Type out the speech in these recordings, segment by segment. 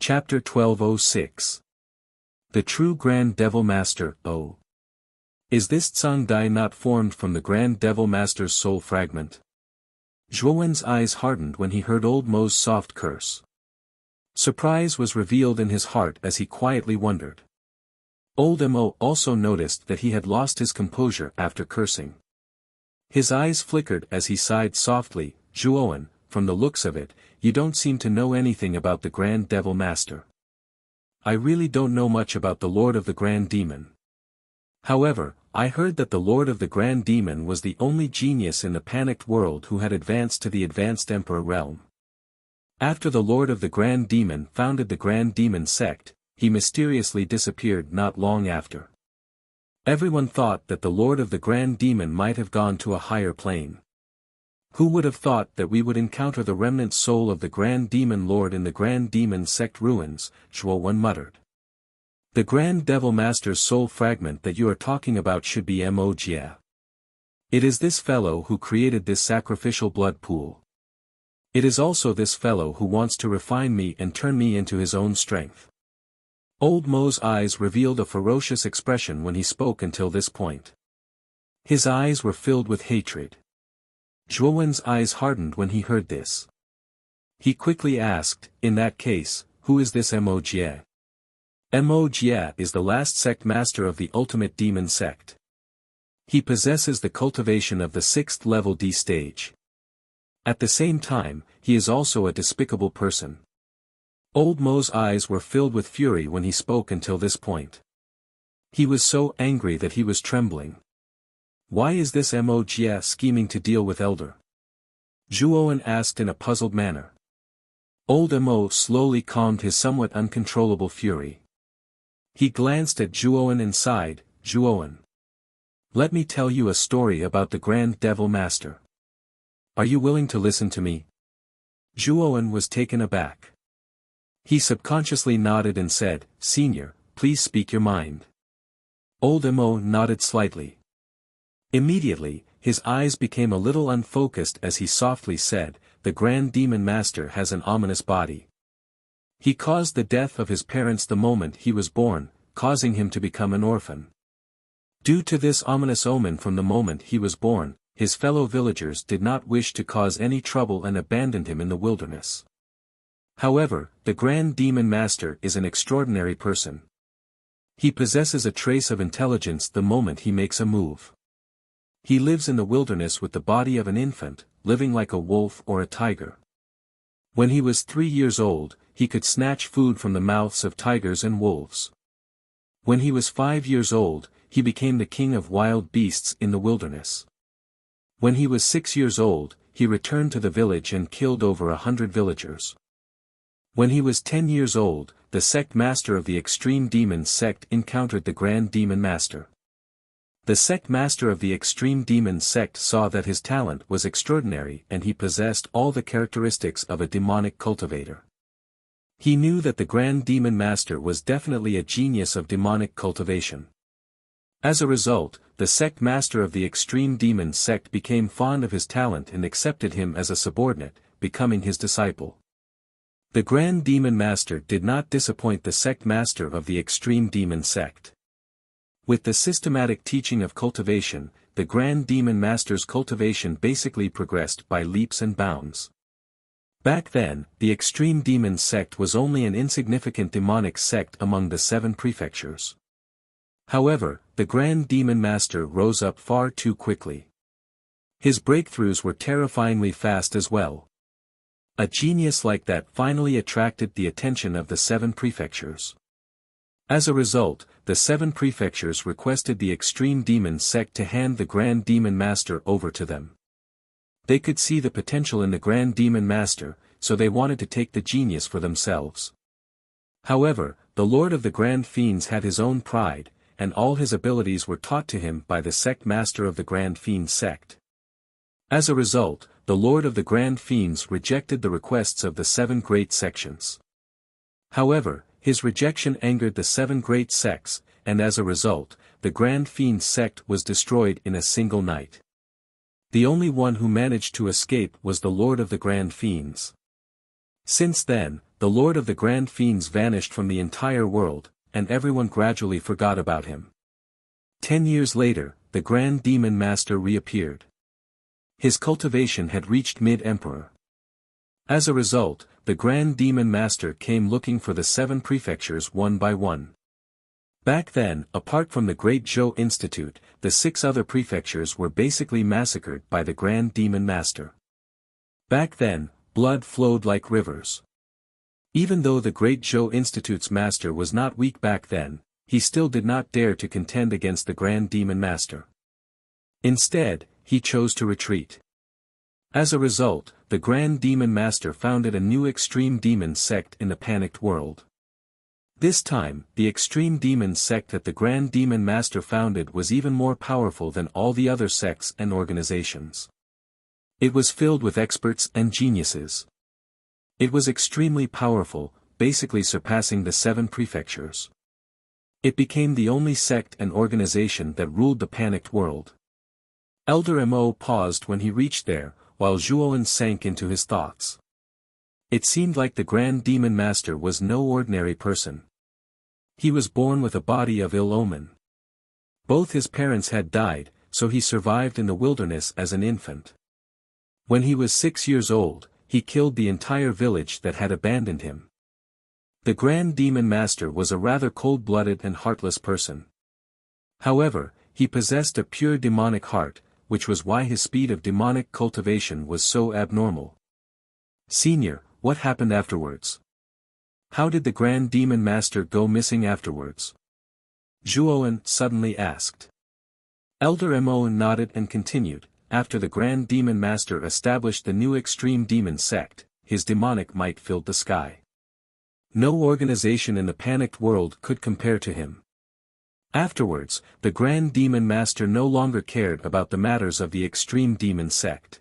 Chapter 1206. The True Grand Devil Master. Oh! Is this Tsang Dai not formed from the Grand Devil Master's soul fragment? Zhuowen's eyes hardened when he heard old Mo's soft curse. Surprise was revealed in his heart as he quietly wondered. Old Mo also noticed that he had lost his composure after cursing. His eyes flickered as he sighed softly. Zhuowen, from the looks of it, you don't seem to know anything about the Grand Devil Master. I really don't know much about the Lord of the Grand Demon. However, I heard that the Lord of the Grand Demon was the only genius in the panicked world who had advanced to the Advanced Emperor realm. After the Lord of the Grand Demon founded the Grand Demon sect, he mysteriously disappeared not long after. Everyone thought that the Lord of the Grand Demon might have gone to a higher plane. Who would have thought that we would encounter the remnant soul of the Grand Demon Lord in the Grand Demon sect ruins? Zhuowen muttered. The Grand Devil Master's soul fragment that you are talking about should be Wuxia. It is this fellow who created this sacrificial blood pool. It is also this fellow who wants to refine me and turn me into his own strength. Old Mo's eyes revealed a ferocious expression when he spoke until this point. His eyes were filled with hatred. Zhuowen's eyes hardened when he heard this. He quickly asked, in that case, who is this Wuxia? Wuxia is the last sect master of the ultimate demon sect. He possesses the cultivation of the 6th level D stage. At the same time, he is also a despicable person. Old Mo's eyes were filled with fury when he spoke until this point. He was so angry that he was trembling. Why is this Wuxia scheming to deal with Elder? Zhuowen asked in a puzzled manner. Old Mo slowly calmed his somewhat uncontrollable fury. He glanced at Zhuowen and sighed. Zhuowen, let me tell you a story about the Grand Devil Master. Are you willing to listen to me? Zhuowen was taken aback. He subconsciously nodded and said, Senior, please speak your mind. Old Mo nodded slightly. Immediately, his eyes became a little unfocused as he softly said, the Grand Demon Master has an ominous body. He caused the death of his parents the moment he was born, causing him to become an orphan. Due to this ominous omen from the moment he was born, his fellow villagers did not wish to cause any trouble and abandoned him in the wilderness. However, the Grand Demon Master is an extraordinary person. He possesses a trace of intelligence the moment he makes a move. He lives in the wilderness with the body of an infant, living like a wolf or a tiger. When he was 3 years old, he could snatch food from the mouths of tigers and wolves. When he was 5 years old, he became the king of wild beasts in the wilderness. When he was 6 years old, he returned to the village and killed over 100 villagers. When he was 10 years old, the sect master of the Extreme Demon sect encountered the Grand Demon Master. The sect master of the Extreme Demon sect saw that his talent was extraordinary and he possessed all the characteristics of a demonic cultivator. He knew that the Grand Demon Master was definitely a genius of demonic cultivation. As a result, the sect master of the Extreme Demon sect became fond of his talent and accepted him as a subordinate, becoming his disciple. The Grand Demon Master did not disappoint the sect master of the Extreme Demon sect. With the systematic teaching of cultivation, the Grand Demon Master's cultivation basically progressed by leaps and bounds. Back then, the Extreme Demon sect was only an insignificant demonic sect among the 7 prefectures. However, the Grand Demon Master rose up far too quickly. His breakthroughs were terrifyingly fast as well. A genius like that finally attracted the attention of the 7 prefectures. As a result, the 7 prefectures requested the Extreme Demon sect to hand the Grand Demon Master over to them. They could see the potential in the Grand Demon Master, so they wanted to take the genius for themselves. However, the Lord of the Grand Fiends had his own pride, and all his abilities were taught to him by the sect master of the Grand Fiend sect. As a result, the Lord of the Grand Fiends rejected the requests of the 7 great sections. However, his rejection angered the 7 great sects, and as a result, the Grand Fiend sect was destroyed in a single night. The only one who managed to escape was the Lord of the Grand Fiends. Since then, the the Lord of the Grand Fiends vanished from the entire world, and everyone gradually forgot about him. 10 years later, the Grand Demon Master reappeared. His cultivation had reached mid-emperor. As a result, the Grand Demon Master came looking for the 7 prefectures one by one. Back then, apart from the Great Zhou Institute, the 6 other prefectures were basically massacred by the Grand Demon Master. Back then, blood flowed like rivers. Even though the Great Zhou Institute's master was not weak back then, he still did not dare to contend against the Grand Demon Master. Instead, he chose to retreat. As a result, the Grand Demon Master founded a new extreme demon sect in the panicked world. This time, the extreme demon sect that the Grand Demon Master founded was even more powerful than all the other sects and organizations. It was filled with experts and geniuses. It was extremely powerful, basically surpassing the 7 prefectures. It became the only sect and organization that ruled the panicked world. Elder Mo paused when he reached there, while Zhuowen sank into his thoughts. It seemed like the Grand Demon Master was no ordinary person. He was born with a body of ill omen. Both his parents had died, so he survived in the wilderness as an infant. When he was 6 years old, he killed the entire village that had abandoned him. The Grand Demon Master was a rather cold-blooded and heartless person. However, he possessed a pure demonic heart, which was why his speed of demonic cultivation was so abnormal. Senior, what happened afterwards? How did the Grand Demon Master go missing afterwards? Zhuowen suddenly asked. Elder Mo nodded and continued, after the Grand Demon Master established the new extreme demon sect, his demonic might filled the sky. No organization in the panicked world could compare to him. Afterwards, the Grand Demon Master no longer cared about the matters of the extreme demon sect.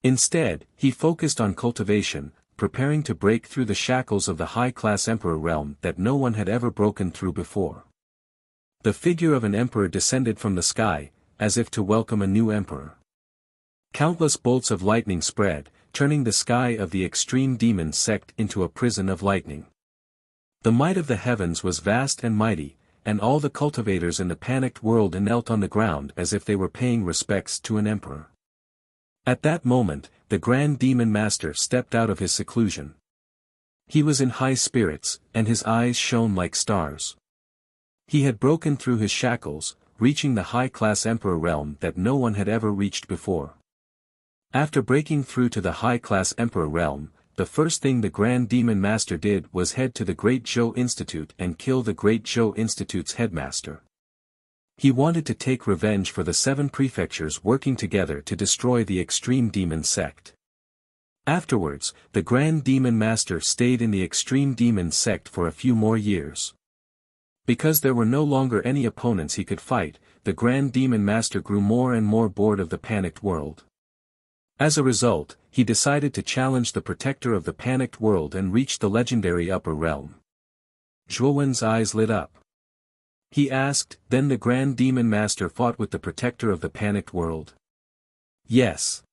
Instead, he focused on cultivation, preparing to break through the shackles of the high-class emperor realm that no one had ever broken through before. The figure of an emperor descended from the sky, as if to welcome a new emperor. Countless bolts of lightning spread, turning the sky of the extreme demon sect into a prison of lightning. The might of the heavens was vast and mighty, and all the cultivators in the panicked world knelt on the ground as if they were paying respects to an emperor. At that moment, the Grand Demon Master stepped out of his seclusion. He was in high spirits, and his eyes shone like stars. He had broken through his shackles, reaching the high-class emperor realm that no one had ever reached before. After breaking through to the high-class emperor realm, the first thing the Grand Demon Master did was head to the Great Zhou Institute and kill the Great Zhou Institute's headmaster. He wanted to take revenge for the 7 prefectures working together to destroy the extreme demon sect. Afterwards, the Grand Demon Master stayed in the extreme demon sect for a few more years. Because there were no longer any opponents he could fight, the Grand Demon Master grew more and more bored of the panicked world. As a result, he decided to challenge the protector of the panicked world and reach the legendary upper realm. Zhuowen's eyes lit up. He asked, then the Grand Demon Master fought with the protector of the panicked world? Yes.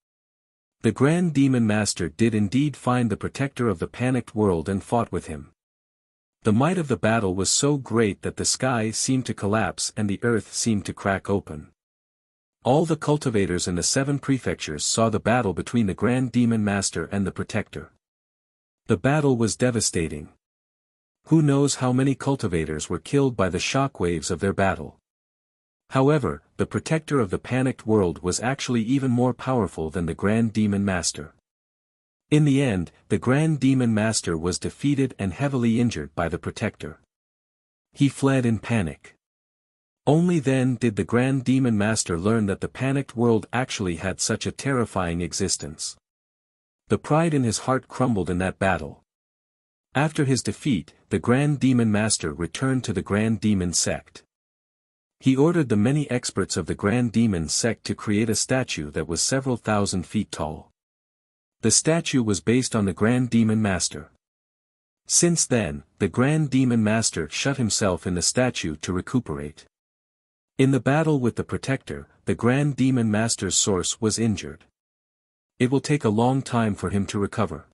The Grand Demon Master did indeed find the protector of the panicked world and fought with him. The might of the battle was so great that the sky seemed to collapse and the earth seemed to crack open. All the cultivators in the 7 prefectures saw the battle between the Grand Demon Master and the protector. The battle was devastating. Who knows how many cultivators were killed by the shockwaves of their battle. However, the protector of the panicked world was actually even more powerful than the Grand Demon Master. In the end, the Grand Demon Master was defeated and heavily injured by the protector. He fled in panic. Only then did the Grand Demon Master learn that the panicked world actually had such a terrifying existence. The pride in his heart crumbled in that battle. After his defeat, the Grand Demon Master returned to the Grand Demon sect. He ordered the many experts of the Grand Demon sect to create a statue that was several thousand feet tall. The statue was based on the Grand Demon Master. Since then, the Grand Demon Master shut himself in the statue to recuperate. In the battle with the Protector, the Grand Demon Master's source was injured. It will take a long time for him to recover.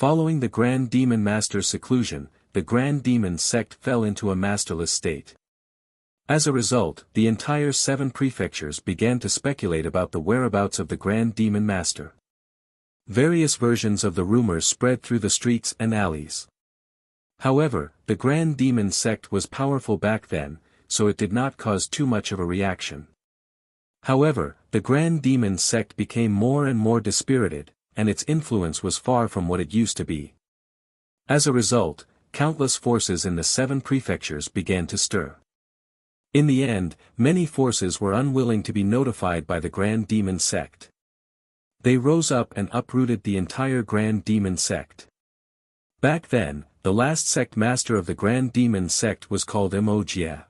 Following the Grand Demon Master's seclusion, the Grand Demon sect fell into a masterless state. As a result, the entire 7 prefectures began to speculate about the whereabouts of the Grand Demon Master. Various versions of the rumors spread through the streets and alleys. However, the Grand Demon sect was powerful back then, so it did not cause too much of a reaction. However, the Grand Demon sect became more and more dispirited, and its influence was far from what it used to be. As a result, countless forces in the 7 prefectures began to stir. In the end, many forces were unwilling to be notified by the Grand Demon sect. They rose up and uprooted the entire Grand Demon sect. Back then, the last sect master of the Grand Demon sect was called Wuxia.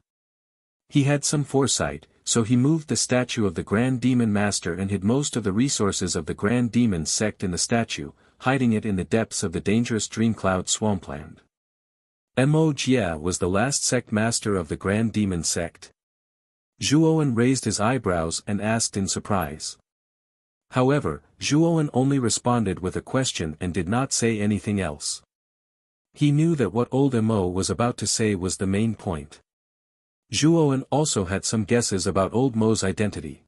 He had some foresight, so he moved the statue of the Grand Demon Master and hid most of the resources of the Grand Demon sect in the statue, hiding it in the depths of the dangerous Dreamcloud swampland. Wuxia was the last sect master of the Grand Demon sect. Zhuowen raised his eyebrows and asked in surprise. However, Zhuowen only responded with a question and did not say anything else. He knew that what old Mo was about to say was the main point. Zhuowen also had some guesses about old Mo's identity.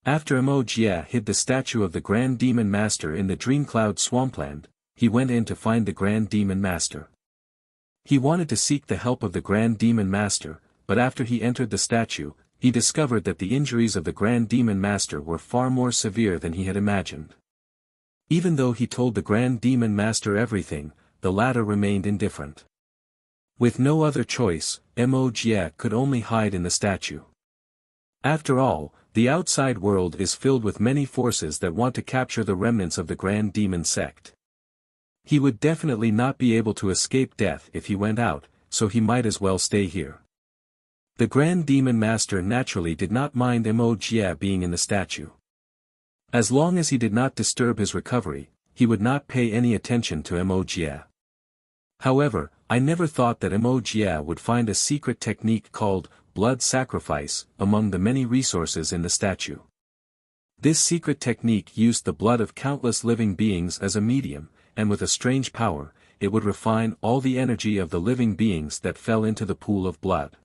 After Wuxia hid the statue of the Grand Demon Master in the Dreamcloud swampland, he went in to find the Grand Demon Master. He wanted to seek the help of the Grand Demon Master, but after he entered the statue, he discovered that the injuries of the Grand Demon Master were far more severe than he had imagined. Even though he told the Grand Demon Master everything, the latter remained indifferent. With no other choice, Wuxia could only hide in the statue. After all, the outside world is filled with many forces that want to capture the remnants of the Grand Demon sect. He would definitely not be able to escape death if he went out, so he might as well stay here. The Grand Demon Master naturally did not mind Wuxia being in the statue. As long as he did not disturb his recovery, he would not pay any attention to Wuxia. However, I never thought that Wuxia would find a secret technique called blood sacrifice among the many resources in the statue. This secret technique used the blood of countless living beings as a medium, and with a strange power, it would refine all the energy of the living beings that fell into the pool of blood.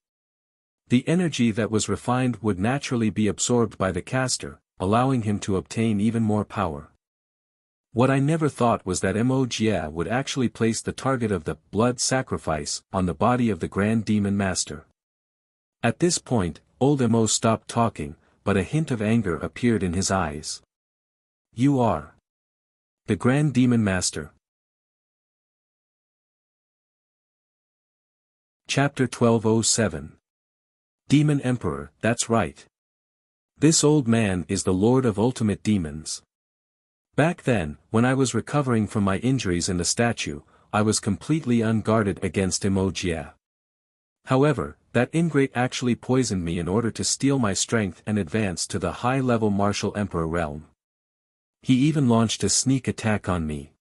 The energy that was refined would naturally be absorbed by the caster, allowing him to obtain even more power. What I never thought was that Wuxia would actually place the target of the blood sacrifice on the body of the Grand Demon Master. At this point, old Mo stopped talking, but a hint of anger appeared in his eyes. You are the Grand Demon Master. Chapter 1207. Demon Emperor, that's right. This old man is the Lord of Ultimate Demons. Back then, when I was recovering from my injuries in the statue, I was completely unguarded against Wuxia. However, that ingrate actually poisoned me in order to steal my strength and advance to the high-level Martial Emperor realm. He even launched a sneak attack on me.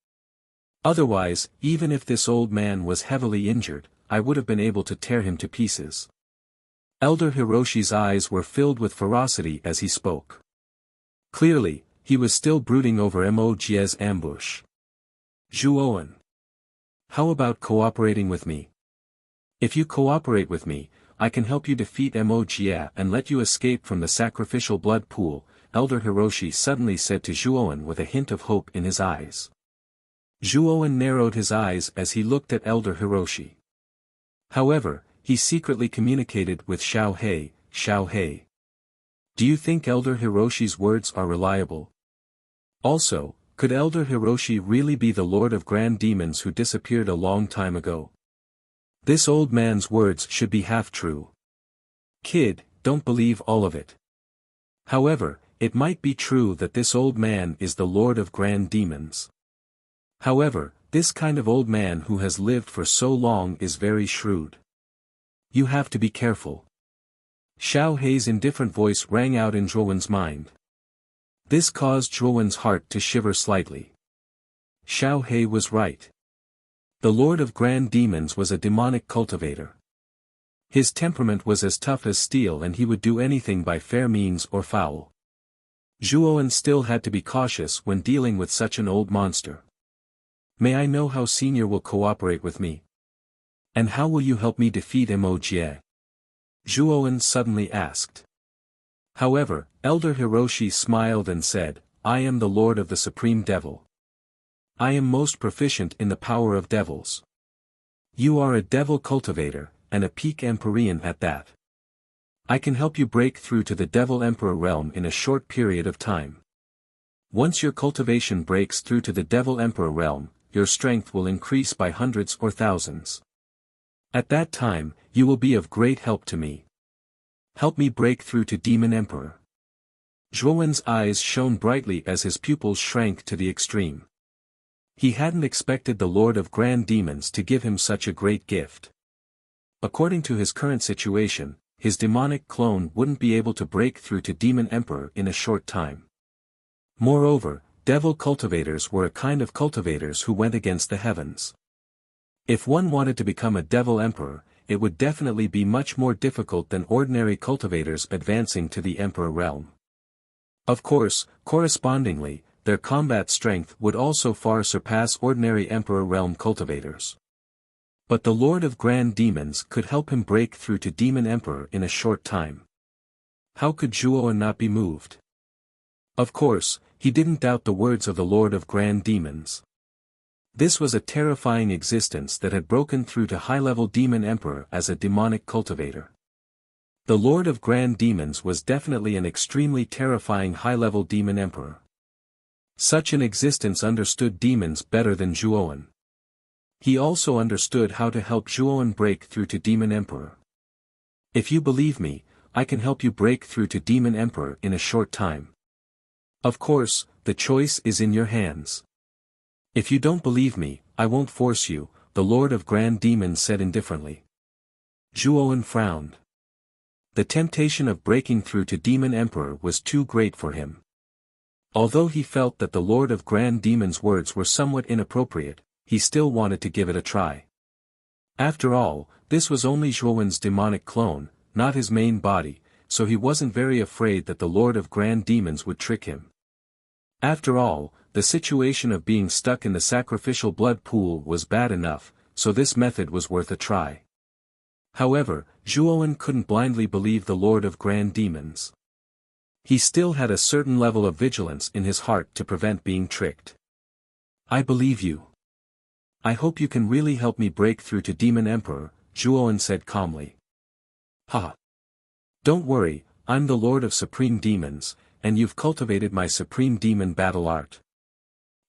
Otherwise, even if this old man was heavily injured, I would have been able to tear him to pieces. Elder Hiroshi's eyes were filled with ferocity as he spoke. Clearly, he was still brooding over Wuxia's ambush. Zhuowen. How about cooperating with me? If you cooperate with me, I can help you defeat Wuxia and let you escape from the sacrificial blood pool, Elder Hiroshi suddenly said to Zhuowen with a hint of hope in his eyes. Zhuowen narrowed his eyes as he looked at Elder Hiroshi. However, he secretly communicated with Xiao He. Do you think Elder Hiroshi's words are reliable? Also, could Elder Hiroshi really be the Lord of Grand Demons who disappeared a long time ago? This old man's words should be half true. Kid, don't believe all of it. However, it might be true that this old man is the Lord of Grand Demons. However, this kind of old man who has lived for so long is very shrewd. You have to be careful. Xiao Hei's indifferent voice rang out in Zhuowen's mind. This caused Zhuowen's heart to shiver slightly. Xiao Hei was right. The Lord of Grand Demons was a demonic cultivator. His temperament was as tough as steel and he would do anything by fair means or foul. Zhuowen still had to be cautious when dealing with such an old monster. May I know how Senior will cooperate with me? And how will you help me defeat Wuxia? Zhuowen suddenly asked. However, Elder Hiroshi smiled and said, I am the Lord of the Supreme Devil. I am most proficient in the power of devils. You are a devil cultivator, and a peak Empyrean at that. I can help you break through to the Devil Emperor realm in a short period of time. Once your cultivation breaks through to the Devil Emperor realm, your strength will increase by hundreds or thousands. At that time, you will be of great help to me. Help me break through to Demon Emperor. Zhuowen's eyes shone brightly as his pupils shrank to the extreme. He hadn't expected the Lord of Grand Demons to give him such a great gift. According to his current situation, his demonic clone wouldn't be able to break through to Demon Emperor in a short time. Moreover, devil cultivators were a kind of cultivators who went against the heavens. If one wanted to become a Devil Emperor, it would definitely be much more difficult than ordinary cultivators advancing to the Emperor realm. Of course, correspondingly, their combat strength would also far surpass ordinary Emperor realm cultivators. But the Lord of Grand Demons could help him break through to Demon Emperor in a short time. How could Zhuowen not be moved? Of course, he didn't doubt the words of the Lord of Grand Demons. This was a terrifying existence that had broken through to high-level Demon Emperor as a demonic cultivator. The Lord of Grand Demons was definitely an extremely terrifying high-level Demon Emperor. Such an existence understood demons better than Zhuowen. He also understood how to help Zhuowen break through to Demon Emperor. If you believe me, I can help you break through to Demon Emperor in a short time. Of course, the choice is in your hands. If you don't believe me, I won't force you, the Lord of Grand Demons said indifferently. Zhuowen frowned. The temptation of breaking through to Demon Emperor was too great for him. Although he felt that the Lord of Grand Demons' words were somewhat inappropriate, he still wanted to give it a try. After all, this was only Zhuowen's demonic clone, not his main body, so he wasn't very afraid that the Lord of Grand Demons would trick him. After all, the situation of being stuck in the sacrificial blood pool was bad enough, so this method was worth a try. However, Zhuowen couldn't blindly believe the Lord of Grand Demons. He still had a certain level of vigilance in his heart to prevent being tricked. I believe you. I hope you can really help me break through to Demon Emperor, Zhuowen said calmly. Ha! Don't worry, I'm the Lord of Supreme Demons, and you've cultivated my Supreme Demon battle art.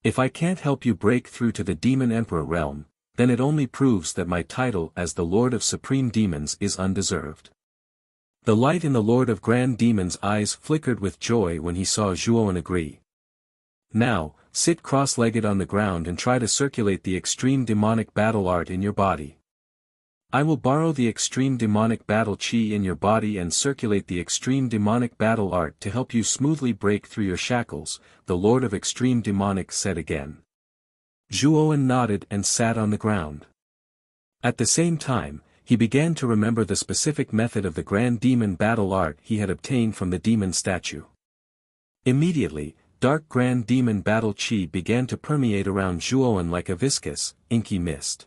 If I can't help you break through to the Demon Emperor realm, then it only proves that my title as the Lord of Supreme Demons is undeserved. The light in the Lord of Grand Demons' eyes flickered with joy when he saw Zhuowen agree. Now, sit cross-legged on the ground and try to circulate the extreme demonic battle art in your body. I will borrow the extreme demonic battle chi in your body and circulate the extreme demonic battle art to help you smoothly break through your shackles, the Lord of Extreme Demonic said again. Zhuowen nodded and sat on the ground. At the same time, he began to remember the specific method of the Grand Demon battle art he had obtained from the demon statue. Immediately, dark Grand Demon battle chi began to permeate around Zhuowen like a viscous, inky mist.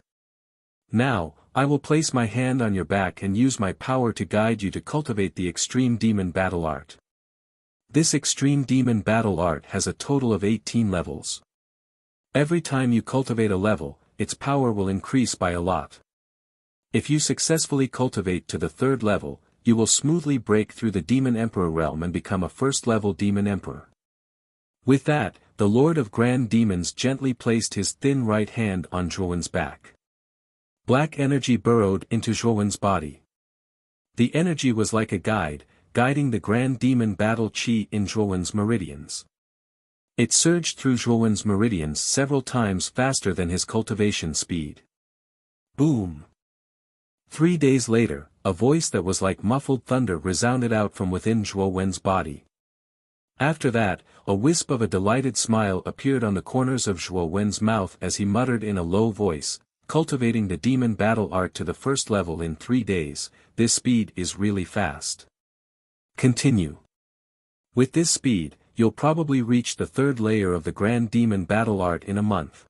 Now, I will place my hand on your back and use my power to guide you to cultivate the Extreme Demon battle art. This Extreme Demon battle art has a total of 18 levels. Every time you cultivate a level, its power will increase by a lot. If you successfully cultivate to the 3rd level, you will smoothly break through the Demon Emperor realm and become a 1st-level Demon Emperor. With that, the Lord of Grand Demons gently placed his thin right hand on Zhuowen's back. Black energy burrowed into Zhuowen's body. The energy was like a guide, guiding the Grand Demon battle chi in Zhuowen's meridians. It surged through Zhuowen's meridians several times faster than his cultivation speed. Boom! 3 days later, a voice that was like muffled thunder resounded out from within Zhuowen's body. After that, a wisp of a delighted smile appeared on the corners of Zhuowen's mouth as he muttered in a low voice, cultivating the demon battle art to the 1st level in 3 days, this speed is really fast. Continue. With this speed, you'll probably reach the 3rd layer of the Grand Demon battle art in a month.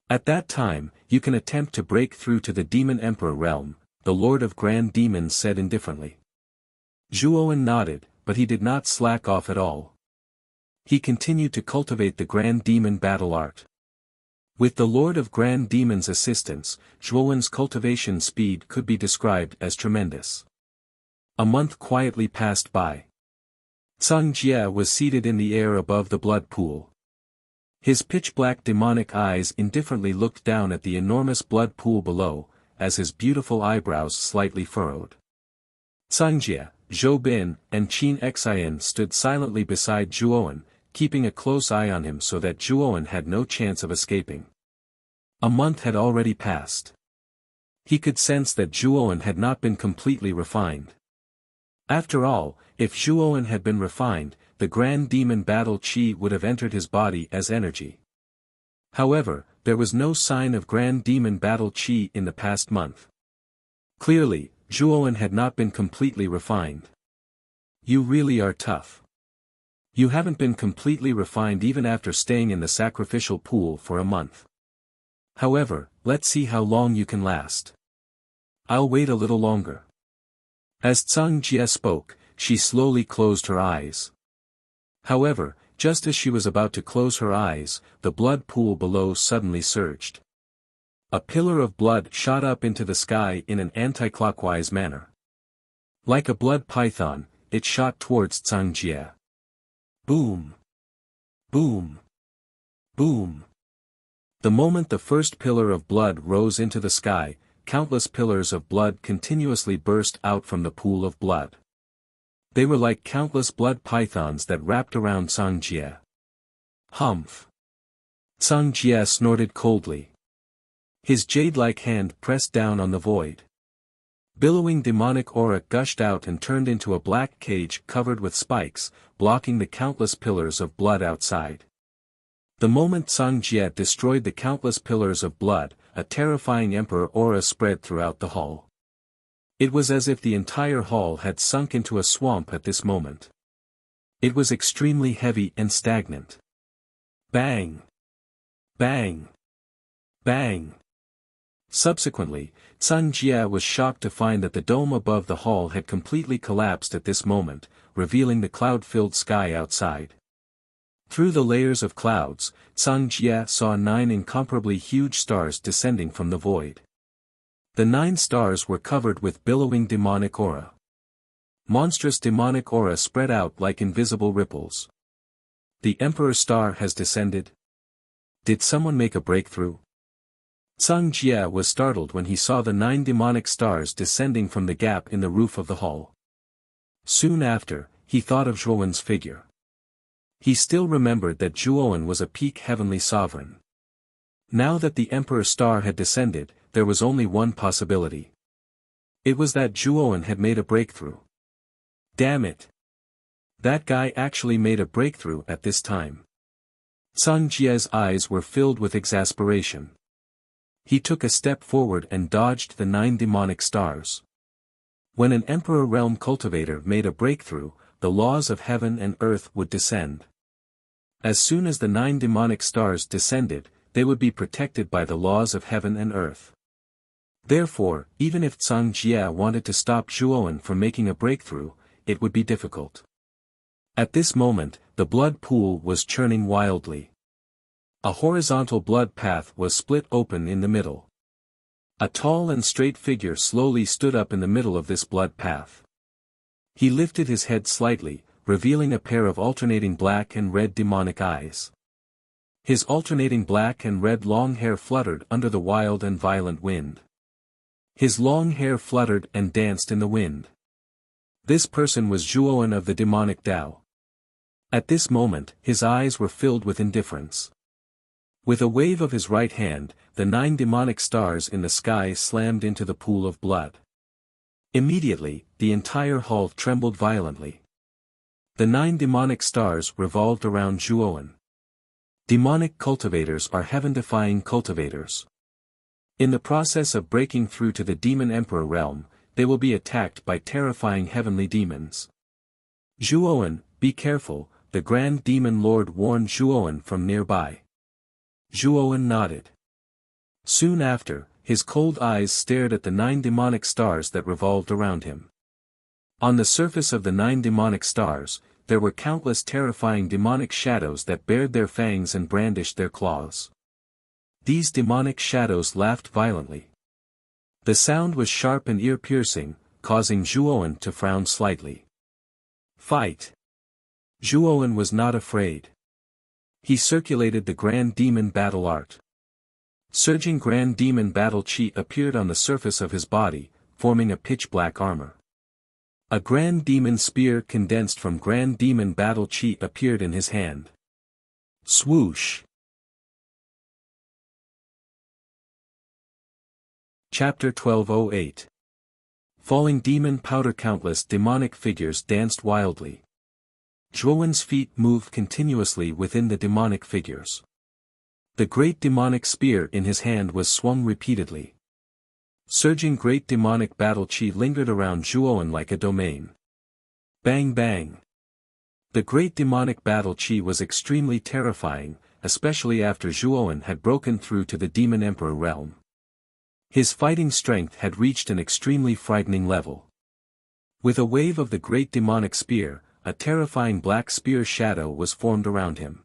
At that time, you can attempt to break through to the Demon Emperor realm, the Lord of Grand Demons said indifferently. Zhuowen nodded, but he did not slack off at all. He continued to cultivate the Grand Demon battle art. With the Lord of Grand Demons' assistance, Zhuowen's cultivation speed could be described as tremendous. A month quietly passed by. Tsang Jie was seated in the air above the blood pool. His pitch-black demonic eyes indifferently looked down at the enormous blood pool below, as his beautiful eyebrows slightly furrowed. Tsang Jie, Zhou Bin, and Qin Xian stood silently beside Zhuowen, keeping a close eye on him so that Zhuowen had no chance of escaping. A month had already passed. He could sense that Zhuowen had not been completely refined. After all, if Zhuowen had been refined, the Grand Demon Battle Qi would have entered his body as energy. However, there was no sign of Grand Demon Battle Qi in the past month. Clearly, Zhuowen had not been completely refined. You really are tough. You haven't been completely refined even after staying in the sacrificial pool for a month. However, let's see how long you can last. I'll wait a little longer. As Tsang Jie spoke, she slowly closed her eyes. However, just as she was about to close her eyes, the blood pool below suddenly surged. A pillar of blood shot up into the sky in an anti-clockwise manner. Like a blood python, it shot towards Tsang Jie. Boom! Boom! Boom! The moment the first pillar of blood rose into the sky, countless pillars of blood continuously burst out from the pool of blood. They were like countless blood pythons that wrapped around Tsang Jie. Humph! Tsang Jie snorted coldly. His jade-like hand pressed down on the void. Billowing demonic aura gushed out and turned into a black cage covered with spikes, blocking the countless pillars of blood outside. The moment Tsang Jie destroyed the countless pillars of blood, a terrifying emperor aura spread throughout the hall. It was as if the entire hall had sunk into a swamp at this moment. It was extremely heavy and stagnant. Bang! Bang! Bang! Subsequently, Tsang Jie was shocked to find that the dome above the hall had completely collapsed at this moment, revealing the cloud-filled sky outside. Through the layers of clouds, Tsang Jie saw 9 incomparably huge stars descending from the void. The 9 stars were covered with billowing demonic aura. Monstrous demonic aura spread out like invisible ripples. The Emperor Star has descended? Did someone make a breakthrough? Tsang Jie was startled when he saw the 9 demonic stars descending from the gap in the roof of the hall. Soon after, he thought of Zhuowen's figure. He still remembered that Zhuowen was a peak heavenly sovereign. Now that the Emperor Star had descended, there was only one possibility. It was that Zhuowen had made a breakthrough. Damn it! That guy actually made a breakthrough at this time. Tsang Jie's eyes were filled with exasperation. He took a step forward and dodged the 9 demonic stars. When an Emperor Realm cultivator made a breakthrough, the laws of heaven and earth would descend. As soon as the 9 demonic stars descended, they would be protected by the laws of heaven and earth. Therefore, even if Tsang Jie wanted to stop Zhuowen from making a breakthrough, it would be difficult. At this moment, the blood pool was churning wildly. A horizontal blood path was split open in the middle. A tall and straight figure slowly stood up in the middle of this blood path. He lifted his head slightly, revealing a pair of alternating black and red demonic eyes. His alternating black and red long hair fluttered under the wild and violent wind. His long hair fluttered and danced in the wind. This person was Zhuowen of the demonic Tao. At this moment, his eyes were filled with indifference. With a wave of his right hand, the 9 demonic stars in the sky slammed into the pool of blood. Immediately, the entire hall trembled violently. The 9 demonic stars revolved around Zhuowen. Demonic cultivators are heaven-defying cultivators. In the process of breaking through to the Demon Emperor realm, they will be attacked by terrifying heavenly demons. Zhuowen, be careful, the Grand Demon Lord warned Zhuowen from nearby. Zhuowen nodded. Soon after, his cold eyes stared at the 9 demonic stars that revolved around him. On the surface of the 9 demonic stars, there were countless terrifying demonic shadows that bared their fangs and brandished their claws. These demonic shadows laughed violently. The sound was sharp and ear-piercing, causing Zhuowen to frown slightly. Fight! Zhuowen was not afraid. He circulated the Grand Demon Battle Art. Surging Grand Demon Battle Chi appeared on the surface of his body, forming a pitch-black armor. A Grand Demon Spear condensed from Grand Demon Battle Chi appeared in his hand. Swoosh! Chapter 1208. Falling Demon Powder. Countless demonic figures danced wildly. Zhuowen's feet moved continuously within the demonic figures. The great demonic spear in his hand was swung repeatedly. Surging great demonic battle chi lingered around Zhuowen like a domain. Bang bang! The great demonic battle chi was extremely terrifying, especially after Zhuowen had broken through to the Demon Emperor realm. His fighting strength had reached an extremely frightening level. With a wave of the great demonic spear, a terrifying black spear shadow was formed around him.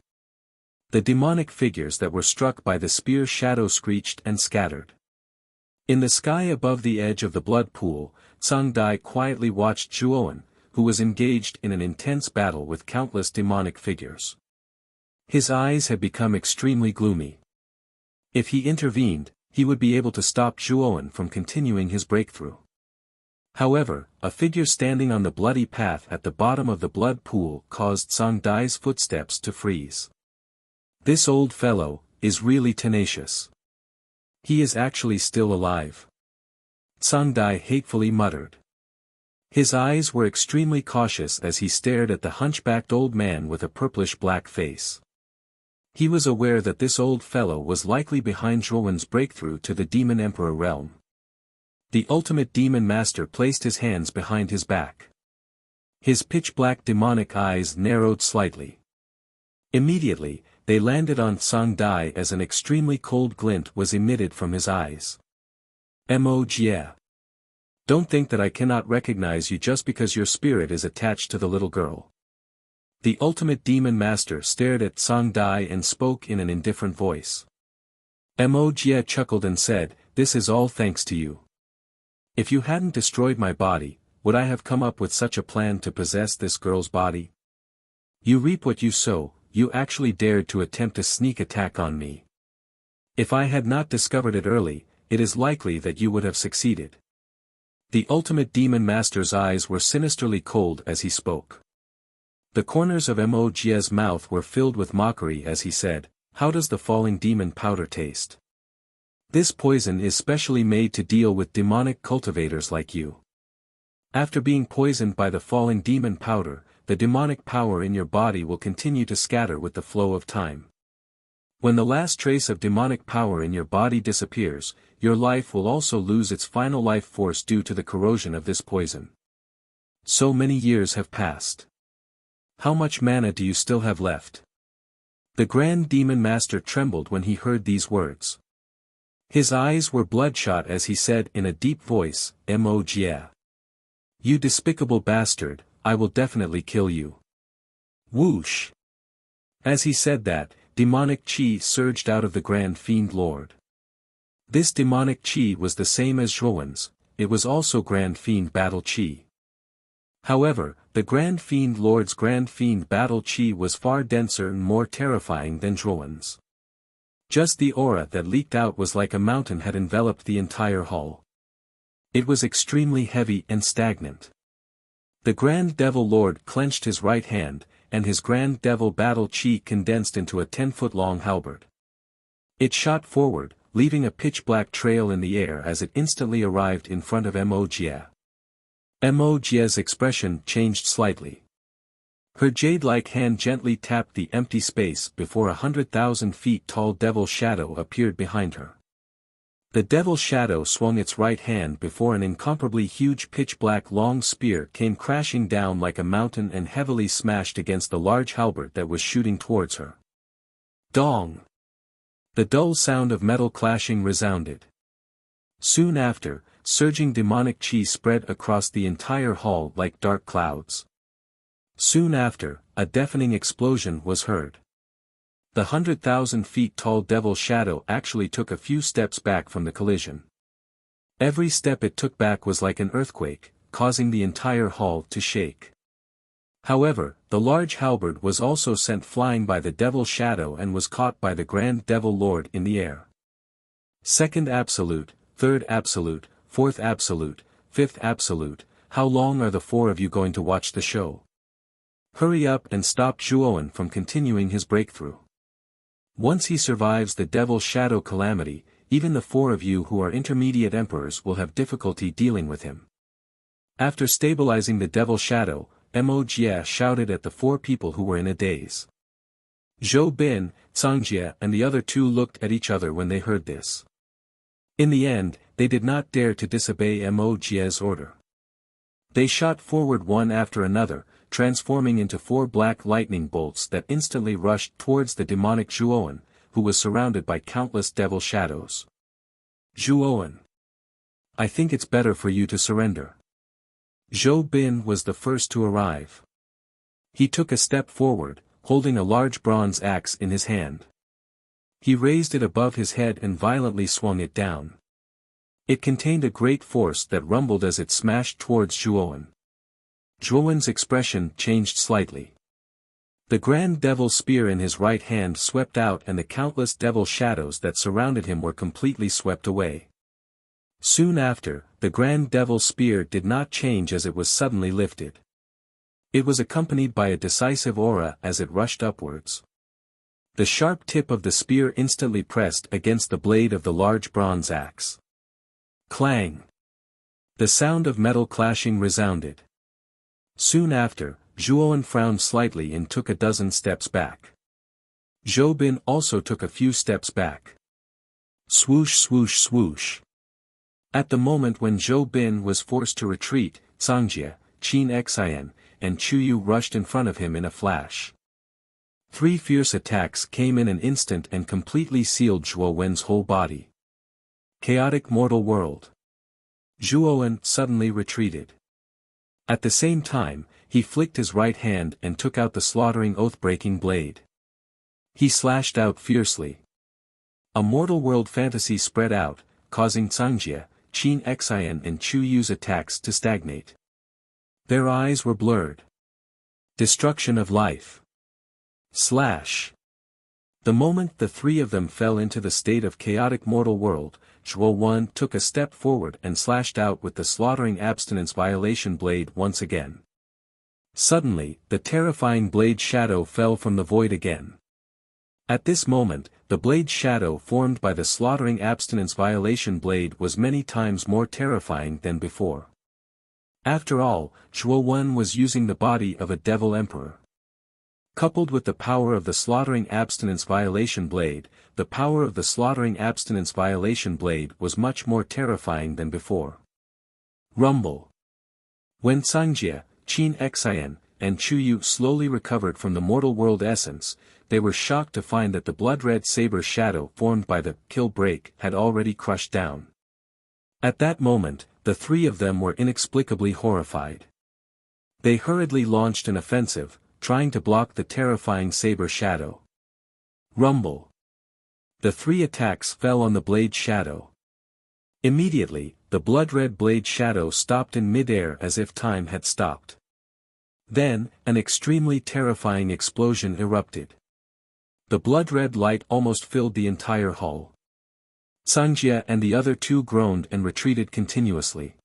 The demonic figures that were struck by the spear shadow screeched and scattered. In the sky above the edge of the blood pool, Tsang Dai quietly watched Zhuowen, who was engaged in an intense battle with countless demonic figures. His eyes had become extremely gloomy. If he intervened, he would be able to stop Zhuowen from continuing his breakthrough. However, a figure standing on the bloody path at the bottom of the blood pool caused Tsang Dai's footsteps to freeze. This old fellow is really tenacious. He is actually still alive. Tsang Dai hatefully muttered. His eyes were extremely cautious as he stared at the hunchbacked old man with a purplish-black face. He was aware that this old fellow was likely behind Zhuowen's breakthrough to the Demon Emperor realm. The ultimate demon master placed his hands behind his back. His pitch-black demonic eyes narrowed slightly. Immediately, they landed on Tsang Dai as an extremely cold glint was emitted from his eyes. Mo-jie. Don't think that I cannot recognize you just because your spirit is attached to the little girl. The ultimate demon master stared at Tsang Dai and spoke in an indifferent voice. Mo-jie chuckled and said, "This is all thanks to you. If you hadn't destroyed my body, would I have come up with such a plan to possess this girl's body? You reap what you sow. You actually dared to attempt a sneak attack on me. If I had not discovered it early, it is likely that you would have succeeded." The ultimate demon master's eyes were sinisterly cold as he spoke. The corners of Mo-jie's mouth were filled with mockery as he said, "How does the falling demon powder taste? This poison is specially made to deal with demonic cultivators like you. After being poisoned by the falling demon powder, the demonic power in your body will continue to scatter with the flow of time. When the last trace of demonic power in your body disappears, your life will also lose its final life force due to the corrosion of this poison. So many years have passed. How much mana do you still have left?" The Grand Demon Master trembled when he heard these words. His eyes were bloodshot as he said in a deep voice, "Mo-jie. You despicable bastard, I will definitely kill you." Whoosh! As he said that, demonic chi surged out of the Grand Fiend Lord. This demonic chi was the same as Zhuowen's, it was also Grand Fiend Battle Chi. However, the Grand Fiend Lord's Grand Fiend Battle Chi was far denser and more terrifying than Zhuowen's. Just the aura that leaked out was like a mountain had enveloped the entire hall. It was extremely heavy and stagnant. The Grand Devil Lord clenched his right hand, and his Grand Devil Battle Chi condensed into a 10-foot-long halberd. It shot forward, leaving a pitch-black trail in the air as it instantly arrived in front of Mo-jie. Mo-jie's expression changed slightly. Her jade-like hand gently tapped the empty space before 100,000 feet tall devil shadow appeared behind her. The devil shadow swung its right hand before an incomparably huge pitch-black long spear came crashing down like a mountain and heavily smashed against the large halberd that was shooting towards her. Dong! The dull sound of metal clashing resounded. Soon after, surging demonic chi spread across the entire hall like dark clouds. Soon after, a deafening explosion was heard. The 100,000 feet tall devil shadow actually took a few steps back from the collision. Every step it took back was like an earthquake, causing the entire hall to shake. However, the large halberd was also sent flying by the devil shadow and was caught by the Grand Devil Lord in the air. Second absolute, third absolute, fourth absolute, fifth absolute, how long are the four of you going to watch the show? Hurry up and stop Zhuowen from continuing his breakthrough. Once he survives the devil shadow calamity, even the four of you who are intermediate emperors will have difficulty dealing with him. After stabilizing the devil shadow, Mo Jie shouted at the four people who were in a daze. Zhou Bin, Cangjie and the other two looked at each other when they heard this. In the end, they did not dare to disobey Mo Jie's order. They shot forward one after another, transforming into four black lightning bolts that instantly rushed towards the demonic Zhuowen, who was surrounded by countless devil shadows. Zhuowen, I think it's better for you to surrender. Zhou Bin was the first to arrive. He took a step forward, holding a large bronze axe in his hand. He raised it above his head and violently swung it down. It contained a great force that rumbled as it smashed towards Zhuowen. Zhuowen's expression changed slightly. The Grand Devil spear in his right hand swept out and the countless devil shadows that surrounded him were completely swept away. Soon after, the Grand Devil spear did not change as it was suddenly lifted. It was accompanied by a decisive aura as it rushed upwards. The sharp tip of the spear instantly pressed against the blade of the large bronze axe. Clang! The sound of metal clashing resounded. Soon after, Zhuowen frowned slightly and took a dozen steps back. Zhou Bin also took a few steps back. Swoosh swoosh swoosh. At the moment when Zhou Bin was forced to retreat, Cangjie, Qin Xian, and Chu Yu rushed in front of him in a flash. Three fierce attacks came in an instant and completely sealed Zhuowen's whole body. Chaotic mortal world. Zhuowen suddenly retreated. At the same time, he flicked his right hand and took out the slaughtering oath-breaking blade. He slashed out fiercely. A mortal world fantasy spread out, causing Cangjie, Qin Xian and Chu Yu's attacks to stagnate. Their eyes were blurred. Destruction of life. Slash. The moment the three of them fell into the state of chaotic mortal world, Zhuowen took a step forward and slashed out with the slaughtering abstinence violation blade once again. Suddenly, the terrifying blade shadow fell from the void again. At this moment, the blade shadow formed by the slaughtering abstinence violation blade was many times more terrifying than before. After all, Zhuowen was using the body of a devil emperor. Coupled with the power of the slaughtering abstinence violation blade, the power of the slaughtering abstinence violation blade was much more terrifying than before. Rumble. When Cangjie, Qin Xian, and Chu Yu slowly recovered from the mortal world essence, they were shocked to find that the blood-red saber shadow formed by the kill break had already crushed down. At that moment, the three of them were inexplicably horrified. They hurriedly launched an offensive, trying to block the terrifying saber shadow. Rumble. The three attacks fell on the blade shadow. Immediately, the blood-red blade shadow stopped in mid-air as if time had stopped. Then, an extremely terrifying explosion erupted. The blood-red light almost filled the entire hall. Cangjie and the other two groaned and retreated continuously.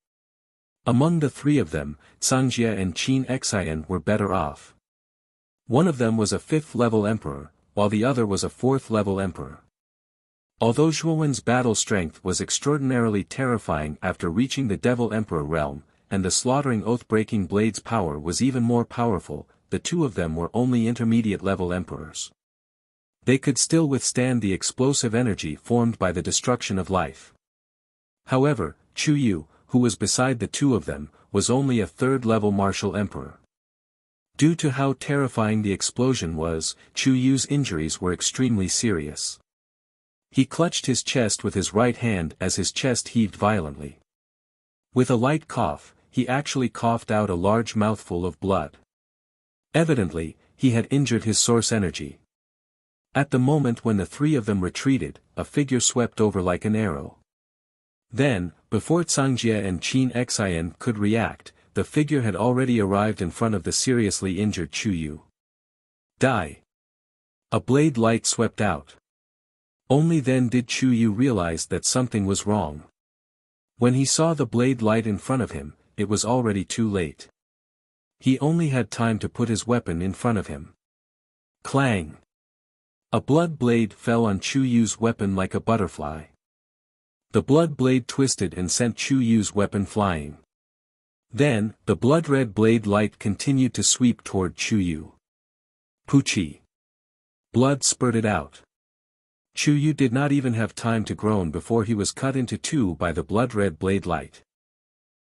Among the three of them, Cangjie and Qin Xian were better off. One of them was a 5th-level emperor, while the other was a 4th-level emperor. Although Zhuowen's battle strength was extraordinarily terrifying after reaching the Devil Emperor realm, and the slaughtering oath-breaking blade's power was even more powerful, the two of them were only intermediate-level emperors. They could still withstand the explosive energy formed by the destruction of life. However, Chu Yu, who was beside the two of them, was only a 3rd-level martial emperor. Due to how terrifying the explosion was, Chu Yu's injuries were extremely serious. He clutched his chest with his right hand as his chest heaved violently. With a light cough, he actually coughed out a large mouthful of blood. Evidently, he had injured his source energy. At the moment when the three of them retreated, a figure swept over like an arrow. Then, before Cangjie and Qin Xian could react, the figure had already arrived in front of the seriously injured Chu Yu. Die! A blade light swept out. Only then did Chu Yu realize that something was wrong. When he saw the blade light in front of him, it was already too late. He only had time to put his weapon in front of him. Clang! A blood blade fell on Chu Yu's weapon like a butterfly. The blood blade twisted and sent Chu Yu's weapon flying. Then, the blood-red blade light continued to sweep toward Chu Yu. Poochie! Blood spurted out. Chu Yu did not even have time to groan before he was cut into two by the blood-red blade light.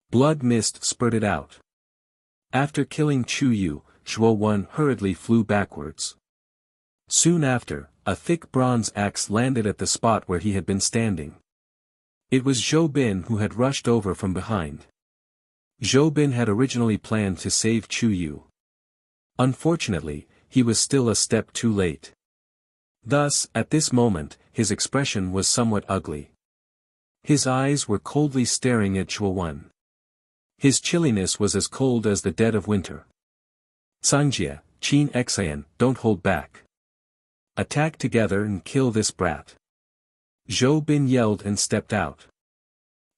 Blood mist spurted out. After killing Chu Yu, Zhuo hurriedly flew backwards. Soon after, a thick bronze axe landed at the spot where he had been standing. It was Zhou Bin who had rushed over from behind. Zhou Bin had originally planned to save Chu Yu. Unfortunately, he was still a step too late. Thus, at this moment, his expression was somewhat ugly. His eyes were coldly staring at Zhuo. His chilliness was as cold as the dead of winter. Cangjie, Qin Xian, don't hold back. Attack together and kill this brat. Zhou Bin yelled and stepped out.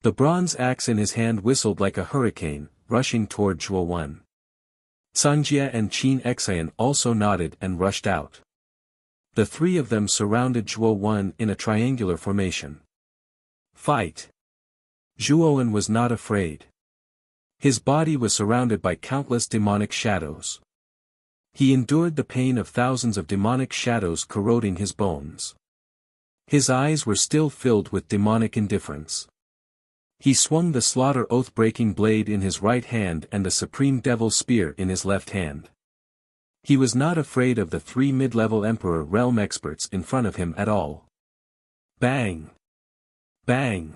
The bronze axe in his hand whistled like a hurricane, rushing toward Zhuo. Cangjie and Qin Xian also nodded and rushed out. The three of them surrounded Zhuo in a triangular formation. Fight! Zhuo was not afraid. His body was surrounded by countless demonic shadows. He endured the pain of thousands of demonic shadows corroding his bones. His eyes were still filled with demonic indifference. He swung the slaughter oath-breaking blade in his right hand and the supreme devil spear in his left hand. He was not afraid of the three mid-level Emperor realm experts in front of him at all. Bang! Bang!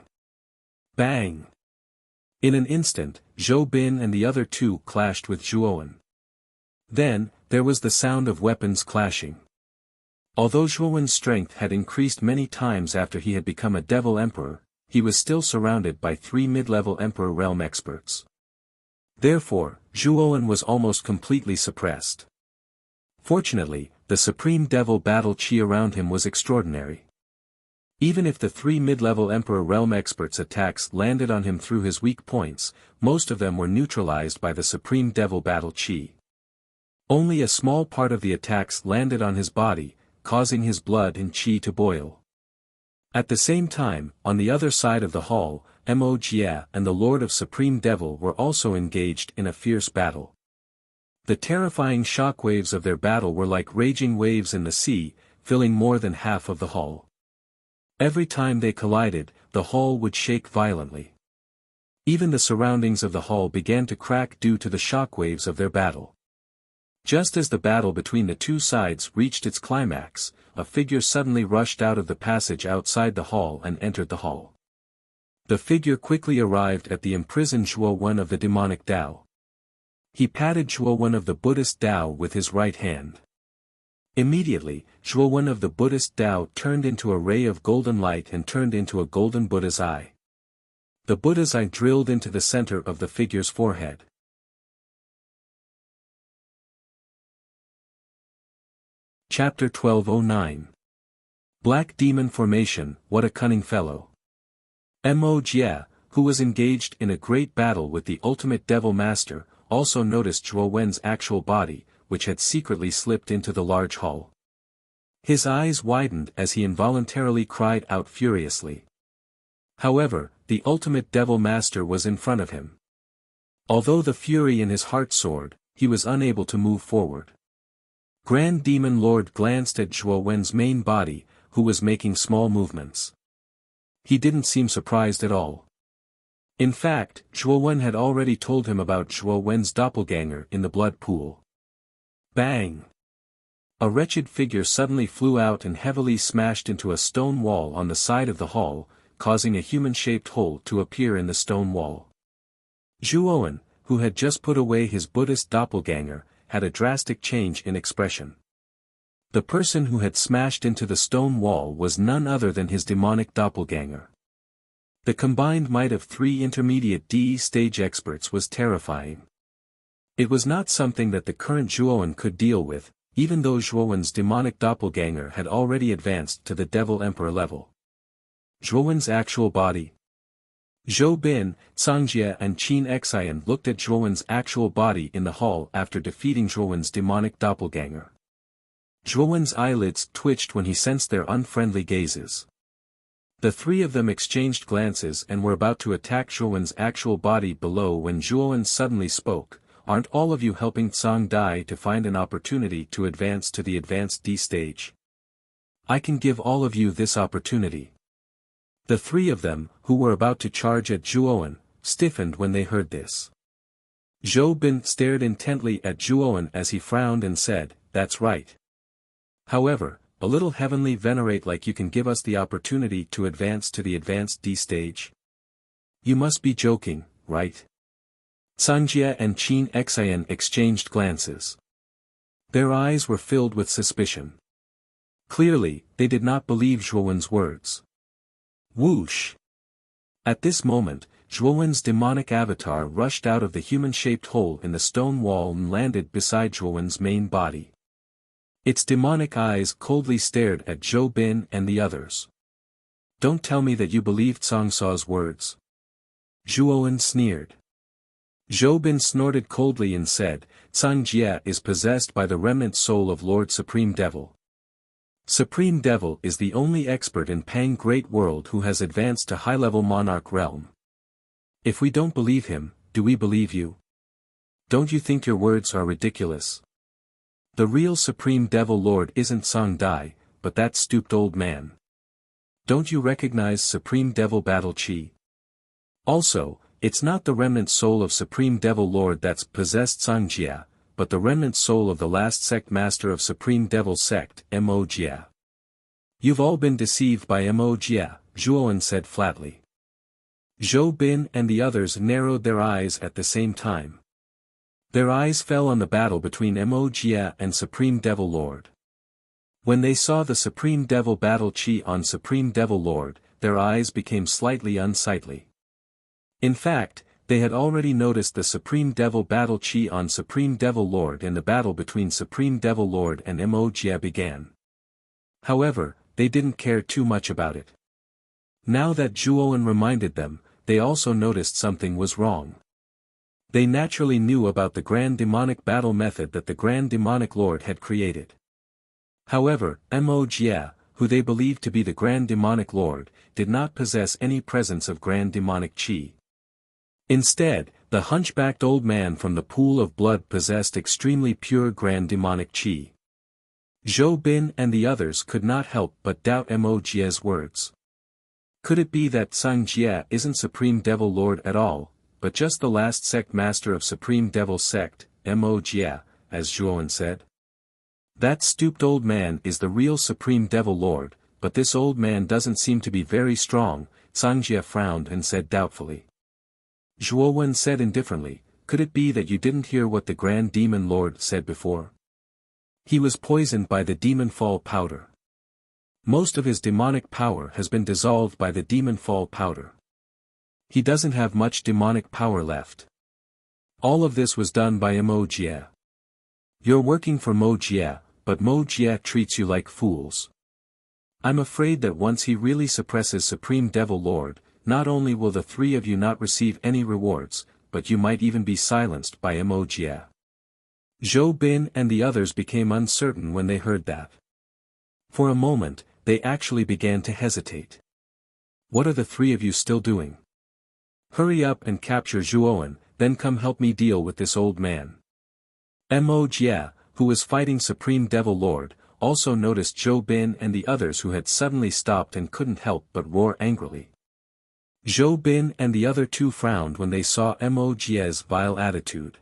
Bang! In an instant, Zhou Bin and the other two clashed with Zhuo. Then, there was the sound of weapons clashing. Although Zhuo's strength had increased many times after he had become a devil emperor, he was still surrounded by three mid-level Emperor realm experts. Therefore, Zhuo was almost completely suppressed. Fortunately, the supreme devil battle chi around him was extraordinary. Even if the three mid-level Emperor realm experts' attacks landed on him through his weak points, most of them were neutralized by the supreme devil battle chi. Only a small part of the attacks landed on his body, causing his blood and chi to boil. At the same time, on the other side of the hall, Mo Jie and the Lord of Supreme Devil were also engaged in a fierce battle. The terrifying shockwaves of their battle were like raging waves in the sea, filling more than half of the hall. Every time they collided, the hall would shake violently. Even the surroundings of the hall began to crack due to the shockwaves of their battle. Just as the battle between the two sides reached its climax, a figure suddenly rushed out of the passage outside the hall and entered the hall. The figure quickly arrived at the imprisoned Zhuo of the demonic Tao. He patted Zhuo of the Buddhist Tao with his right hand. Immediately, Zhuo of the Buddhist Tao turned into a ray of golden light and turned into a golden Buddha's eye. The Buddha's eye drilled into the center of the figure's forehead. Chapter 1209. Black Demon Formation, what a cunning fellow. Mo Jie, who was engaged in a great battle with the ultimate devil master, also noticed Zhuo's actual body, which had secretly slipped into the large hall. His eyes widened as he involuntarily cried out furiously. However, the ultimate devil master was in front of him. Although the fury in his heart soared, he was unable to move forward. Grand Demon Lord glanced at Zhuo's main body, who was making small movements. He didn't seem surprised at all. In fact, Zhuo had already told him about Zhuo's doppelganger in the blood pool. Bang! A wretched figure suddenly flew out and heavily smashed into a stone wall on the side of the hall, causing a human-shaped hole to appear in the stone wall. Zhuowen, who had just put away his Buddhist doppelganger, had a drastic change in expression. The person who had smashed into the stone wall was none other than his demonic doppelganger. The combined might of 3 intermediate DE stage experts was terrifying. It was not something that the current Zhuowen could deal with, even though Zhuowen's demonic doppelganger had already advanced to the Devil Emperor level. Zhuowen's actual body. Zhou Bin, Cangjie and Qin Xian looked at Zhuowen's actual body in the hall after defeating Zhuowen's demonic doppelganger. Zhuowen's eyelids twitched when he sensed their unfriendly gazes. The 3 of them exchanged glances and were about to attack Zhuowen's actual body below when Zhuowen suddenly spoke, "Aren't all of you helping Tsang Dai to find an opportunity to advance to the advanced D stage? I can give all of you this opportunity." The 3 of them, who were about to charge at Zhuowen, stiffened when they heard this. Zhou Bin stared intently at Zhuowen as he frowned and said, "That's right. However, a little heavenly venerate like you can give us the opportunity to advance to the advanced D stage? You must be joking, right?" Cangjie and Qin Xian exchanged glances. Their eyes were filled with suspicion. Clearly, they did not believe Zhuowen's words. Whoosh! At this moment, Zhuowen's demonic avatar rushed out of the human-shaped hole in the stone wall and landed beside Zhuowen's main body. Its demonic eyes coldly stared at Zhou Bin and the others. "Don't tell me that you believed Tsang Sa's words." Zhuowen sneered. Zhou Bin snorted coldly and said, "Tsang Jie is possessed by the remnant soul of Lord Supreme Devil. Supreme Devil is the only expert in Pang Great World who has advanced to high-level monarch realm. If we don't believe him, do we believe you? Don't you think your words are ridiculous? The real Supreme Devil Lord isn't Tsang Dai, but that stooped old man. Don't you recognize Supreme Devil Battle Chi? Also, it's not the remnant soul of Supreme Devil Lord that's possessed Tsang Jia, but the remnant soul of the last sect master of Supreme Devil Sect, Mo Jia. You've all been deceived by Mo Jia, Zhuowen said flatly. Zhou Bin and the others narrowed their eyes at the same time. Their eyes fell on the battle between Mo Jia and Supreme Devil Lord. When they saw the Supreme Devil Battle Chi on Supreme Devil Lord, their eyes became slightly unsightly. In fact, they had already noticed the Supreme Devil Battle Chi on Supreme Devil Lord and the battle between Supreme Devil Lord and Mo Jia began. However, they didn't care too much about it. Now that Zhuowen reminded them, they also noticed something was wrong. They naturally knew about the Grand Demonic Battle method that the Grand Demonic Lord had created. However, Mo Jia, who they believed to be the Grand Demonic Lord, did not possess any presence of Grand Demonic Chi. Instead, the hunchbacked old man from the pool of blood possessed extremely pure Grand Demonic Chi. Zhou Bin and the others could not help but doubt Mo Jia's words. Could it be that Tsang Jia isn't Supreme Devil Lord at all, but just the last sect master of Supreme Devil Sect, Mo Jia, as Zhuowen said? That stooped old man is the real Supreme Devil Lord, but this old man doesn't seem to be very strong, Tsang Jia frowned and said doubtfully. Zhuowen said indifferently, "Could it be that you didn't hear what the Grand Demon Lord said before? He was poisoned by the Demon Fall powder. Most of his demonic power has been dissolved by the Demon Fall powder. He doesn't have much demonic power left. All of this was done by Mo Jia. You're working for Mo Jia, but Mo Jia treats you like fools. I'm afraid that once he really suppresses Supreme Devil Lord, not only will the 3 of you not receive any rewards, but you might even be silenced by Mo Jia." Zhou Bin and the others became uncertain when they heard that. For a moment, they actually began to hesitate. "What are the 3 of you still doing? Hurry up and capture Zhuowen, then come help me deal with this old man." Mo Jia, who was fighting Supreme Devil Lord, also noticed Zhou Bin and the others who had suddenly stopped and couldn't help but roar angrily. Zhou Bin and the other 2 frowned when they saw Mo Jia's vile attitude.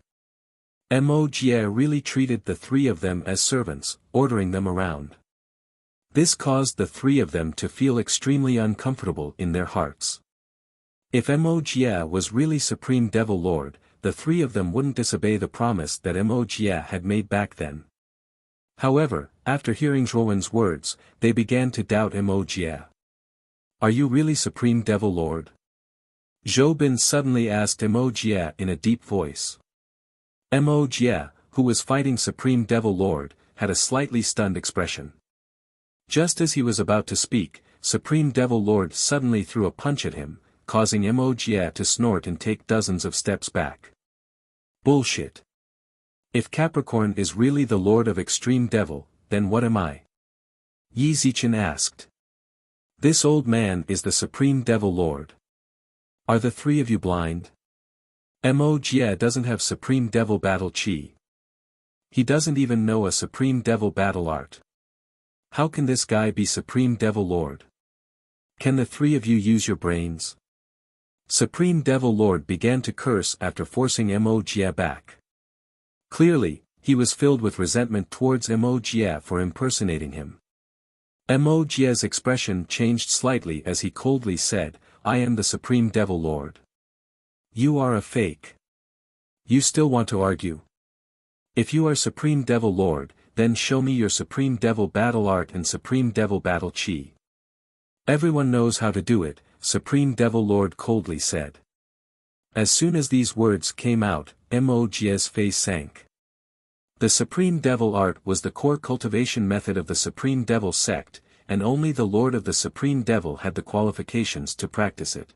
Mo Jie really treated the three of them as servants, ordering them around. This caused the three of them to feel extremely uncomfortable in their hearts. If Mo Jie was really Supreme Devil Lord, the three of them wouldn't disobey the promise that Mo Jie had made back then. However, after hearing Zhuowen's words, they began to doubt Mo Jie. Are you really Supreme Devil Lord? Zhou Bin suddenly asked Mo Jie in a deep voice. Mo Jie, who was fighting Supreme Devil Lord, had a slightly stunned expression. Just as he was about to speak, Supreme Devil Lord suddenly threw a punch at him, causing Mo Jie to snort and take dozens of steps back. Bullshit. If Capricorn is really the Lord of Extreme Devil, then what am I? Yi Zichen asked. This old man is the Supreme Devil Lord. Are the three of you blind? Mo Jie doesn't have Supreme Devil Battle Chi. He doesn't even know a Supreme Devil Battle Art. How can this guy be Supreme Devil Lord? Can the three of you use your brains? Supreme Devil Lord began to curse after forcing Mo Jie back. Clearly, he was filled with resentment towards Mo Jie for impersonating him. Mo Jie's expression changed slightly as he coldly said, I am the Supreme Devil Lord. You are a fake. You still want to argue? If you are Supreme Devil Lord, then show me your Supreme Devil Battle Art and Supreme Devil Battle Chi. Everyone knows how to do it, Supreme Devil Lord coldly said. As soon as these words came out, Mo Jie's face sank. The Supreme Devil Art was the core cultivation method of the Supreme Devil sect, and only the Lord of the Supreme Devil had the qualifications to practice it.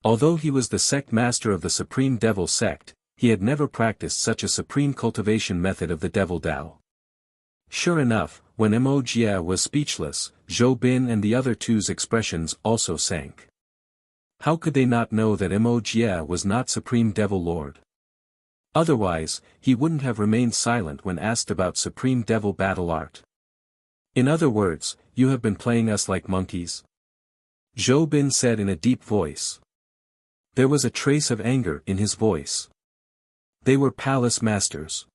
Although he was the sect master of the Supreme Devil sect, he had never practiced such a supreme cultivation method of the Devil Dao. Sure enough, when Mo Jie was speechless, Zhou Bin and the other two's expressions also sank. How could they not know that Mo Jie was not Supreme Devil Lord? Otherwise, he wouldn't have remained silent when asked about Supreme Devil Battle Art. In other words, you have been playing us like monkeys? Zhou Bin said in a deep voice. There was a trace of anger in his voice. They were palace masters.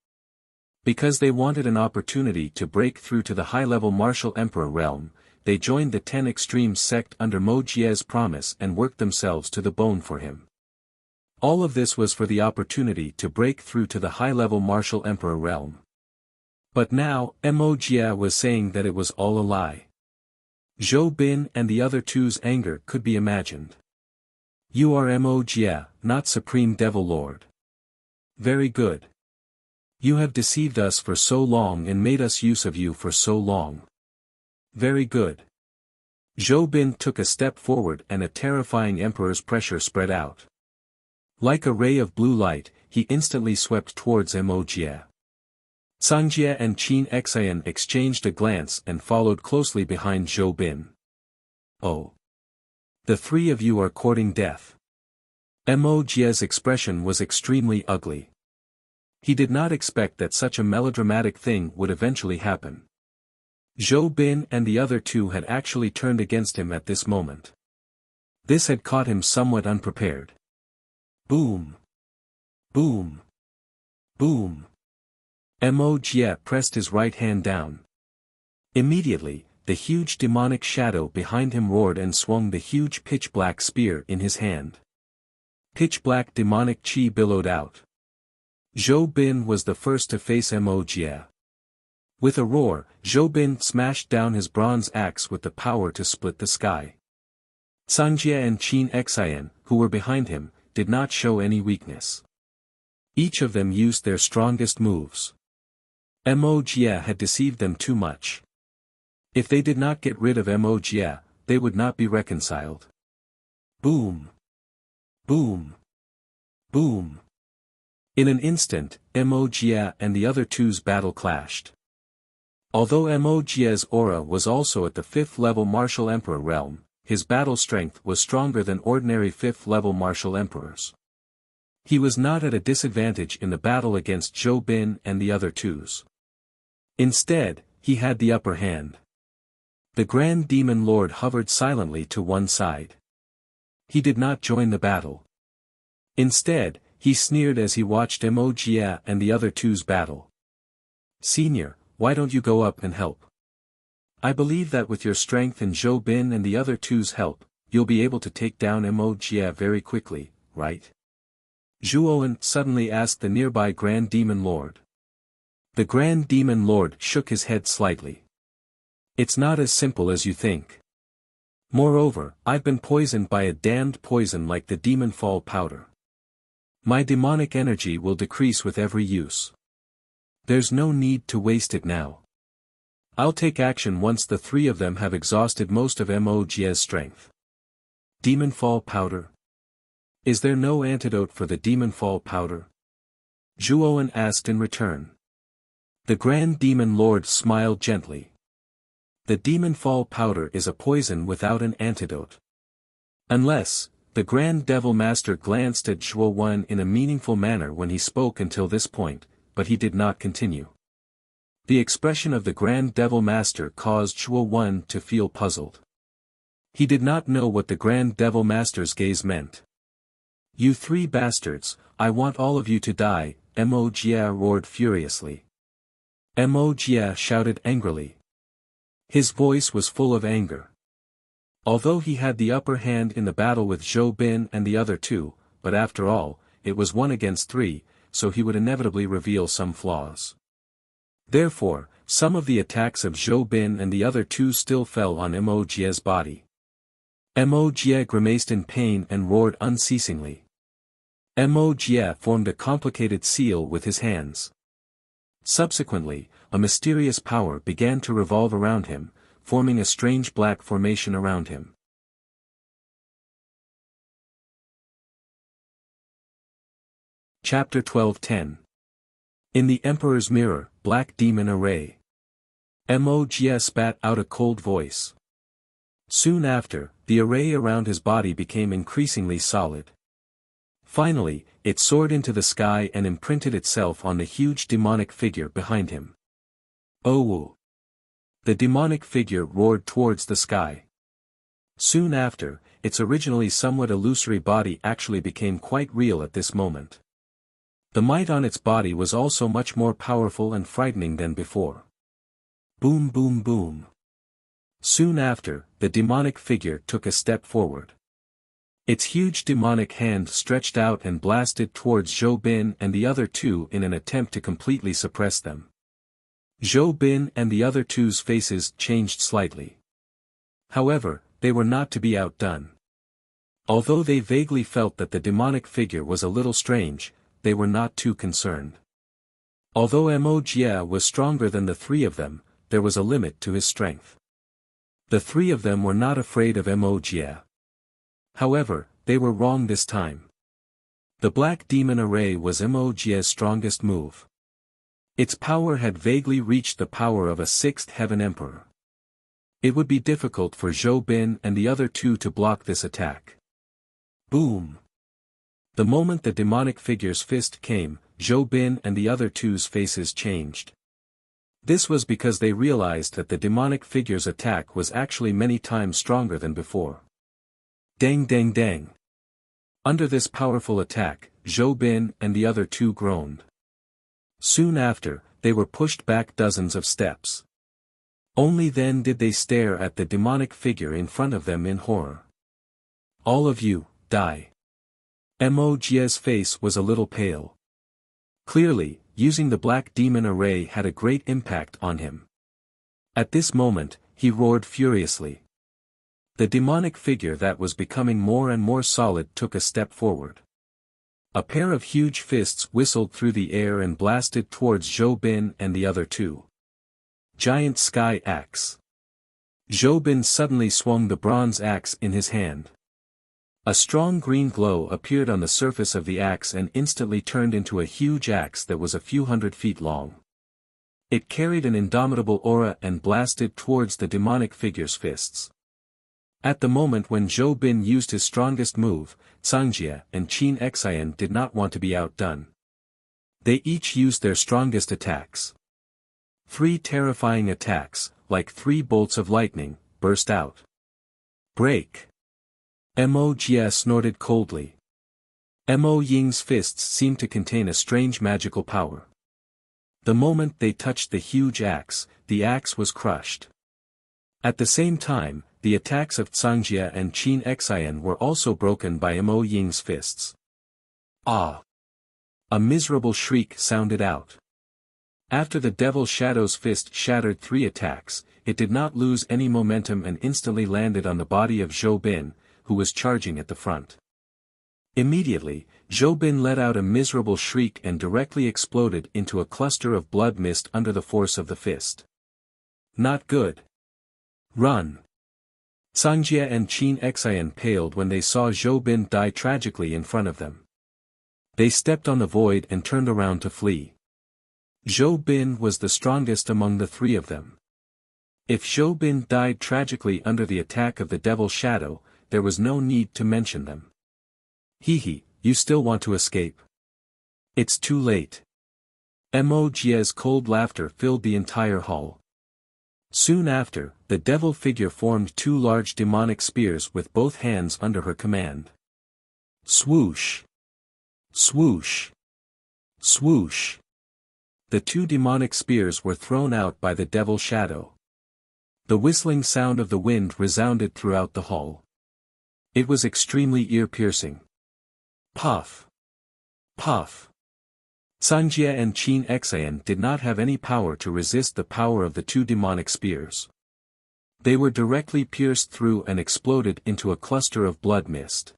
Because they wanted an opportunity to break through to the high-level martial emperor realm, they joined the 10 Extremes sect under Mo Jie's promise and worked themselves to the bone for him. All of this was for the opportunity to break through to the high-level martial emperor realm. But now, Mo Jie was saying that it was all a lie. Zhou Bin and the other two's anger could be imagined. You are Mo Jie, not Supreme Devil Lord. Very good. You have deceived us for so long and made us use of you for so long. Very good. Zhou Bin took a step forward and a terrifying emperor's pressure spread out. Like a ray of blue light, he instantly swept towards Mo Jie. Cangjie and Qin Xian exchanged a glance and followed closely behind Zhou Bin. Oh. The three of you are courting death. Mo Jie's expression was extremely ugly. He did not expect that such a melodramatic thing would eventually happen. Zhou Bin and the other two had actually turned against him at this moment. This had caught him somewhat unprepared. Boom! Boom! Boom! Mo Jie pressed his right hand down. Immediately, the huge demonic shadow behind him roared and swung the huge pitch-black spear in his hand. Pitch-black demonic chi billowed out. Zhou Bin was the first to face Mo Jie. With a roar, Zhou Bin smashed down his bronze axe with the power to split the sky. Cangjie and Qin Xian, who were behind him, did not show any weakness. Each of them used their strongest moves. Mo Jie had deceived them too much. If they did not get rid of Mo Jie, they would not be reconciled. Boom! Boom! Boom! In an instant, Mo Jie and the other two's battle clashed. Although Mo Jie's aura was also at the 5th level martial emperor realm, his battle strength was stronger than ordinary 5th level martial emperors. He was not at a disadvantage in the battle against Zhou Bin and the other twos. Instead, he had the upper hand. The Grand Demon Lord hovered silently to one side. He did not join the battle. Instead, He sneered as he watched Wuxia and the other two's battle. "Senior, why don't you go up and help? I believe that with your strength and Zhou Bin and the other two's help, you'll be able to take down Wuxia very quickly, right?" Zhuowen suddenly asked the nearby Grand Demon Lord. The Grand Demon Lord shook his head slightly. "It's not as simple as you think. Moreover, I've been poisoned by a damned poison like the Demon Fall powder. My demonic energy will decrease with every use. There's no need to waste it now. I'll take action once the three of them have exhausted most of Wuxia's strength." Demon Fall powder? Is there no antidote for the Demon Fall powder? Zhuowen asked in return. The Grand Demon Lord smiled gently. The Demon Fall powder is a poison without an antidote. Unless, the Grand Devil Master glanced at Zhuowen in a meaningful manner when he spoke until this point, but he did not continue. The expression of the Grand Devil Master caused Zhuowen to feel puzzled. He did not know what the Grand Devil Master's gaze meant. "You three bastards, I want all of you to die," Wuxia roared furiously. Wuxia shouted angrily. His voice was full of anger. Although he had the upper hand in the battle with Zhou Bin and the other two, but after all, it was 1 against 3, so he would inevitably reveal some flaws. Therefore, some of the attacks of Zhou Bin and the other two still fell on Wuxia's body. Wuxia grimaced in pain and roared unceasingly. Wuxia formed a complicated seal with his hands. Subsequently, a mysterious power began to revolve around him, forming a strange black formation around him. Chapter 12:10. In the Emperor's Mirror, Black Demon Array. Wuxia spat out a cold voice. Soon after, the array around his body became increasingly solid. Finally, it soared into the sky and imprinted itself on the huge demonic figure behind him. "Oh!" The demonic figure roared towards the sky. Soon after, its originally somewhat illusory body actually became quite real at this moment. The might on its body was also much more powerful and frightening than before. Boom boom boom. Soon after, the demonic figure took a step forward. Its huge demonic hand stretched out and blasted towards Zhou Bin and the other two in an attempt to completely suppress them. Zhou Bin and the other two's faces changed slightly. However, they were not to be outdone. Although they vaguely felt that the demonic figure was a little strange, they were not too concerned. Although Wuxia was stronger than the three of them, there was a limit to his strength. The three of them were not afraid of Wuxia. However, they were wrong this time. The Black Demon Array was Wuxia's strongest move. Its power had vaguely reached the power of a sixth heaven emperor. It would be difficult for Zhou Bin and the other two to block this attack. Boom! The moment the demonic figure's fist came, Zhou Bin and the other two's faces changed. This was because they realized that the demonic figure's attack was actually many times stronger than before. Dang dang dang. Under this powerful attack, Zhou Bin and the other two groaned. Soon after, they were pushed back dozens of steps. Only then did they stare at the demonic figure in front of them in horror. "All of you, die." Wuxia's face was a little pale. Clearly, using the Black Demon Array had a great impact on him. At this moment, he roared furiously. The demonic figure that was becoming more and more solid took a step forward. A pair of huge fists whistled through the air and blasted towards Zhou Bin and the other two. Giant Sky Axe. Zhou Bin suddenly swung the bronze axe in his hand. A strong green glow appeared on the surface of the axe and instantly turned into a huge axe that was a few hundred feet long. It carried an indomitable aura and blasted towards the demonic figure's fists. At the moment when Zhou Bin used his strongest move, Cangjia and Qin Xian did not want to be outdone. They each used their strongest attacks. 3 terrifying attacks, like 3 bolts of lightning, burst out. Break! Wuxia snorted coldly. Mo Ying's fists seemed to contain a strange magical power. The moment they touched the huge axe, the axe was crushed. At the same time, the attacks of Cangjia and Qin Xian were also broken by Mo Ying's fists. Ah! A miserable shriek sounded out. After the Devil Shadow's fist shattered 3 attacks, it did not lose any momentum and instantly landed on the body of Zhou Bin, who was charging at the front. Immediately, Zhou Bin let out a miserable shriek and directly exploded into a cluster of blood mist under the force of the fist. Not good. Run! Cangjia and Qin Xian paled when they saw Zhou Bin die tragically in front of them. They stepped on the void and turned around to flee. Zhou Bin was the strongest among the 3 of them. If Zhou Bin died tragically under the attack of the Devil Shadow, there was no need to mention them. Hee, you still want to escape? It's too late. Mo Jie's cold laughter filled the entire hall. Soon after, the devil figure formed 2 large demonic spears with both hands under her command. Swoosh! Swoosh! Swoosh! The 2 demonic spears were thrown out by the Devil Shadow. The whistling sound of the wind resounded throughout the hall. It was extremely ear-piercing. Puff! Puff! Cangjia and Qin Xian did not have any power to resist the power of the 2 demonic spears. They were directly pierced through and exploded into a cluster of blood mist.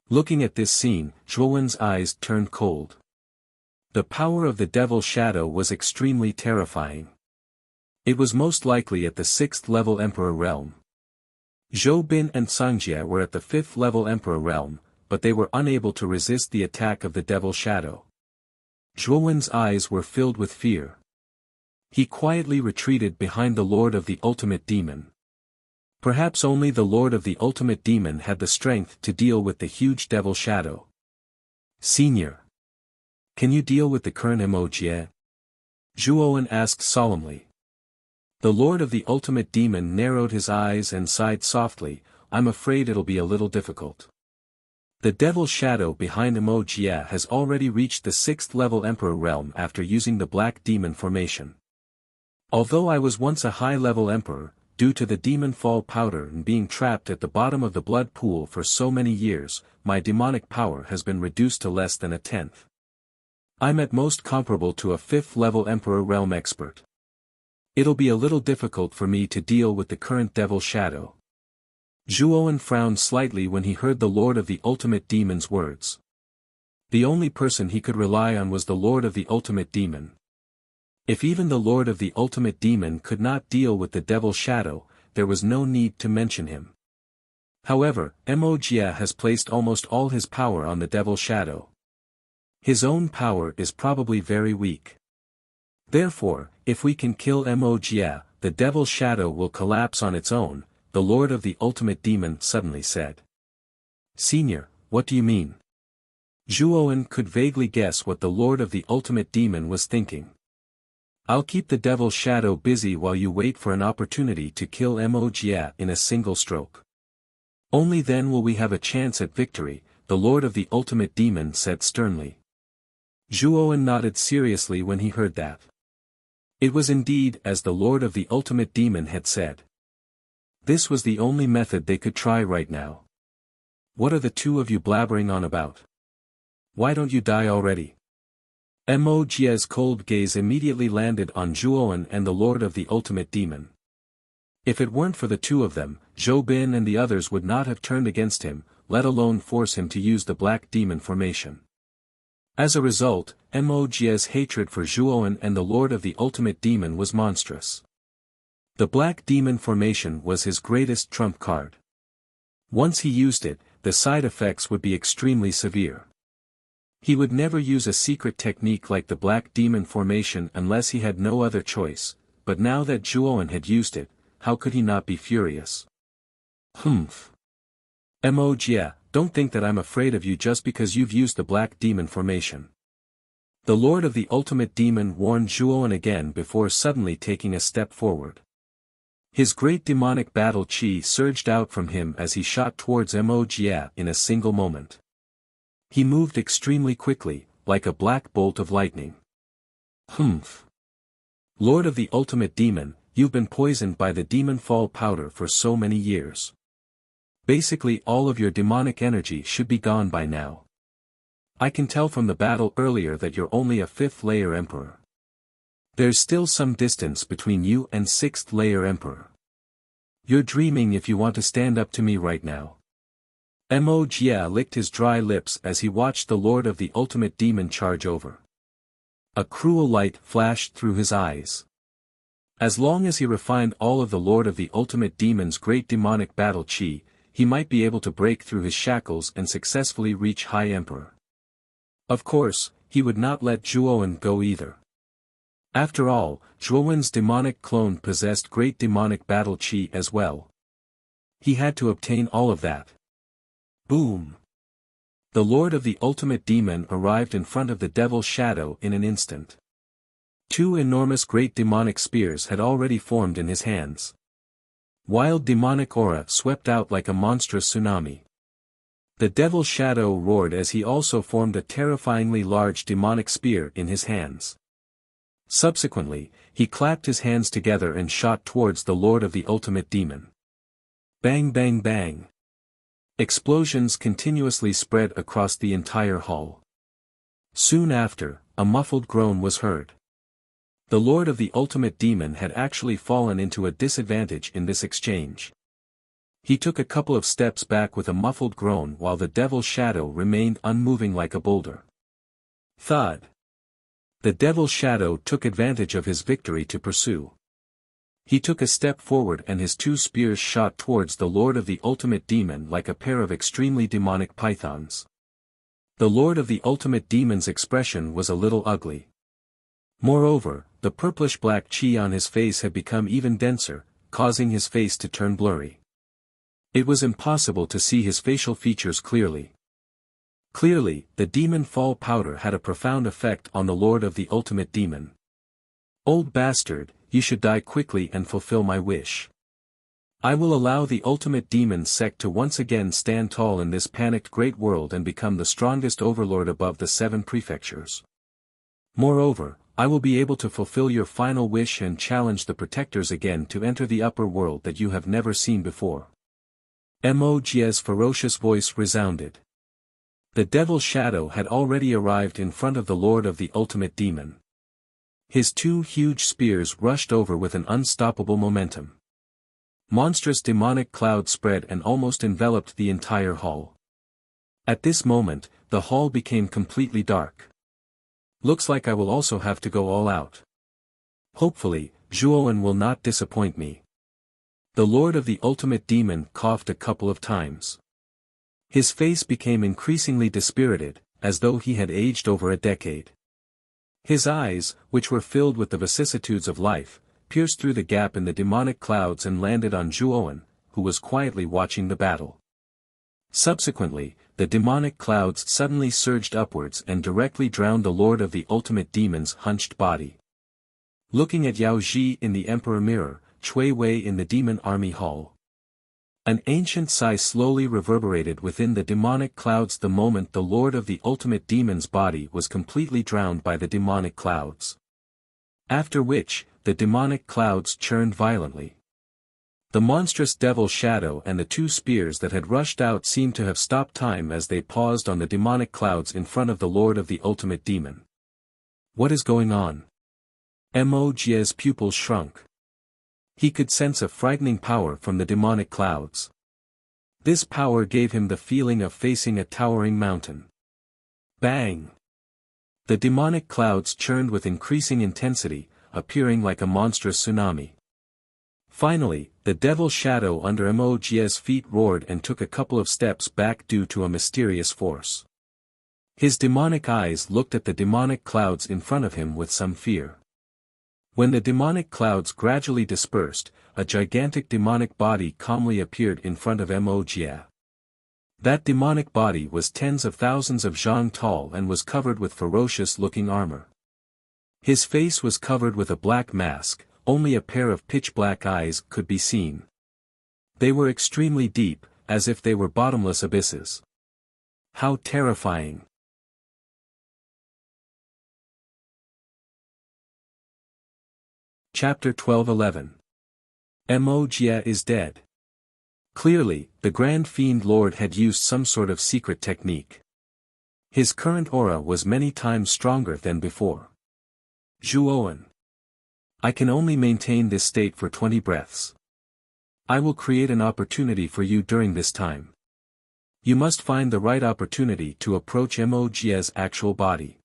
Looking at this scene, Zhuowen's eyes turned cold. The power of the Devil Shadow was extremely terrifying. It was most likely at the 6th level Emperor realm. Zhou Bin and Cangjia were at the 5th level Emperor realm, but they were unable to resist the attack of the Devil Shadow. Zhuowen's eyes were filled with fear. He quietly retreated behind the Lord of the Ultimate Demon. Perhaps only the Lord of the Ultimate Demon had the strength to deal with the huge Devil Shadow. Senior. Can you deal with the current Mo Jie? Zhuowen asked solemnly. The Lord of the Ultimate Demon narrowed his eyes and sighed softly, I'm afraid it'll be a little difficult. The Devil Shadow behind Mo Jie has already reached the 6th level Emperor realm after using the Black Demon formation. Although I was once a high-level Emperor, due to the demon fall powder and being trapped at the bottom of the blood pool for so many years, my demonic power has been reduced to less than a 10th. I'm at most comparable to a 5th level Emperor realm expert. It'll be a little difficult for me to deal with the current Devil Shadow. Zhuowen frowned slightly when he heard the Lord of the Ultimate Demon's words. The only person he could rely on was the Lord of the Ultimate Demon. If even the Lord of the Ultimate Demon could not deal with the Devil Shadow, there was no need to mention him. However, Mo Jie has placed almost all his power on the Devil Shadow. His own power is probably very weak. Therefore, if we can kill Mo Jie, the Devil Shadow will collapse on its own, the Lord of the Ultimate Demon suddenly said. Senior, what do you mean? Zhuowen could vaguely guess what the Lord of the Ultimate Demon was thinking. I'll keep the Devil Shadow busy while you wait for an opportunity to kill Mo Jie in a single stroke. Only then will we have a chance at victory, the Lord of the Ultimate Demon said sternly. Zhuowen nodded seriously when he heard that. It was indeed as the Lord of the Ultimate Demon had said. This was the only method they could try right now. What are the 2 of you blabbering on about? Why don't you die already? Mo Jie's cold gaze immediately landed on Zhuowen and the Lord of the Ultimate Demon. If it weren't for the 2 of them, Zhou Bin and the others would not have turned against him, let alone force him to use the Black Demon formation. As a result, Mo Jie's hatred for Zhuowen and the Lord of the Ultimate Demon was monstrous. The Black Demon formation was his greatest trump card. Once he used it, the side effects would be extremely severe. He would never use a secret technique like the Black Demon formation unless he had no other choice, but now that Zhuowen had used it, how could he not be furious? Humph. Mo Jie, don't think that I'm afraid of you just because you've used the Black Demon formation. The Lord of the Ultimate Demon warned Zhuowen again before suddenly taking a step forward. His great demonic battle chi surged out from him as he shot towards Mo Jie in a single moment. He moved extremely quickly, like a black bolt of lightning. Humph. Lord of the ultimate demon, you've been poisoned by the demon fall powder for so many years. Basically all of your demonic energy should be gone by now. I can tell from the battle earlier that you're only a 5th layer emperor. There's still some distance between you and 6th layer emperor. You're dreaming if you want to stand up to me right now. Wuxia licked his dry lips as he watched the Lord of the Ultimate Demon charge over. A cruel light flashed through his eyes. As long as he refined all of the Lord of the Ultimate Demon's great demonic battle chi, he might be able to break through his shackles and successfully reach High Emperor. Of course, he would not let Zhuowen go either. After all, Zhuowen's demonic clone possessed great demonic battle chi as well. He had to obtain all of that. Boom! The Lord of the Ultimate Demon arrived in front of the Devil's Shadow in an instant. 2 enormous great demonic spears had already formed in his hands. Wild demonic aura swept out like a monstrous tsunami. The Devil's Shadow roared as he also formed a terrifyingly large demonic spear in his hands. Subsequently, he clapped his hands together and shot towards the Lord of the Ultimate Demon. Bang bang bang. Explosions continuously spread across the entire hall. Soon after, a muffled groan was heard. The Lord of the Ultimate Demon had actually fallen into a disadvantage in this exchange. He took a couple of steps back with a muffled groan while the Devil's Shadow remained unmoving like a boulder. Thud. The Devil's Shadow took advantage of his victory to pursue. He took a step forward and his 2 spears shot towards the Lord of the Ultimate Demon like a pair of extremely demonic pythons. The Lord of the Ultimate Demon's expression was a little ugly. Moreover, the purplish-black chi on his face had become even denser, causing his face to turn blurry. It was impossible to see his facial features clearly. Clearly, the demon fall powder had a profound effect on the Lord of the Ultimate Demon. Old bastard, you should die quickly and fulfill my wish. I will allow the Ultimate Demon sect to once again stand tall in this panicked great world and become the strongest overlord above the 7 prefectures. Moreover, I will be able to fulfill your final wish and challenge the protectors again to enter the upper world that you have never seen before. Wuxia's ferocious voice resounded. The Devil's Shadow had already arrived in front of the Lord of the Ultimate Demon. His 2 huge spears rushed over with an unstoppable momentum. Monstrous demonic clouds spread and almost enveloped the entire hall. At this moment, the hall became completely dark. Looks like I will also have to go all out. Hopefully, Zhuowen will not disappoint me. The Lord of the Ultimate Demon coughed a couple of times. His face became increasingly dispirited, as though he had aged over a decade. His eyes, which were filled with the vicissitudes of life, pierced through the gap in the demonic clouds and landed on Zhuowen, who was quietly watching the battle. Subsequently, the demonic clouds suddenly surged upwards and directly drowned the Lord of the Ultimate Demon's hunched body. Looking at Yao Ji in the Emperor Mirror, Cui Wei in the Demon Army Hall. An ancient sigh slowly reverberated within the demonic clouds the moment the Lord of the Ultimate Demon's body was completely drowned by the demonic clouds. After which, the demonic clouds churned violently. The monstrous Devil's Shadow and the 2 spears that had rushed out seemed to have stopped time as they paused on the demonic clouds in front of the Lord of the Ultimate Demon. What is going on? Wuxia's pupils shrunk. He could sense a frightening power from the demonic clouds. This power gave him the feeling of facing a towering mountain. Bang! The demonic clouds churned with increasing intensity, appearing like a monstrous tsunami. Finally, the Devil's Shadow under Wuxia's feet roared and took a couple of steps back due to a mysterious force. His demonic eyes looked at the demonic clouds in front of him with some fear. When the demonic clouds gradually dispersed, a gigantic demonic body calmly appeared in front of Wuxia. That demonic body was tens of thousands of zhang tall and was covered with ferocious-looking armor. His face was covered with a black mask, only a pair of pitch-black eyes could be seen. They were extremely deep, as if they were bottomless abysses. How terrifying. Chapter 12:11. Wuxia is dead. Clearly, the Grand Fiend Lord had used some sort of secret technique. His current aura was many times stronger than before. Zhuowen. I can only maintain this state for 20 breaths. I will create an opportunity for you during this time. You must find the right opportunity to approach Wuxia's actual body.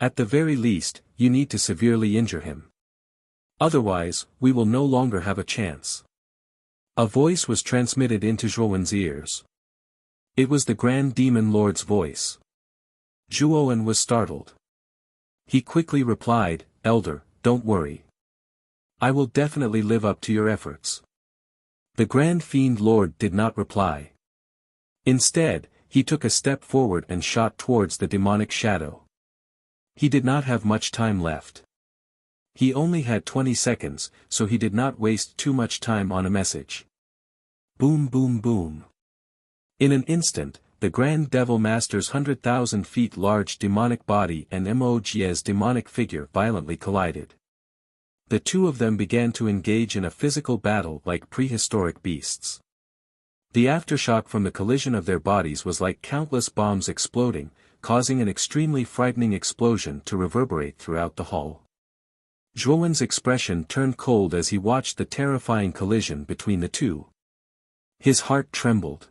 At the very least, you need to severely injure him. Otherwise, we will no longer have a chance. A voice was transmitted into Zhuowen's ears. It was the Grand Demon Lord's voice. Zhuowen was startled. He quickly replied, Elder, don't worry. I will definitely live up to your efforts. The Grand Fiend Lord did not reply. Instead, he took a step forward and shot towards the demonic shadow. He did not have much time left. He only had 20 seconds, so he did not waste too much time on a message. Boom boom boom. In an instant, the Grand Devil Master's 100,000 feet large demonic body and Wuxia's demonic figure violently collided. The two of them began to engage in a physical battle like prehistoric beasts. The aftershock from the collision of their bodies was like countless bombs exploding, causing an extremely frightening explosion to reverberate throughout the hall. Zhuowen's expression turned cold as he watched the terrifying collision between the two. His heart trembled.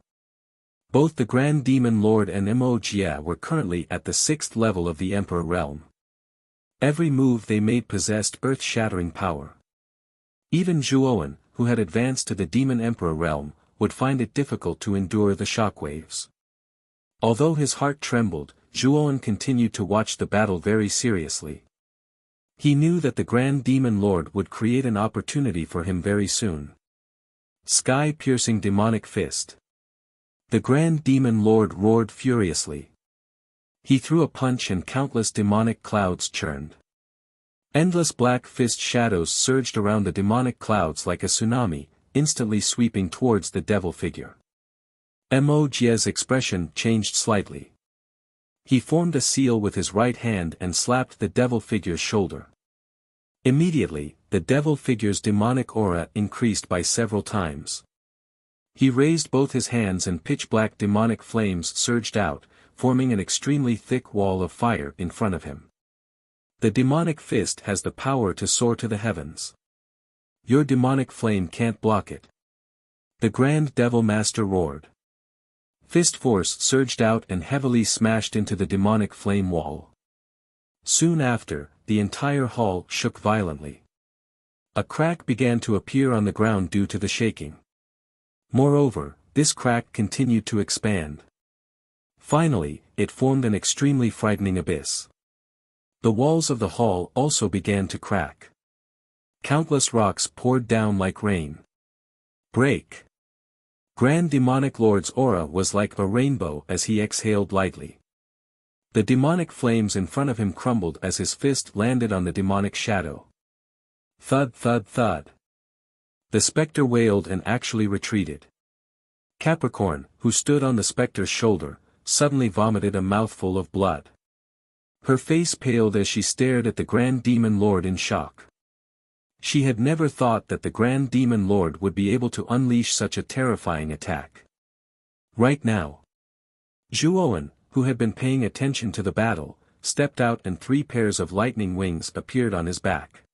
Both the Grand Demon Lord and Wuxia were currently at the 6th level of the Emperor realm. Every move they made possessed earth-shattering power. Even Zhuowen, who had advanced to the Demon Emperor realm, would find it difficult to endure the shockwaves. Although his heart trembled, Zhuowen continued to watch the battle very seriously. He knew that the Grand Demon Lord would create an opportunity for him very soon. Sky-piercing demonic fist. The Grand Demon Lord roared furiously. He threw a punch and countless demonic clouds churned. Endless black fist shadows surged around the demonic clouds like a tsunami, instantly sweeping towards the devil figure. Wuxia's expression changed slightly. He formed a seal with his right hand and slapped the devil figure's shoulder. Immediately, the devil figure's demonic aura increased by several times. He raised both his hands and pitch-black demonic flames surged out, forming an extremely thick wall of fire in front of him. The demonic fist has the power to soar to the heavens. Your demonic flame can't block it. The Grand Devil Master roared. Fist force surged out and heavily smashed into the demonic flame wall. Soon after, the entire hall shook violently. A crack began to appear on the ground due to the shaking. Moreover, this crack continued to expand. Finally, it formed an extremely frightening abyss. The walls of the hall also began to crack. Countless rocks poured down like rain. Break. Grand Demonic Lord's aura was like a rainbow as he exhaled lightly. The demonic flames in front of him crumbled as his fist landed on the demonic shadow. Thud thud thud. The spectre wailed and actually retreated. Capricorn, who stood on the spectre's shoulder, suddenly vomited a mouthful of blood. Her face paled as she stared at the Grand Demon Lord in shock. She had never thought that the Grand Demon Lord would be able to unleash such a terrifying attack. Right now. Zhuowen, who had been paying attention to the battle, stepped out and 3 pairs of lightning wings appeared on his back.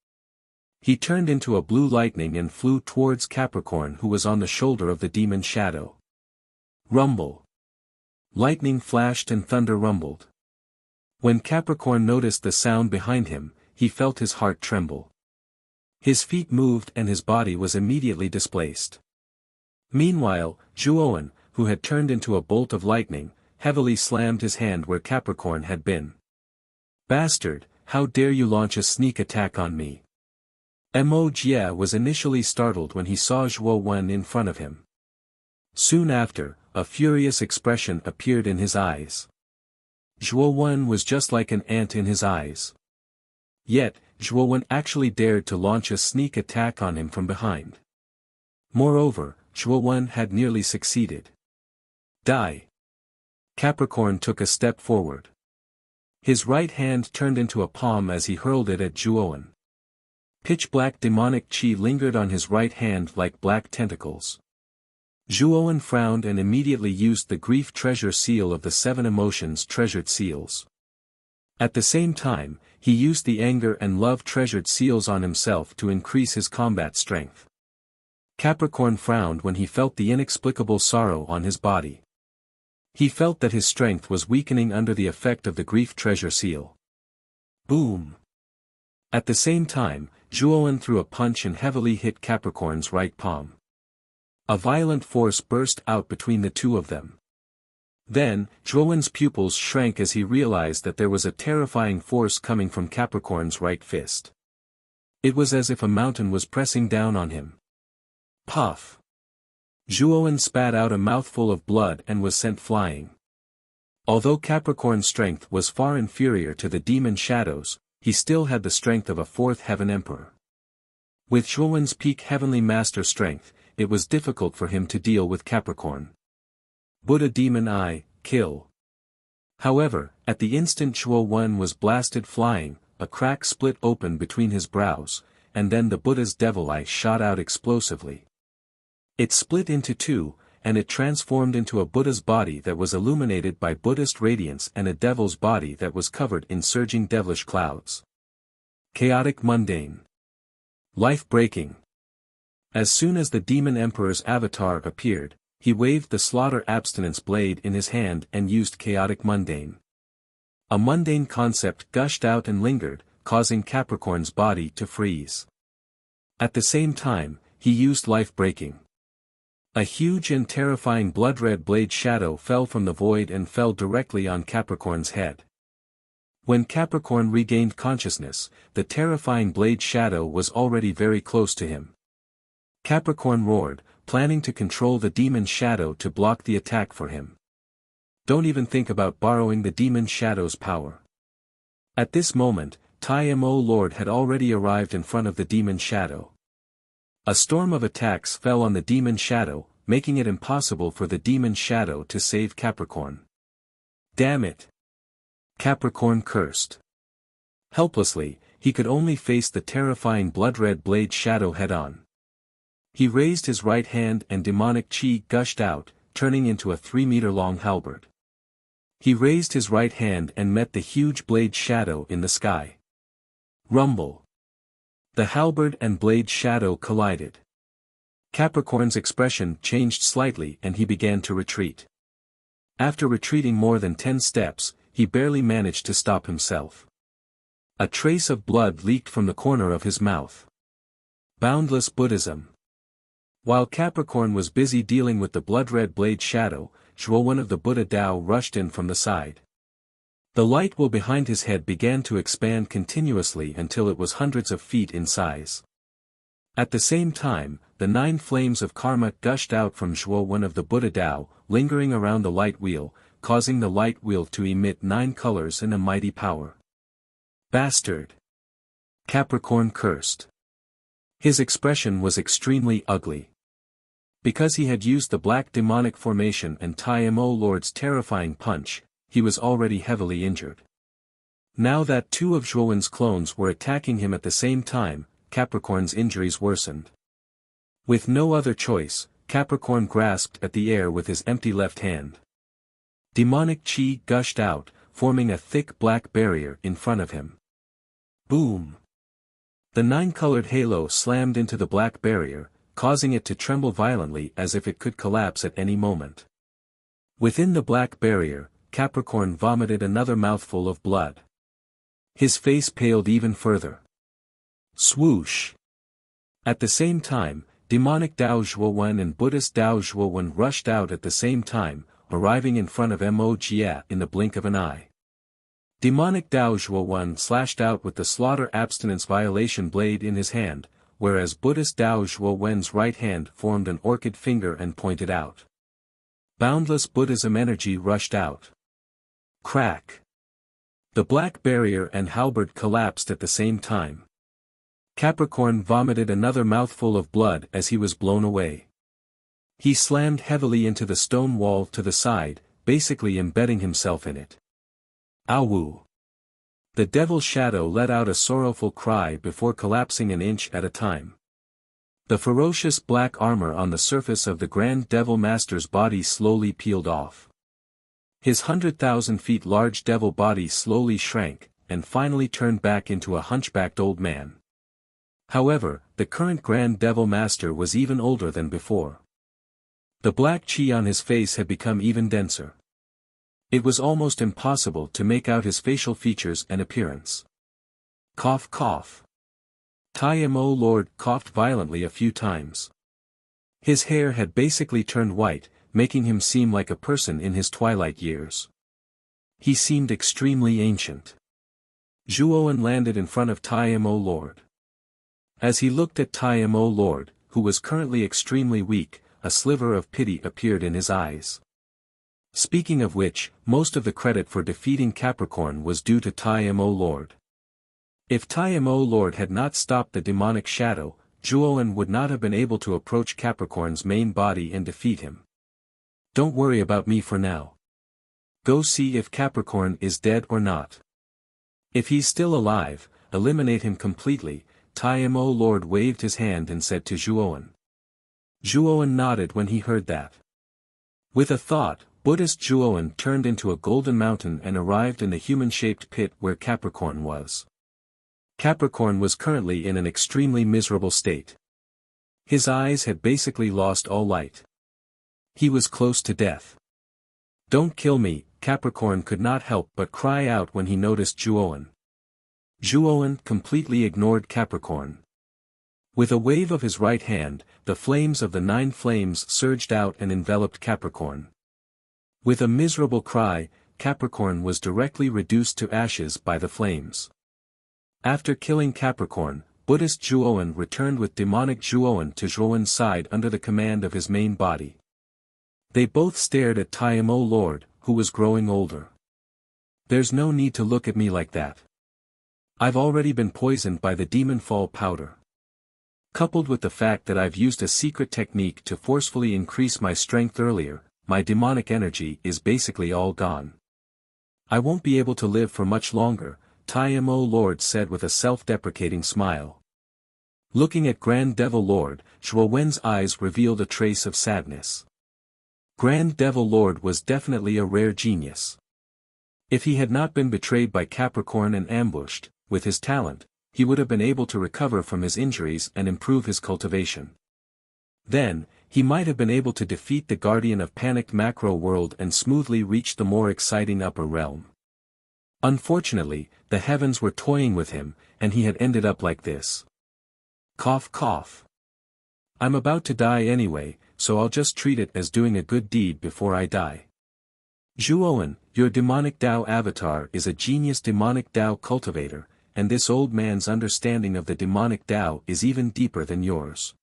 He turned into a blue lightning and flew towards Capricorn, who was on the shoulder of the demon shadow. Rumble. Lightning flashed and thunder rumbled. When Capricorn noticed the sound behind him, he felt his heart tremble. His feet moved and his body was immediately displaced. Meanwhile, Zhuowen, who had turned into a bolt of lightning, heavily slammed his hand where Capricorn had been. Bastard, how dare you launch a sneak attack on me? Wuxia was initially startled when he saw Zhuowen in front of him. Soon after, a furious expression appeared in his eyes. Zhuowen was just like an ant in his eyes. Yet, Zhuowen actually dared to launch a sneak attack on him from behind. Moreover, Zhuowen had nearly succeeded. Die. Capricorn took a step forward. His right hand turned into a palm as he hurled it at Zhuowen. Pitch-black demonic chi lingered on his right hand like black tentacles. Zhuowen frowned and immediately used the grief treasure seal of the 7 emotions treasured seals. At the same time, he used the anger and love treasured seals on himself to increase his combat strength. Capricorn frowned when he felt the inexplicable sorrow on his body. He felt that his strength was weakening under the effect of the grief treasure seal. Boom! At the same time, Zhuowen threw a punch and heavily hit Capricorn's right palm. A violent force burst out between the two of them. Then, Zhuowen's pupils shrank as he realized that there was a terrifying force coming from Capricorn's right fist. It was as if a mountain was pressing down on him. Puff! Zhuowen spat out a mouthful of blood and was sent flying. Although Capricorn's strength was far inferior to the demon shadows, he still had the strength of a 4th heaven emperor. With Zhuowen's peak heavenly master strength, it was difficult for him to deal with Capricorn. Buddha Demon Eye, kill. However, at the instant Zhuowen was blasted flying, a crack split open between his brows, and then the Buddha's devil eye shot out explosively. It split into 2, and it transformed into a Buddha's body that was illuminated by Buddhist radiance and a devil's body that was covered in surging devilish clouds. Chaotic mundane. Life-breaking. As soon as the demon emperor's avatar appeared, he waved the slaughter abstinence blade in his hand and used chaotic mundane. A mundane concept gushed out and lingered, causing Capricorn's body to freeze. At the same time, he used life-breaking. A huge and terrifying blood-red blade shadow fell from the void and fell directly on Capricorn's head. When Capricorn regained consciousness, the terrifying blade shadow was already very close to him. Capricorn roared, planning to control the demon shadow to block the attack for him. Don't even think about borrowing the demon shadow's power. At this moment, Tai Mo Lord had already arrived in front of the demon shadow. A storm of attacks fell on the demon shadow, making it impossible for the demon shadow to save Capricorn. Damn it! Capricorn cursed. Helplessly, he could only face the terrifying blood-red blade shadow head-on. He raised his right hand and demonic chi gushed out, turning into a 3-meter-long halberd. He raised his right hand and met the huge blade shadow in the sky. Rumble. The halberd and blade shadow collided. Capricorn's expression changed slightly and he began to retreat. After retreating more than 10 steps, he barely managed to stop himself. A trace of blood leaked from the corner of his mouth. Boundless Buddhism. While Capricorn was busy dealing with the blood-red blade shadow, Zhuowen of the Buddha Tao rushed in from the side. The light wheel behind his head began to expand continuously until it was hundreds of feet in size. At the same time, the 9 flames of karma gushed out from Zhuowen of the Buddha Tao, lingering around the light wheel, causing the light wheel to emit 9 colors and a mighty power. Bastard! Capricorn cursed. His expression was extremely ugly. Because he had used the black demonic formation and Tai Mo Lord's terrifying punch, he was already heavily injured. Now that 2 of Zhuowen's clones were attacking him at the same time, Capricorn's injuries worsened. With no other choice, Capricorn grasped at the air with his empty left hand. Demonic chi gushed out, forming a thick black barrier in front of him. Boom! The 9-colored halo slammed into the black barrier, causing it to tremble violently as if it could collapse at any moment. Within the black barrier, Capricorn vomited another mouthful of blood. His face paled even further. Swoosh! At the same time, demonic Dao Zhuowen and Buddhist Dao Zhuowen rushed out at the same time, arriving in front of Mo Jia in the blink of an eye. Demonic Dao Zhuowen slashed out with the slaughter abstinence violation blade in his hand, whereas Buddhist Dao Zhuowen's right hand formed an orchid finger and pointed out. Boundless Buddhism energy rushed out. Crack! The black barrier and halberd collapsed at the same time. Capricorn vomited another mouthful of blood as he was blown away. He slammed heavily into the stone wall to the side, basically embedding himself in it. Awu! The devil's shadow let out a sorrowful cry before collapsing an inch at a time. The ferocious black armor on the surface of the Grand Devil Master's body slowly peeled off. His 100,000 feet large devil body slowly shrank, and finally turned back into a hunchbacked old man. However, the current Grand Devil Master was even older than before. The black chi on his face had become even denser. It was almost impossible to make out his facial features and appearance. Cough cough. Mo Lord coughed violently a few times. His hair had basically turned white, making him seem like a person in his twilight years. He seemed extremely ancient. Zhuowen landed in front of Mo Lord. As he looked at Mo Lord, who was currently extremely weak, a sliver of pity appeared in his eyes. Speaking of which, most of the credit for defeating Capricorn was due to Mo Lord. If Mo Lord had not stopped the demonic shadow, Zhuowen would not have been able to approach Capricorn's main body and defeat him. Don't worry about me for now. Go see if Capricorn is dead or not. If he's still alive, eliminate him completely. Mo Lord waved his hand and said to Zhuowen. Zhuowen nodded when he heard that. With a thought, Buddhist Zhuowen turned into a golden mountain and arrived in the human-shaped pit where Capricorn was. Capricorn was currently in an extremely miserable state. His eyes had basically lost all light. He was close to death. Don't kill me, Capricorn could not help but cry out when he noticed Zhuowen. Zhuowen completely ignored Capricorn. With a wave of his right hand, the flames of the 9 flames surged out and enveloped Capricorn. With a miserable cry, Capricorn was directly reduced to ashes by the flames. After killing Capricorn, Buddhist Zhuowen returned with demonic Zhuowen to Zhuowen's side under the command of his main body. They both stared at Mo Lord, who was growing older. There's no need to look at me like that. I've already been poisoned by the demon fall powder. Coupled with the fact that I've used a secret technique to forcefully increase my strength earlier, my demonic energy is basically all gone. I won't be able to live for much longer, Mo Lord said with a self-deprecating smile. Looking at Grand Devil Lord, Zhuowen's eyes revealed a trace of sadness. Grand Devil Lord was definitely a rare genius. If he had not been betrayed by Capricorn and ambushed, with his talent, he would have been able to recover from his injuries and improve his cultivation. Then, he might have been able to defeat the guardian of panicked macro world and smoothly reach the more exciting upper realm. Unfortunately, the heavens were toying with him, and he had ended up like this. Cough cough. I'm about to die anyway, so I'll just treat it as doing a good deed before I die. Zhuowen, your demonic Tao avatar is a genius demonic Tao cultivator, and this old man's understanding of the demonic Tao is even deeper than yours.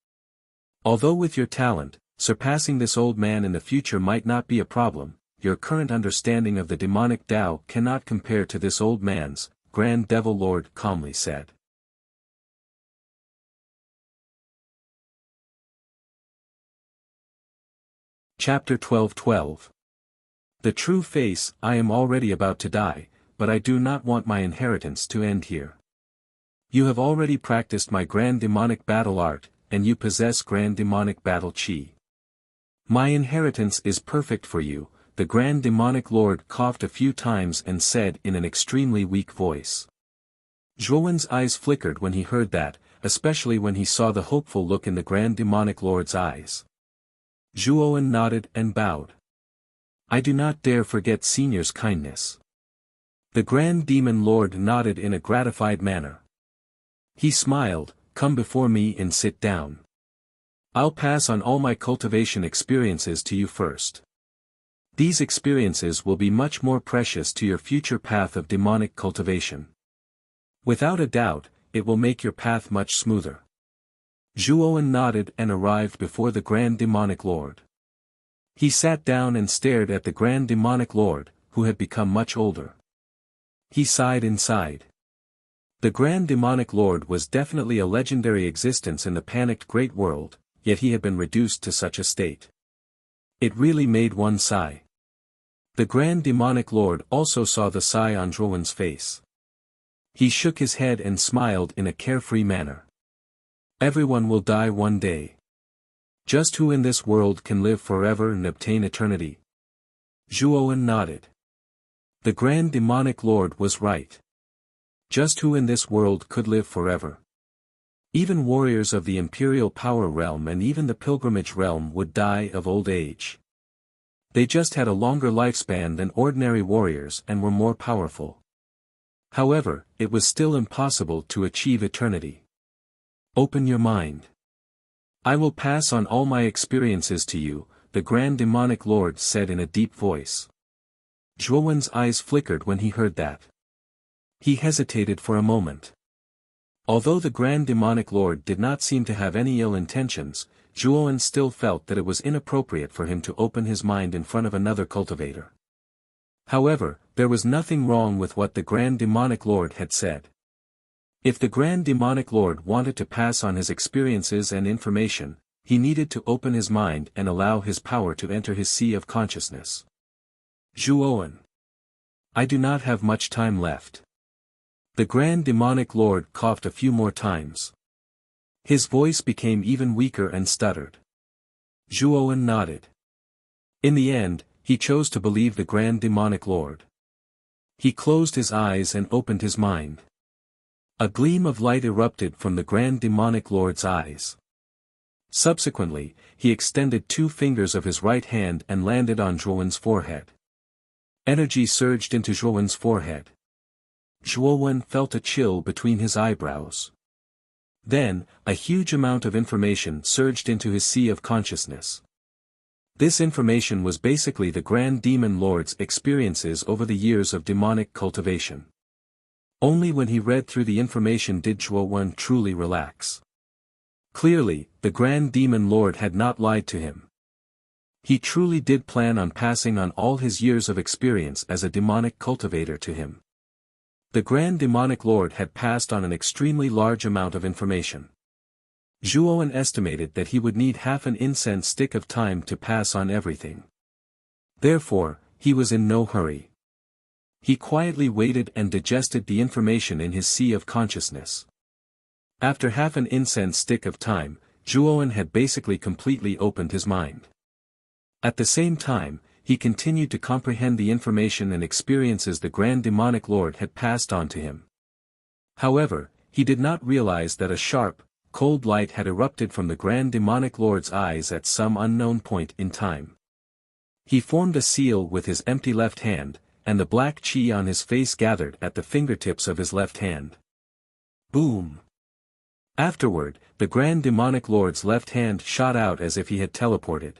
Although with your talent, surpassing this old man in the future might not be a problem, your current understanding of the demonic Tao cannot compare to this old man's, Grand Devil Lord calmly said. Chapter 12:12. The true face. I am already about to die, but I do not want my inheritance to end here. You have already practiced my grand demonic battle art, and you possess grand demonic battle chi. My inheritance is perfect for you, the grand demonic lord coughed a few times and said in an extremely weak voice. Zhuowen's eyes flickered when he heard that, especially when he saw the hopeful look in the grand demonic lord's eyes. Zhuowen nodded and bowed. I do not dare forget Senior's kindness. The Grand Demon Lord nodded in a gratified manner. He smiled, come before me and sit down. I'll pass on all my cultivation experiences to you first. These experiences will be much more precious to your future path of demonic cultivation. Without a doubt, it will make your path much smoother. Zhuowen nodded and arrived before the Grand Demonic Lord. He sat down and stared at the Grand Demonic Lord, who had become much older. He sighed inside. The Grand Demonic Lord was definitely a legendary existence in the panicked great world, yet he had been reduced to such a state. It really made one sigh. The Grand Demonic Lord also saw the sigh on Zhuowen's face. He shook his head and smiled in a carefree manner. Everyone will die one day. Just who in this world can live forever and obtain eternity? Zhuowen nodded. The Grand Demonic Lord was right. Just who in this world could live forever? Even warriors of the Imperial Power Realm and even the Pilgrimage Realm would die of old age. They just had a longer lifespan than ordinary warriors and were more powerful. However, it was still impossible to achieve eternity. Open your mind. I will pass on all my experiences to you, the Grand Demonic Lord said in a deep voice. Zhuowen's eyes flickered when he heard that. He hesitated for a moment. Although the Grand Demonic Lord did not seem to have any ill intentions, Zhuowen still felt that it was inappropriate for him to open his mind in front of another cultivator. However, there was nothing wrong with what the Grand Demonic Lord had said. If the Grand Demonic Lord wanted to pass on his experiences and information, he needed to open his mind and allow his power to enter his sea of consciousness. Zhuowen. I do not have much time left. The Grand Demonic Lord coughed a few more times. His voice became even weaker and stuttered. Zhuowen nodded. In the end, he chose to believe the Grand Demonic Lord. He closed his eyes and opened his mind. A gleam of light erupted from the Grand Demonic Lord's eyes. Subsequently, he extended 2 fingers of his right hand and landed on Zhuowen's forehead. Energy surged into Zhuowen's forehead. Zhuowen felt a chill between his eyebrows. Then, a huge amount of information surged into his sea of consciousness. This information was basically the Grand Demon Lord's experiences over the years of demonic cultivation. Only when he read through the information did Zhuowen truly relax. Clearly, the Grand Demon Lord had not lied to him. He truly did plan on passing on all his years of experience as a demonic cultivator to him. The Grand Demonic Lord had passed on an extremely large amount of information. Zhuowen estimated that he would need half an incense stick of time to pass on everything. Therefore, he was in no hurry. He quietly waited and digested the information in his sea of consciousness. After half an incense stick of time, Zhuowen had basically completely opened his mind. At the same time, he continued to comprehend the information and experiences the Grand Demonic Lord had passed on to him. However, he did not realize that a sharp, cold light had erupted from the Grand Demonic Lord's eyes at some unknown point in time. He formed a seal with his empty left hand, and the black chi on his face gathered at the fingertips of his left hand. Boom! Afterward, the Grand Demonic Lord's left hand shot out as if he had teleported.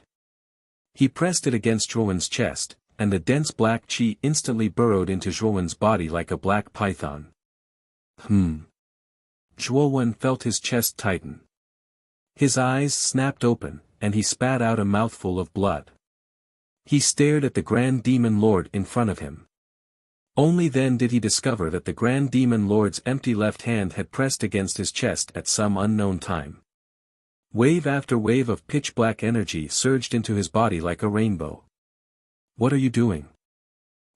He pressed it against Zhuowen's chest, and the dense black chi instantly burrowed into Zhuowen's body like a black python. Zhuowen felt his chest tighten. His eyes snapped open, and he spat out a mouthful of blood. He stared at the Grand Demon Lord in front of him. Only then did he discover that the Grand Demon Lord's empty left hand had pressed against his chest at some unknown time. Wave after wave of pitch-black energy surged into his body like a rainbow. What are you doing?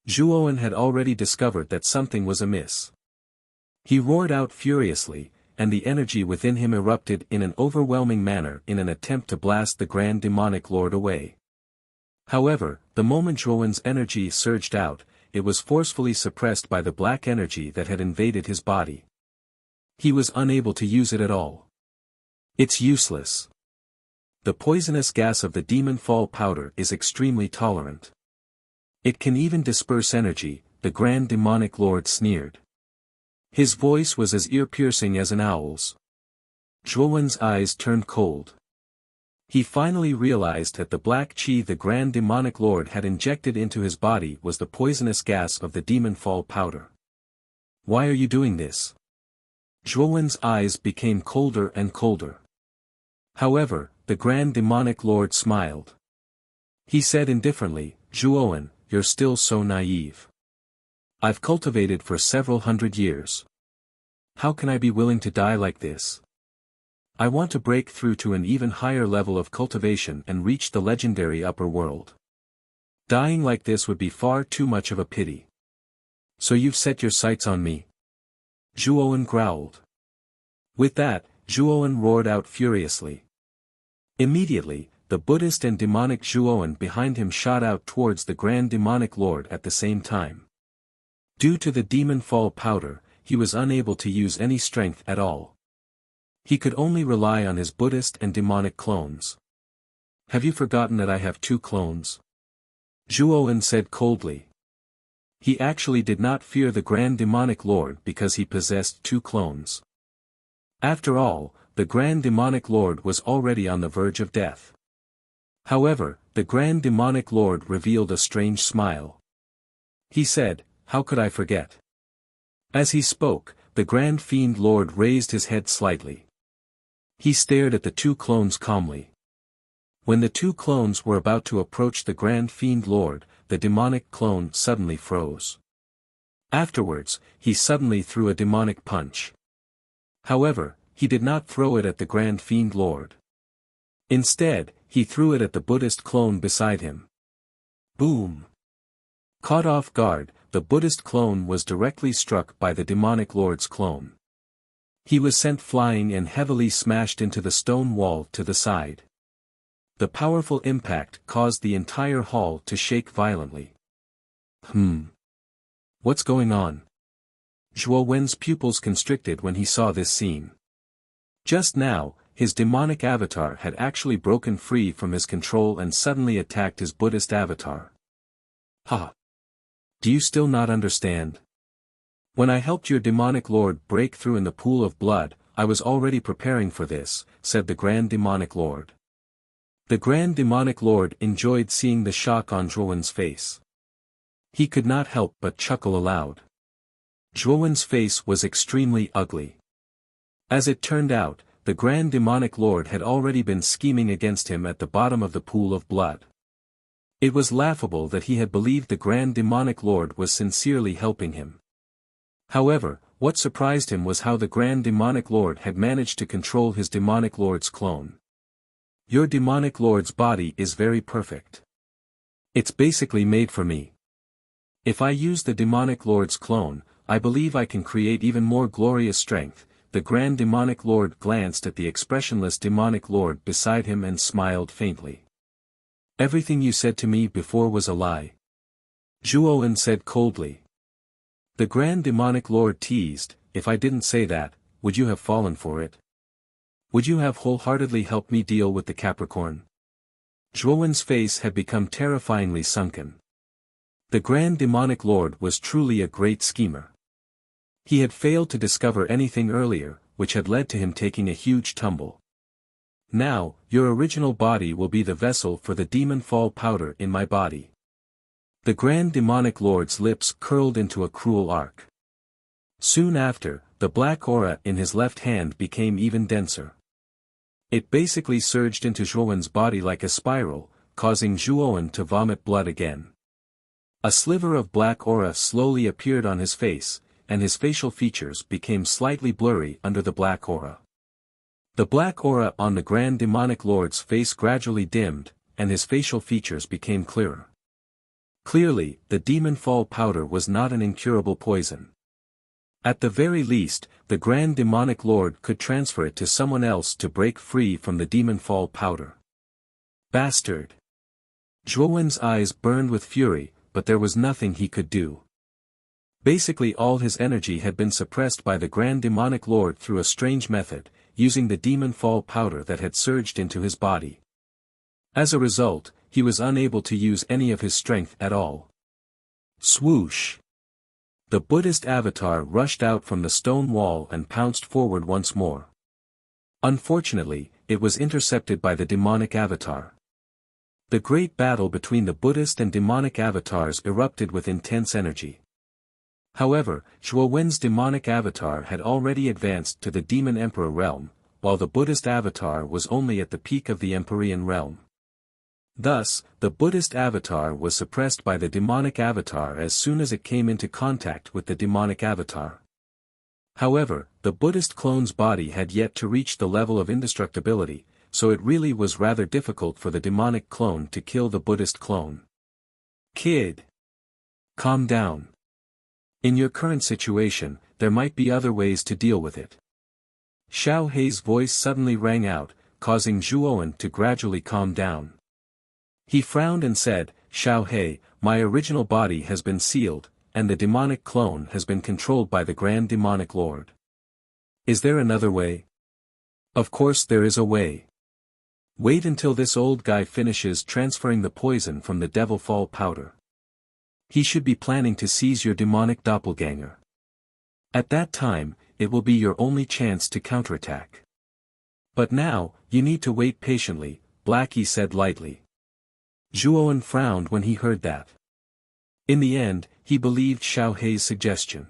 Zhuowen had already discovered that something was amiss. He roared out furiously, and the energy within him erupted in an overwhelming manner in an attempt to blast the Grand Demonic Lord away. However, the moment Zhuowen's energy surged out, it was forcefully suppressed by the black energy that had invaded his body. He was unable to use it at all. It's useless. The poisonous gas of the demon fall powder is extremely tolerant. It can even disperse energy, the Grand Demonic Lord sneered. His voice was as ear-piercing as an owl's. Zhuowen's eyes turned cold. He finally realized that the black chi the Grand Demonic Lord had injected into his body was the poisonous gas of the demon fall powder. Why are you doing this? Zhuowen's eyes became colder and colder. However, the Grand Demonic Lord smiled. He said indifferently, Zhuowen, you're still so naive. I've cultivated for several hundred years. How can I be willing to die like this? I want to break through to an even higher level of cultivation and reach the legendary upper world. Dying like this would be far too much of a pity. So you've set your sights on me? Zhuowen growled. With that, Zhuowen roared out furiously. Immediately, the Buddhist and demonic Zhuowen behind him shot out towards the Grand Demonic Lord at the same time. Due to the demon fall powder, he was unable to use any strength at all. He could only rely on his Buddhist and demonic clones. Have you forgotten that I have 2 clones? Zhuowen said coldly. He actually did not fear the Grand Demonic Lord because he possessed 2 clones. After all, the Grand Demonic Lord was already on the verge of death. However, the Grand Demonic Lord revealed a strange smile. He said, "How could I forget?" As he spoke, the Grand Fiend Lord raised his head slightly. He stared at the 2 clones calmly. When the 2 clones were about to approach the Grand Fiend Lord, the demonic clone suddenly froze. Afterwards, he suddenly threw a demonic punch. However, he did not throw it at the Grand Fiend Lord. Instead, he threw it at the Buddhist clone beside him. Boom! Caught off guard, the Buddhist clone was directly struck by the demonic lord's clone. He was sent flying and heavily smashed into the stone wall to the side. The powerful impact caused the entire hall to shake violently. What's going on? Zhuowen's pupils constricted when he saw this scene. Just now, his demonic avatar had actually broken free from his control and suddenly attacked his Buddhist avatar. Ha! Do you still not understand? When I helped your demonic lord break through in the pool of blood, I was already preparing for this, said the Grand Demonic Lord. The Grand Demonic Lord enjoyed seeing the shock on Zhuowen's face. He could not help but chuckle aloud. Zhuowen's face was extremely ugly. As it turned out, the Grand Demonic Lord had already been scheming against him at the bottom of the pool of blood. It was laughable that he had believed the Grand Demonic Lord was sincerely helping him. However, what surprised him was how the Grand Demonic Lord had managed to control his demonic lord's clone. Your demonic lord's body is very perfect. It's basically made for me. If I use the demonic lord's clone, I believe I can create even more glorious strength. The Grand Demonic Lord glanced at the expressionless demonic lord beside him and smiled faintly. Everything you said to me before was a lie. Zhuowen said coldly. The Grand Demonic Lord teased, if I didn't say that, would you have fallen for it? Would you have wholeheartedly helped me deal with the Capricorn? Zhuowen's face had become terrifyingly sunken. The Grand Demonic Lord was truly a great schemer. He had failed to discover anything earlier, which had led to him taking a huge tumble. Now, your original body will be the vessel for the demon fall powder in my body. The Grand Demonic Lord's lips curled into a cruel arc. Soon after, the black aura in his left hand became even denser. It basically surged into Zhuowen's body like a spiral, causing Zhuowen to vomit blood again. A sliver of black aura slowly appeared on his face, and his facial features became slightly blurry under the black aura. The black aura on the Grand Demonic Lord's face gradually dimmed, and his facial features became clearer. Clearly, the demon fall powder was not an incurable poison. At the very least, the Grand Demonic Lord could transfer it to someone else to break free from the demon fall powder. Bastard! Zhuowen's eyes burned with fury, but there was nothing he could do. Basically all his energy had been suppressed by the Grand Demonic Lord through a strange method, using the demon fall powder that had surged into his body. As a result, he was unable to use any of his strength at all. Swoosh! The Buddhist avatar rushed out from the stone wall and pounced forward once more. Unfortunately, it was intercepted by the demonic avatar. The great battle between the Buddhist and demonic avatars erupted with intense energy. However, Zhuowen's demonic avatar had already advanced to the Demon Emperor realm, while the Buddhist avatar was only at the peak of the Empyrean realm. Thus, the Buddhist avatar was suppressed by the demonic avatar as soon as it came into contact with the demonic avatar. However, the Buddhist clone's body had yet to reach the level of indestructibility, so it really was rather difficult for the demonic clone to kill the Buddhist clone. Kid. Calm down. In your current situation, there might be other ways to deal with it. Xiao Hei's voice suddenly rang out, causing Zhuowen to gradually calm down. He frowned and said, Xiao Hei, my original body has been sealed, and the demonic clone has been controlled by the Grand Demonic Lord. Is there another way? Of course there is a way. Wait until this old guy finishes transferring the poison from the Devil Fall powder. He should be planning to seize your demonic doppelganger. At that time, it will be your only chance to counterattack. But now, you need to wait patiently, Blackie said lightly. Zhuowen frowned when he heard that. In the end, he believed Xiao Hei's suggestion.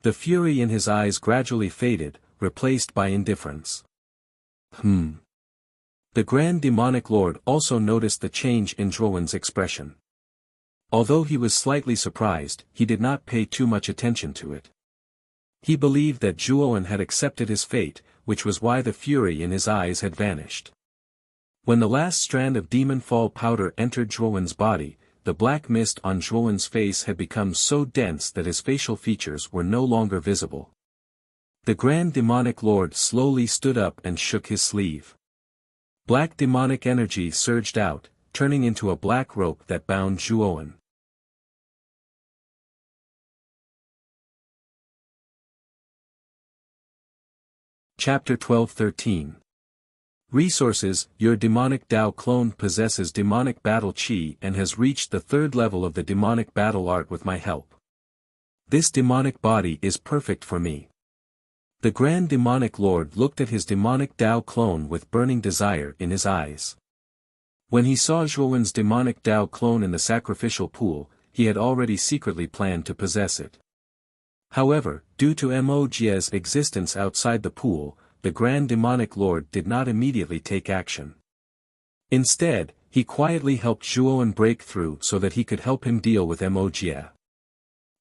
The fury in his eyes gradually faded, replaced by indifference. The Grand Demonic Lord also noticed the change in Zhuowen's expression. Although he was slightly surprised, he did not pay too much attention to it. He believed that Zhuowen had accepted his fate, which was why the fury in his eyes had vanished. When the last strand of Demon Fall powder entered Zhuowen's body, the black mist on Zhuowen's face had become so dense that his facial features were no longer visible. The Grand Demonic Lord slowly stood up and shook his sleeve. Black demonic energy surged out, turning into a black rope that bound Zhuowen. Chapter 12-13. Resources. Your demonic Dao clone possesses demonic battle chi and has reached the 3rd level of the demonic battle art with my help. This demonic body is perfect for me. The Grand Demonic Lord looked at his demonic Dao clone with burning desire in his eyes. When he saw Zhuowen's demonic Dao clone in the sacrificial pool, he had already secretly planned to possess it. However, due to Mojia's existence outside the pool, the Grand Demonic Lord did not immediately take action. Instead, he quietly helped Zhuowen break through so that he could help him deal with Mojia.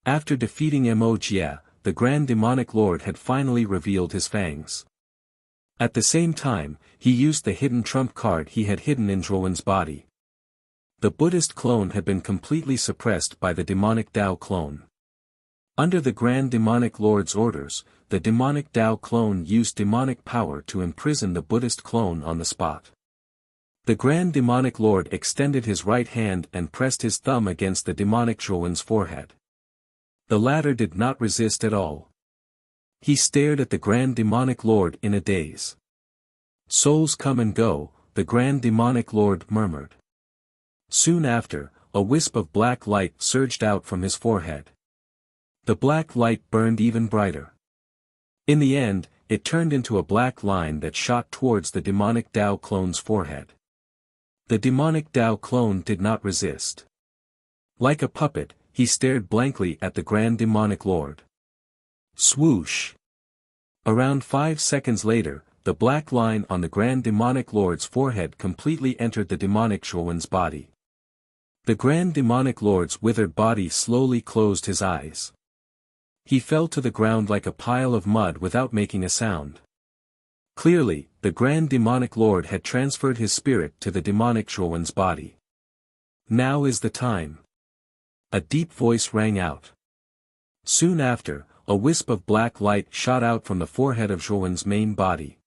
After defeating Mojia, the Grand Demonic Lord had finally revealed his fangs. At the same time, he used the hidden trump card he had hidden in Zhuowen's body. The Buddhist clone had been completely suppressed by the demonic Dao clone. Under the Grand Demonic Lord's orders, the demonic Dao clone used demonic power to imprison the Buddhist clone on the spot. The Grand Demonic Lord extended his right hand and pressed his thumb against the demonic Zhuowen's forehead. The latter did not resist at all. He stared at the Grand Demonic Lord in a daze. Souls come and go, the Grand Demonic Lord murmured. Soon after, a wisp of black light surged out from his forehead. The black light burned even brighter. In the end, it turned into a black line that shot towards the demonic Dao clone's forehead. The demonic Dao clone did not resist. Like a puppet, he stared blankly at the Grand Demonic Lord. Swoosh! Around 5 seconds later, the black line on the Grand Demonic Lord's forehead completely entered the demonic Zhuowen's body. The Grand Demonic Lord's withered body slowly closed his eyes. He fell to the ground like a pile of mud without making a sound. Clearly, the Grand Demonic Lord had transferred his spirit to the demonic Zhuowen's body. Now is the time. A deep voice rang out. Soon after, a wisp of black light shot out from the forehead of Zhuowen's main body.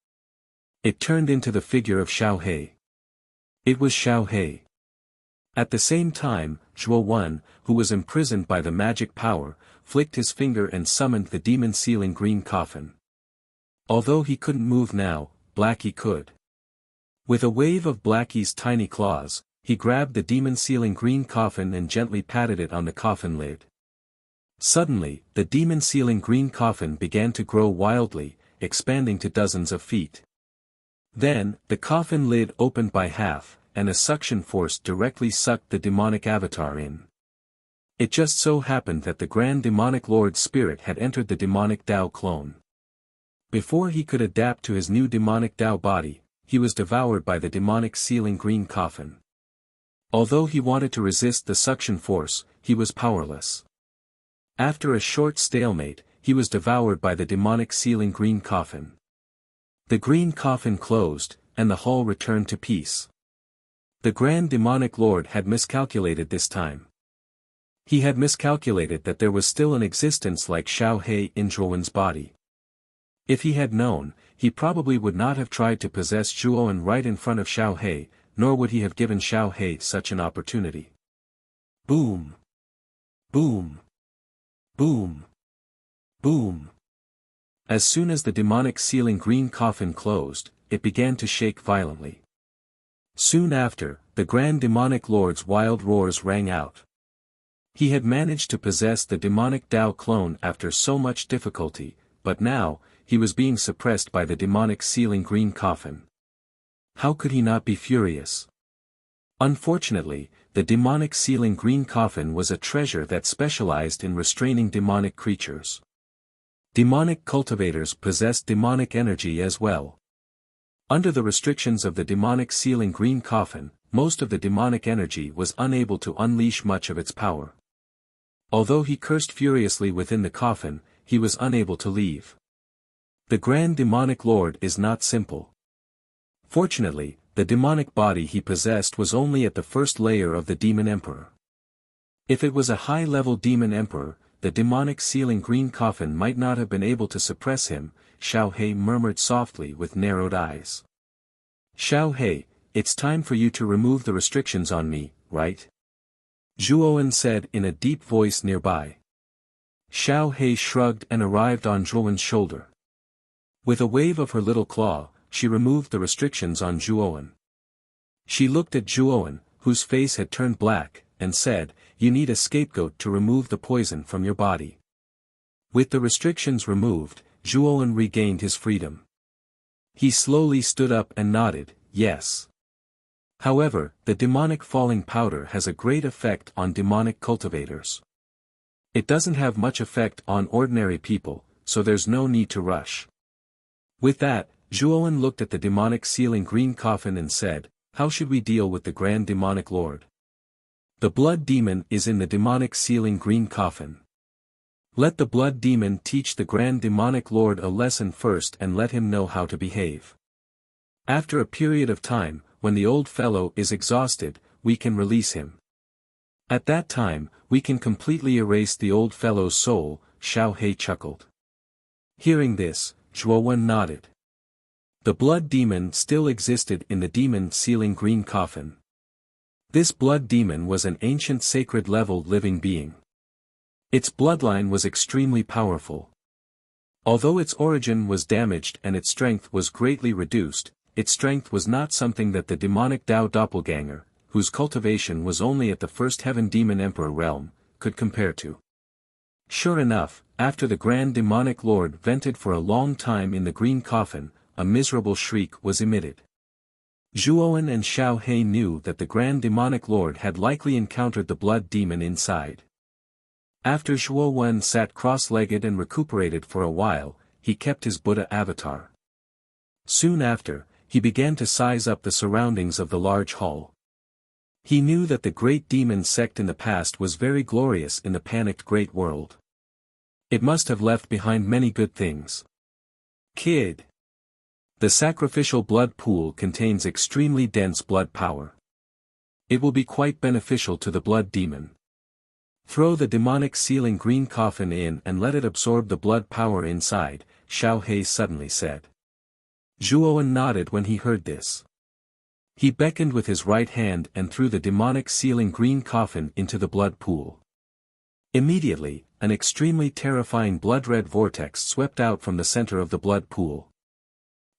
It turned into the figure of Xiao Hei. It was Xiao Hei. At the same time, Zhuowen, who was imprisoned by the magic power, flicked his finger and summoned the demon-sealing green coffin. Although he couldn't move now, Blackie could. With a wave of Blackie's tiny claws, he grabbed the demon-sealing green coffin and gently patted it on the coffin lid. Suddenly, the demon-sealing green coffin began to grow wildly, expanding to dozens of feet. Then, the coffin lid opened by half, and a suction force directly sucked the demonic avatar in. It just so happened that the Grand Demonic Lord's spirit had entered the demonic Dao clone. Before he could adapt to his new demonic Dao body, he was devoured by the demonic sealing green coffin. Although he wanted to resist the suction force, he was powerless. After a short stalemate, he was devoured by the demonic sealing green coffin. The green coffin closed, and the hall returned to peace. The Grand Demonic Lord had miscalculated this time. He had miscalculated that there was still an existence like Xiao He in Zhuowen's body. If he had known, he probably would not have tried to possess Zhuowen right in front of Xiao He, nor would he have given Xiao He such an opportunity. Boom! Boom! Boom! Boom! As soon as the demonic sealing green coffin closed, it began to shake violently. Soon after, the Grand Demonic Lord's wild roars rang out. He had managed to possess the demonic Dao clone after so much difficulty, but now, he was being suppressed by the demonic sealing green coffin. How could he not be furious? Unfortunately, the demonic sealing green coffin was a treasure that specialized in restraining demonic creatures. Demonic cultivators possessed demonic energy as well. Under the restrictions of the demonic sealing green coffin, most of the demonic energy was unable to unleash much of its power. Although he cursed furiously within the coffin, he was unable to leave. The Grand Demonic Lord is not simple. Fortunately, the demonic body he possessed was only at the first layer of the Demon Emperor. If it was a high-level Demon Emperor, the demonic sealing green coffin might not have been able to suppress him, Xiao He murmured softly with narrowed eyes. Xiao He, it's time for you to remove the restrictions on me, right? Zhuowen said in a deep voice nearby. Xiao He shrugged and arrived on Zhuowen's shoulder. With a wave of her little claw, she removed the restrictions on Zhuowen. She looked at Zhuowen, whose face had turned black, and said, "You need a scapegoat to remove the poison from your body." With the restrictions removed, Zhuowen regained his freedom. He slowly stood up and nodded, yes. However, the demonic falling powder has a great effect on demonic cultivators. It doesn't have much effect on ordinary people, so there's no need to rush. With that, Zhuowen looked at the demonic sealing green coffin and said, "How should we deal with the Grand Demonic Lord? The blood demon is in the demonic sealing green coffin. Let the blood demon teach the Grand Demonic Lord a lesson first and let him know how to behave. After a period of time, when the old fellow is exhausted, we can release him. At that time, we can completely erase the old fellow's soul," Xiao He chuckled. Hearing this, Zhuowen nodded. The blood demon still existed in the demon sealing green coffin. This blood demon was an ancient sacred level living being. Its bloodline was extremely powerful. Although its origin was damaged and its strength was greatly reduced, its strength was not something that the demonic Dao doppelganger, whose cultivation was only at the first heaven demon emperor realm, could compare to. Sure enough, after the Grand Demonic Lord vented for a long time in the green coffin, a miserable shriek was emitted. Zhuowen and Xiao He knew that the Grand Demonic Lord had likely encountered the blood demon inside. After Zhuowen sat cross-legged and recuperated for a while, he kept his Buddha avatar. Soon after, he began to size up the surroundings of the large hall. He knew that the great demon sect in the past was very glorious in the panicked great world. It must have left behind many good things. Kid. The sacrificial blood pool contains extremely dense blood power. It will be quite beneficial to the blood demon. Throw the demonic sealing green coffin in and let it absorb the blood power inside, Xiao He suddenly said. Zhuowen nodded when he heard this. He beckoned with his right hand and threw the demonic sealing green coffin into the blood pool. Immediately, an extremely terrifying blood-red vortex swept out from the center of the blood pool.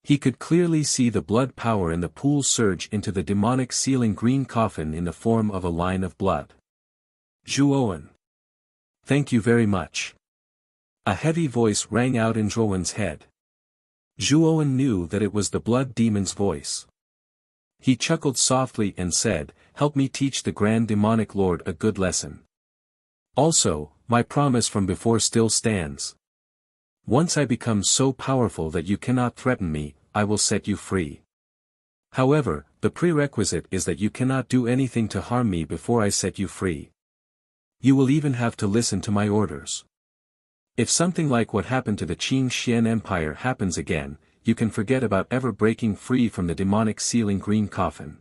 He could clearly see the blood power in the pool surge into the demonic sealing green coffin in the form of a line of blood. Zhuowen. Thank you very much. A heavy voice rang out in Zhuowen's head. Zhuowen knew that it was the blood demon's voice. He chuckled softly and said, "Help me teach the Grand Demonic Lord a good lesson. Also, my promise from before still stands. Once I become so powerful that you cannot threaten me, I will set you free. However, the prerequisite is that you cannot do anything to harm me before I set you free. You will even have to listen to my orders. If something like what happened to the Qing Xian Empire happens again, you can forget about ever breaking free from the demonic sealing green coffin."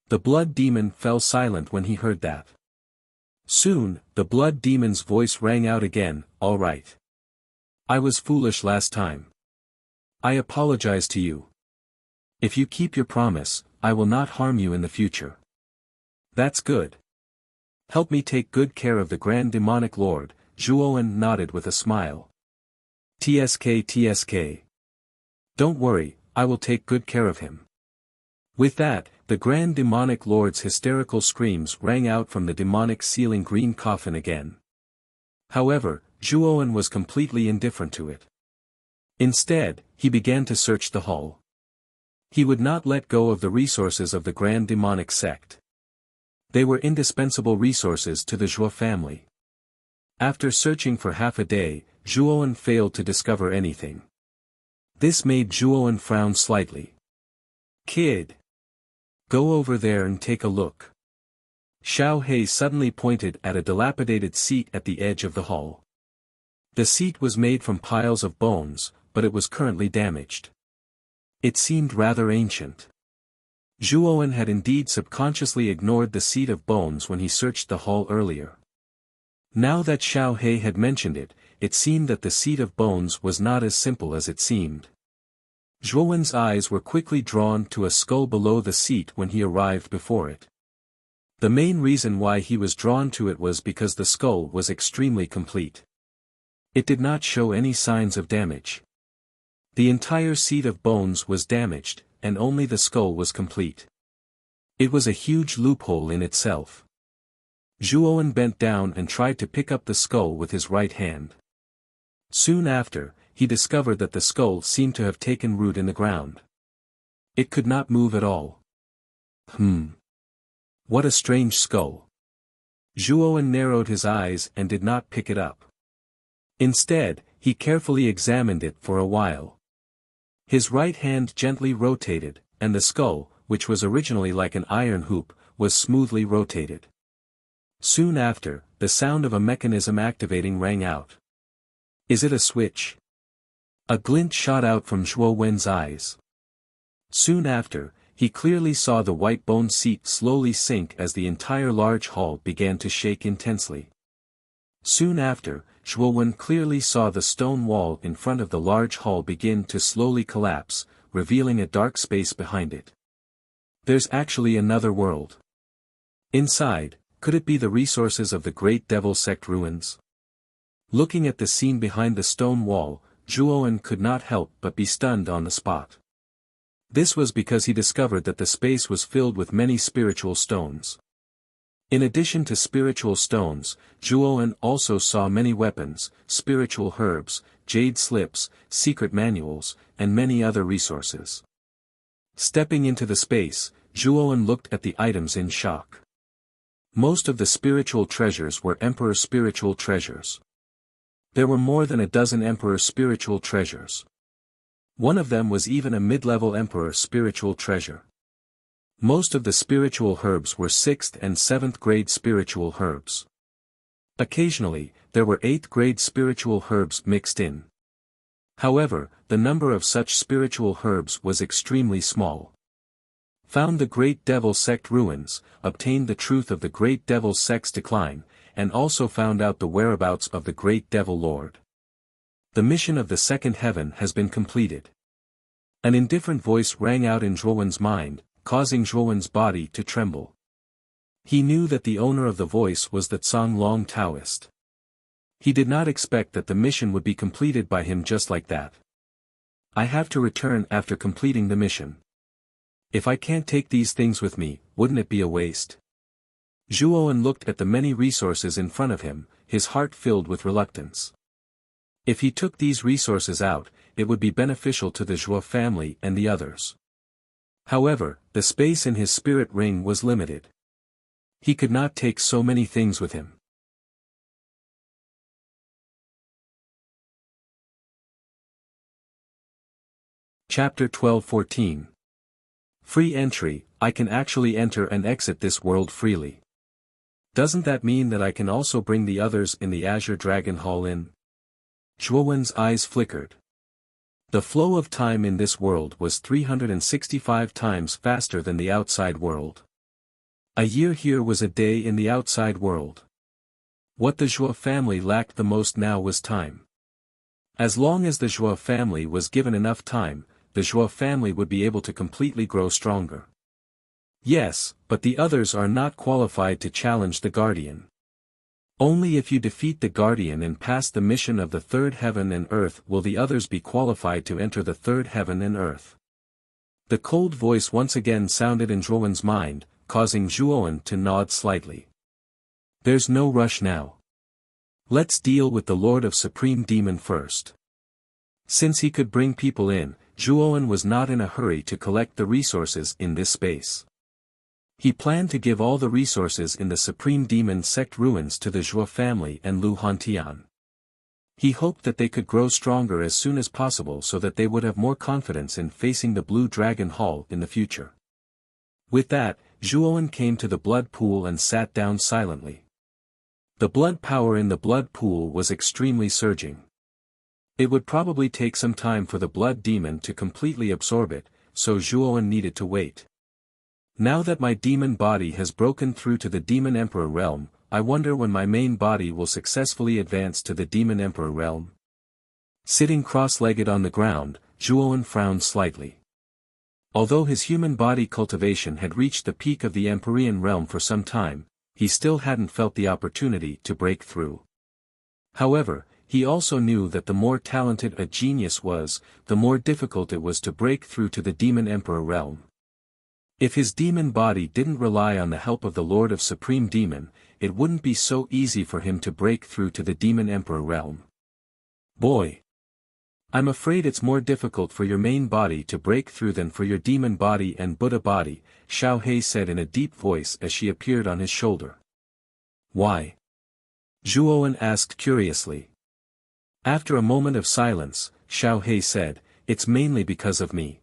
The blood demon fell silent when he heard that. Soon, the blood demon's voice rang out again, "All right. I was foolish last time. I apologize to you. If you keep your promise, I will not harm you in the future." "That's good. Help me take good care of the Grand Demonic Lord." Zhuowen nodded with a smile. "TSK. Don't worry, I will take good care of him." With that, the Grand Demonic Lord's hysterical screams rang out from the demonic ceiling green coffin again. However, Zhuowen was completely indifferent to it. Instead, he began to search the hall. He would not let go of the resources of the Grand Demonic Sect. They were indispensable resources to the Zhuo family. After searching for half a day, Zhuowen failed to discover anything. This made Zhuowen frown slightly. "Kid! Go over there and take a look." Xiao He suddenly pointed at a dilapidated seat at the edge of the hall. The seat was made from piles of bones, but it was currently damaged. It seemed rather ancient. Zhuowen had indeed subconsciously ignored the seat of bones when he searched the hall earlier. Now that Xiao He had mentioned it, it seemed that the seat of bones was not as simple as it seemed. Zhuowen's eyes were quickly drawn to a skull below the seat when he arrived before it. The main reason why he was drawn to it was because the skull was extremely complete. It did not show any signs of damage. The entire seat of bones was damaged, and only the skull was complete. It was a huge loophole in itself. Zhuowen bent down and tried to pick up the skull with his right hand. Soon after, he discovered that the skull seemed to have taken root in the ground. It could not move at all. What a strange skull. Zhuowen narrowed his eyes and did not pick it up. Instead, he carefully examined it for a while. His right hand gently rotated, and the skull, which was originally like an iron hoop, was smoothly rotated. Soon after, the sound of a mechanism activating rang out. "Is it a switch?" A glint shot out from Zhuowen's eyes. Soon after, he clearly saw the white bone seat slowly sink as the entire large hall began to shake intensely. Soon after, Zhuowen clearly saw the stone wall in front of the large hall begin to slowly collapse, revealing a dark space behind it. There's actually another world. Inside, could it be the resources of the Great Devil Sect ruins? Looking at the scene behind the stone wall, Zhuowen could not help but be stunned on the spot. This was because he discovered that the space was filled with many spiritual stones. In addition to spiritual stones, Zhuowen also saw many weapons, spiritual herbs, jade slips, secret manuals, and many other resources. Stepping into the space, Zhuowen looked at the items in shock. Most of the spiritual treasures were Emperor spiritual treasures. There were more than a dozen Emperor spiritual treasures. One of them was even a mid-level Emperor spiritual treasure. Most of the spiritual herbs were 6th and 7th grade spiritual herbs. Occasionally, there were 8th grade spiritual herbs mixed in. However, the number of such spiritual herbs was extremely small. Found the Great Devil Sect ruins, obtained the truth of the Great Devil Sect's decline, and also found out the whereabouts of the Great Devil Lord. The mission of the second heaven has been completed. An indifferent voice rang out in Zhuowen's mind, causing Zhuowen's body to tremble. He knew that the owner of the voice was the Zonglong Taoist. He did not expect that the mission would be completed by him just like that. "I have to return after completing the mission. If I can't take these things with me, wouldn't it be a waste?" Zhuowen looked at the many resources in front of him, his heart filled with reluctance. If he took these resources out, it would be beneficial to the Zhuo family and the others. However, the space in his spirit ring was limited. He could not take so many things with him. Chapter 12-14. Free entry. I can actually enter and exit this world freely. Doesn't that mean that I can also bring the others in the Azure Dragon Hall in? Zhuowen's eyes flickered. The flow of time in this world was 365 times faster than the outside world. A year here was a day in the outside world. What the Zhuo family lacked the most now was time. As long as the Zhuo family was given enough time, the Zhuo family would be able to completely grow stronger. Yes, but the others are not qualified to challenge the Guardian. Only if you defeat the Guardian and pass the mission of the third heaven and earth will the others be qualified to enter the third heaven and earth. The cold voice once again sounded in Zhuowen's mind, causing Zhuowen to nod slightly. There's no rush now. Let's deal with the Lord of Supreme Demon first. Since he could bring people in, Zhuowen was not in a hurry to collect the resources in this space. He planned to give all the resources in the Supreme Demon Sect ruins to the Zhuo family and Lu Hantian. He hoped that they could grow stronger as soon as possible so that they would have more confidence in facing the Blue Dragon Hall in the future. With that, Zhuowen came to the blood pool and sat down silently. The blood power in the blood pool was extremely surging. It would probably take some time for the blood demon to completely absorb it, so Zhuowen needed to wait. Now that my demon body has broken through to the Demon Emperor realm, I wonder when my main body will successfully advance to the Demon Emperor realm. Sitting cross-legged on the ground, Zhuowen frowned slightly. Although his human body cultivation had reached the peak of the Empyrean realm for some time, he still hadn't felt the opportunity to break through. However, he also knew that the more talented a genius was, the more difficult it was to break through to the Demon Emperor realm. If his demon body didn't rely on the help of the Lord of Supreme Demon, it wouldn't be so easy for him to break through to the Demon Emperor realm. Boy! I'm afraid it's more difficult for your main body to break through than for your demon body and Buddha body, Xiao He said in a deep voice as she appeared on his shoulder. Why? Zhuowen asked curiously. After a moment of silence, Xiao He said, it's mainly because of me.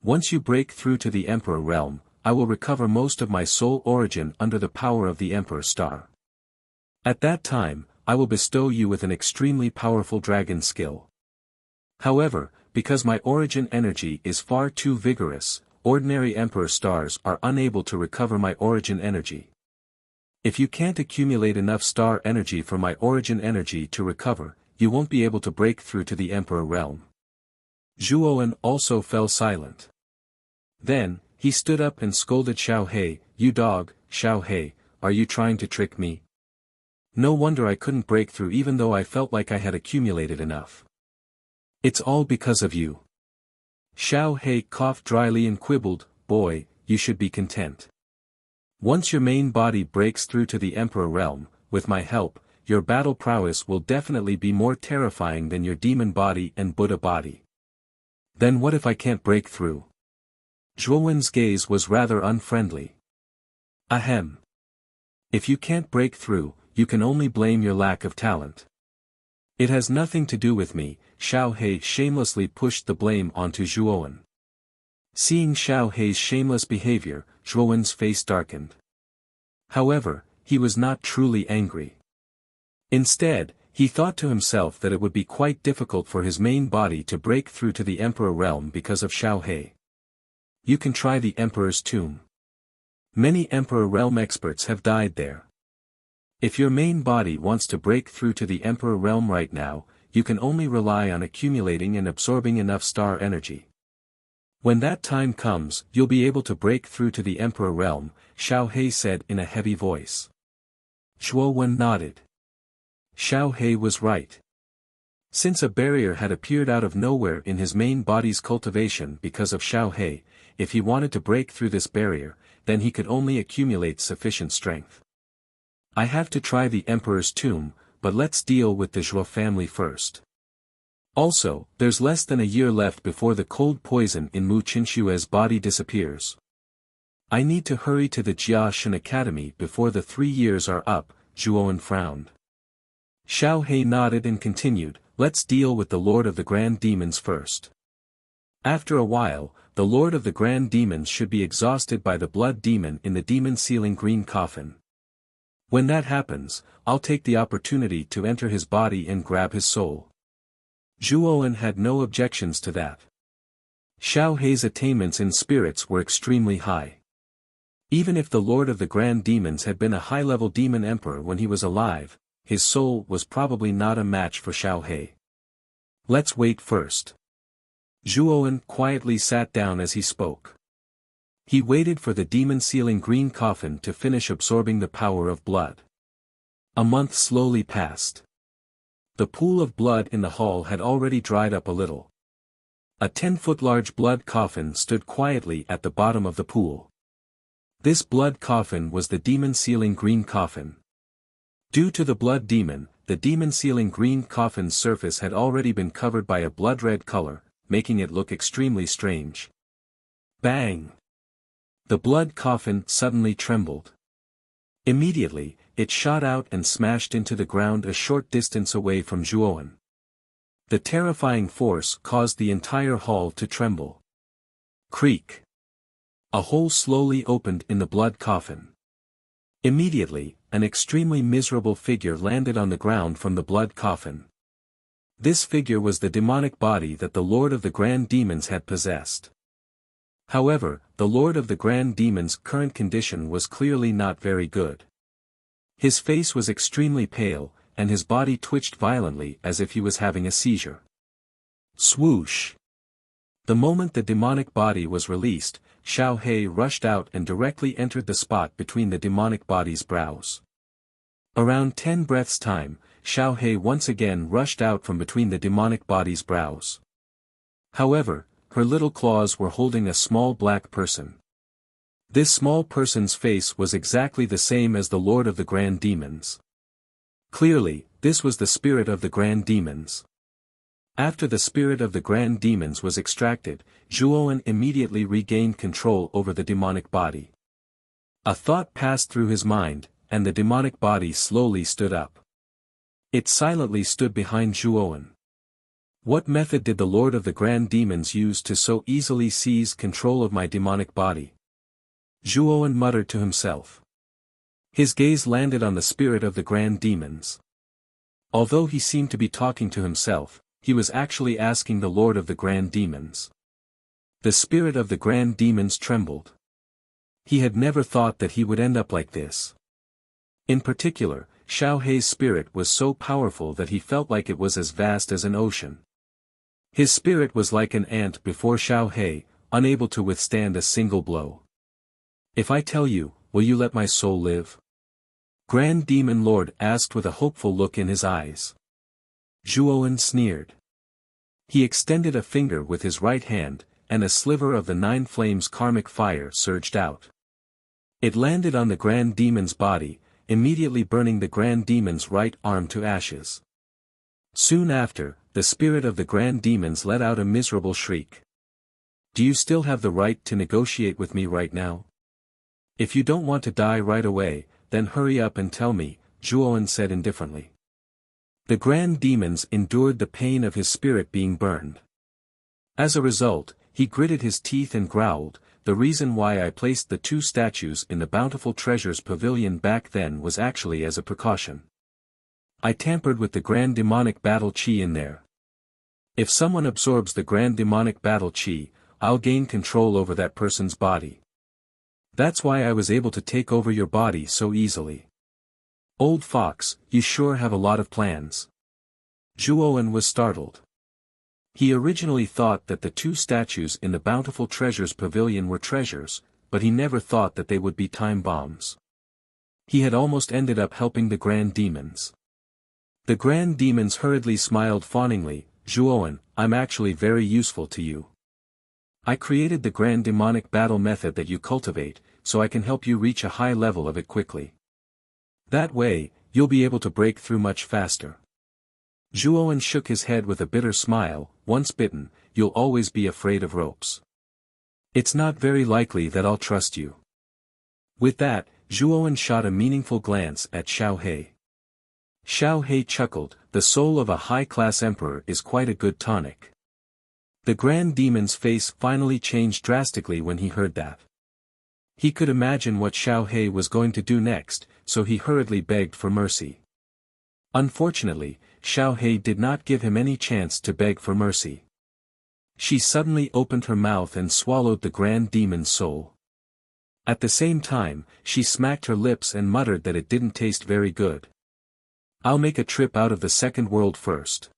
Once you break through to the Emperor realm, I will recover most of my soul origin under the power of the Emperor Star. At that time, I will bestow you with an extremely powerful dragon skill. However, because my origin energy is far too vigorous, ordinary Emperor Stars are unable to recover my origin energy. If you can't accumulate enough star energy for my origin energy to recover, you won't be able to break through to the Emperor realm. Zhuowen also fell silent. Then, he stood up and scolded Xiao He, you dog, Xiao He, are you trying to trick me? No wonder I couldn't break through even though I felt like I had accumulated enough. It's all because of you. Xiao He coughed dryly and quibbled, boy, you should be content. Once your main body breaks through to the Emperor realm, with my help, your battle prowess will definitely be more terrifying than your demon body and Buddha body. Then what if I can't break through? Zhuowen's gaze was rather unfriendly. Ahem. If you can't break through, you can only blame your lack of talent. It has nothing to do with me, Xiao He shamelessly pushed the blame onto Zhuowen. Seeing Xiao He's shameless behavior, Zhuowen's face darkened. However, he was not truly angry. Instead, he thought to himself that it would be quite difficult for his main body to break through to the Emperor realm because of Xiao He. You can try the Emperor's tomb. Many Emperor realm experts have died there. If your main body wants to break through to the Emperor realm right now, you can only rely on accumulating and absorbing enough star energy. When that time comes, you'll be able to break through to the Emperor realm, Xiao He said in a heavy voice. Zhuowen nodded. Xiao He was right. Since a barrier had appeared out of nowhere in his main body's cultivation because of Xiao He, if he wanted to break through this barrier, then he could only accumulate sufficient strength. I have to try the Emperor's tomb, but let's deal with the Zhuo family first. Also, there's less than a year left before the cold poison in Mu Qinshue's body disappears. I need to hurry to the Jia Shen Academy before the 3 years are up, Zhuowen frowned. Xiao He nodded and continued, let's deal with the Lord of the Grand Demons first. After a while, the Lord of the Grand Demons should be exhausted by the blood demon in the demon sealing green coffin. When that happens, I'll take the opportunity to enter his body and grab his soul. Zhuowen had no objections to that. Xiao He's attainments in spirits were extremely high. Even if the Lord of the Grand Demons had been a high-level demon emperor when he was alive, his soul was probably not a match for Xiao He. Let's wait first. Zhuowen quietly sat down as he spoke. He waited for the demon-sealing green coffin to finish absorbing the power of blood. A month slowly passed. The pool of blood in the hall had already dried up a little. A 10-foot large blood coffin stood quietly at the bottom of the pool. This blood coffin was the demon-sealing green coffin. Due to the blood demon, the demon-sealing green coffin's surface had already been covered by a blood-red color, making it look extremely strange. Bang! The blood coffin suddenly trembled. Immediately, it shot out and smashed into the ground a short distance away from Zhuowen. The terrifying force caused the entire hall to tremble. Creak! A hole slowly opened in the blood coffin. Immediately, an extremely miserable figure landed on the ground from the blood coffin. This figure was the demonic body that the Lord of the Grand Demons had possessed. However, the Lord of the Grand Demons' current condition was clearly not very good. His face was extremely pale, and his body twitched violently as if he was having a seizure. Swoosh! The moment the demonic body was released, Xiao He rushed out and directly entered the spot between the demonic body's brows. Around 10 breaths' time, Xiao He once again rushed out from between the demonic body's brows. However, her little claws were holding a small black person. This small person's face was exactly the same as the Lord of the Grand Demons. Clearly, this was the spirit of the Grand Demons. After the spirit of the Grand Demons was extracted, Zhuowen immediately regained control over the demonic body. A thought passed through his mind, and the demonic body slowly stood up. It silently stood behind Zhuowen. What method did the Lord of the Grand Demons use to so easily seize control of my demonic body? Zhuowen muttered to himself. His gaze landed on the spirit of the Grand Demons. Although he seemed to be talking to himself, he was actually asking the Lord of the Grand Demons. The spirit of the Grand Demons trembled. He had never thought that he would end up like this. In particular, Xiao He's spirit was so powerful that he felt like it was as vast as an ocean. His spirit was like an ant before Xiao He, unable to withstand a single blow. If I tell you, will you let my soul live? Grand Demon Lord asked with a hopeful look in his eyes. Zhuowen sneered. He extended a finger with his right hand, and a sliver of the 9 flames karmic fire surged out. It landed on the Grand Demon's body, immediately burning the Grand Demon's right arm to ashes. Soon after, the spirit of the Grand Demons let out a miserable shriek. Do you still have the right to negotiate with me right now? If you don't want to die right away, then hurry up and tell me, Zhuowen said indifferently. The Grand Demons endured the pain of his spirit being burned. As a result, he gritted his teeth and growled, the reason why I placed the 2 statues in the Bountiful Treasures Pavilion back then was actually as a precaution. I tampered with the Grand Demonic Battle Chi in there. If someone absorbs the Grand Demonic Battle Chi, I'll gain control over that person's body. That's why I was able to take over your body so easily. Old fox, you sure have a lot of plans. Zhuowen was startled. He originally thought that the 2 statues in the Bountiful Treasures Pavilion were treasures, but he never thought that they would be time bombs. He had almost ended up helping the Grand Demons. The Grand Demons hurriedly smiled fawningly, Zhuowen, I'm actually very useful to you. I created the Grand Demonic Battle method that you cultivate, so I can help you reach a high level of it quickly. That way, you'll be able to break through much faster. Zhuowen shook his head with a bitter smile, once bitten, you'll always be afraid of ropes. It's not very likely that I'll trust you. With that, Zhuowen shot a meaningful glance at Xiao He. Xiao He chuckled, the soul of a high-class emperor is quite a good tonic. The Grand Demon's face finally changed drastically when he heard that. He could imagine what Xiao He was going to do next, so he hurriedly begged for mercy. Unfortunately, Xiao He did not give him any chance to beg for mercy. She suddenly opened her mouth and swallowed the Grand Demon's soul. At the same time, she smacked her lips and muttered that it didn't taste very good. I'll make a trip out of the second world first.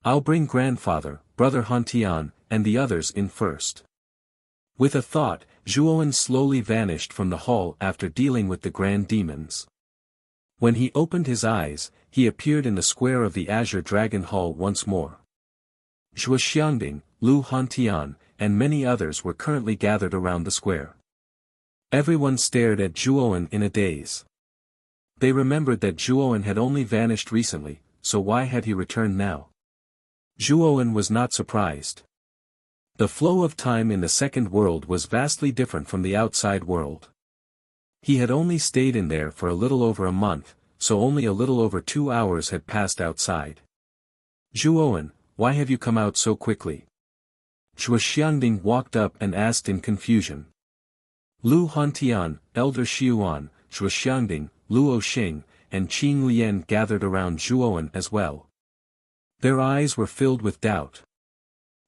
I'll bring grandfather, brother Hantian, and the others in first. With a thought, Zhuowen slowly vanished from the hall after dealing with the grand demons. When he opened his eyes, he appeared in the square of the Azure Dragon Hall once more. Zhuo Xiangding, Lu Hantian, and many others were currently gathered around the square. Everyone stared at Zhuowen in a daze. They remembered that Zhuowen had only vanished recently, so why had he returned now? Zhuowen was not surprised. The flow of time in the second world was vastly different from the outside world. He had only stayed in there for a little over a month, so only a little over 2 hours had passed outside. Zhuowen, why have you come out so quickly? Zhuo Xiangding walked up and asked in confusion. Lu Hantian, Elder Xiuan, Zhuo Xiangding, Luo Xing, and Qing Lian gathered around Zhuowen as well. Their eyes were filled with doubt.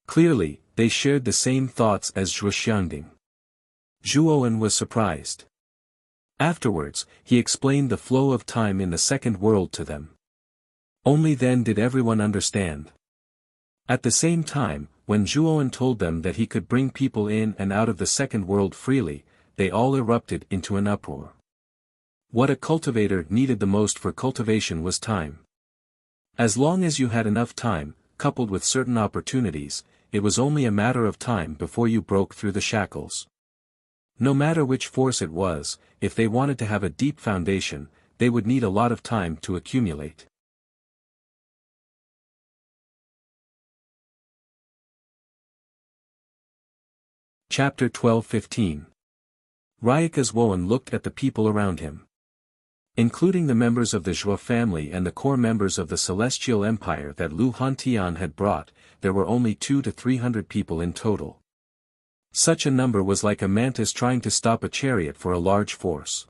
Clearly, they shared the same thoughts as Zhuo Xiangding. Zhuowen was surprised. Afterwards, he explained the flow of time in the second world to them. Only then did everyone understand. At the same time, when Zhuowen told them that he could bring people in and out of the second world freely, they all erupted into an uproar. What a cultivator needed the most for cultivation was time. As long as you had enough time, coupled with certain opportunities, it was only a matter of time before you broke through the shackles. No matter which force it was, if they wanted to have a deep foundation, they would need a lot of time to accumulate. Chapter 12-15. Ryuka Zhuowen looked at the people around him. Including the members of the Zhuo family and the core members of the Celestial Empire that Lu Hantian had brought, there were only 200 to 300 people in total. Such a number was like a mantis trying to stop a chariot for a large force.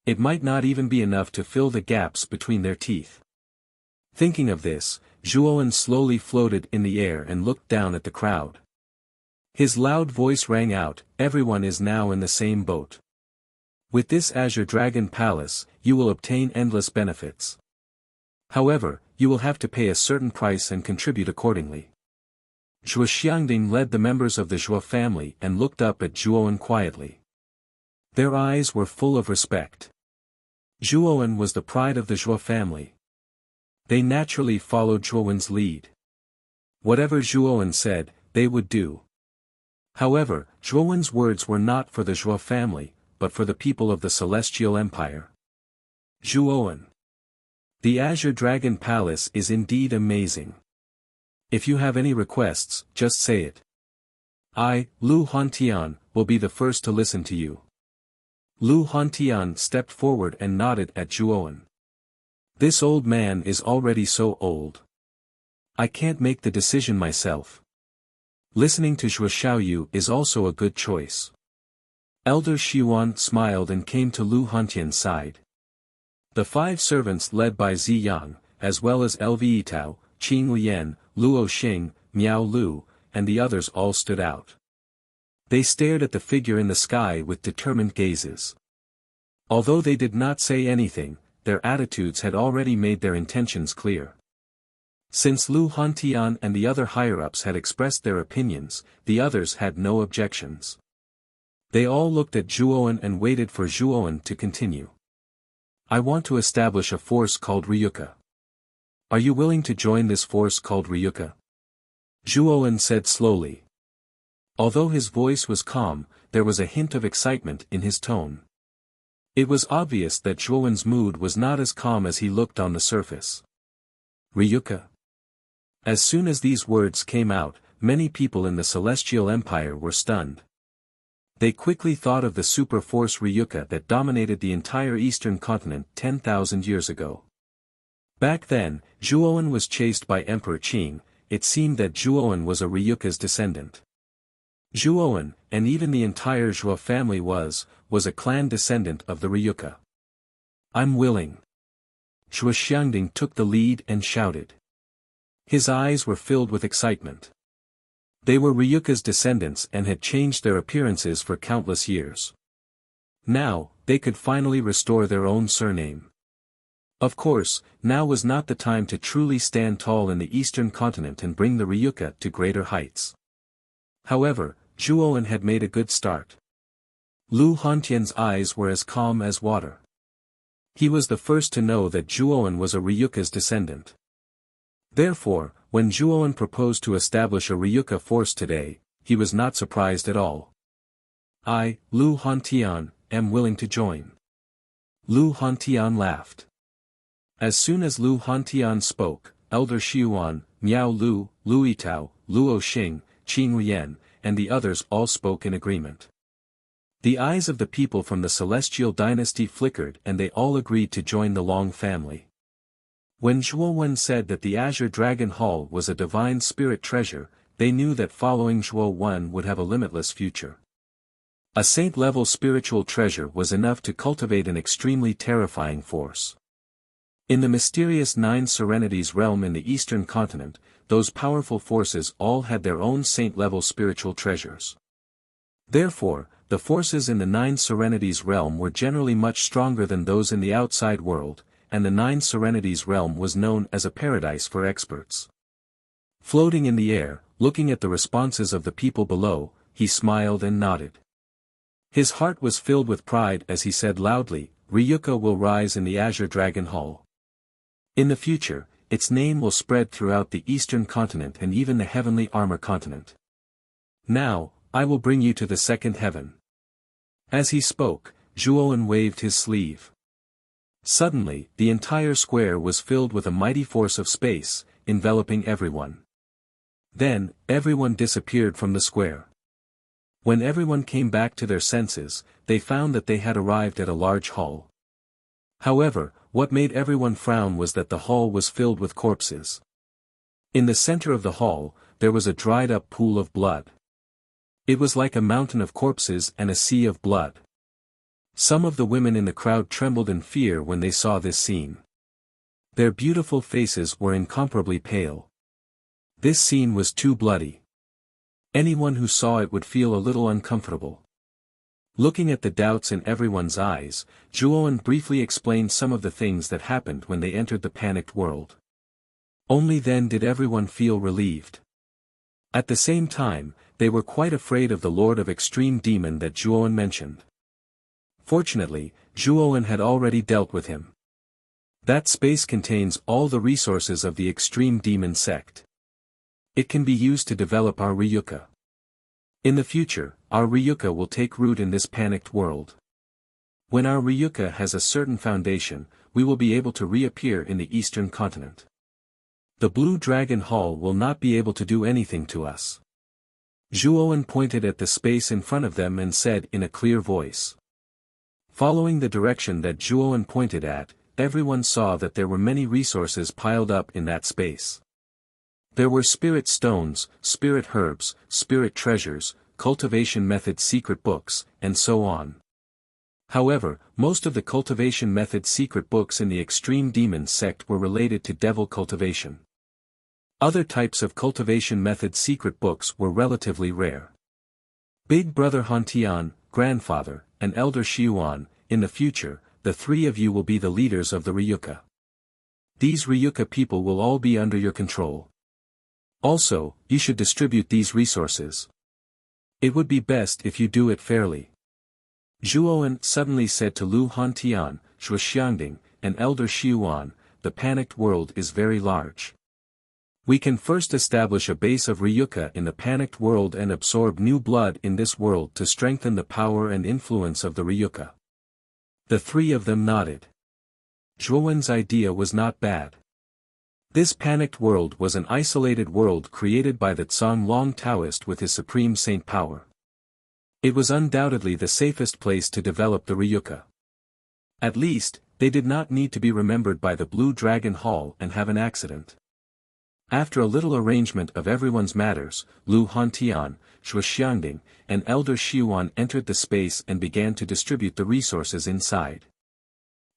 It might not even be enough to fill the gaps between their teeth. Thinking of this, Zhuowen slowly floated in the air and looked down at the crowd. His loud voice rang out, "Everyone is now in the same boat. With this Azure Dragon Palace, you will obtain endless benefits. However, you will have to pay a certain price and contribute accordingly." Zhuo Xiangding led the members of the Zhuo family and looked up at Zhuowen quietly. Their eyes were full of respect. Zhuowen was the pride of the Zhuo family. They naturally followed Zhuowen's lead. Whatever Zhuowen said, they would do. However, Zhuowen's words were not for the Zhuo family, but for the people of the Celestial Empire. Zhuowen. The Azure Dragon Palace is indeed amazing. If you have any requests, just say it. I, Lu Hantian, will be the first to listen to you. Lu Hantian stepped forward and nodded at Zhuowen. This old man is already so old. I can't make the decision myself. Listening to Zhuo Xiaoyu is also a good choice. Elder Xiuan smiled and came to Lu Hantian's side. The 5 servants led by Zi Yang, as well as Lve Tao, Qing Lian, Luo Xing, Miao Lu, and the others all stood out. They stared at the figure in the sky with determined gazes. Although they did not say anything, their attitudes had already made their intentions clear. Since Lu Hantian and the other higher-ups had expressed their opinions, the others had no objections. They all looked at Zhuowen and waited for Zhuowen to continue. I want to establish a force called Ryuka. Are you willing to join this force called Ryuka? Zhuowen said slowly. Although his voice was calm, there was a hint of excitement in his tone. It was obvious that Zhuowen's mood was not as calm as he looked on the surface. Ryuka. As soon as these words came out, many people in the Celestial Empire were stunned. They quickly thought of the super force Ryuka that dominated the entire eastern continent 10,000 years ago. Back then, Zhuowen was chased by Emperor Qing. It seemed that Zhuowen was a Ryuka's descendant. Zhuowen, and even the entire Zhuo family was a clan descendant of the Ryuka. I'm willing. Zhuo Xiangding took the lead and shouted. His eyes were filled with excitement. They were Ryuka's descendants and had changed their appearances for countless years. Now, they could finally restore their own surname. Of course, now was not the time to truly stand tall in the eastern continent and bring the Ryuka to greater heights. However, Zhuowen had made a good start. Lu Hantian's eyes were as calm as water. He was the first to know that Zhuowen was a Ryuka's descendant. Therefore, when Zhuowen proposed to establish a Ryuka force today, he was not surprised at all. I, Lu Hantian, am willing to join. Lu Hantian laughed. As soon as Lu Hantian spoke, Elder Xiuan, Miao Lu, Lu Yitao, Luo Xing, Qing Rian, and the others all spoke in agreement. The eyes of the people from the Celestial Dynasty flickered and they all agreed to join the Long family. When Zhuowen said that the Azure Dragon Hall was a divine spirit treasure, they knew that following Zhuowen would have a limitless future. A saint-level spiritual treasure was enough to cultivate an extremely terrifying force. In the mysterious Nine Serenities realm in the eastern continent, those powerful forces all had their own saint-level spiritual treasures. Therefore, the forces in the Nine Serenities realm were generally much stronger than those in the outside world, and the Nine Serenities realm was known as a paradise for experts. Floating in the air, looking at the responses of the people below, he smiled and nodded. His heart was filled with pride as he said loudly, Ryuka will rise in the Azure Dragon Hall. In the future, its name will spread throughout the eastern continent and even the heavenly armor continent. Now, I will bring you to the second heaven. As he spoke, Zhuowen waved his sleeve. Suddenly, the entire square was filled with a mighty force of space, enveloping everyone. Then, everyone disappeared from the square. When everyone came back to their senses, they found that they had arrived at a large hall. However, what made everyone frown was that the hall was filled with corpses. In the center of the hall, there was a dried-up pool of blood. It was like a mountain of corpses and a sea of blood. Some of the women in the crowd trembled in fear when they saw this scene. Their beautiful faces were incomparably pale. This scene was too bloody. Anyone who saw it would feel a little uncomfortable. Looking at the doubts in everyone's eyes, Zhuowen briefly explained some of the things that happened when they entered the panicked world. Only then did everyone feel relieved. At the same time, they were quite afraid of the Lord of Extreme Demon that Zhuowen mentioned. Fortunately, Zhuowen had already dealt with him. That space contains all the resources of the Extreme Demon sect. It can be used to develop our Ryuka. In the future, our Ryuka will take root in this panicked world. When our Ryuka has a certain foundation, we will be able to reappear in the eastern continent. The Blue Dragon Hall will not be able to do anything to us. Zhuowen pointed at the space in front of them and said in a clear voice. Following the direction that Zhuowen pointed at, everyone saw that there were many resources piled up in that space. There were spirit stones, spirit herbs, spirit treasures, cultivation method secret books, and so on. However, most of the cultivation method secret books in the Extreme Demon sect were related to devil cultivation. Other types of cultivation method secret books were relatively rare. Big Brother Hantian, Grandfather, and Elder Xiuan, in the future, the three of you will be the leaders of the Ryuka. These Ryuka people will all be under your control. Also, you should distribute these resources. It would be best if you do it fairly. Zhuowen suddenly said to Lu Hantian, Shuxiangding, and Elder Xiuan, the panicked world is very large. We can first establish a base of Ryuka in the panicked world and absorb new blood in this world to strengthen the power and influence of the Ryuka. The three of them nodded. Zhuowen's idea was not bad. This panicked world was an isolated world created by the Tsang Long Taoist with his supreme saint power. It was undoubtedly the safest place to develop the Ryuka. At least, they did not need to be remembered by the Blue Dragon Hall and have an accident. After a little arrangement of everyone's matters, Lu Hantian, Shuxiangding, and Elder Xiuan entered the space and began to distribute the resources inside.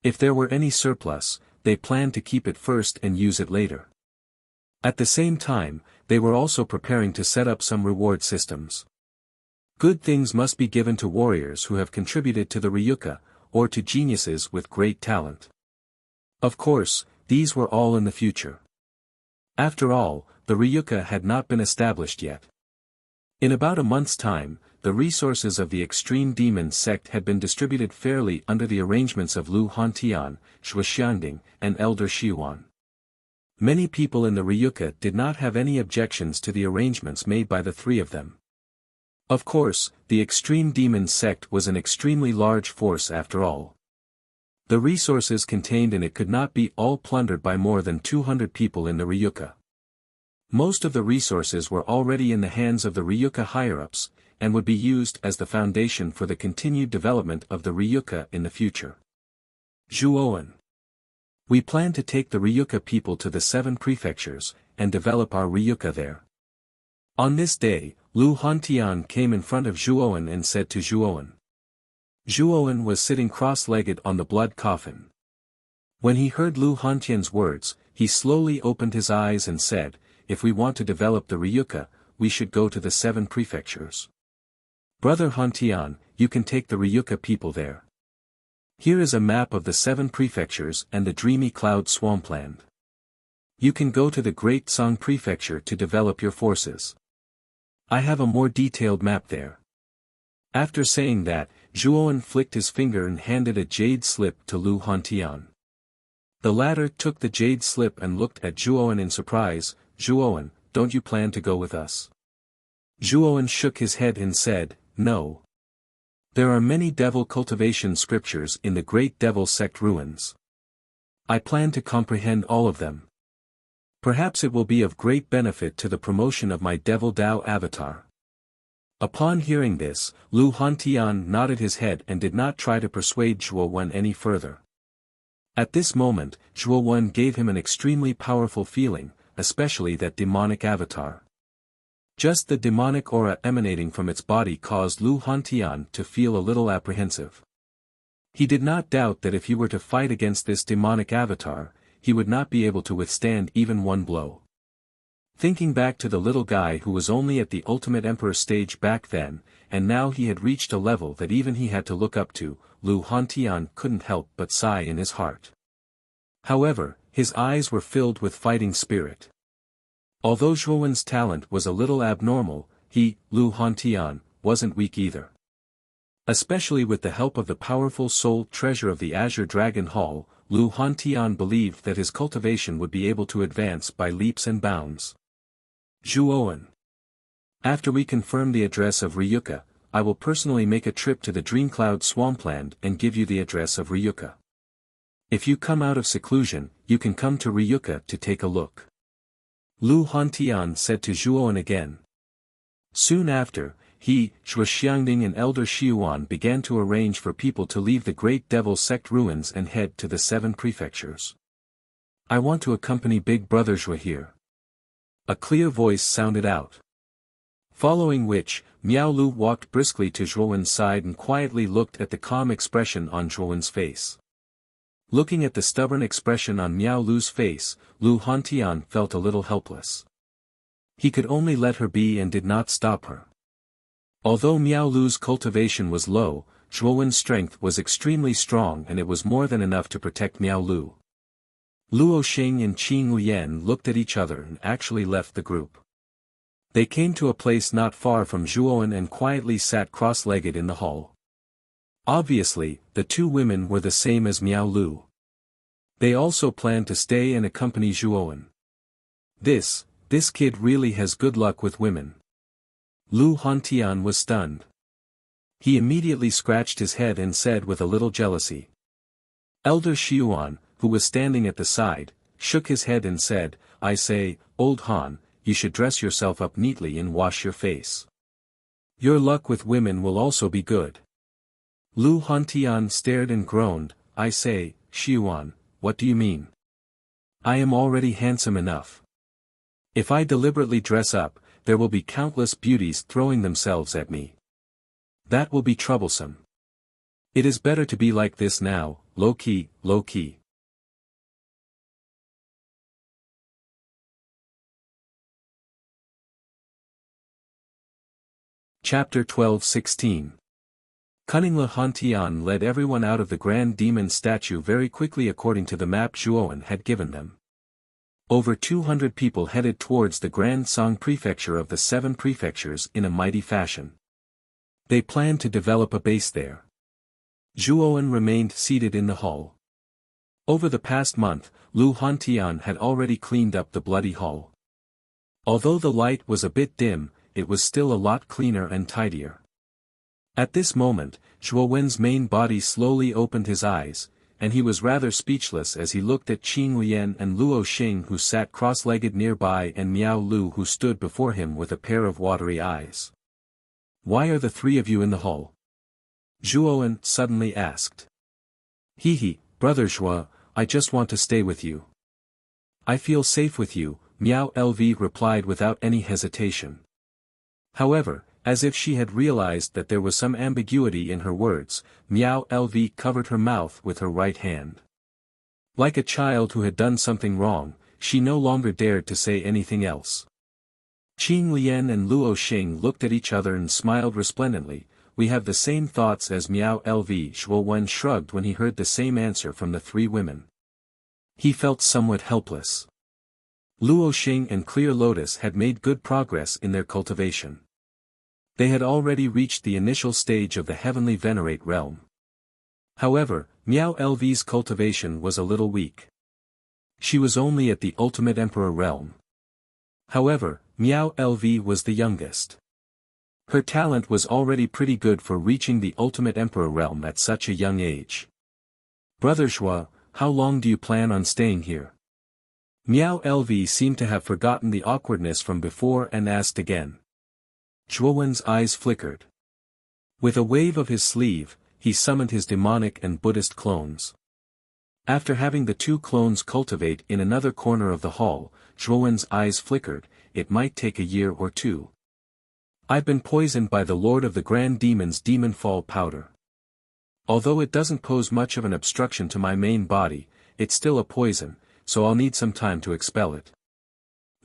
If there were any surplus, they planned to keep it first and use it later. At the same time, they were also preparing to set up some reward systems. Good things must be given to warriors who have contributed to the Ryuka, or to geniuses with great talent. Of course, these were all in the future. After all, the Ryuka had not been established yet. In about a month's time, the resources of the extreme demon sect had been distributed fairly under the arrangements of Lu Hantian, Shuxiangding, and Elder Xiuan. Many people in the Ryuka did not have any objections to the arrangements made by the three of them. Of course, the extreme demon sect was an extremely large force after all. The resources contained in it could not be all plundered by more than 200 people in the Ryuka. Most of the resources were already in the hands of the Ryuka higher-ups, and would be used as the foundation for the continued development of the Ryuka in the future. Zhuowen. We plan to take the Ryuka people to the 7 prefectures, and develop our Ryuka there. On this day, Lu Hantian came in front of Zhuowen and said to Zhuowen. Zhuowen was sitting cross-legged on the blood coffin. When he heard Lu Hantian's words, he slowly opened his eyes and said, "If we want to develop the Ryuka, we should go to the 7 prefectures. Brother Hantian, you can take the Ryuka people there. Here is a map of the 7 prefectures and the dreamy cloud swampland. You can go to the Great Song Prefecture to develop your forces. I have a more detailed map there." After saying that, Zhuowen flicked his finger and handed a jade slip to Lu Hantian. The latter took the jade slip and looked at Zhuowen in surprise. "Zhuowen, don't you plan to go with us?" Zhuowen shook his head and said, "No. There are many devil cultivation scriptures in the great devil sect ruins. I plan to comprehend all of them. Perhaps it will be of great benefit to the promotion of my devil Dao avatar." Upon hearing this, Lu Hantian nodded his head and did not try to persuade Zhuowen any further. At this moment, Zhuowen gave him an extremely powerful feeling, especially that demonic avatar. Just the demonic aura emanating from its body caused Lu Hantian to feel a little apprehensive. He did not doubt that if he were to fight against this demonic avatar, he would not be able to withstand even one blow. Thinking back to the little guy who was only at the Ultimate Emperor stage back then, and now he had reached a level that even he had to look up to, Lu Hantian couldn't help but sigh in his heart. However, his eyes were filled with fighting spirit. Although Zhuowen's talent was a little abnormal, he, Lu Hantian, wasn't weak either. Especially with the help of the powerful soul treasure of the Azure Dragon Hall, Lu Hantian believed that his cultivation would be able to advance by leaps and bounds. "Zhuowen. After we confirm the address of Ryuka, I will personally make a trip to the Dreamcloud Swampland and give you the address of Ryuka. If you come out of seclusion, you can come to Ryuka to take a look." Lu Hantian said to Zhuowen again. Soon after, he, Shuxiangding and Elder Xiuan began to arrange for people to leave the Great Devil Sect ruins and head to the 7 prefectures. "I want to accompany Big Brother Zhua here." A clear voice sounded out. Following which, Miao Lu walked briskly to Zhuowen's side and quietly looked at the calm expression on Zhuowen's face. Looking at the stubborn expression on Miao Lu's face, Lu Hantian felt a little helpless. He could only let her be and did not stop her. Although Miao Lu's cultivation was low, Zhuowen's strength was extremely strong and it was more than enough to protect Miao Lu. Luo Xing and Qing Lian looked at each other and actually left the group. They came to a place not far from Zhuowen and quietly sat cross-legged in the hall. Obviously, the 2 women were the same as Miao Lu. They also planned to stay and accompany Zhuowen. This kid really has good luck with women. Lu Hantian was stunned. He immediately scratched his head and said with a little jealousy. Elder Xiuan, who was standing at the side, shook his head and said, "I say, old Han, you should dress yourself up neatly and wash your face. Your luck with women will also be good." Lu Hantian stared and groaned, "I say, Xiuan, what do you mean? I am already handsome enough. If I deliberately dress up, there will be countless beauties throwing themselves at me. That will be troublesome. It is better to be like this now, low-key, low-key." Chapter 12-16. Cunning Le Hantian led everyone out of the grand demon statue very quickly according to the map Zhuowen had given them. Over 200 people headed towards the Grand Song Prefecture of the 7 prefectures in a mighty fashion. They planned to develop a base there. Zhuowen remained seated in the hall. Over the past month, Lu Hantian had already cleaned up the bloody hall. Although the light was a bit dim, it was still a lot cleaner and tidier. At this moment, Zhuowen's main body slowly opened his eyes, and he was rather speechless as he looked at Qing Lian and Luo Xing who sat cross-legged nearby and Miao Lu who stood before him with a pair of watery eyes. "Why are the 3 of you in the hall?" Zhuowen suddenly asked. "He, brother Zhuo, I just want to stay with you. I feel safe with you," Miao Lv replied without any hesitation. However, as if she had realized that there was some ambiguity in her words, Miao Lv covered her mouth with her right hand. Like a child who had done something wrong, she no longer dared to say anything else. Qing Lian and Luo Xing looked at each other and smiled resplendently. "We have the same thoughts as Miao Lv." Zhuowen shrugged when he heard the same answer from the 3 women. He felt somewhat helpless. Luo Xing and Clear Lotus had made good progress in their cultivation. They had already reached the initial stage of the heavenly venerate realm. However, Miao Lv's cultivation was a little weak. She was only at the ultimate emperor realm. However, Miao Lv was the youngest. Her talent was already pretty good for reaching the ultimate emperor realm at such a young age. "Brother Zhuo, how long do you plan on staying here?" Miao Lv seemed to have forgotten the awkwardness from before and asked again. Zhuowen's eyes flickered. With a wave of his sleeve, he summoned his demonic and Buddhist clones. After having the 2 clones cultivate in another corner of the hall, Zhuowen's eyes flickered. "It might take a year or 2. I've been poisoned by the Lord of the Grand Demon's demon fall powder. Although it doesn't pose much of an obstruction to my main body, it's still a poison, so I'll need some time to expel it."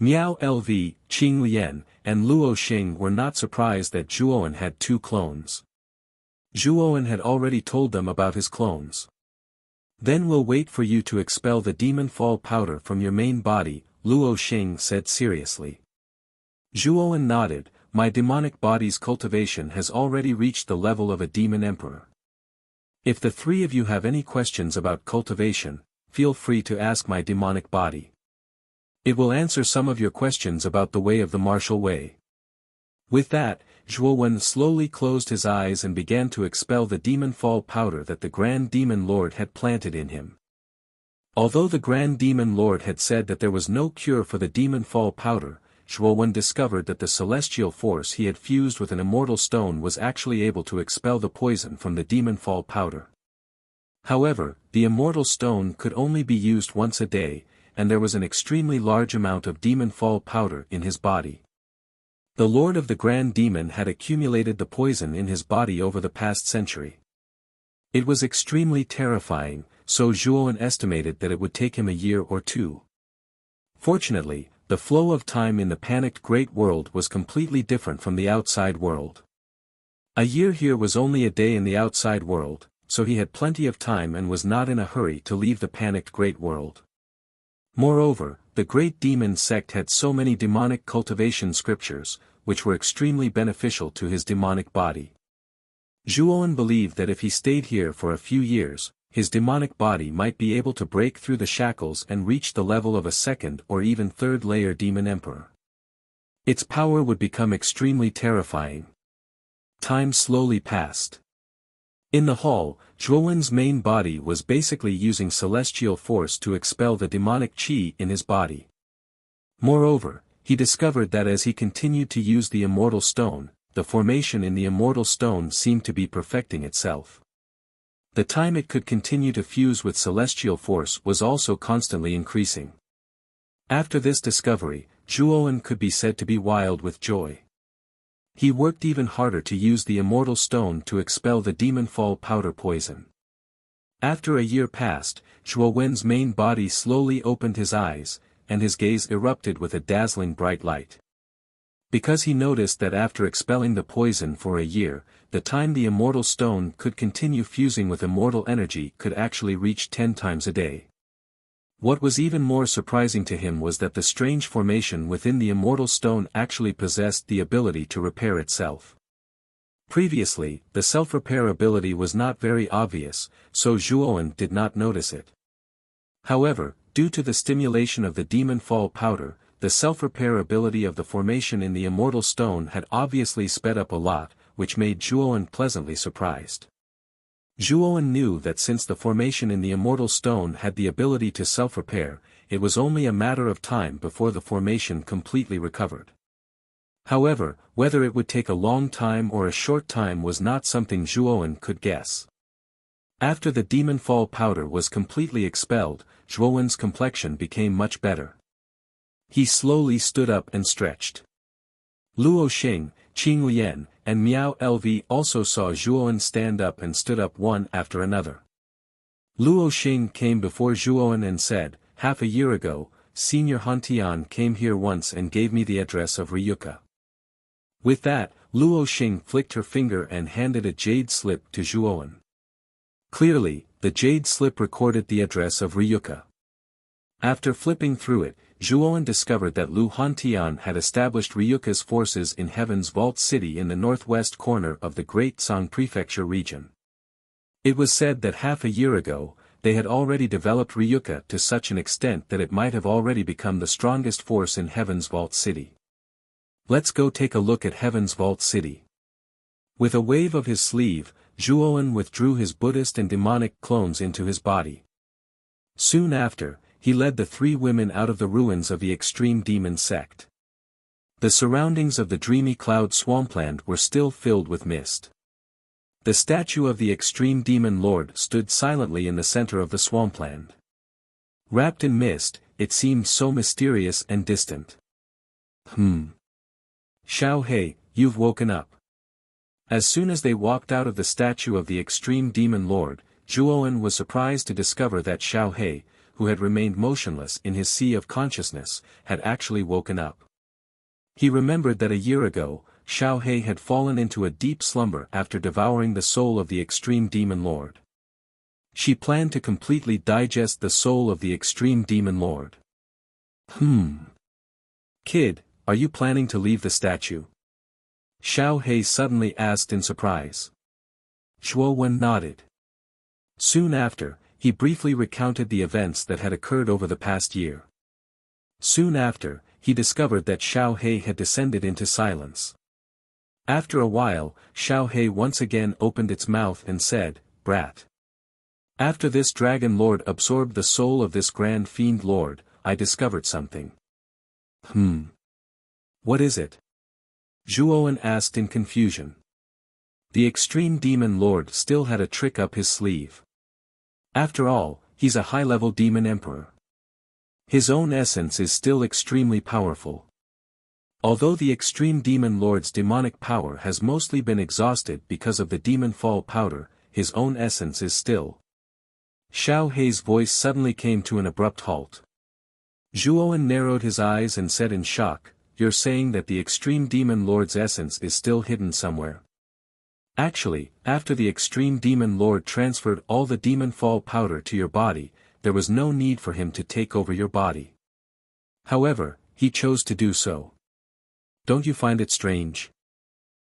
Miao Lv, Qing Lian, and Luo Xing were not surprised that Zhuowen had 2 clones. Zhuowen had already told them about his clones. "Then we'll wait for you to expel the demon fall powder from your main body," Luo Xing said seriously. Zhuowen nodded. "My demonic body's cultivation has already reached the level of a demon emperor. If the 3 of you have any questions about cultivation, feel free to ask my demonic body. It will answer some of your questions about the way of the martial way." With that, Zhuowen slowly closed his eyes and began to expel the demon fall powder that the Grand Demon Lord had planted in him. Although the Grand Demon Lord had said that there was no cure for the demon fall powder, Zhuowen discovered that the celestial force he had fused with an immortal stone was actually able to expel the poison from the demon fall powder. However, the immortal stone could only be used once a day, and there was an extremely large amount of demon fall powder in his body. The Lord of the Grand Demon had accumulated the poison in his body over the past century. It was extremely terrifying, so Zhuowen estimated that it would take him a year or 2. Fortunately, the flow of time in the panicked Great World was completely different from the outside world. A year here was only a day in the outside world, so he had plenty of time and was not in a hurry to leave the panicked Great World. Moreover, the Great Demon sect had so many demonic cultivation scriptures, which were extremely beneficial to his demonic body. Zhuowen believed that if he stayed here for a few years, his demonic body might be able to break through the shackles and reach the level of a 2nd or even 3rd layer demon emperor. Its power would become extremely terrifying. Time slowly passed. In the hall, Zhuowen's main body was basically using celestial force to expel the demonic qi in his body. Moreover, he discovered that as he continued to use the immortal stone, the formation in the immortal stone seemed to be perfecting itself. The time it could continue to fuse with celestial force was also constantly increasing. After this discovery, Zhuowen could be said to be wild with joy. He worked even harder to use the immortal stone to expel the demon fall powder poison. After a year passed, Zhuowen's main body slowly opened his eyes, and his gaze erupted with a dazzling bright light. Because he noticed that after expelling the poison for a year, the time the immortal stone could continue fusing with immortal energy could actually reach 10 times a day. What was even more surprising to him was that the strange formation within the immortal stone actually possessed the ability to repair itself. Previously, the self-repair ability was not very obvious, so Zhuowen did not notice it. However, due to the stimulation of the demon fall powder, the self-repair ability of the formation in the immortal stone had obviously sped up a lot, which made Zhuowen pleasantly surprised. Zhuowen knew that since the formation in the immortal stone had the ability to self-repair, it was only a matter of time before the formation completely recovered. However, whether it would take a long time or a short time was not something Zhuowen could guess. After the demon fall powder was completely expelled, Zhuowen's complexion became much better. He slowly stood up and stretched. Luo Xing, Qing Lian, and Miao Lv also saw Zhuowen stand up and stood up one after another. Luo Xing came before Zhuowen and said, "Half a year ago, Senior Hantian came here once and gave me the address of Ryuka." With that, Luo Xing flicked her finger and handed a jade slip to Zhuowen. Clearly, the jade slip recorded the address of Ryuka. After flipping through it, Zhuowen discovered that Lu Hantian had established Ryuka's forces in Heaven's Vault City in the northwest corner of the Great Song Prefecture region. It was said that half a year ago, they had already developed Ryuka to such an extent that it might have already become the strongest force in Heaven's Vault City. Let's go take a look at Heaven's Vault City. With a wave of his sleeve, Zhuowen withdrew his Buddhist and demonic clones into his body. Soon after, he led the 3 women out of the ruins of the extreme demon sect. The surroundings of the dreamy cloud swampland were still filled with mist. The statue of the extreme demon lord stood silently in the center of the swampland. Wrapped in mist, it seemed so mysterious and distant. Xiao He, you've woken up. As soon as they walked out of the statue of the extreme demon lord, Zhuowen was surprised to discover that Xiao He, who had remained motionless in his sea of consciousness, had actually woken up. He remembered that a year ago, Xiao He had fallen into a deep slumber after devouring the soul of the extreme demon lord. She planned to completely digest the soul of the extreme demon lord. Kid, are you planning to leave the statue? Xiao He suddenly asked in surprise. Zhuowen nodded. Soon after, he briefly recounted the events that had occurred over the past year. Soon after, he discovered that Xiao He had descended into silence. After a while, Xiao He once again opened its mouth and said, "Brat. After this dragon lord absorbed the soul of this grand fiend lord, I discovered something." What is it? Zhuowen asked in confusion. The extreme demon lord still had a trick up his sleeve. After all, he's a high-level demon emperor. His own essence is still extremely powerful. Although the extreme demon lord's demonic power has mostly been exhausted because of the demon fall powder, his own essence is still. Xiao He's voice suddenly came to an abrupt halt. Zhuowen narrowed his eyes and said in shock, "You're saying that the extreme demon lord's essence is still hidden somewhere?" Actually, after the extreme demon lord transferred all the demon fall powder to your body, there was no need for him to take over your body. However, he chose to do so. Don't you find it strange?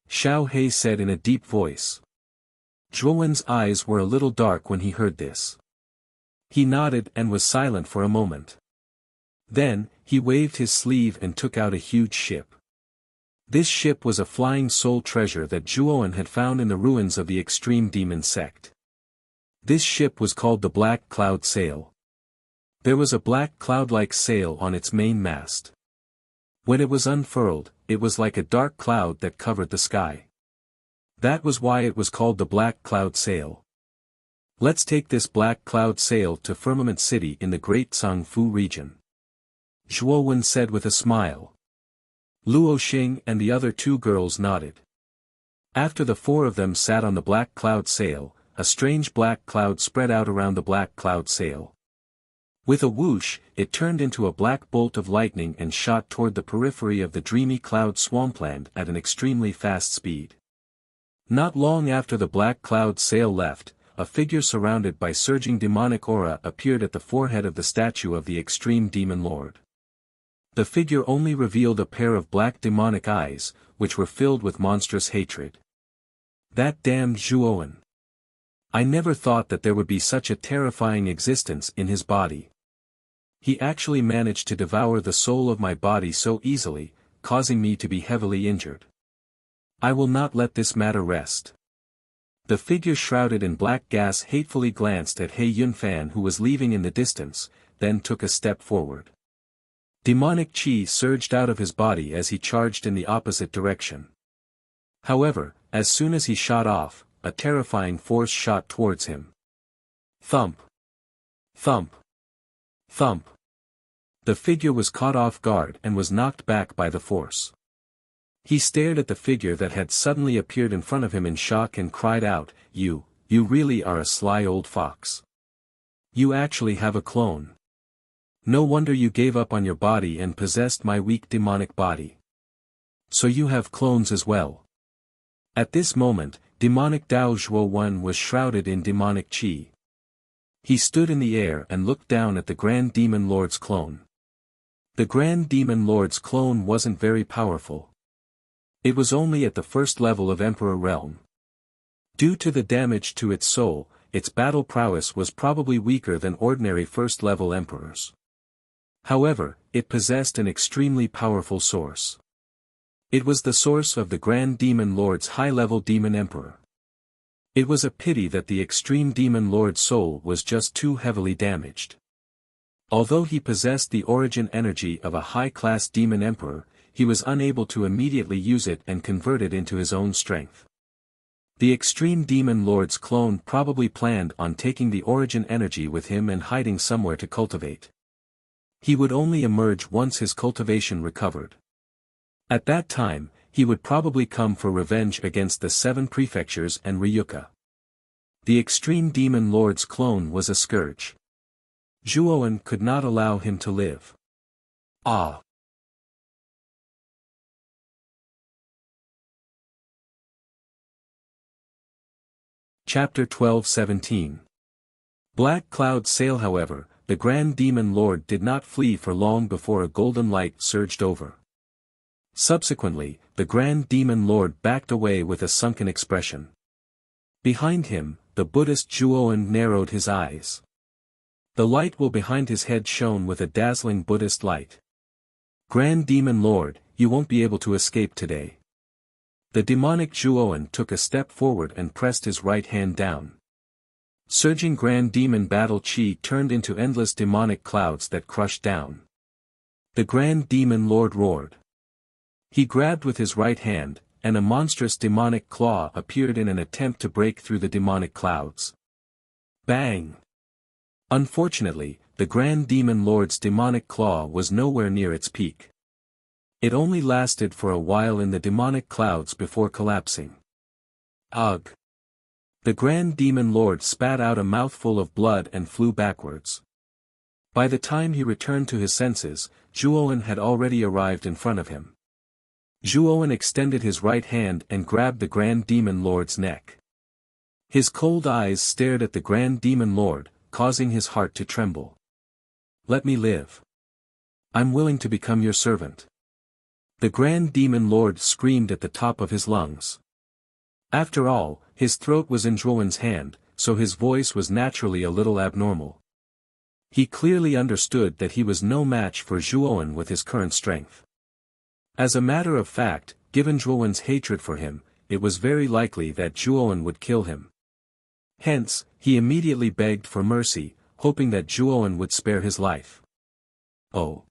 Xiao He said in a deep voice. Zhuowen's eyes were a little dark when he heard this. He nodded and was silent for a moment. Then, he waved his sleeve and took out a huge ship. This ship was a flying soul treasure that Zhuowen had found in the ruins of the extreme demon sect. This ship was called the Black Cloud Sail. There was a black cloud-like sail on its main mast. When it was unfurled, it was like a dark cloud that covered the sky. That was why it was called the Black Cloud Sail. Let's take this Black Cloud Sail to Firmament City in the Great Sangfu region. Zhuowen said with a smile. Luo Xing and the other 2 girls nodded. After the 4 of them sat on the Black Cloud Sail, a strange black cloud spread out around the Black Cloud Sail. With a whoosh, it turned into a black bolt of lightning and shot toward the periphery of the dreamy cloud swampland at an extremely fast speed. Not long after the black cloud sail left, a figure surrounded by surging demonic aura appeared at the forehead of the statue of the extreme demon lord. The figure only revealed a pair of black demonic eyes, which were filled with monstrous hatred. That damned Zhuowen. I never thought that there would be such a terrifying existence in his body. He actually managed to devour the soul of my body so easily, causing me to be heavily injured. I will not let this matter rest. The figure shrouded in black gas hatefully glanced at He Yunfan, who was leaving in the distance, then took a step forward. Demonic chi surged out of his body as he charged in the opposite direction. However, as soon as he shot off, a terrifying force shot towards him. Thump! Thump! Thump! The figure was caught off guard and was knocked back by the force. He stared at the figure that had suddenly appeared in front of him in shock and cried out, You really are a sly old fox. You actually have a clone. No wonder you gave up on your body and possessed my weak demonic body. So you have clones as well. At this moment, demonic Dao Zhuo was shrouded in demonic chi. He stood in the air and looked down at the Grand Demon Lord's clone. The Grand Demon Lord's clone wasn't very powerful. It was only at the first level of Emperor realm. Due to the damage to its soul, its battle prowess was probably weaker than ordinary first-level emperors. However, it possessed an extremely powerful source. It was the source of the Grand Demon Lord's high-level Demon Emperor. It was a pity that the Extreme Demon Lord's soul was just too heavily damaged. Although he possessed the origin energy of a high-class Demon Emperor, he was unable to immediately use it and convert it into his own strength. The Extreme Demon Lord's clone probably planned on taking the origin energy with him and hiding somewhere to cultivate. He would only emerge once his cultivation recovered. At that time, he would probably come for revenge against the 7 prefectures and Ryuka. The Extreme Demon Lord's clone was a scourge. Zhuowen could not allow him to live. Ah! Chapter 12-17. Black Cloud Sail. However, the Grand Demon Lord did not flee for long before a golden light surged over. Subsequently, the Grand Demon Lord backed away with a sunken expression. Behind him, the Buddhist Zhuowen narrowed his eyes. The light well behind his head shone with a dazzling Buddhist light. Grand Demon Lord, you won't be able to escape today. The demonic Zhuowen took a step forward and pressed his right hand down. Surging Grand Demon Battle Chi turned into endless demonic clouds that crushed down. The Grand Demon Lord roared. He grabbed with his right hand, and a monstrous demonic claw appeared in an attempt to break through the demonic clouds. Bang! Unfortunately, the Grand Demon Lord's demonic claw was nowhere near its peak. It only lasted for a while in the demonic clouds before collapsing. Ugh! The Grand Demon Lord spat out a mouthful of blood and flew backwards. By the time he returned to his senses, Zhuowen had already arrived in front of him. Zhuowen extended his right hand and grabbed the Grand Demon Lord's neck. His cold eyes stared at the Grand Demon Lord, causing his heart to tremble. Let me live. I'm willing to become your servant. The Grand Demon Lord screamed at the top of his lungs. After all, his throat was in Zhuowen's hand, so his voice was naturally a little abnormal. He clearly understood that he was no match for Zhuowen with his current strength. As a matter of fact, given Zhuowen's hatred for him, it was very likely that Zhuowen would kill him. Hence, he immediately begged for mercy, hoping that Zhuowen would spare his life. Oh.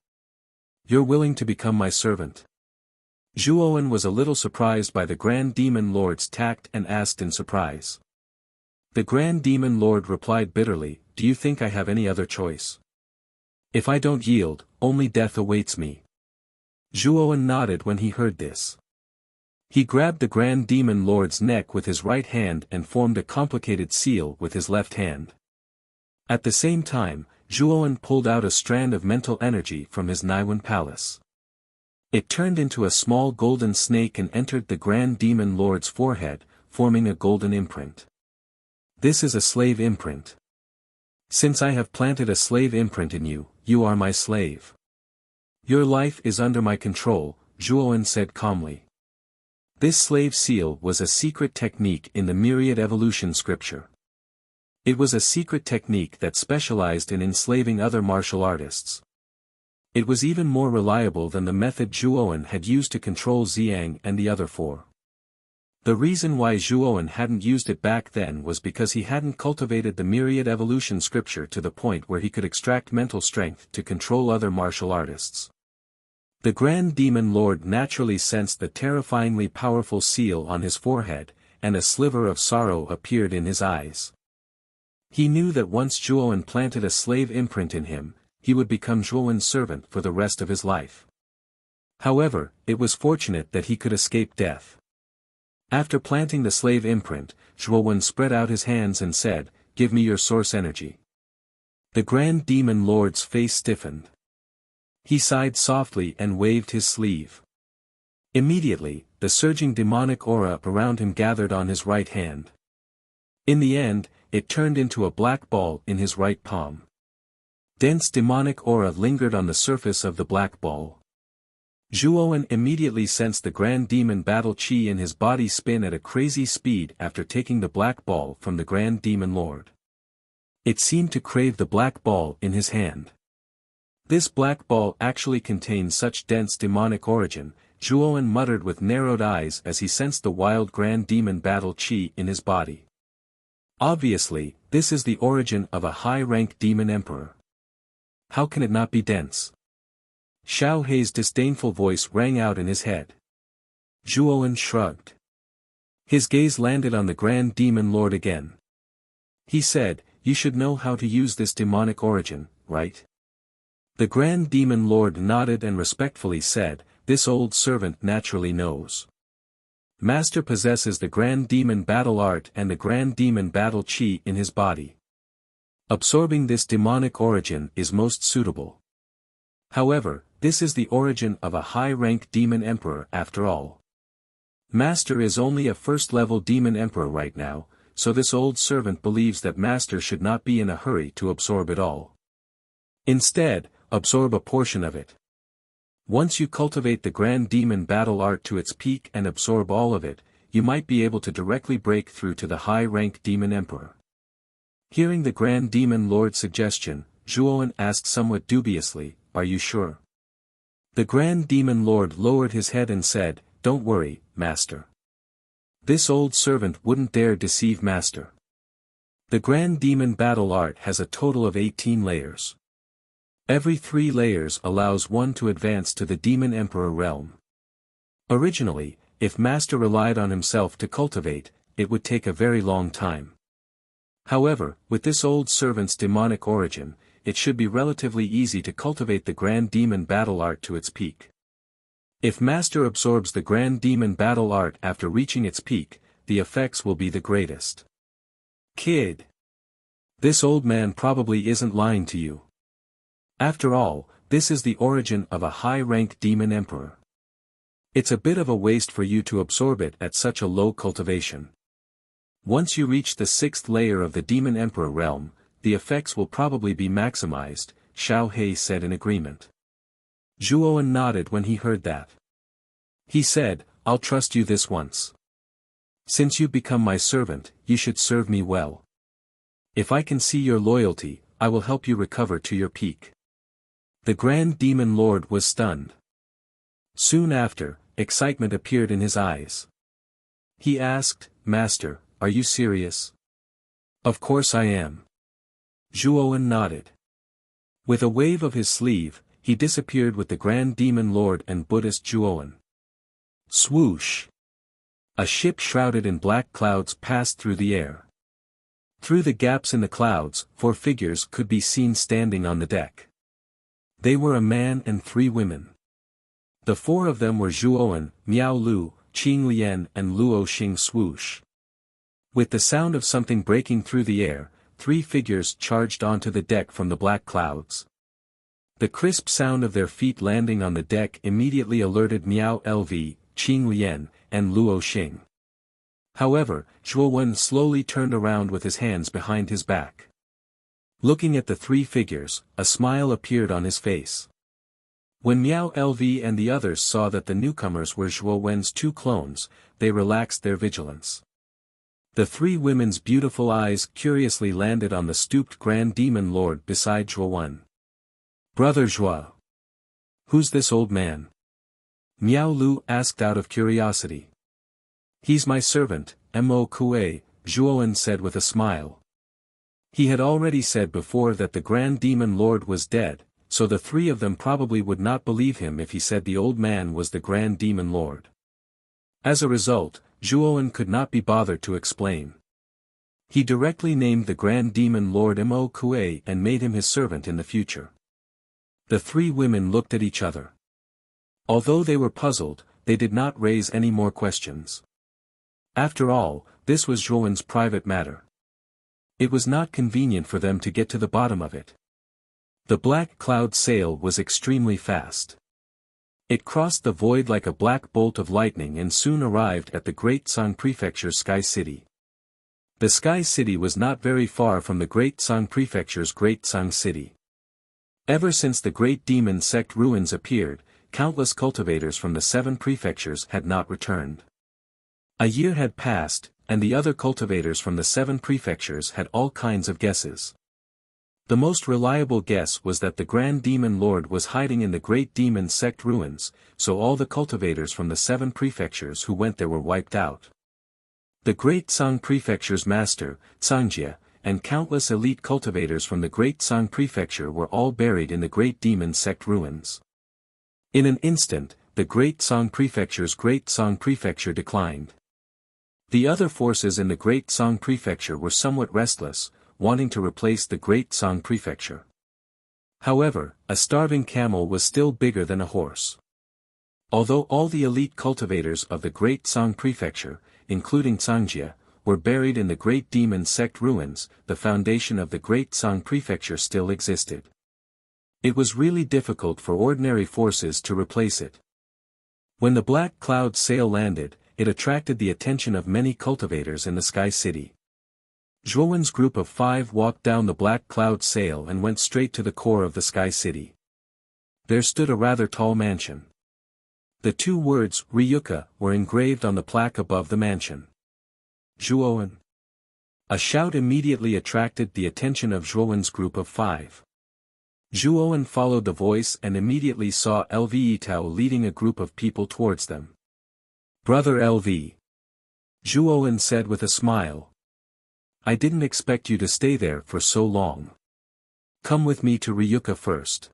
You're willing to become my servant? Zhuowen was a little surprised by the Grand Demon Lord's tact and asked in surprise. The Grand Demon Lord replied bitterly, Do you think I have any other choice? If I don't yield, only death awaits me. Zhuowen nodded when he heard this. He grabbed the Grand Demon Lord's neck with his right hand and formed a complicated seal with his left hand. At the same time, Zhuowen pulled out a strand of mental energy from his Naiwen palace. It turned into a small golden snake and entered the Grand Demon Lord's forehead, forming a golden imprint. This is a slave imprint. Since I have planted a slave imprint in you, you are my slave. Your life is under my control, Zhuowen said calmly. This slave seal was a secret technique in the myriad evolution scripture. It was a secret technique that specialized in enslaving other martial artists. It was even more reliable than the method Zhuowen had used to control Xiang and the other four. The reason why Zhuowen hadn't used it back then was because he hadn't cultivated the myriad evolution scripture to the point where he could extract mental strength to control other martial artists. The Grand Demon Lord naturally sensed the terrifyingly powerful seal on his forehead, and a sliver of sorrow appeared in his eyes. He knew that once Zhuowen planted a slave imprint in him, he would become Zhuowen's servant for the rest of his life. However, it was fortunate that he could escape death. After planting the slave imprint, Zhuowen spread out his hands and said, "Give me your source energy." The Grand Demon Lord's face stiffened. He sighed softly and waved his sleeve. Immediately, the surging demonic aura around him gathered on his right hand. In the end, it turned into a black ball in his right palm. Dense demonic aura lingered on the surface of the black ball. Zhuowen immediately sensed the Grand Demon battle chi in his body spin at a crazy speed after taking the black ball from the Grand Demon Lord. It seemed to crave the black ball in his hand. This black ball actually contained such dense demonic origin, Zhuowen muttered with narrowed eyes as he sensed the wild Grand Demon battle chi in his body. Obviously, this is the origin of a high-rank demon emperor. How can it not be dense? Xiao Hei's disdainful voice rang out in his head. Zhuowen shrugged. His gaze landed on the Grand Demon Lord again. He said, "You should know how to use this demonic origin, right?" The Grand Demon Lord nodded and respectfully said, "This old servant naturally knows. Master possesses the Grand Demon battle art and the Grand Demon battle chi in his body. Absorbing this demonic origin is most suitable. However, this is the origin of a high-rank demon emperor after all. Master is only a first-level demon emperor right now, so this old servant believes that Master should not be in a hurry to absorb it all. Instead, absorb a portion of it. Once you cultivate the Grand Demon battle art to its peak and absorb all of it, you might be able to directly break through to the high-rank demon emperor." Hearing the Grand Demon Lord's suggestion, Zhuowen asked somewhat dubiously, "Are you sure?" The Grand Demon Lord lowered his head and said, "Don't worry, Master. This old servant wouldn't dare deceive Master. The Grand Demon battle art has a total of 18 layers. Every 3 layers allows one to advance to the Demon Emperor realm. Originally, if Master relied on himself to cultivate, it would take a very long time. However, with this old servant's demonic origin, it should be relatively easy to cultivate the Grand Demon battle art to its peak. If Master absorbs the Grand Demon battle art after reaching its peak, the effects will be the greatest." "Kid. This old man probably isn't lying to you. After all, this is the origin of a high-rank demon emperor. It's a bit of a waste for you to absorb it at such a low cultivation. Once you reach the 6th layer of the Demon Emperor realm, the effects will probably be maximized," Xiao Hei said in agreement. Zhuowen nodded when he heard that. He said, "I'll trust you this once. Since you become my servant, you should serve me well. If I can see your loyalty, I will help you recover to your peak." The Grand Demon Lord was stunned. Soon after, excitement appeared in his eyes. He asked, "Master, are you serious?" "Of course I am." Zhuowen nodded. With a wave of his sleeve, he disappeared with the Grand Demon Lord and Buddhist Zhuowen. Swoosh! A ship shrouded in black clouds passed through the air. Through the gaps in the clouds, 4 figures could be seen standing on the deck. They were a man and 3 women. The 4 of them were Zhuowen, Miao Lu, Qing Lian and Luo Xing. Swoosh! With the sound of something breaking through the air, 3 figures charged onto the deck from the black clouds. The crisp sound of their feet landing on the deck immediately alerted Miao Lv, Qing Lian, and Luo Xing. However, Zhuo Wen slowly turned around with his hands behind his back. Looking at the 3 figures, a smile appeared on his face. When Miao Lv and the others saw that the newcomers were Zhuo Wen's 2 clones, they relaxed their vigilance. The 3 women's beautiful eyes curiously landed on the stooped Grand Demon Lord beside Zhuo Wen. "Brother Zhuo. Who's this old man?" Miao Lu asked out of curiosity. "He's my servant, Mo Kue," Zhuo Wen said with a smile. He had already said before that the Grand Demon Lord was dead, so the 3 of them probably would not believe him if he said the old man was the Grand Demon Lord. As a result, Zhuo Wen could not be bothered to explain. He directly named the Grand Demon Lord Mo Kue and made him his servant in the future. The 3 women looked at each other. Although they were puzzled, they did not raise any more questions. After all, this was Zhuo Wen's private matter. It was not convenient for them to get to the bottom of it. The black cloud sail was extremely fast. It crossed the void like a black bolt of lightning and soon arrived at the Great Tsang Prefecture's Sky City. The Sky City was not very far from the Great Tsang Prefecture's Great Tsang City. Ever since the Great Demon Sect ruins appeared, countless cultivators from the 7 prefectures had not returned. A year had passed, and the other cultivators from the 7 prefectures had all kinds of guesses. The most reliable guess was that the Grand Demon Lord was hiding in the Great Demon Sect ruins, so all the cultivators from the 7 prefectures who went there were wiped out. The Great Tsang Prefecture's master, Cangjie, and countless elite cultivators from the Great Tsang Prefecture were all buried in the Great Demon Sect ruins. In an instant, the Great Tsang Prefecture's Great Tsang Prefecture declined. The other forces in the Great Tsang Prefecture were somewhat restless, wanting to replace the Great Tsang Prefecture. However, a starving camel was still bigger than a horse. Although all the elite cultivators of the Great Tsang Prefecture, including Cangjie, were buried in the Great Demon Sect ruins, the foundation of the Great Tsang Prefecture still existed. It was really difficult for ordinary forces to replace it. When the black cloud sail landed, it attracted the attention of many cultivators in the Sky City. Zhuo Wen's group of 5 walked down the black cloud sail and went straight to the core of the Sky City. There stood a rather tall mansion. The 2 words, Ryuka, were engraved on the plaque above the mansion. Zhuo Wen. A shout immediately attracted the attention of Zhuo Wen's group of 5. Zhuo Wen followed the voice and immediately saw Lv Tao leading a group of people towards them. "Brother Lv. Zhuo Wen said with a smile. "I didn't expect you to stay there for so long. Come with me to Ryuka first.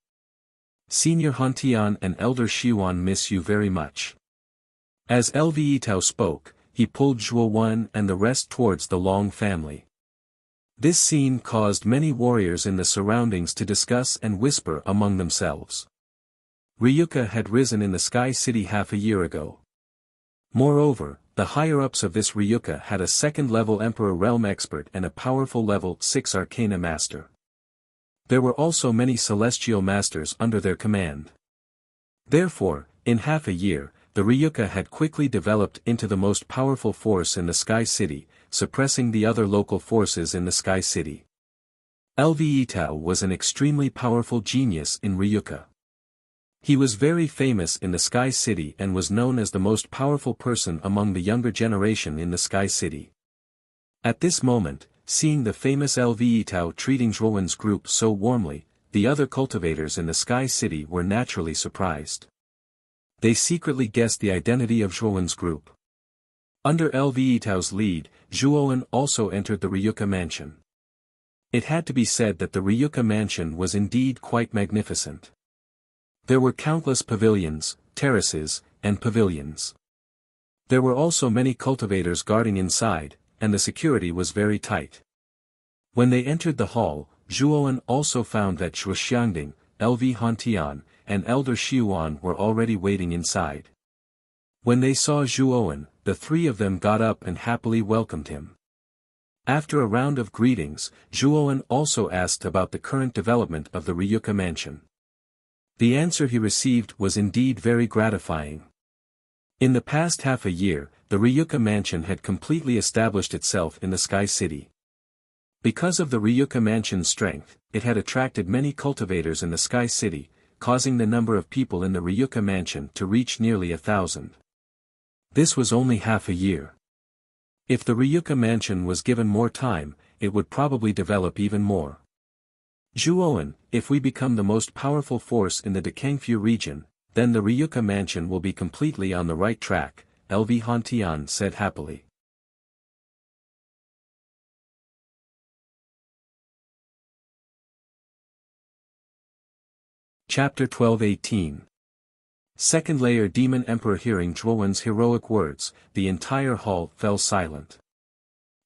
Senior Hantian and Elder Shiwan miss you very much." As Lv Tao spoke, he pulled Zhuo Wen and the rest towards the Long family. This scene caused many warriors in the surroundings to discuss and whisper among themselves. Ryuka had risen in the Sky City half a year ago. Moreover, the higher-ups of this Ryuka had a 2nd-level Emperor Realm Expert and a powerful level 6 Arcana Master. There were also many Celestial Masters under their command. Therefore, in half a year, the Ryuka had quickly developed into the most powerful force in the Sky City, suppressing the other local forces in the Sky City. Lv Tao was an extremely powerful genius in Ryuka. He was very famous in the Sky City and was known as the most powerful person among the younger generation in the Sky City. At this moment, seeing the famous Lv Tao treating Zhuo Wen's group so warmly, the other cultivators in the Sky City were naturally surprised. They secretly guessed the identity of Zhuo Wen's group. Under Lv Tao's lead, Zhuo Wen also entered the Ryuka mansion. It had to be said that the Ryuka mansion was indeed quite magnificent. There were countless pavilions, terraces, and pavilions. There were also many cultivators guarding inside, and the security was very tight. When they entered the hall, Zhuo Wen also found that Zhuo Xiangding, Lv Hantian, and Elder Shiwan were already waiting inside. When they saw Zhuo Wen, the 3 of them got up and happily welcomed him. After a round of greetings, Zhuowen also asked about the current development of the Ryuka mansion. The answer he received was indeed very gratifying. In the past half a year, the Ryuka mansion had completely established itself in the Sky City. Because of the Ryuka mansion's strength, it had attracted many cultivators in the Sky City, causing the number of people in the Ryuka mansion to reach nearly 1,000. This was only half a year. If the Ryuka mansion was given more time, it would probably develop even more. Zhuowen, if we become the most powerful force in the Dekangfu region, then the Ryuka mansion will be completely on the right track, LV Hantian said happily. Chapter 12-18. Second layer Demon Emperor. Hearing Zhuowen's heroic words, the entire hall fell silent.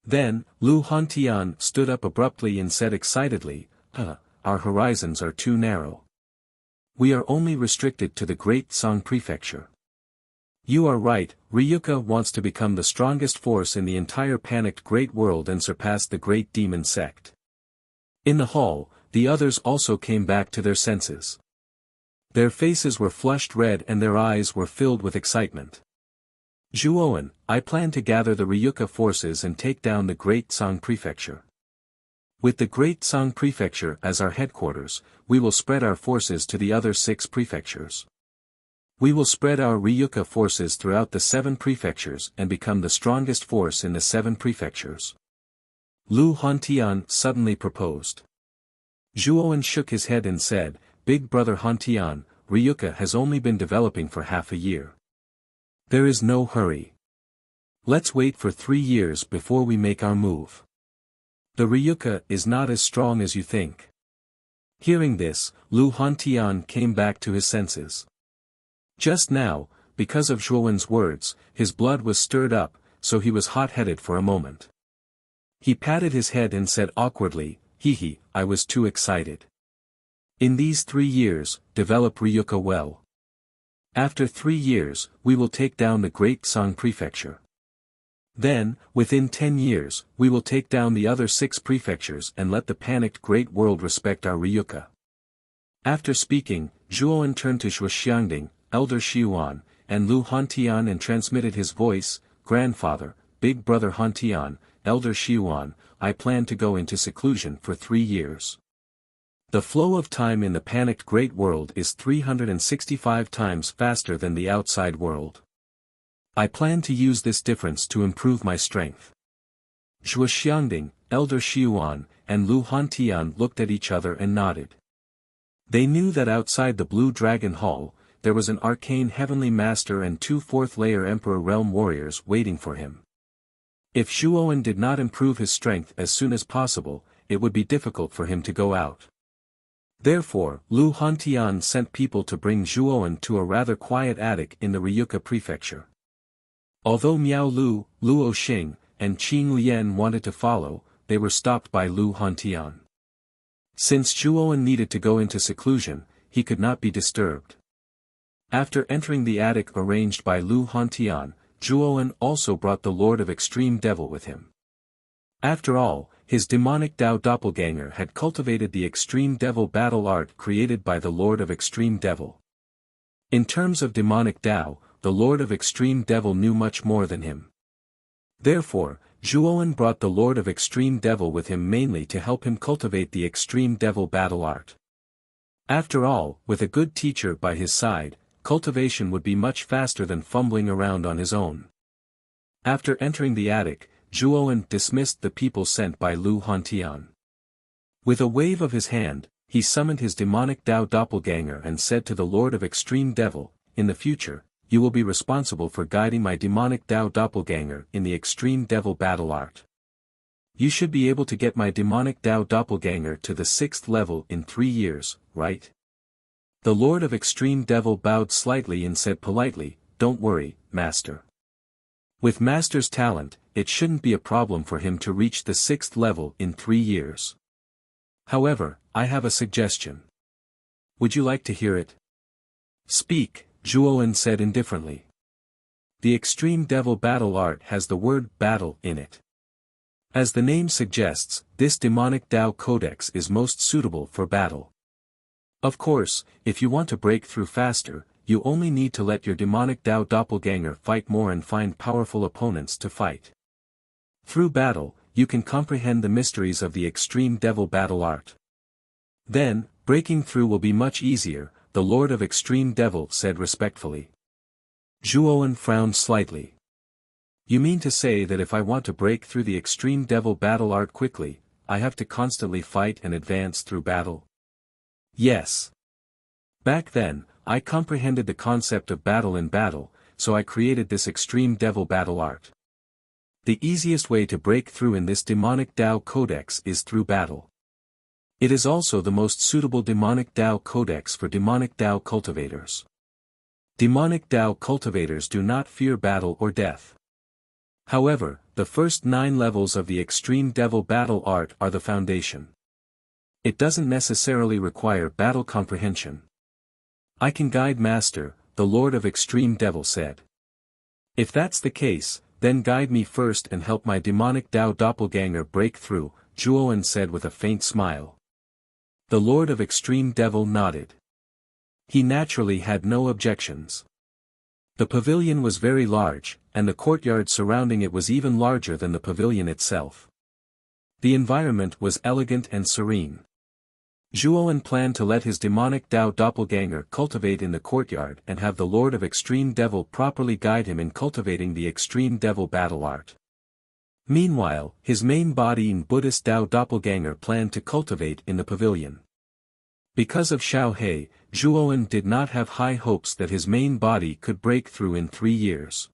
Then, Lu Hantian stood up abruptly and said excitedly, our horizons are too narrow. We are only restricted to the Great Song Prefecture. You are right, Ryuka wants to become the strongest force in the entire panicked great world and surpass the great demon sect. In the hall, the others also came back to their senses. Their faces were flushed red and their eyes were filled with excitement. Zhuowen, I plan to gather the Ryuka forces and take down the Great Song Prefecture. With the Great Song Prefecture as our headquarters, we will spread our forces to the other 6 prefectures. We will spread our Ryuka forces throughout the 7 prefectures and become the strongest force in the 7 prefectures. Lu Hantian suddenly proposed. Zhuowen shook his head and said, Big brother Hantian, Ryuka has only been developing for half a year. There is no hurry. Let's wait for 3 years before we make our move. The Ryuka is not as strong as you think. Hearing this, Lu Hantian came back to his senses. Just now, because of Zhuowen's words, his blood was stirred up, so he was hot-headed for a moment. He patted his head and said awkwardly, I was too excited. In these 3 years, develop Ryuka well. After 3 years, we will take down the Great Song Prefecture. Then, within 10 years, we will take down the other 6 prefectures and let the panicked great world respect our Ryuka. After speaking, Zhuowen turned to Shuxiangding, Elder Xiuan, and Lu Hantian and transmitted his voice, Grandfather, Big brother Hantian, Elder Xiuan, I plan to go into seclusion for 3 years. The flow of time in the panicked great world is 365 times faster than the outside world. I plan to use this difference to improve my strength. Shuxiangding, Elder Xiuan, and Lu Hantian looked at each other and nodded. They knew that outside the Blue Dragon Hall, there was an arcane heavenly master and 2 4th-layer Emperor Realm warriors waiting for him. If Zhuowen did not improve his strength as soon as possible, it would be difficult for him to go out. Therefore, Lu Hantian sent people to bring Zhuowen to a rather quiet attic in the Ryuka prefecture. Although Miao Lu, Luo Xing, and Qing Lian wanted to follow, they were stopped by Lu Hantian. Since Zhuowen needed to go into seclusion, he could not be disturbed. After entering the attic arranged by Lu Hantian, Zhuowen also brought the Lord of Extreme Devil with him. After all, his demonic Dao doppelganger had cultivated the Extreme Devil battle art created by the Lord of Extreme Devil. In terms of demonic Dao, the Lord of Extreme Devil knew much more than him. Therefore, Zhuowen brought the Lord of Extreme Devil with him mainly to help him cultivate the Extreme Devil battle art. After all, with a good teacher by his side, cultivation would be much faster than fumbling around on his own. After entering the attic, Zhuowen dismissed the people sent by Lu Hantian. With a wave of his hand, he summoned his demonic Dao doppelganger and said to the Lord of Extreme Devil, in the future, you will be responsible for guiding my demonic Dao doppelganger in the Extreme Devil battle art. You should be able to get my demonic Dao doppelganger to the 6th level in 3 years, right? The Lord of Extreme Devil bowed slightly and said politely, don't worry, Master. With Master's talent, it shouldn't be a problem for him to reach the 6th level in 3 years. However, I have a suggestion. Would you like to hear it? Speak, Zhuowen said indifferently. The Extreme Devil battle art has the word battle in it. As the name suggests, this demonic Tao Codex is most suitable for battle. Of course, if you want to break through faster, you only need to let your demonic Tao doppelganger fight more and find powerful opponents to fight. Through battle, you can comprehend the mysteries of the extreme devil battle art. Then, breaking through will be much easier, the Lord of Extreme Devil said respectfully. Zhuowen frowned slightly. You mean to say that if I want to break through the extreme devil battle art quickly, I have to constantly fight and advance through battle? Yes. Back then, I comprehended the concept of battle in battle, so I created this extreme devil battle art. The easiest way to break through in this demonic Tao Codex is through battle. It is also the most suitable demonic Tao Codex for demonic Tao cultivators. Demonic Tao cultivators do not fear battle or death. However, the first 9 levels of the extreme devil battle art are the foundation. It doesn't necessarily require battle comprehension. I can guide Master, the Lord of Extreme Devil said. If that's the case, then guide me first and help my demonic Tao doppelganger break through, Zhuowen said with a faint smile. The Lord of Extreme Devil nodded. He naturally had no objections. The pavilion was very large, and the courtyard surrounding it was even larger than the pavilion itself. The environment was elegant and serene. Zhuowen planned to let his demonic Tao doppelganger cultivate in the courtyard and have the Lord of Extreme Devil properly guide him in cultivating the extreme devil battle art. Meanwhile, his main body in Buddhist Tao doppelganger planned to cultivate in the pavilion. Because of Xiao He, Zhuowen did not have high hopes that his main body could break through in 3 years.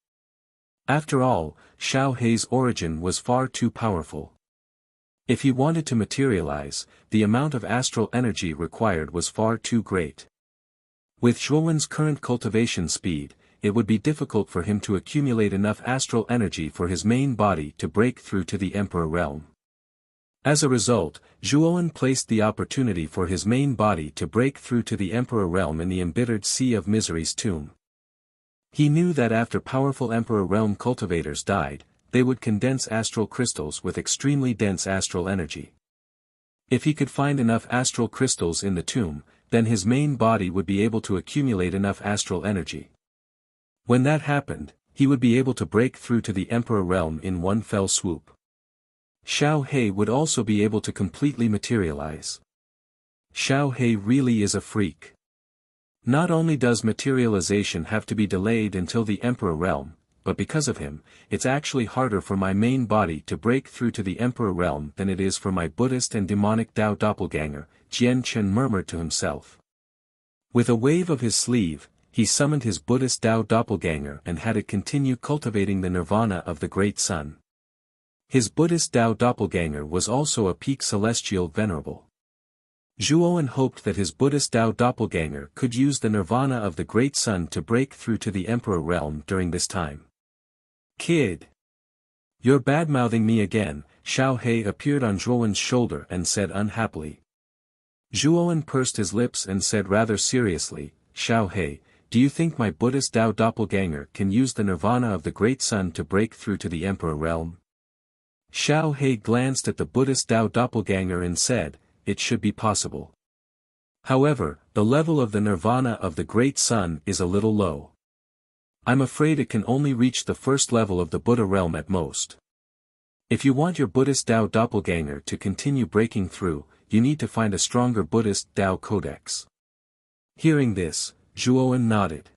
After all, Xiao He's origin was far too powerful. If he wanted to materialize, the amount of astral energy required was far too great. With Zhuowen's current cultivation speed, it would be difficult for him to accumulate enough astral energy for his main body to break through to the Emperor realm. As a result, Zhuowen placed the opportunity for his main body to break through to the Emperor realm in the embittered Sea of Misery's tomb. He knew that after powerful Emperor realm cultivators died, they would condense astral crystals with extremely dense astral energy. If he could find enough astral crystals in the tomb, then his main body would be able to accumulate enough astral energy. When that happened, he would be able to break through to the Emperor realm in one fell swoop. Xiao He would also be able to completely materialize. Xiao He really is a freak. Not only does materialization have to be delayed until the Emperor realm, but because of him, it's actually harder for my main body to break through to the Emperor realm than it is for my Buddhist and demonic Tao doppelganger, Jian Chen murmured to himself. With a wave of his sleeve, he summoned his Buddhist Tao doppelganger and had it continue cultivating the nirvana of the Great Sun. His Buddhist Tao doppelganger was also a peak celestial venerable. Zhuowen hoped that his Buddhist Tao doppelganger could use the nirvana of the Great Sun to break through to the Emperor realm during this time. Kid! You're badmouthing me again, Xiao He appeared on Zhuowen's shoulder and said unhappily. Zhuowen pursed his lips and said rather seriously, Xiao He, do you think my Buddhist Tao doppelganger can use the nirvana of the Great Sun to break through to the Emperor realm? Xiao He glanced at the Buddhist Tao doppelganger and said, it should be possible. However, the level of the nirvana of the Great Sun is a little low. I'm afraid it can only reach the first level of the Buddha realm at most. If you want your Buddhist Tao doppelganger to continue breaking through, you need to find a stronger Buddhist Tao codex. Hearing this, Zhuowen nodded.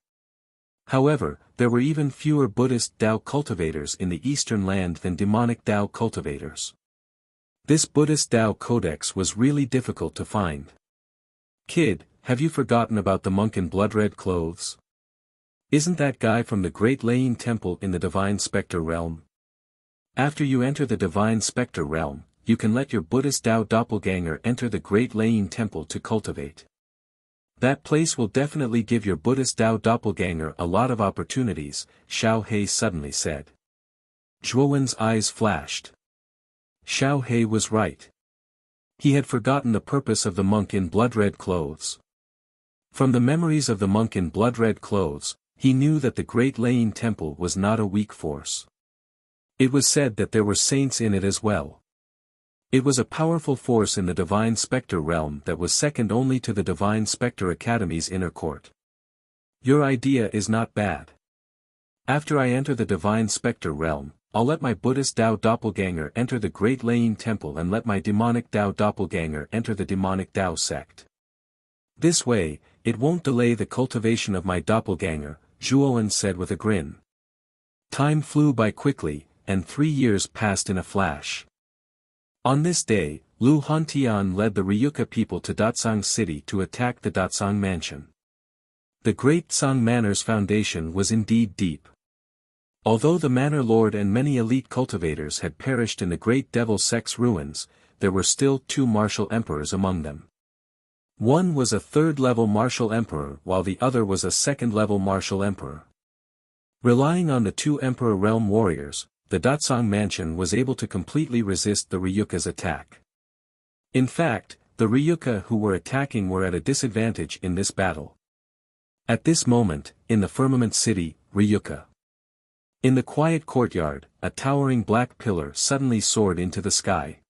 However, there were even fewer Buddhist Tao cultivators in the Eastern land than demonic Tao cultivators. This Buddhist Tao codex was really difficult to find. Kid, have you forgotten about the monk in blood-red clothes? Isn't that guy from the Great Laying Temple in the Divine Spectre realm? After you enter the Divine Spectre realm, you can let your Buddhist Tao doppelganger enter the Great Laying Temple to cultivate. That place will definitely give your Buddhist Tao doppelganger a lot of opportunities, Xiao He suddenly said. Zhuowen's eyes flashed. Xiao He was right. He had forgotten the purpose of the monk in blood-red clothes. From the memories of the monk in blood-red clothes, he knew that the Great Laying Temple was not a weak force. It was said that there were saints in it as well. It was a powerful force in the Divine Spectre realm that was second only to the Divine Spectre Academy's inner court. Your idea is not bad. After I enter the Divine Spectre realm, I'll let my Buddhist Tao doppelganger enter the Great Laying Temple and let my demonic Tao doppelganger enter the demonic Tao sect. This way, it won't delay the cultivation of my doppelganger, Zhuowen said with a grin. Time flew by quickly, and 3 years passed in a flash. On this day, Lu Hantian led the Ryuka people to Datsang City to attack the Datsang Mansion. The great Tsang Manor's foundation was indeed deep. Although the Manor Lord and many elite cultivators had perished in the Great Devil Sect's ruins, there were still 2 martial emperors among them. One was a 3rd-level martial emperor while the other was a 2nd-level martial emperor. Relying on the 2 emperor realm warriors, the Datsang Mansion was able to completely resist the Ryuka's attack. In fact, the Ryuka who were attacking were at a disadvantage in this battle. At this moment, in the Firmament City, Ryuka. In the quiet courtyard, a towering black pillar suddenly soared into the sky.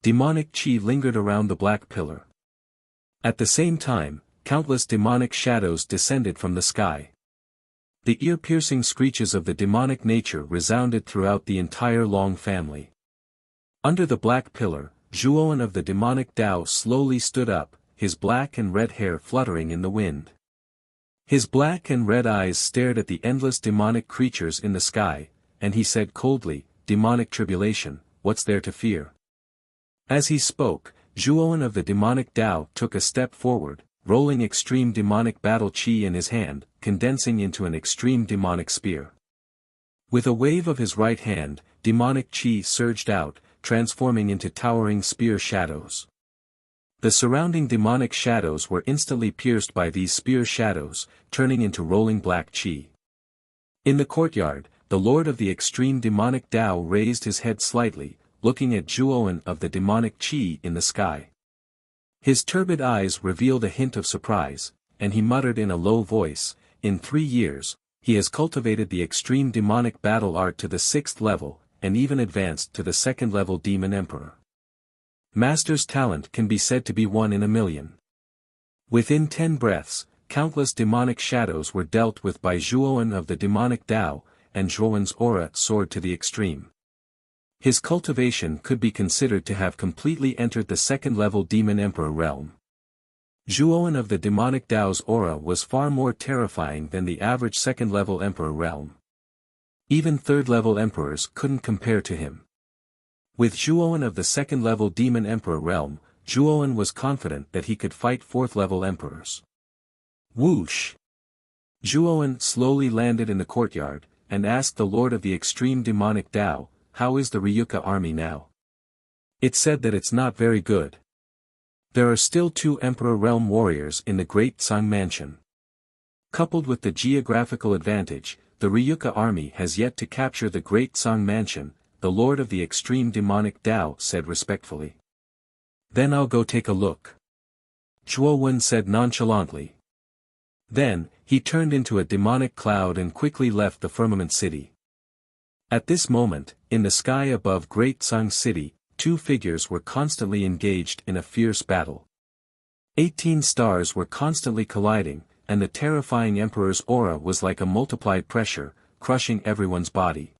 Demonic chi lingered around the black pillar. At the same time, countless demonic shadows descended from the sky. The ear-piercing screeches of the demonic nature resounded throughout the entire Long family. Under the black pillar, Zhuowen of the demonic Tao slowly stood up, his black and red hair fluttering in the wind. His black and red eyes stared at the endless demonic creatures in the sky, and he said coldly, "Demonic tribulation, what's there to fear?" As he spoke, Zhuowen of the demonic Tao took a step forward, rolling extreme demonic battle chi in his hand, condensing into an extreme demonic spear. With a wave of his right hand, demonic chi surged out, transforming into towering spear shadows. The surrounding demonic shadows were instantly pierced by these spear shadows, turning into rolling black chi. In the courtyard, the Lord of the extreme demonic Tao raised his head slightly, looking at Zhuowen of the demonic chi in the sky. His turbid eyes revealed a hint of surprise, and he muttered in a low voice, "In 3 years, he has cultivated the extreme demonic battle art to the 6th level, and even advanced to the 2nd-level demon emperor. Master's talent can be said to be 1 in a million." Within 10 breaths, countless demonic shadows were dealt with by Zhuowen of the demonic Tao, and Zhuowen's aura soared to the extreme. His cultivation could be considered to have completely entered the 2nd-level demon emperor realm. Zhuowen of the demonic Tao's aura was far more terrifying than the average 2nd-level emperor realm. Even 3rd-level emperors couldn't compare to him. With Zhuowen of the 2nd-level demon emperor realm, Zhuowen was confident that he could fight 4th-level emperors. Whoosh! Zhuowen slowly landed in the courtyard, and asked the Lord of the extreme demonic Tao, "How is the Ryuka army now?" "It's said that it's not very good. There are still 2 Emperor Realm warriors in the Great Tsang Mansion. Coupled with the geographical advantage, the Ryuka army has yet to capture the Great Tsang Mansion," the Lord of the extreme demonic Tao said respectfully. "Then I'll go take a look," Zhuowen said nonchalantly. Then, he turned into a demonic cloud and quickly left the Firmament City. At this moment, in the sky above Great Tsang City, 2 figures were constantly engaged in a fierce battle. 18 stars were constantly colliding, and the terrifying Emperor's aura was like a multiplied pressure, crushing everyone's body.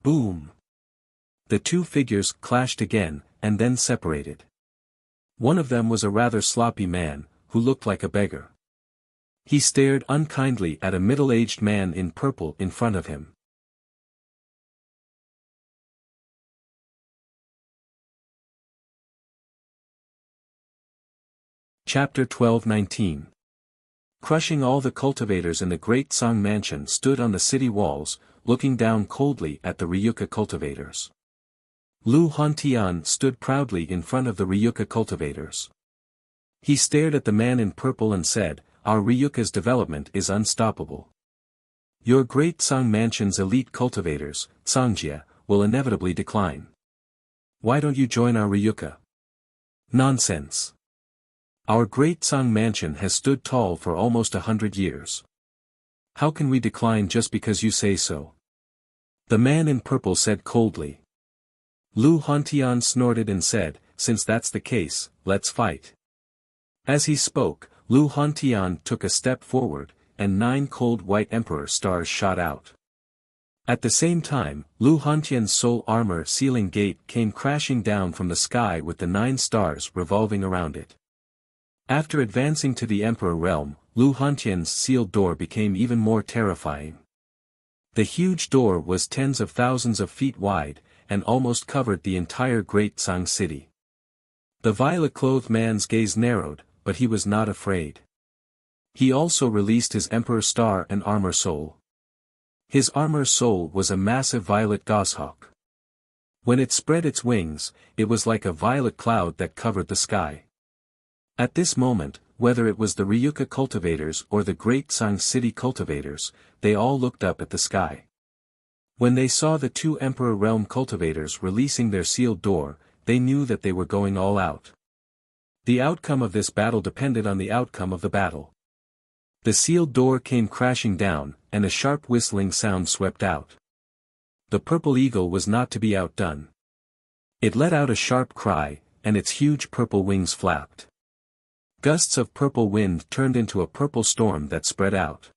Boom! The 2 figures clashed again, and then separated. One of them was a rather sloppy man, who looked like a beggar. He stared unkindly at a middle-aged man in purple in front of him. Chapter 12-19. Crushing all the cultivators in the Great Tsang Mansion stood on the city walls, looking down coldly at the Ryuka cultivators. Lu Hantian stood proudly in front of the Ryuka cultivators. He stared at the man in purple and said, "Our Ryuka's development is unstoppable. Your Great Tsang Mansion's elite cultivators, Tsangjia, will inevitably decline. Why don't you join our Ryuka?" "Nonsense. Our Great Tsang Mansion has stood tall for almost 100 years. How can we decline just because you say so?" The man in purple said coldly. Lu Hantian snorted and said, since that's the case, let's fight. As he spoke, Lu Hantian took a step forward, and 9 cold white emperor stars shot out. At the same time, Lu Hantian's soul armor sealing gate came crashing down from the sky with the 9 stars revolving around it. After advancing to the emperor realm, Lu Hantian's sealed door became even more terrifying. The huge door was tens of thousands of feet wide, and almost covered the entire Great Tsang city. The violet-clothed man's gaze narrowed, but he was not afraid. He also released his Emperor Star and Armor Soul. His Armor Soul was a massive violet goshawk. When it spread its wings, it was like a violet cloud that covered the sky. At this moment, whether it was the Ryuka cultivators or the Great Tsang City cultivators, they all looked up at the sky. When they saw the 2 Emperor Realm cultivators releasing their sealed door, they knew that they were going all out. The outcome of this battle depended on the outcome of the battle. The sealed door came crashing down, and a sharp whistling sound swept out. The purple eagle was not to be outdone. It let out a sharp cry, and its huge purple wings flapped. Gusts of purple wind turned into a purple storm that spread out.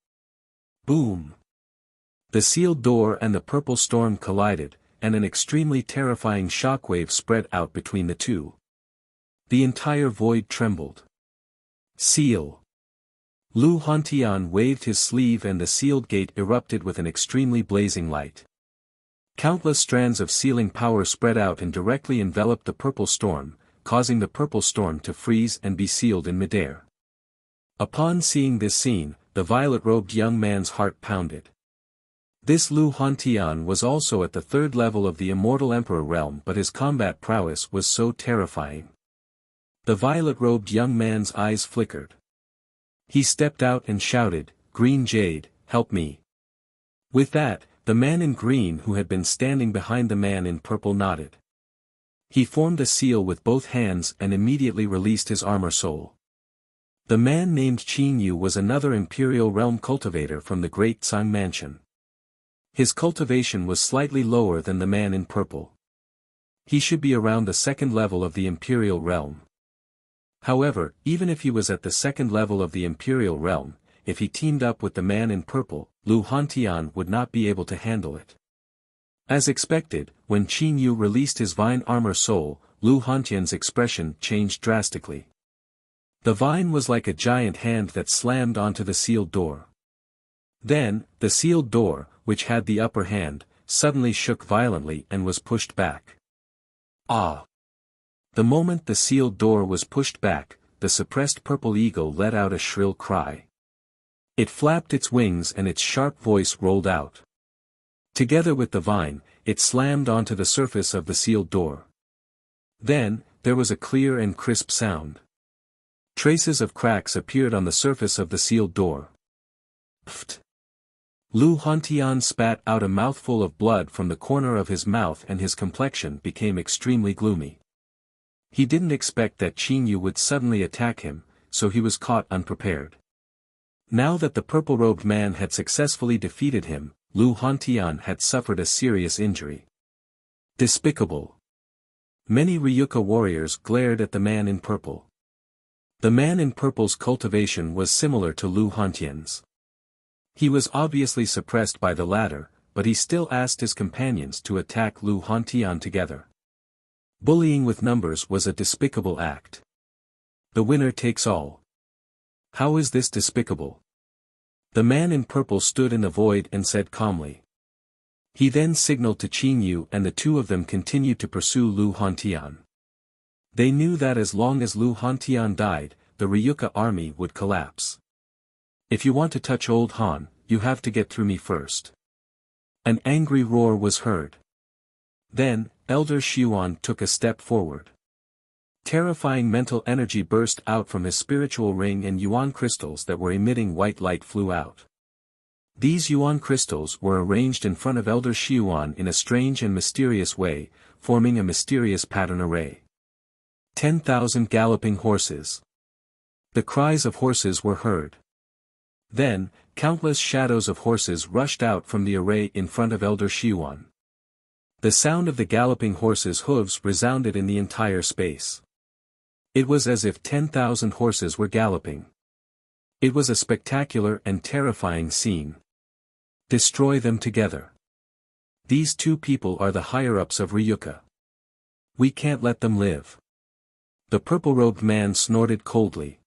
Boom! The sealed door and the purple storm collided, and an extremely terrifying shockwave spread out between the two. The entire void trembled. Seal! Lu Hantian waved his sleeve and the sealed gate erupted with an extremely blazing light. Countless strands of sealing power spread out and directly enveloped the purple storm, causing the purple storm to freeze and be sealed in midair. Upon seeing this scene, the violet-robed young man's heart pounded. This Lu Hantian was also at the 3rd level of the Immortal Emperor realm, but his combat prowess was so terrifying. The violet-robed young man's eyes flickered. He stepped out and shouted, "Green Jade, help me." With that, the man in green who had been standing behind the man in purple nodded. He formed a seal with both hands and immediately released his armor soul. The man named Qin Yu was another Imperial Realm cultivator from the Great Tsang Mansion. His cultivation was slightly lower than the man in purple. He should be around the 2nd level of the Imperial Realm. However, even if he was at the 2nd level of the Imperial Realm, if he teamed up with the man in purple, Lu Hantian would not be able to handle it. As expected, when Qin Yu released his vine armor soul, Lu Hantian's expression changed drastically. The vine was like a giant hand that slammed onto the sealed door. Then, the sealed door, which had the upper hand, suddenly shook violently and was pushed back. Ah! The moment the sealed door was pushed back, the suppressed purple eagle let out a shrill cry. It flapped its wings and its sharp voice rolled out. Together with the vine, it slammed onto the surface of the sealed door. Then, there was a clear and crisp sound. Traces of cracks appeared on the surface of the sealed door. Pfft! Lu Hantian spat out a mouthful of blood from the corner of his mouth and his complexion became extremely gloomy. He didn't expect that Qin Yu would suddenly attack him, so he was caught unprepared. Now that the purple-robed man had successfully defeated him, Lu Hantian had suffered a serious injury. Despicable! Many Ryuka warriors glared at the man in purple. The man in purple's cultivation was similar to Lu Hantian's. He was obviously suppressed by the latter, but he still asked his companions to attack Lu Hantian together. Bullying with numbers was a despicable act. The winner takes all. How is this despicable? The man in purple stood in the void and said calmly. He then signaled to Qin Yu and the two of them continued to pursue Lu Hantian. They knew that as long as Lu Hantian died, the Ryuka army would collapse. If you want to touch Old Han, you have to get through me first. An angry roar was heard. Then, Elder Xuan took a step forward. Terrifying mental energy burst out from his spiritual ring and yuan crystals that were emitting white light flew out. These yuan crystals were arranged in front of Elder Xuan in a strange and mysterious way, forming a mysterious pattern array. 10,000 galloping horses. The cries of horses were heard. Then, countless shadows of horses rushed out from the array in front of Elder Xiuan. The sound of the galloping horses' hooves resounded in the entire space. It was as if 10,000 horses were galloping. It was a spectacular and terrifying scene. Destroy them together. These two people are the higher-ups of Ryuka. We can't let them live. The purple-robed man snorted coldly.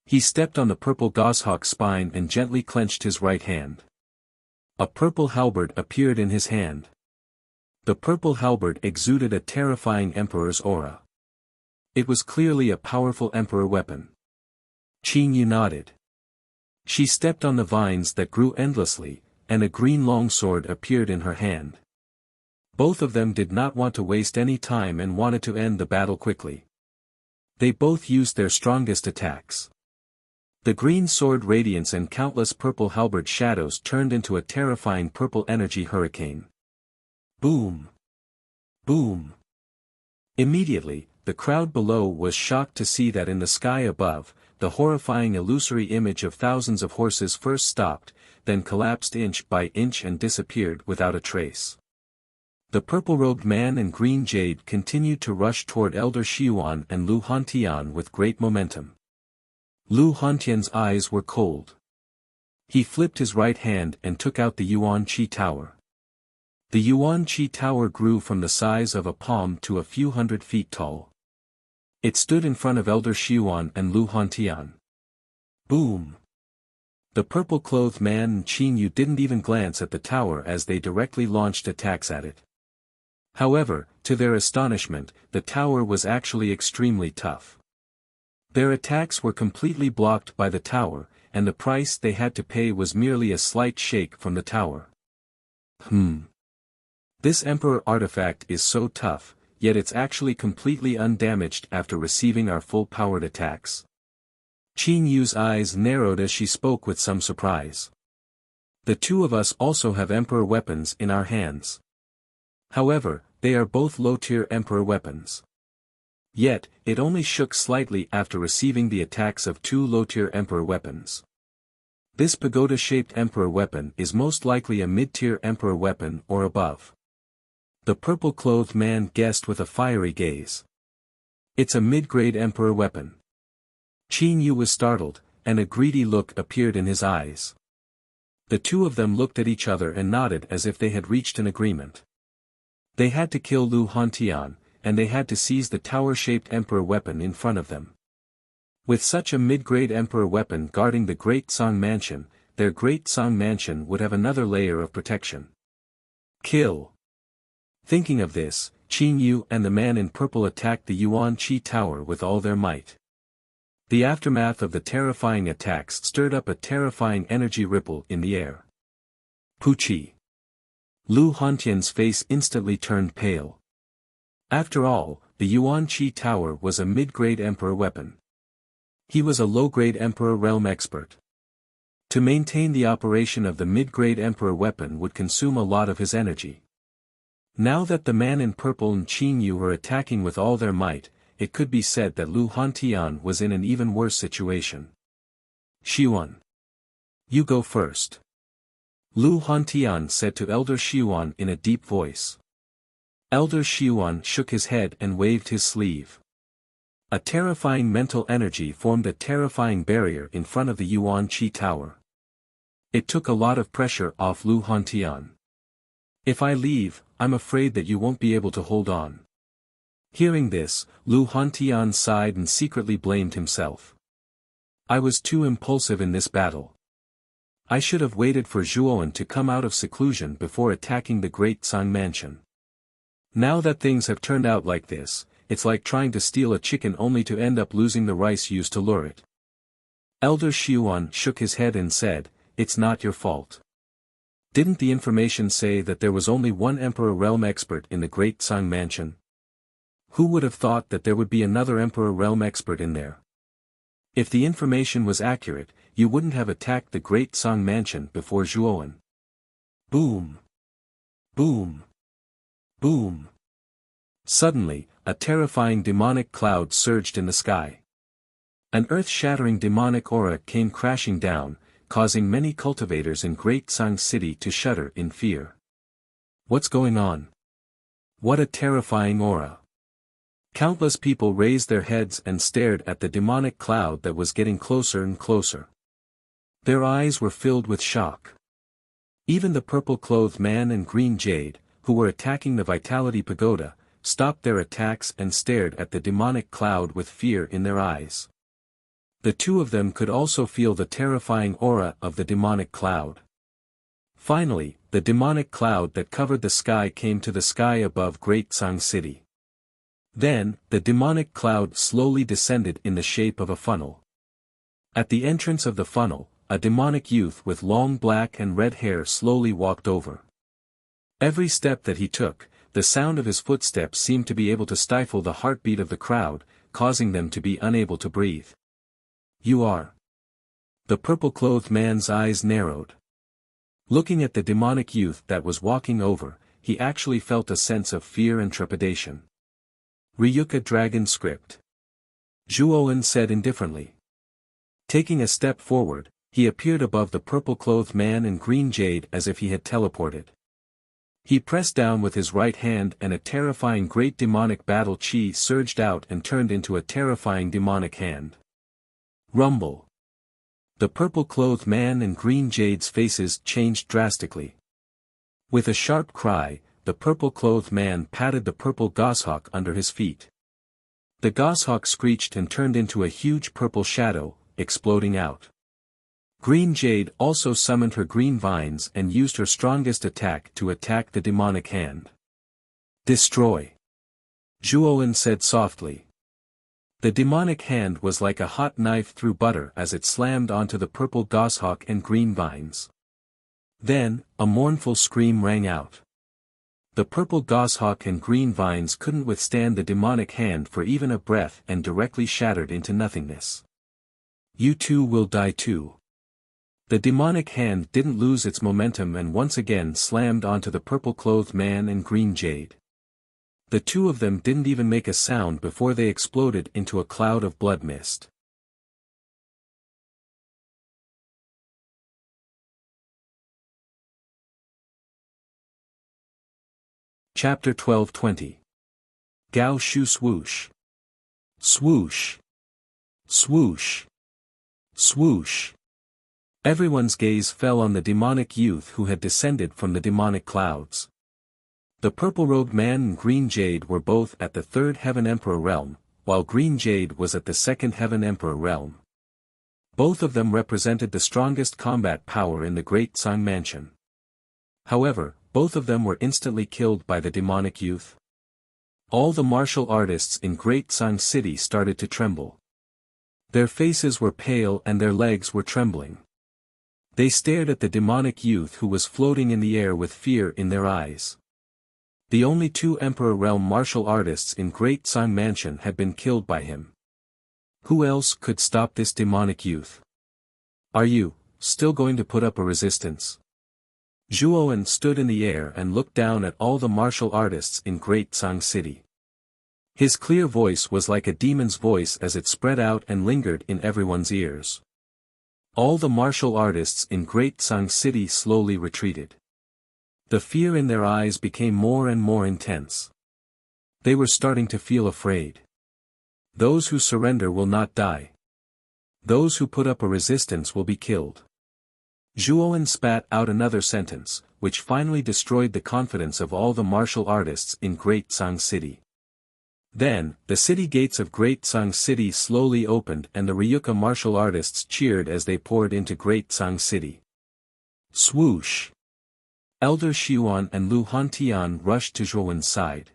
He stepped on the purple goshawk's spine and gently clenched his right hand. A purple halberd appeared in his hand. The purple halberd exuded a terrifying emperor's aura. It was clearly a powerful emperor weapon. Qin Yu nodded. She stepped on the vines that grew endlessly, and a green longsword appeared in her hand. Both of them did not want to waste any time and wanted to end the battle quickly. They both used their strongest attacks. The green sword radiance and countless purple halberd shadows turned into a terrifying purple energy hurricane. Boom! Boom! Immediately, the crowd below was shocked to see that in the sky above, the horrifying illusory image of thousands of horses first stopped, then collapsed inch by inch and disappeared without a trace. The purple-robed man and green jade continued to rush toward Elder Xiuan and Lu Hantian with great momentum. Lu Hantian's eyes were cold. He flipped his right hand and took out the Yuan Qi Tower. The Yuan Qi Tower grew from the size of a palm to a few hundred feet tall. It stood in front of Elder Xiuan and Lu Hantian. Boom! The purple-clothed man and Qin Yu didn't even glance at the tower as they directly launched attacks at it. However, to their astonishment, the tower was actually extremely tough. Their attacks were completely blocked by the tower, and the price they had to pay was merely a slight shake from the tower. This Emperor artifact is so tough, yet it's actually completely undamaged after receiving our full-powered attacks. Qin Yu's eyes narrowed as she spoke with some surprise. The two of us also have Emperor weapons in our hands. However, they are both low-tier Emperor weapons. Yet, it only shook slightly after receiving the attacks of two low-tier Emperor weapons. This pagoda-shaped Emperor weapon is most likely a mid-tier Emperor weapon or above. The purple-clothed man guessed with a fiery gaze. It's a mid-grade Emperor weapon. Qin Yu was startled, and a greedy look appeared in his eyes. The two of them looked at each other and nodded as if they had reached an agreement. They had to kill Lu Hantian, and they had to seize the tower-shaped Emperor weapon in front of them. With such a mid-grade Emperor weapon guarding the Great Song Mansion, their Great Song Mansion would have another layer of protection. Kill! Thinking of this, Qin Yu and the man in purple attacked the Yuan Qi Tower with all their might. The aftermath of the terrifying attacks stirred up a terrifying energy ripple in the air. Puchi! Lu Hantian's face instantly turned pale. After all, the Yuan Qi Tower was a mid-grade Emperor weapon. He was a low-grade Emperor realm expert. To maintain the operation of the mid-grade Emperor weapon would consume a lot of his energy. Now that the man in purple and Qin Yu were attacking with all their might, it could be said that Lu Hantian was in an even worse situation. Xiuan. You go first. Lu Hantian said to Elder Xiuan in a deep voice. Elder Xiuan shook his head and waved his sleeve. A terrifying mental energy formed a terrifying barrier in front of the Yuan Qi Tower. It took a lot of pressure off Lu Hantian. If I leave, I'm afraid that you won't be able to hold on. Hearing this, Lu Hantian sighed and secretly blamed himself. I was too impulsive in this battle. I should have waited for Zhuoan to come out of seclusion before attacking the Great Song Mansion. Now that things have turned out like this, it's like trying to steal a chicken only to end up losing the rice used to lure it. Elder Xiuan shook his head and said, It's not your fault. Didn't the information say that there was only one Emperor realm expert in the Great Song Mansion? Who would have thought that there would be another Emperor realm expert in there? If the information was accurate, you wouldn't have attacked the Great Song Mansion before Zhuoan. Boom! Boom! Boom! Suddenly, a terrifying demonic cloud surged in the sky. An earth-shattering demonic aura came crashing down, causing many cultivators in Great Tsang City to shudder in fear. What's going on? What a terrifying aura! Countless people raised their heads and stared at the demonic cloud that was getting closer and closer. Their eyes were filled with shock. Even the purple-clothed man and green jade, who were attacking the Vitality Pagoda, stopped their attacks and stared at the demonic cloud with fear in their eyes. The two of them could also feel the terrifying aura of the demonic cloud. Finally, the demonic cloud that covered the sky came to the sky above Great Tsang City. Then, the demonic cloud slowly descended in the shape of a funnel. At the entrance of the funnel, a demonic youth with long black and red hair slowly walked over. Every step that he took, the sound of his footsteps seemed to be able to stifle the heartbeat of the crowd, causing them to be unable to breathe. You are. The purple-clothed man's eyes narrowed. Looking at the demonic youth that was walking over, he actually felt a sense of fear and trepidation. Ryuka Dragon Script. Zhuowen said indifferently. Taking a step forward, he appeared above the purple-clothed man in green jade as if he had teleported. He pressed down with his right hand and a terrifying great demonic battle chi surged out and turned into a terrifying demonic hand. Rumble. The purple-clothed man and green jade's faces changed drastically. With a sharp cry, the purple-clothed man patted the purple goshawk under his feet. The goshawk screeched and turned into a huge purple shadow, exploding out. Green Jade also summoned her green vines and used her strongest attack to attack the demonic hand. Destroy. Zhuowen said softly. The demonic hand was like a hot knife through butter as it slammed onto the purple goshawk and green vines. Then, a mournful scream rang out. The purple goshawk and green vines couldn't withstand the demonic hand for even a breath and directly shattered into nothingness. You too will die too. The demonic hand didn't lose its momentum and once again slammed onto the purple-clothed man and green jade. The two of them didn't even make a sound before they exploded into a cloud of blood mist. Chapter 12:20. Gao Shu Swoosh. Swoosh. Swoosh. Swoosh. Everyone's gaze fell on the demonic youth who had descended from the demonic clouds. The purple-robed man and green jade were both at the third heaven emperor realm, while green jade was at the second heaven emperor realm. Both of them represented the strongest combat power in the Great Tsang Mansion. However, both of them were instantly killed by the demonic youth. All the martial artists in Great Tsang City started to tremble. Their faces were pale and their legs were trembling. They stared at the demonic youth who was floating in the air with fear in their eyes. The only two Emperor Realm martial artists in Great Tsang Mansion had been killed by him. Who else could stop this demonic youth? Are you still going to put up a resistance? Zhuowen stood in the air and looked down at all the martial artists in Great Tsang City. His clear voice was like a demon's voice as it spread out and lingered in everyone's ears. All the martial artists in Great Tsang City slowly retreated. The fear in their eyes became more and more intense. They were starting to feel afraid. Those who surrender will not die. Those who put up a resistance will be killed. Zhuowen spat out another sentence, which finally destroyed the confidence of all the martial artists in Great Tsang City. Then, the city gates of Great Tsang City slowly opened and the Ryuka martial artists cheered as they poured into Great Tsang City. Swoosh! Elder Xiuan and Lu Hantian rushed to Zhuowen's side.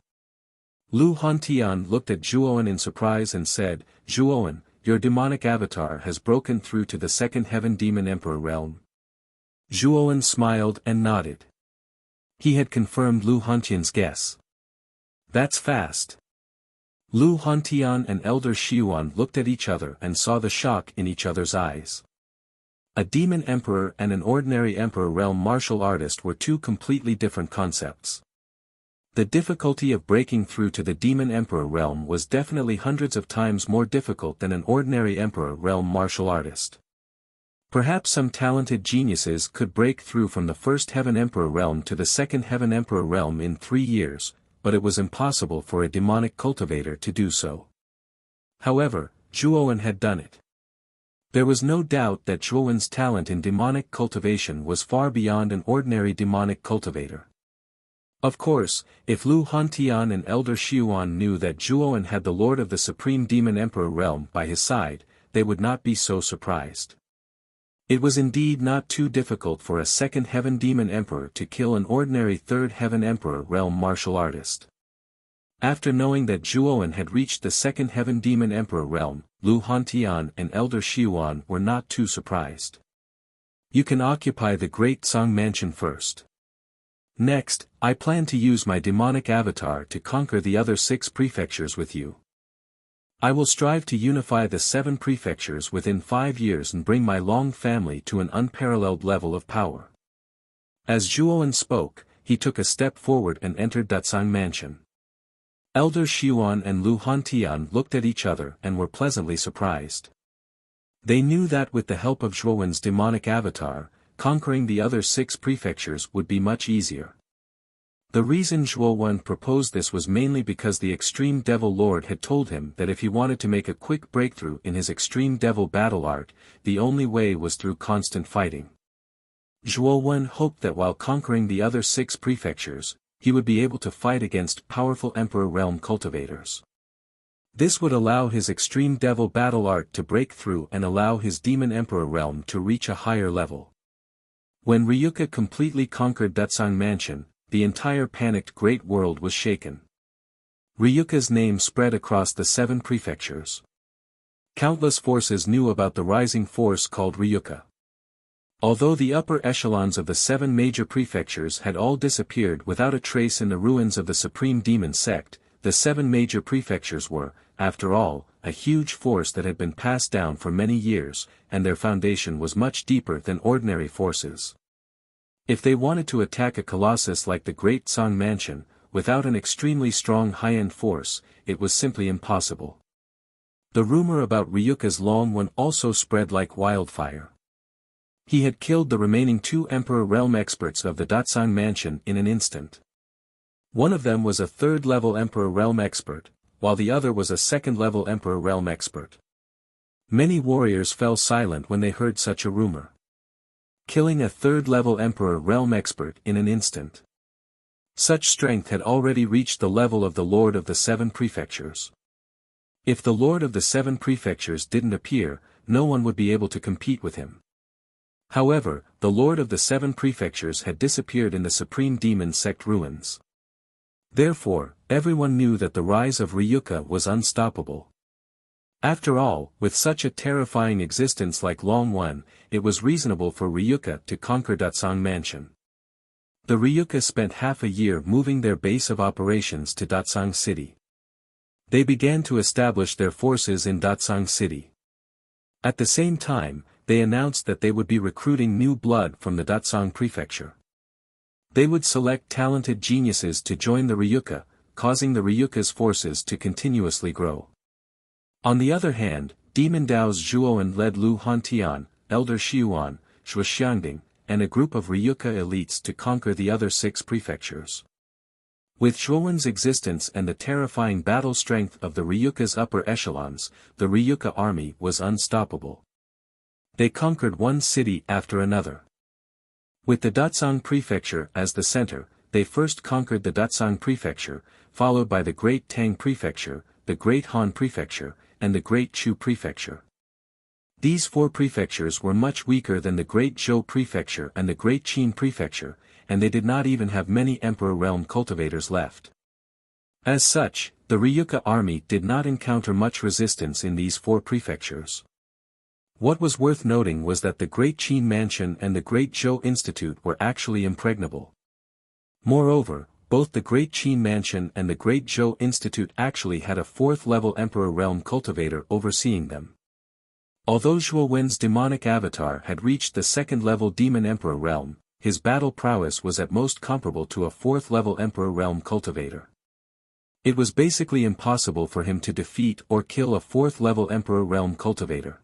Lu Hantian looked at Zhuowen in surprise and said, "Zhuowen, your demonic avatar has broken through to the second heaven demon emperor realm." Zhuowen smiled and nodded. He had confirmed Lu Hantian's guess. That's fast. Lu Hantian and Elder Xiuan looked at each other and saw the shock in each other's eyes. A demon emperor and an ordinary emperor realm martial artist were two completely different concepts. The difficulty of breaking through to the demon emperor realm was definitely hundreds of times more difficult than an ordinary emperor realm martial artist. Perhaps some talented geniuses could break through from the first Heaven Emperor realm to the second Heaven Emperor realm in 3 years, but it was impossible for a demonic cultivator to do so. However, Zhuowen had done it. There was no doubt that Zhuowen's talent in demonic cultivation was far beyond an ordinary demonic cultivator. Of course, if Lu Hantian and Elder Xiuan knew that Zhuowen had the Lord of the Supreme Demon Emperor realm by his side, they would not be so surprised. It was indeed not too difficult for a second Heaven Demon Emperor to kill an ordinary third Heaven Emperor realm martial artist. After knowing that Zhuowen had reached the second Heaven Demon Emperor realm, Lu Hantian and Elder Xiuan were not too surprised. You can occupy the Great Song Mansion first. Next, I plan to use my demonic avatar to conquer the other 6 prefectures with you. I will strive to unify the 7 prefectures within 5 years and bring my Long family to an unparalleled level of power. As Zhuowen spoke, he took a step forward and entered Datsang Mansion. Elder Xiuan and Lu Hantian looked at each other and were pleasantly surprised. They knew that with the help of Zhuowen's demonic avatar, conquering the other 6 prefectures would be much easier. The reason Zhuowen proposed this was mainly because the Extreme Devil Lord had told him that if he wanted to make a quick breakthrough in his Extreme Devil battle art, the only way was through constant fighting. Zhuowen hoped that while conquering the other 6 prefectures, he would be able to fight against powerful Emperor Realm cultivators. This would allow his Extreme Devil battle art to break through and allow his Demon Emperor Realm to reach a higher level. When Ryuka completely conquered Datsang Mansion, the entire panicked great world was shaken. Ryuka's name spread across the 7 prefectures. Countless forces knew about the rising force called Ryuka. Although the upper echelons of the 7 major prefectures had all disappeared without a trace in the ruins of the Supreme Demon Sect, the 7 major prefectures were, after all, a huge force that had been passed down for many years, and their foundation was much deeper than ordinary forces. If they wanted to attack a colossus like the Great Song Mansion, without an extremely strong high-end force, it was simply impossible. The rumor about Ryuka's Long One also spread like wildfire. He had killed the remaining 2 Emperor Realm experts of the Datsang Mansion in an instant. One of them was a 3rd-level Emperor Realm expert, while the other was a 2nd-level Emperor Realm expert. Many warriors fell silent when they heard such a rumor. Killing a 3rd-level Emperor Realm expert in an instant. Such strength had already reached the level of the Lord of the 7 prefectures. If the Lord of the 7 prefectures didn't appear, no one would be able to compete with him. However, the Lord of the 7 prefectures had disappeared in the Supreme Demon Sect ruins. Therefore, everyone knew that the rise of Ryuka was unstoppable. After all, with such a terrifying existence like Long One, it was reasonable for Ryuka to conquer Datsang Mansion. The Ryuka spent half a year moving their base of operations to Datsang City. They began to establish their forces in Datsang City. At the same time, they announced that they would be recruiting new blood from the Datsang Prefecture. They would select talented geniuses to join the Ryuka, causing the Ryuka's forces to continuously grow. On the other hand, Demon Dao's Zhuowen led Lu Hantian, Elder Xiuan, Zhuoxiangding, and a group of Ryuka elites to conquer the other 6 prefectures. With Zhuowen's existence and the terrifying battle strength of the Ryuka's upper echelons, the Ryuka army was unstoppable. They conquered one city after another. With the Datsang Prefecture as the center, they first conquered the Datsang Prefecture, followed by the Great Tang Prefecture, the Great Han Prefecture, and the Great Chu Prefecture. These 4 prefectures were much weaker than the Great Zhou Prefecture and the Great Qin Prefecture, and they did not even have many Emperor Realm cultivators left. As such, the Ryuka army did not encounter much resistance in these 4 prefectures. What was worth noting was that the Great Qin Mansion and the Great Zhou Institute were actually impregnable. Moreover, both the Great Qin Mansion and the Great Zhou Institute actually had a 4th-level Emperor Realm cultivator overseeing them. Although Zhuowen's demonic avatar had reached the 2nd-level Demon Emperor Realm, his battle prowess was at most comparable to a 4th-level Emperor Realm cultivator. It was basically impossible for him to defeat or kill a 4th-level Emperor Realm cultivator.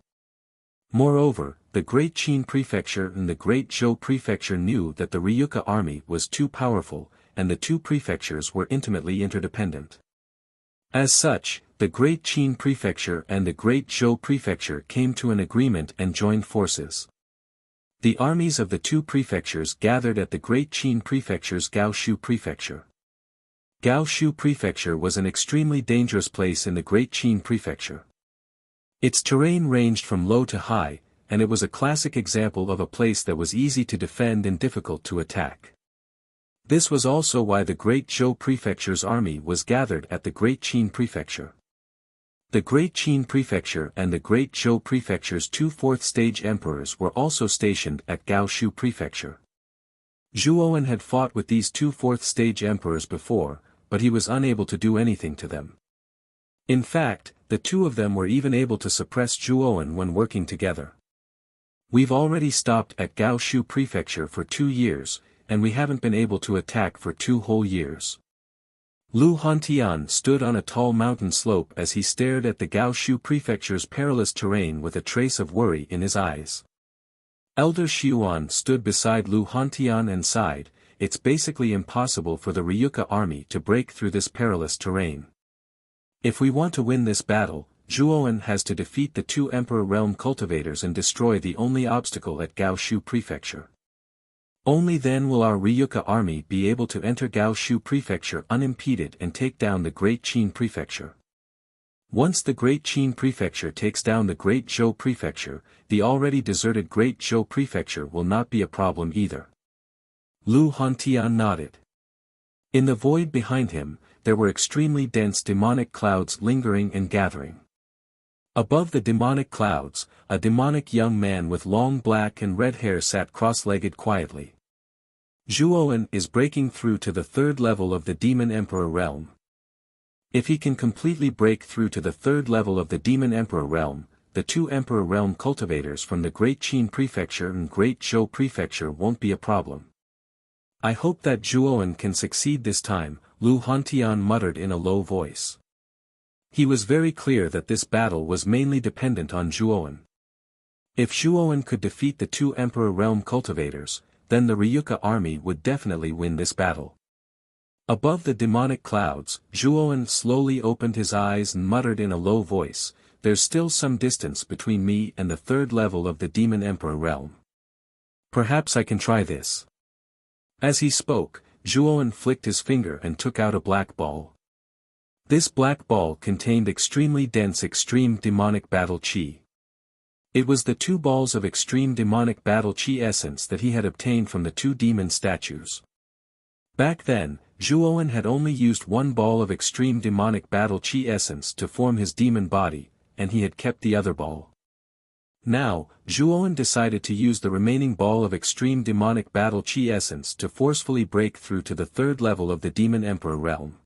Moreover, the Great Qin Prefecture and the Great Zhou Prefecture knew that the Ryuka army was too powerful, and the two prefectures were intimately interdependent. As such, the Great Qin Prefecture and the Great Zhou Prefecture came to an agreement and joined forces. The armies of the two prefectures gathered at the Great Qin Prefecture's Gaoshu Prefecture. Gaoshu Prefecture was an extremely dangerous place in the Great Qin Prefecture. Its terrain ranged from low to high, and it was a classic example of a place that was easy to defend and difficult to attack. This was also why the Great Zhou Prefecture's army was gathered at the Great Qin Prefecture. The Great Qin Prefecture and the Great Zhou Prefecture's two fourth-stage emperors were also stationed at Gaoshu Prefecture. Zhuowen had fought with these two fourth-stage emperors before, but he was unable to do anything to them. In fact, the two of them were even able to suppress Zhuowen when working together. We've already stopped at Gaoshu Prefecture for 2 years, and we haven't been able to attack for 2 whole years. Lu Hantian stood on a tall mountain slope as he stared at the Gaoshu Prefecture's perilous terrain with a trace of worry in his eyes. Elder Xiuan stood beside Lu Hantian and sighed, "It's basically impossible for the Ryuka army to break through this perilous terrain. If we want to win this battle, Zhuowen has to defeat the two Emperor Realm cultivators and destroy the only obstacle at Gaoshu Prefecture. Only then will our Ryuka army be able to enter Gaoshu Prefecture unimpeded and take down the Great Qin Prefecture. Once the Great Qin Prefecture takes down the Great Zhou Prefecture, the already deserted Great Zhou Prefecture will not be a problem either." Lu Hantian nodded. In the void behind him, there were extremely dense demonic clouds lingering and gathering. Above the demonic clouds, a demonic young man with long black and red hair sat cross-legged quietly. Zhuowen is breaking through to the 3rd level of the Demon Emperor Realm. If he can completely break through to the 3rd level of the Demon Emperor Realm, the two Emperor Realm cultivators from the Great Qin Prefecture and Great Zhou Prefecture won't be a problem. "I hope that Zhuowen can succeed this time," Lu Hantian muttered in a low voice. He was very clear that this battle was mainly dependent on Zhuowen. If Zhuowen could defeat the two Emperor Realm cultivators, then the Ryuka army would definitely win this battle. Above the demonic clouds, Zhuowen slowly opened his eyes and muttered in a low voice, "There's still some distance between me and the 3rd level of the Demon Emperor Realm. Perhaps I can try this." As he spoke, Zhuowen flicked his finger and took out a black ball. This black ball contained extremely dense extreme demonic battle chi. It was the 2 balls of extreme demonic battle chi essence that he had obtained from the 2 demon statues. Back then, Zhuowen had only used 1 ball of extreme demonic battle chi essence to form his demon body, and he had kept the other ball. Now, Zhuowen decided to use the remaining ball of extreme demonic battle chi essence to forcefully break through to the 3rd level of the Demon Emperor Realm.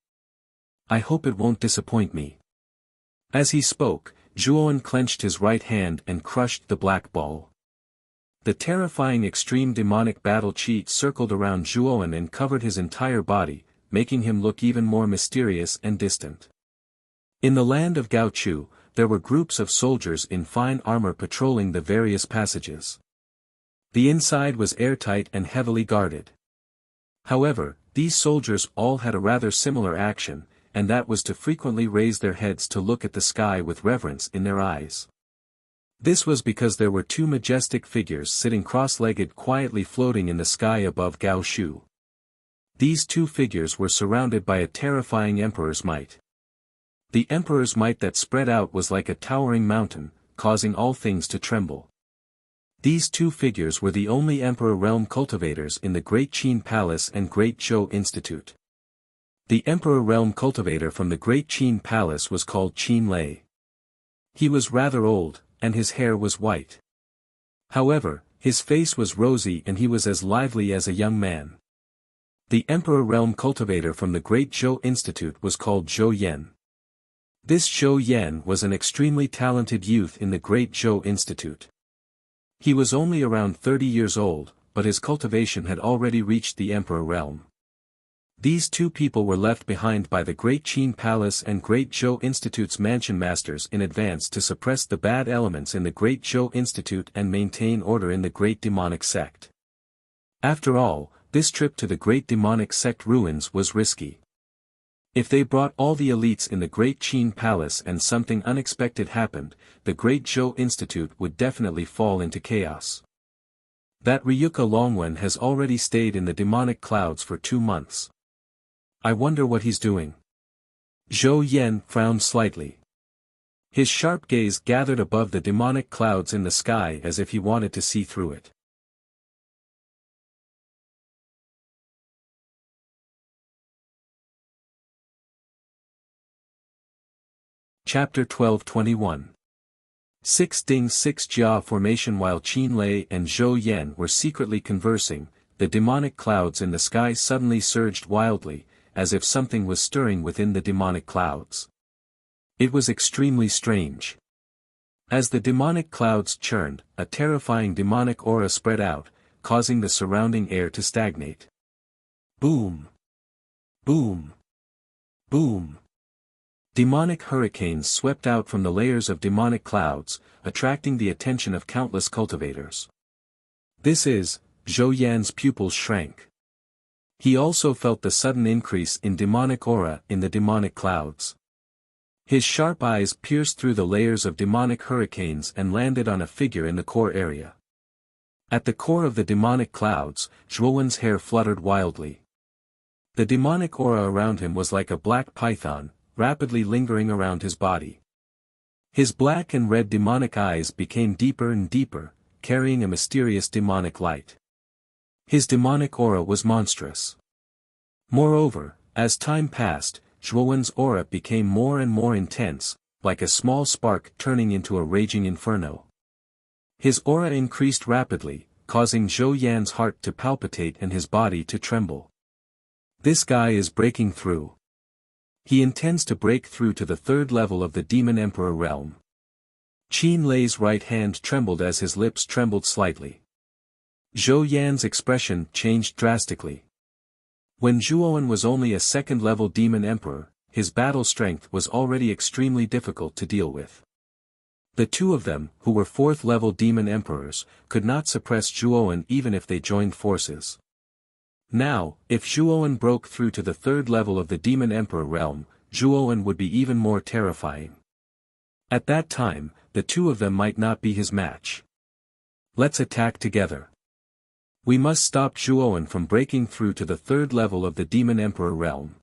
"I hope it won't disappoint me." As he spoke, Zhuowen clenched his right hand and crushed the black ball. The terrifying extreme demonic battle chi circled around Zhuowen and covered his entire body, making him look even more mysterious and distant. In the land of Gaochu, there were groups of soldiers in fine armor patrolling the various passages. The inside was airtight and heavily guarded. However, these soldiers all had a rather similar action, and that was to frequently raise their heads to look at the sky with reverence in their eyes. This was because there were 2 majestic figures sitting cross-legged quietly floating in the sky above Gaoshu. These 2 figures were surrounded by a terrifying emperor's might. The emperor's might that spread out was like a towering mountain, causing all things to tremble. These 2 figures were the only Emperor Realm cultivators in the Great Qin Palace and Great Zhou Institute. The Emperor Realm cultivator from the Great Qin Palace was called Qin Lei. He was rather old, and his hair was white. However, his face was rosy and he was as lively as a young man. The Emperor Realm cultivator from the Great Zhou Institute was called Zhou Yan. This Zhou Yan was an extremely talented youth in the Great Zhou Institute. He was only around 30 years old, but his cultivation had already reached the Emperor Realm. These two people were left behind by the Great Qin Palace and Great Zhou Institute's mansion masters in advance to suppress the bad elements in the Great Zhou Institute and maintain order in the Great Demonic Sect. After all, this trip to the Great Demonic Sect ruins was risky. If they brought all the elites in the Great Qin Palace and something unexpected happened, the Great Zhou Institute would definitely fall into chaos. That Ryuka Longwen has already stayed in the demonic clouds for 2 months. I wonder what he's doing. Zhou Yan frowned slightly. His sharp gaze gathered above the demonic clouds in the sky as if he wanted to see through it. Chapter 12:21. 6 Ding 6 Jia formation. While Qin Lei and Zhou Yan were secretly conversing, the demonic clouds in the sky suddenly surged wildly, as if something was stirring within the demonic clouds. It was extremely strange. As the demonic clouds churned, a terrifying demonic aura spread out, causing the surrounding air to stagnate. Boom! Boom! Boom! Demonic hurricanes swept out from the layers of demonic clouds, attracting the attention of countless cultivators. This is, Zhou Yan's pupils shrank. He also felt the sudden increase in demonic aura in the demonic clouds. His sharp eyes pierced through the layers of demonic hurricanes and landed on a figure in the core area. At the core of the demonic clouds, Zhuowen's hair fluttered wildly. The demonic aura around him was like a black python, rapidly lingering around his body. His black and red demonic eyes became deeper and deeper, carrying a mysterious demonic light. His demonic aura was monstrous. Moreover, as time passed, Zhuowen's aura became more and more intense, like a small spark turning into a raging inferno. His aura increased rapidly, causing Zhou Yan's heart to palpitate and his body to tremble. This guy is breaking through. He intends to break through to the 3rd level of the Demon Emperor realm. Qin Lei's right hand trembled as his lips trembled slightly. Zhou Yan's expression changed drastically. When Zhuowen was only a 2nd-level Demon Emperor, his battle strength was already extremely difficult to deal with. The two of them, who were 4th-level Demon Emperors, could not suppress Zhuowen even if they joined forces. Now, if Zhuowen broke through to the 3rd level of the Demon Emperor realm, Zhuowen would be even more terrifying. At that time, the two of them might not be his match. Let's attack together. We must stop Zhuowen from breaking through to the 3rd level of the Demon Emperor realm.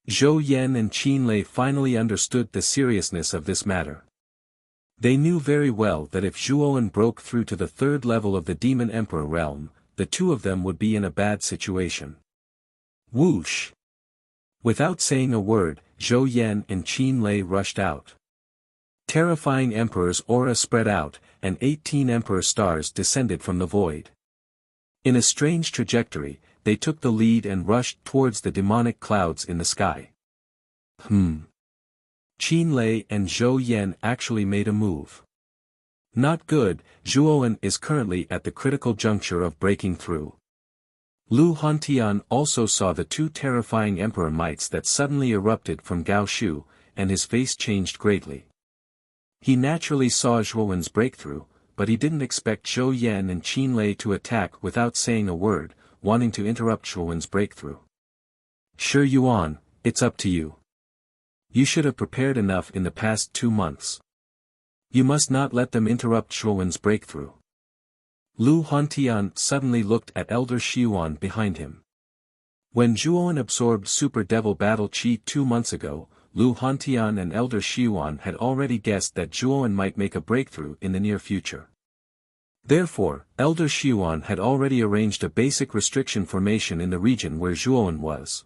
Zhou Yan and Qin Lei finally understood the seriousness of this matter. They knew very well that if Zhuowen broke through to the 3rd level of the Demon Emperor realm, the two of them would be in a bad situation. Whoosh! Without saying a word, Zhou Yan and Qin Lei rushed out. Terrifying Emperor's aura spread out, and 18 Emperor stars descended from the void. In a strange trajectory, they took the lead and rushed towards the demonic clouds in the sky. Qin Lei and Zhou Yan actually made a move. Not good. Zhuowen is currently at the critical juncture of breaking through. Lu Hantian also saw the two terrifying emperor mites that suddenly erupted from Gao Shu, and his face changed greatly. He naturally saw Zhuowen's breakthrough, but he didn't expect Zhou Yan and Qin Lei to attack without saying a word, wanting to interrupt Zhuowen's breakthrough. Shi Yuan, it's up to you. You should have prepared enough in the past 2 months. You must not let them interrupt Zhuowen's breakthrough. Lu Hantian suddenly looked at Elder Shiyuan behind him. When Zhuowen absorbed Super Devil Battle Chi 2 months ago, Lu Hantian and Elder Shiyuan had already guessed that Zhuowen might make a breakthrough in the near future. Therefore, Elder Shiyuan had already arranged a basic restriction formation in the region where Zhuowen was.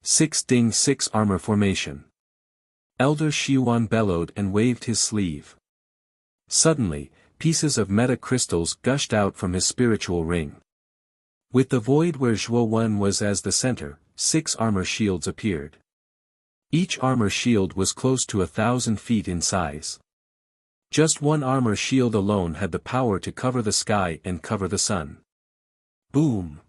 6 Ding 6 Armor Formation. Elder Shiyuan bellowed and waved his sleeve. Suddenly, pieces of meta crystals gushed out from his spiritual ring. With the void where Zhuowen was as the center, 6 armor shields appeared. Each armor shield was close to 1,000 feet in size. Just one armor shield alone had the power to cover the sky and cover the sun. Boom!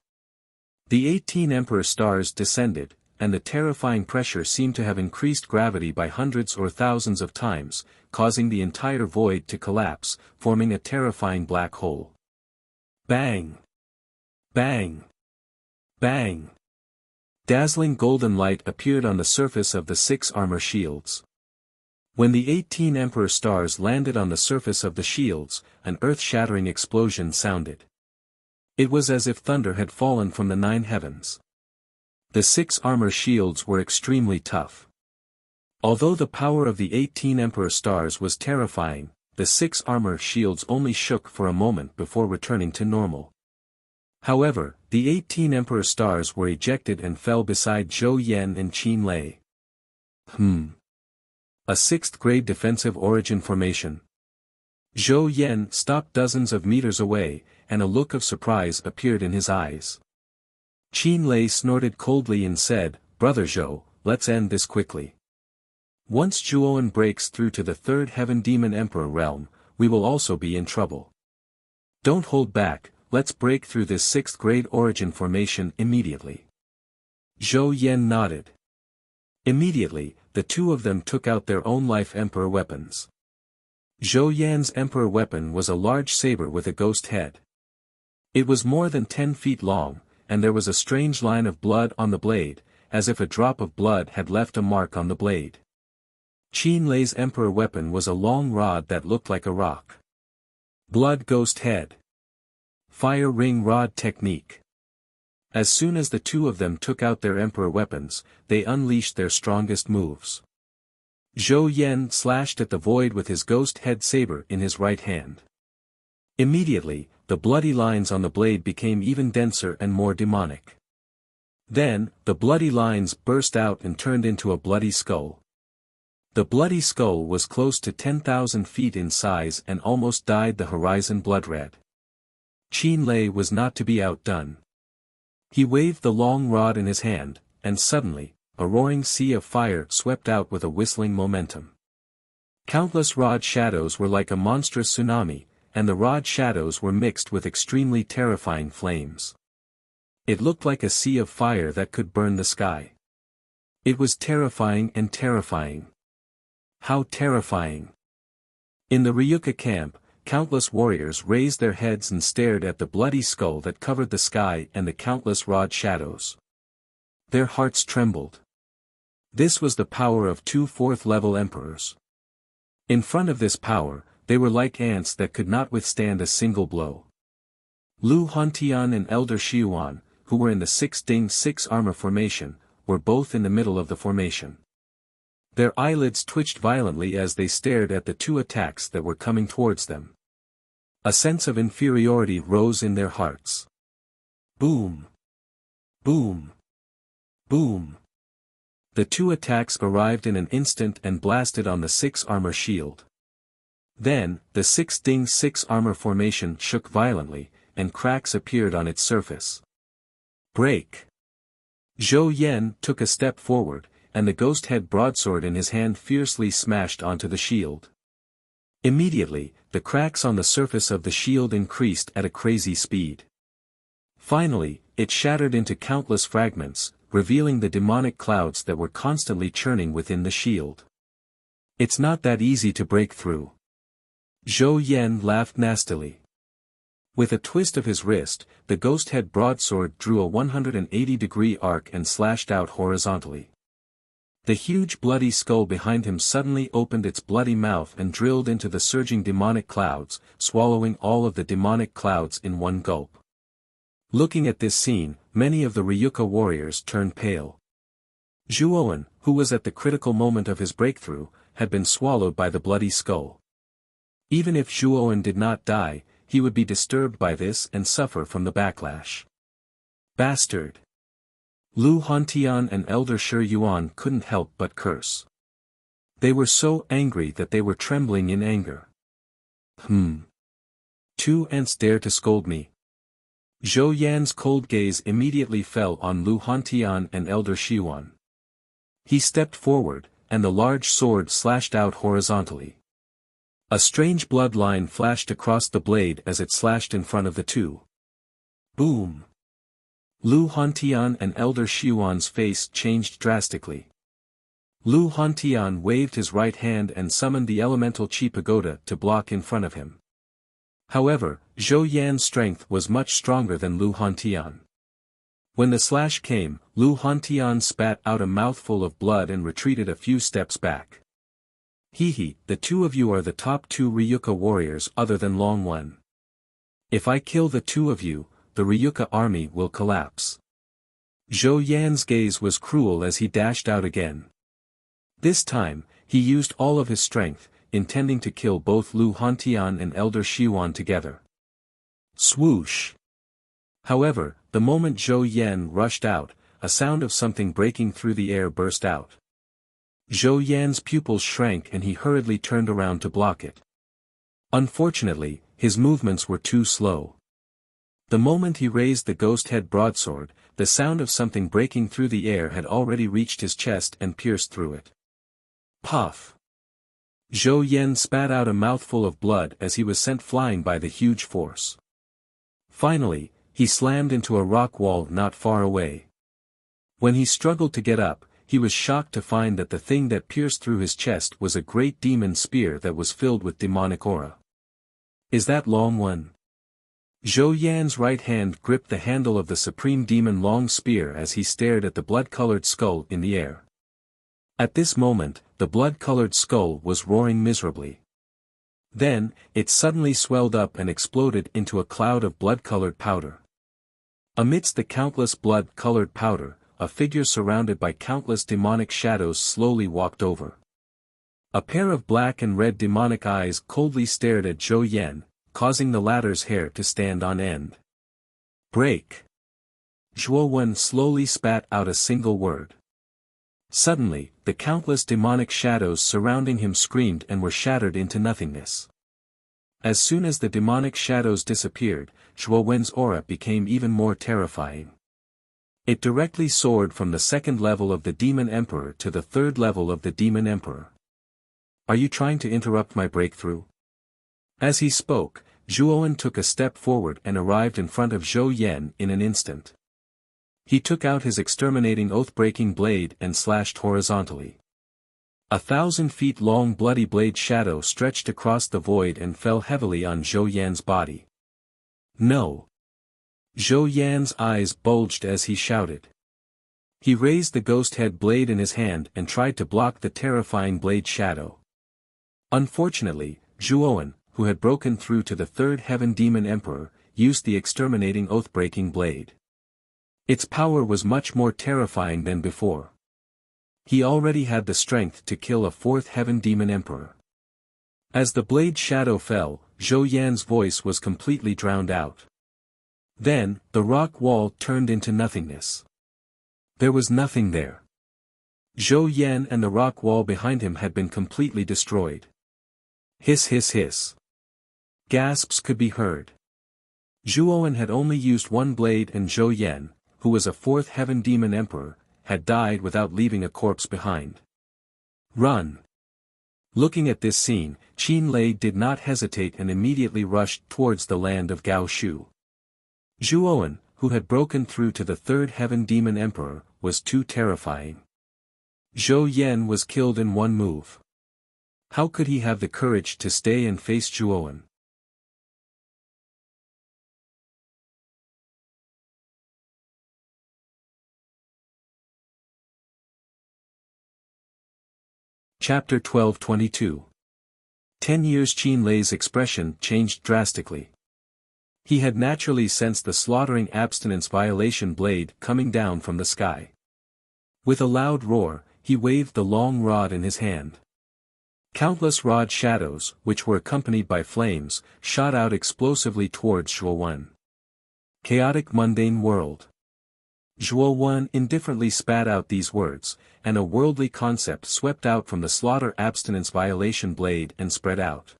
The 18 emperor stars descended, and the terrifying pressure seemed to have increased gravity by hundreds or thousands of times, causing the entire void to collapse, forming a terrifying black hole. Bang! Bang! Bang! Dazzling golden light appeared on the surface of the 6 armor shields. When the 18 emperor stars landed on the surface of the shields, an earth-shattering explosion sounded. It was as if thunder had fallen from the 9 heavens. The 6 armor shields were extremely tough. Although the power of the 18 emperor stars was terrifying, the 6 armor shields only shook for a moment before returning to normal. However, the 18 emperor stars were ejected and fell beside Zhou Yan and Qin Lei. A 6th grade defensive origin formation. Zhou Yan stopped dozens of meters away, and a look of surprise appeared in his eyes. Qin Lei snorted coldly and said, "Brother Zhou, let's end this quickly. Once Zhuoan breaks through to the 3rd Heaven Demon Emperor realm, we will also be in trouble. Don't hold back, let's break through this 6th grade origin formation immediately." Zhou Yan nodded. Immediately, the two of them took out their own life emperor weapons. Zhou Yan's emperor weapon was a large saber with a ghost head. It was more than 10 feet long, and there was a strange line of blood on the blade, as if a drop of blood had left a mark on the blade. Qin Lei's emperor weapon was a long rod that looked like a rock. Blood ghost head. Fire ring rod technique. As soon as the two of them took out their emperor weapons, they unleashed their strongest moves. Zhou Yan slashed at the void with his ghost head saber in his right hand. Immediately, the bloody lines on the blade became even denser and more demonic. Then, the bloody lines burst out and turned into a bloody skull. The bloody skull was close to 10,000 feet in size and almost dyed the horizon blood red. Qin Lei was not to be outdone. He waved the long rod in his hand, and suddenly, a roaring sea of fire swept out with a whistling momentum. Countless rod shadows were like a monstrous tsunami, and the rod shadows were mixed with extremely terrifying flames. It looked like a sea of fire that could burn the sky. It was terrifying and terrifying. How terrifying! In the Ryuka camp, countless warriors raised their heads and stared at the bloody skull that covered the sky and the countless rod shadows. Their hearts trembled. This was the power of 2 4th-level emperors. In front of this power, they were like ants that could not withstand a single blow. Lu Hantian and Elder Xiuan, who were in the 6 Ding 6 armor formation, were both in the middle of the formation. Their eyelids twitched violently as they stared at the 2 attacks that were coming towards them. A sense of inferiority rose in their hearts. Boom! Boom! Boom! The 2 attacks arrived in an instant and blasted on the 6 armor shield. Then, the 6 Ding 6 armor formation shook violently, and cracks appeared on its surface. Break! Zhou Yan took a step forward, and the ghost head broadsword in his hand fiercely smashed onto the shield. Immediately, the cracks on the surface of the shield increased at a crazy speed. Finally, it shattered into countless fragments, revealing the demonic clouds that were constantly churning within the shield. It's not that easy to break through. Zhou Yan laughed nastily. With a twist of his wrist, the ghost head broadsword drew a 180-degree arc and slashed out horizontally. The huge bloody skull behind him suddenly opened its bloody mouth and drilled into the surging demonic clouds, swallowing all of the demonic clouds in one gulp. Looking at this scene, many of the Ryuka warriors turned pale. Zhuoan, who was at the critical moment of his breakthrough, had been swallowed by the bloody skull. Even if Zhuoan did not die, he would be disturbed by this and suffer from the backlash. Bastard! Lu Hantian and Elder Shi Yuan couldn't help but curse. They were so angry that they were trembling in anger. 2 ants dare to scold me. Zhou Yan's cold gaze immediately fell on Lu Hantian and Elder Shi Yuan. He stepped forward, and the large sword slashed out horizontally. A strange blood line flashed across the blade as it slashed in front of the two. Boom! Lu Hantian and Elder Xiuan's face changed drastically. Lu Hantian waved his right hand and summoned the elemental Qi Pagoda to block in front of him. However, Zhou Yan's strength was much stronger than Lu Hantian. When the slash came, Lu Hantian spat out a mouthful of blood and retreated a few steps back. Hehe, the two of you are the top two Ryuka warriors other than Long One. If I kill the two of you, the Ryuka army will collapse. Zhou Yan's gaze was cruel as he dashed out again. This time, he used all of his strength, intending to kill both Lu Hantian and Elder Xiuan together. Swoosh! However, the moment Zhou Yan rushed out, a sound of something breaking through the air burst out. Zhou Yan's pupils shrank and he hurriedly turned around to block it. Unfortunately, his movements were too slow. The moment he raised the ghost head broadsword, the sound of something breaking through the air had already reached his chest and pierced through it. Puff! Zhou Yan spat out a mouthful of blood as he was sent flying by the huge force. Finally, he slammed into a rock wall not far away. When he struggled to get up, he was shocked to find that the thing that pierced through his chest was a great demon spear that was filled with demonic aura. Is that Long One? Zhou Yan's right hand gripped the handle of the supreme demon long spear as he stared at the blood-colored skull in the air. At this moment, the blood-colored skull was roaring miserably. Then, it suddenly swelled up and exploded into a cloud of blood-colored powder. Amidst the countless blood-colored powder, a figure surrounded by countless demonic shadows slowly walked over. A pair of black and red demonic eyes coldly stared at Zhou Yan, causing the latter's hair to stand on end. Break! Zhou Wen slowly spat out a single word. Suddenly, the countless demonic shadows surrounding him screamed and were shattered into nothingness. As soon as the demonic shadows disappeared, Zhou Wen's aura became even more terrifying. It directly soared from the second level of the Demon Emperor to the third level of the Demon Emperor. Are you trying to interrupt my breakthrough? As he spoke, Zhou Wen took a step forward and arrived in front of Zhou Yan in an instant. He took out his exterminating oath-breaking blade and slashed horizontally. 1,000 feet long bloody blade shadow stretched across the void and fell heavily on Zhou Yan's body. No! Zhou Yan's eyes bulged as he shouted. He raised the ghost head blade in his hand and tried to block the terrifying blade shadow. Unfortunately, Zhou Wen, who had broken through to the third heaven demon emperor, used the exterminating oath-breaking blade. Its power was much more terrifying than before. He already had the strength to kill a fourth heaven demon emperor. As the blade shadow fell, Zhou Yan's voice was completely drowned out. Then, the rock wall turned into nothingness. There was nothing there. Zhou Yan and the rock wall behind him had been completely destroyed. Hiss hiss hiss. Gasps could be heard. Zhou Wen had only used one blade and Zhou Yan, who was a fourth heaven demon emperor, had died without leaving a corpse behind. Run! Looking at this scene, Qin Lei did not hesitate and immediately rushed towards the land of Gao Shu. Zhou Wen, who had broken through to the third heaven demon emperor, was too terrifying. Zhou Yan was killed in one move. How could he have the courage to stay and face Zhou Wen? Chapter 12:22. 10 years. Qin Lei's expression changed drastically. He had naturally sensed the slaughtering abstinence violation blade coming down from the sky. With a loud roar, he waved the long rod in his hand. Countless rod shadows, which were accompanied by flames, shot out explosively towards Zhou Wen. Chaotic mundane world. Zhou Wen indifferently spat out these words, and a worldly concept swept out from the slaughter abstinence violation blade and spread out.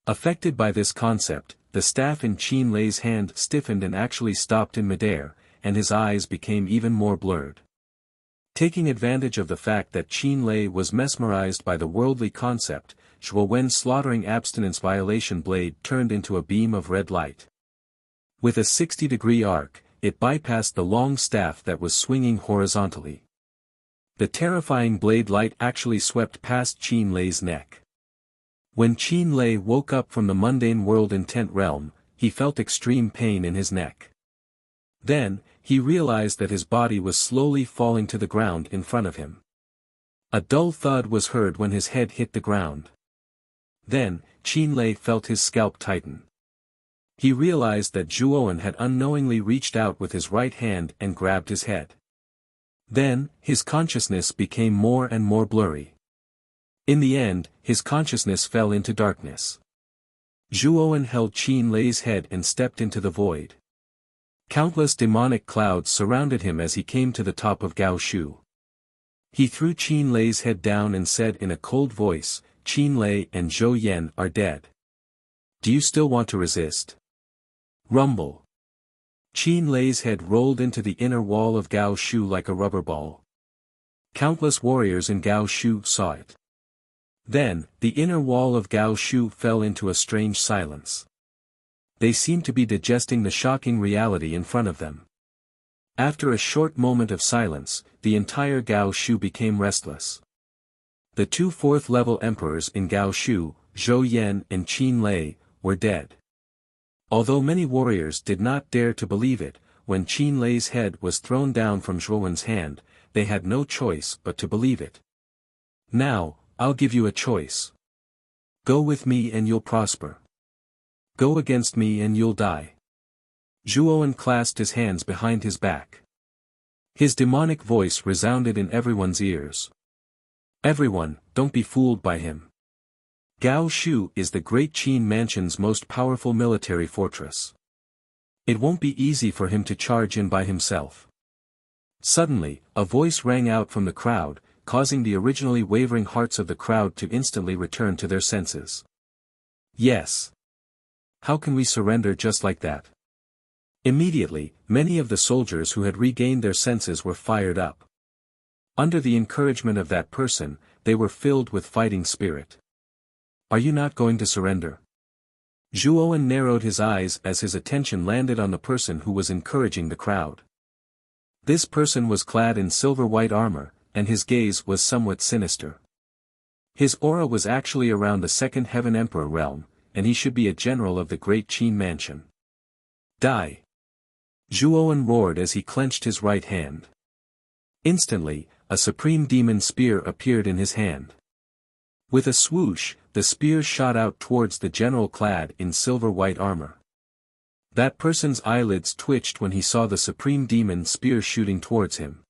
Affected by this concept, the staff in Qin Lei's hand stiffened and actually stopped in midair, and his eyes became even more blurred. Taking advantage of the fact that Qin Lei was mesmerized by the worldly concept, Zhou Wen's slaughtering abstinence violation blade turned into a beam of red light. With a 60-degree arc, it bypassed the long staff that was swinging horizontally. The terrifying blade light actually swept past Qin Lei's neck. When Qin Lei woke up from the mundane world in Tent Realm, he felt extreme pain in his neck. Then, he realized that his body was slowly falling to the ground in front of him. A dull thud was heard when his head hit the ground. Then, Qin Lei felt his scalp tighten. He realized that Zhuowen had unknowingly reached out with his right hand and grabbed his head. Then, his consciousness became more and more blurry. In the end, his consciousness fell into darkness. Zhuowen held Qin Lei's head and stepped into the void. Countless demonic clouds surrounded him as he came to the top of Gao Shu. He threw Qin Lei's head down and said in a cold voice, "Qin Lei and Zhou Yan are dead. Do you still want to resist?" Rumble. Qin Lei's head rolled into the inner wall of Gao Shu like a rubber ball. Countless warriors in Gao Shu saw it. Then, the inner wall of Gao Shu fell into a strange silence. They seemed to be digesting the shocking reality in front of them. After a short moment of silence, the entire Gao Shu became restless. The two fourth-level emperors in Gao Shu, Zhou Yan and Qin Lei, were dead. Although many warriors did not dare to believe it, when Qin Lei's head was thrown down from Zhuowen's hand, they had no choice but to believe it. "Now, I'll give you a choice. Go with me and you'll prosper. Go against me and you'll die." Zhuowen clasped his hands behind his back. His demonic voice resounded in everyone's ears. "Everyone, don't be fooled by him. Gao Shu is the great Qin mansion's most powerful military fortress. It won't be easy for him to charge in by himself." Suddenly, a voice rang out from the crowd, causing the originally wavering hearts of the crowd to instantly return to their senses. "Yes. How can we surrender just like that?" Immediately, many of the soldiers who had regained their senses were fired up. Under the encouragement of that person, they were filled with fighting spirit. "Are you not going to surrender?" Zhuowen narrowed his eyes as his attention landed on the person who was encouraging the crowd. This person was clad in silver-white armor, and his gaze was somewhat sinister. His aura was actually around the Second Heaven Emperor realm, and he should be a general of the great Qin mansion. "Die!" Zhuowen roared as he clenched his right hand. Instantly, a supreme demon spear appeared in his hand. With a swoosh, the spear shot out towards the general clad in silver-white armor. That person's eyelids twitched when he saw the supreme demon spear shooting towards him.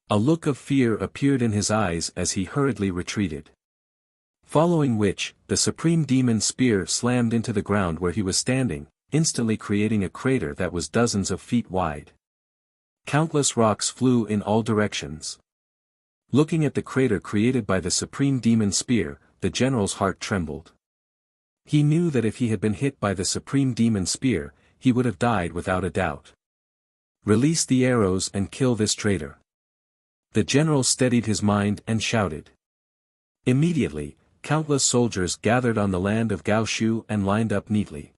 A look of fear appeared in his eyes as he hurriedly retreated. Following which, the supreme demon spear slammed into the ground where he was standing, instantly creating a crater that was dozens of feet wide. Countless rocks flew in all directions. Looking at the crater created by the supreme demon spear, the general's heart trembled. He knew that if he had been hit by the supreme demon spear, he would have died without a doubt. "Release the arrows and kill this traitor." The general steadied his mind and shouted. Immediately, countless soldiers gathered on the land of Gao Shu and lined up neatly.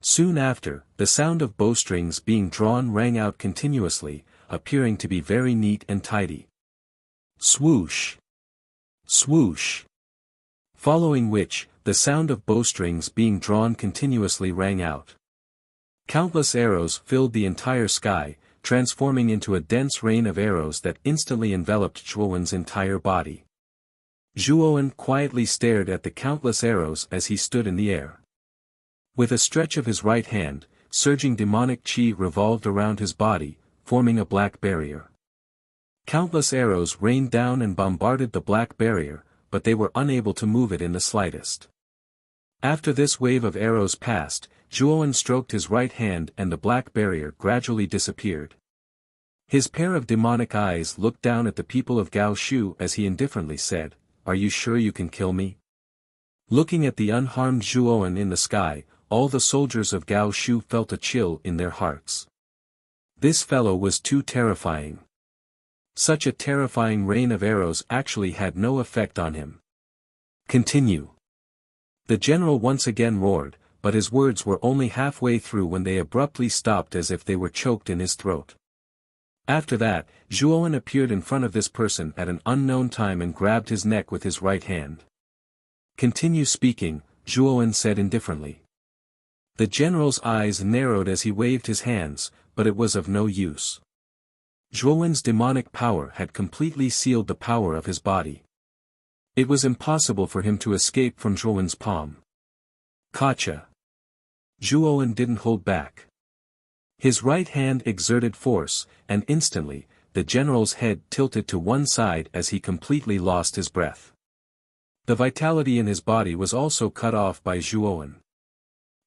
Soon after, the sound of bowstrings being drawn rang out continuously, appearing to be very neat and tidy. Swoosh! Swoosh! Following which, the sound of bowstrings being drawn continuously rang out. Countless arrows filled the entire sky, transforming into a dense rain of arrows that instantly enveloped Zhuowen's entire body. Zhuowen quietly stared at the countless arrows as he stood in the air. With a stretch of his right hand, surging demonic qi revolved around his body, forming a black barrier. Countless arrows rained down and bombarded the black barrier, but they were unable to move it in the slightest. After this wave of arrows passed, Zhuowen stroked his right hand and the black barrier gradually disappeared. His pair of demonic eyes looked down at the people of Gao Shu as he indifferently said, "Are you sure you can kill me?" Looking at the unharmed Zhuowen in the sky, all the soldiers of Gao Shu felt a chill in their hearts. This fellow was too terrifying. Such a terrifying rain of arrows actually had no effect on him. "Continue." The general once again roared, but his words were only halfway through when they abruptly stopped as if they were choked in his throat. After that, Zhuowen appeared in front of this person at an unknown time and grabbed his neck with his right hand. "Continue speaking," Zhuowen said indifferently. The general's eyes narrowed as he waved his hands, but it was of no use. Zhuowen's demonic power had completely sealed the power of his body. It was impossible for him to escape from Zhuowen's palm. "Gotcha." Zhuowen didn't hold back. His right hand exerted force, and instantly, the general's head tilted to one side as he completely lost his breath. The vitality in his body was also cut off by Zhuowen.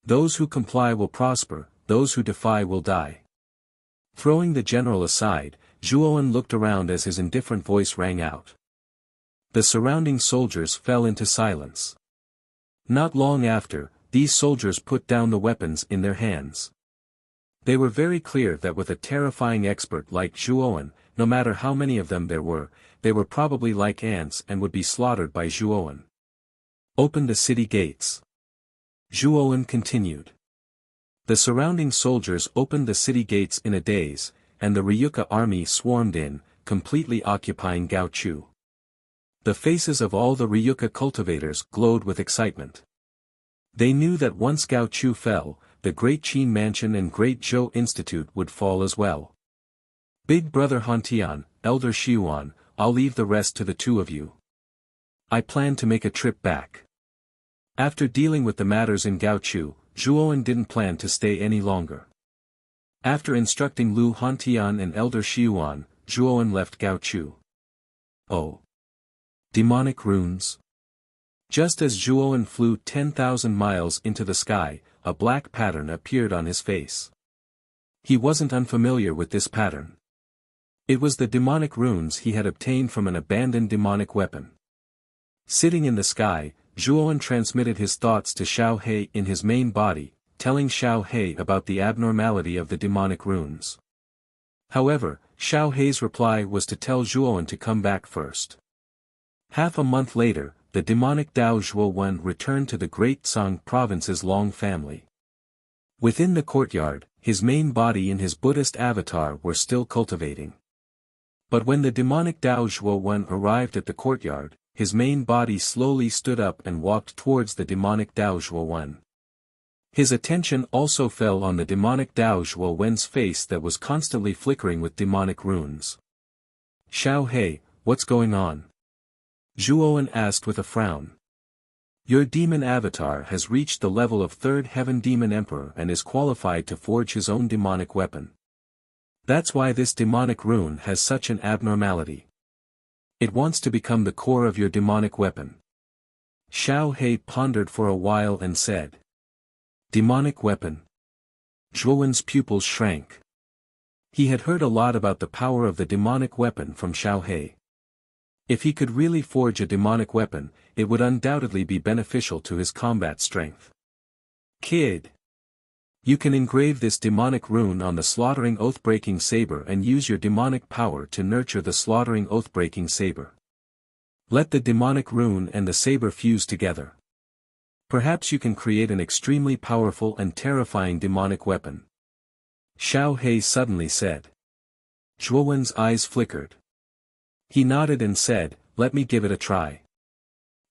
"Those who comply will prosper, those who defy will die." Throwing the general aside, Zhuowen looked around as his indifferent voice rang out. The surrounding soldiers fell into silence. Not long after, these soldiers put down the weapons in their hands. They were very clear that with a terrifying expert like Zhuowen, no matter how many of them there were, they were probably like ants and would be slaughtered by Zhuowen. "Open the city gates." Zhuowen continued. The surrounding soldiers opened the city gates in a daze, and the Ryuka army swarmed in, completely occupying Gaochu. The faces of all the Ryuka cultivators glowed with excitement. They knew that once Gaochu fell, the Great Qin Mansion and Great Zhou Institute would fall as well. "Big Brother Hantian, Elder Xiuan, I'll leave the rest to the two of you. I plan to make a trip back." After dealing with the matters in Gaochu, Zhuowen didn't plan to stay any longer. After instructing Lu Hantian and Elder Xiuan, Zhuowen left Gaochu. Oh. Demonic runes. Just as Zhuowen flew 10,000 miles into the sky, a black pattern appeared on his face. He wasn't unfamiliar with this pattern. It was the demonic runes he had obtained from an abandoned demonic weapon. Sitting in the sky, Zhuowen transmitted his thoughts to Xiao He in his main body, telling Xiao He about the abnormality of the demonic runes. However, Xiao He's reply was to tell Zhuowen to come back first. Half a month later, the demonic Dao Zhuowen returned to the Great Song Province's Long family. Within the courtyard, his main body and his Buddhist avatar were still cultivating. But when the demonic Dao Zhuowen arrived at the courtyard, his main body slowly stood up and walked towards the demonic Dao Zhuowen. His attention also fell on the demonic Dao Zhuowen's face that was constantly flickering with demonic runes. "Xiao He, what's going on?" Zhuowen asked with a frown. "Your demon avatar has reached the level of third heaven demon emperor and is qualified to forge his own demonic weapon. That's why this demonic rune has such an abnormality. It wants to become the core of your demonic weapon." Xiao He pondered for a while and said. "Demonic weapon." Zhuowen's pupils shrank. He had heard a lot about the power of the demonic weapon from Xiao He. If he could really forge a demonic weapon, it would undoubtedly be beneficial to his combat strength. "Kid. You can engrave this demonic rune on the slaughtering oath-breaking saber and use your demonic power to nurture the slaughtering oath-breaking saber. Let the demonic rune and the saber fuse together. Perhaps you can create an extremely powerful and terrifying demonic weapon." Xiao He suddenly said. Zhuowen's eyes flickered. He nodded and said, "Let me give it a try.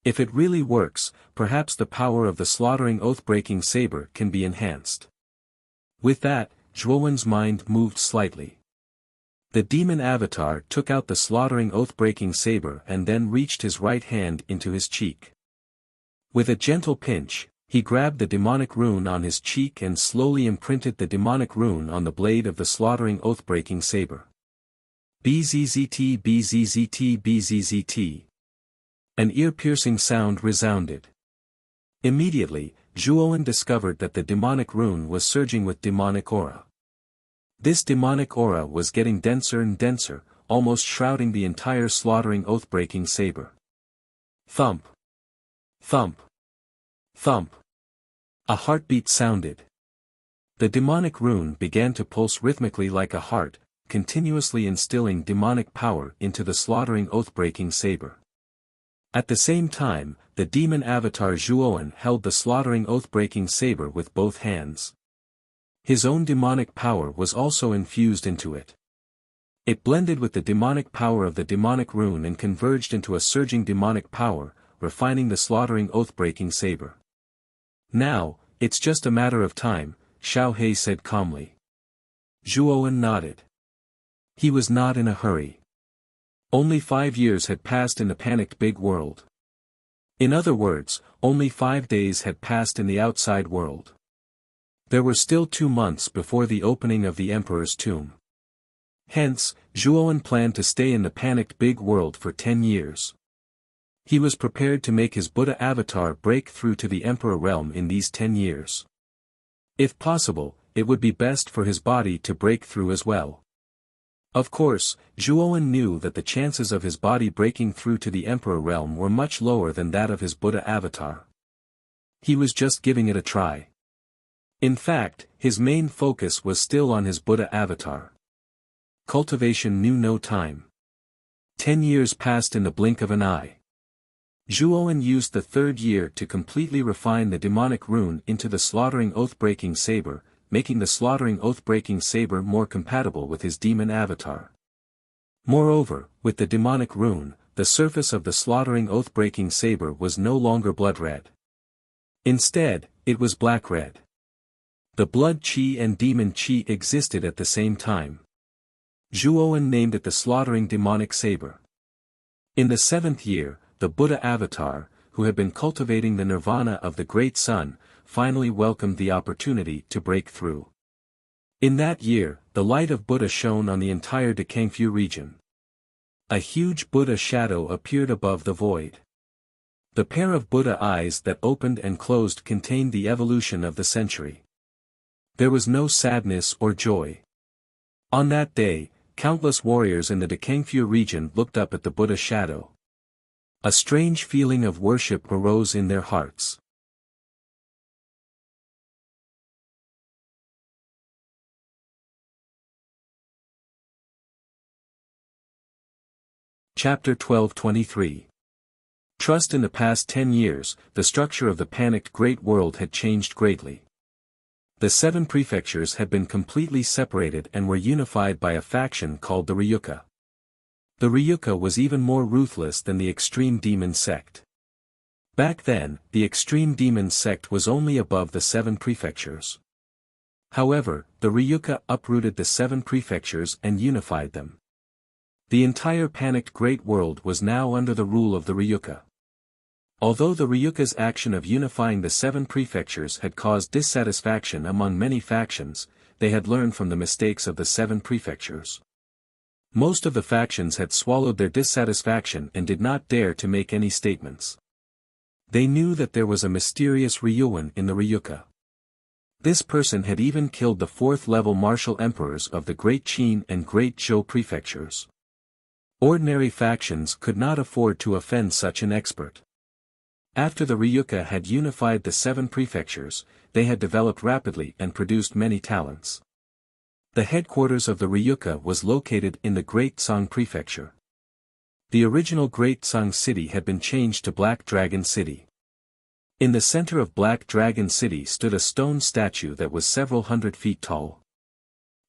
If it really works, perhaps the power of the slaughtering oath-breaking saber can be enhanced." With that, Zhuowen's mind moved slightly. The demon avatar took out the slaughtering oath-breaking saber and then reached his right hand into his cheek. With a gentle pinch, he grabbed the demonic rune on his cheek and slowly imprinted the demonic rune on the blade of the slaughtering oath-breaking saber. "Bzzzt bzzzt bzzzt." An ear-piercing sound resounded. Immediately, Zhuowen discovered that the demonic rune was surging with demonic aura. This demonic aura was getting denser and denser, almost shrouding the entire slaughtering oath-breaking saber. Thump. Thump. Thump. A heartbeat sounded. The demonic rune began to pulse rhythmically like a heart, continuously instilling demonic power into the slaughtering oath-breaking saber. At the same time, the demon avatar Zhuowen held the slaughtering oath-breaking saber with both hands. His own demonic power was also infused into it. It blended with the demonic power of the demonic rune and converged into a surging demonic power, refining the slaughtering oath-breaking saber. Now, it's just a matter of time, Xiao He said calmly. Zhuowen nodded. He was not in a hurry. Only 5 years had passed in the panicked big world. In other words, only 5 days had passed in the outside world. There were still 2 months before the opening of the emperor's tomb. Hence, Zhuowen planned to stay in the panicked big world for 10 years. He was prepared to make his Buddha avatar break through to the emperor realm in these 10 years. If possible, it would be best for his body to break through as well. Of course, Zhuowen knew that the chances of his body breaking through to the emperor realm were much lower than that of his Buddha avatar. He was just giving it a try. In fact, his main focus was still on his Buddha avatar. Cultivation knew no time. 10 years passed in the blink of an eye. Zhuowen used the 3rd year to completely refine the demonic rune into the slaughtering oath-breaking saber, making the slaughtering oath-breaking saber more compatible with his demon avatar. Moreover, with the demonic rune, the surface of the slaughtering oath-breaking saber was no longer blood-red. Instead, it was black-red. The blood chi and demon chi existed at the same time. Zhuowen named it the slaughtering demonic saber. In the 7th year, the Buddha avatar, who had been cultivating the nirvana of the Great Sun, finally welcomed the opportunity to break through. In that year, the light of Buddha shone on the entire Daqingfu region. A huge Buddha shadow appeared above the void. The pair of Buddha eyes that opened and closed contained the evolution of the century. There was no sadness or joy. On that day, countless warriors in the Daqingfu region looked up at the Buddha shadow. A strange feeling of worship arose in their hearts. Chapter 12:23. Trust. In the past 10 years, the structure of the panicked great world had changed greatly. The 7 prefectures had been completely separated and were unified by a faction called the Ryuka. The Ryuka was even more ruthless than the extreme demon sect. Back then, the extreme demon sect was only above the 7 prefectures. However, the Ryuka uprooted the 7 prefectures and unified them. The entire panicked great world was now under the rule of the Ryuka. Although the Ryuka's action of unifying the 7 prefectures had caused dissatisfaction among many factions, they had learned from the mistakes of the 7 prefectures. Most of the factions had swallowed their dissatisfaction and did not dare to make any statements. They knew that there was a mysterious Ryuan in the Ryuka. This person had even killed the 4th-level martial emperors of the Great Qin and Great Zhou prefectures. Ordinary factions could not afford to offend such an expert. After the Ryuka had unified the 7 prefectures, they had developed rapidly and produced many talents. The headquarters of the Ryuka was located in the Great Song Prefecture. The original Great Song City had been changed to Black Dragon City. In the center of Black Dragon City stood a stone statue that was several hundred feet tall.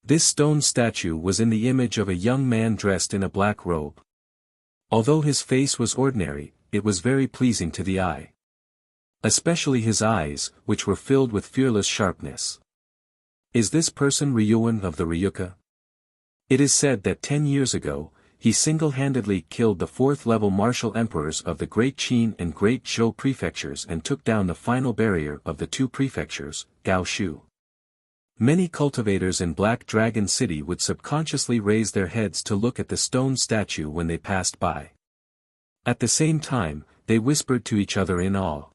This stone statue was in the image of a young man dressed in a black robe. Although his face was ordinary, it was very pleasing to the eye. Especially his eyes, which were filled with fearless sharpness. Is this person Ryuan of the Ryuka? It is said that 10 years ago, he single-handedly killed the 4th-level martial emperors of the Great Qin and Great Zhou prefectures and took down the final barrier of the 2 prefectures, Gaoshu. Many cultivators in Black Dragon City would subconsciously raise their heads to look at the stone statue when they passed by. At the same time, they whispered to each other in awe.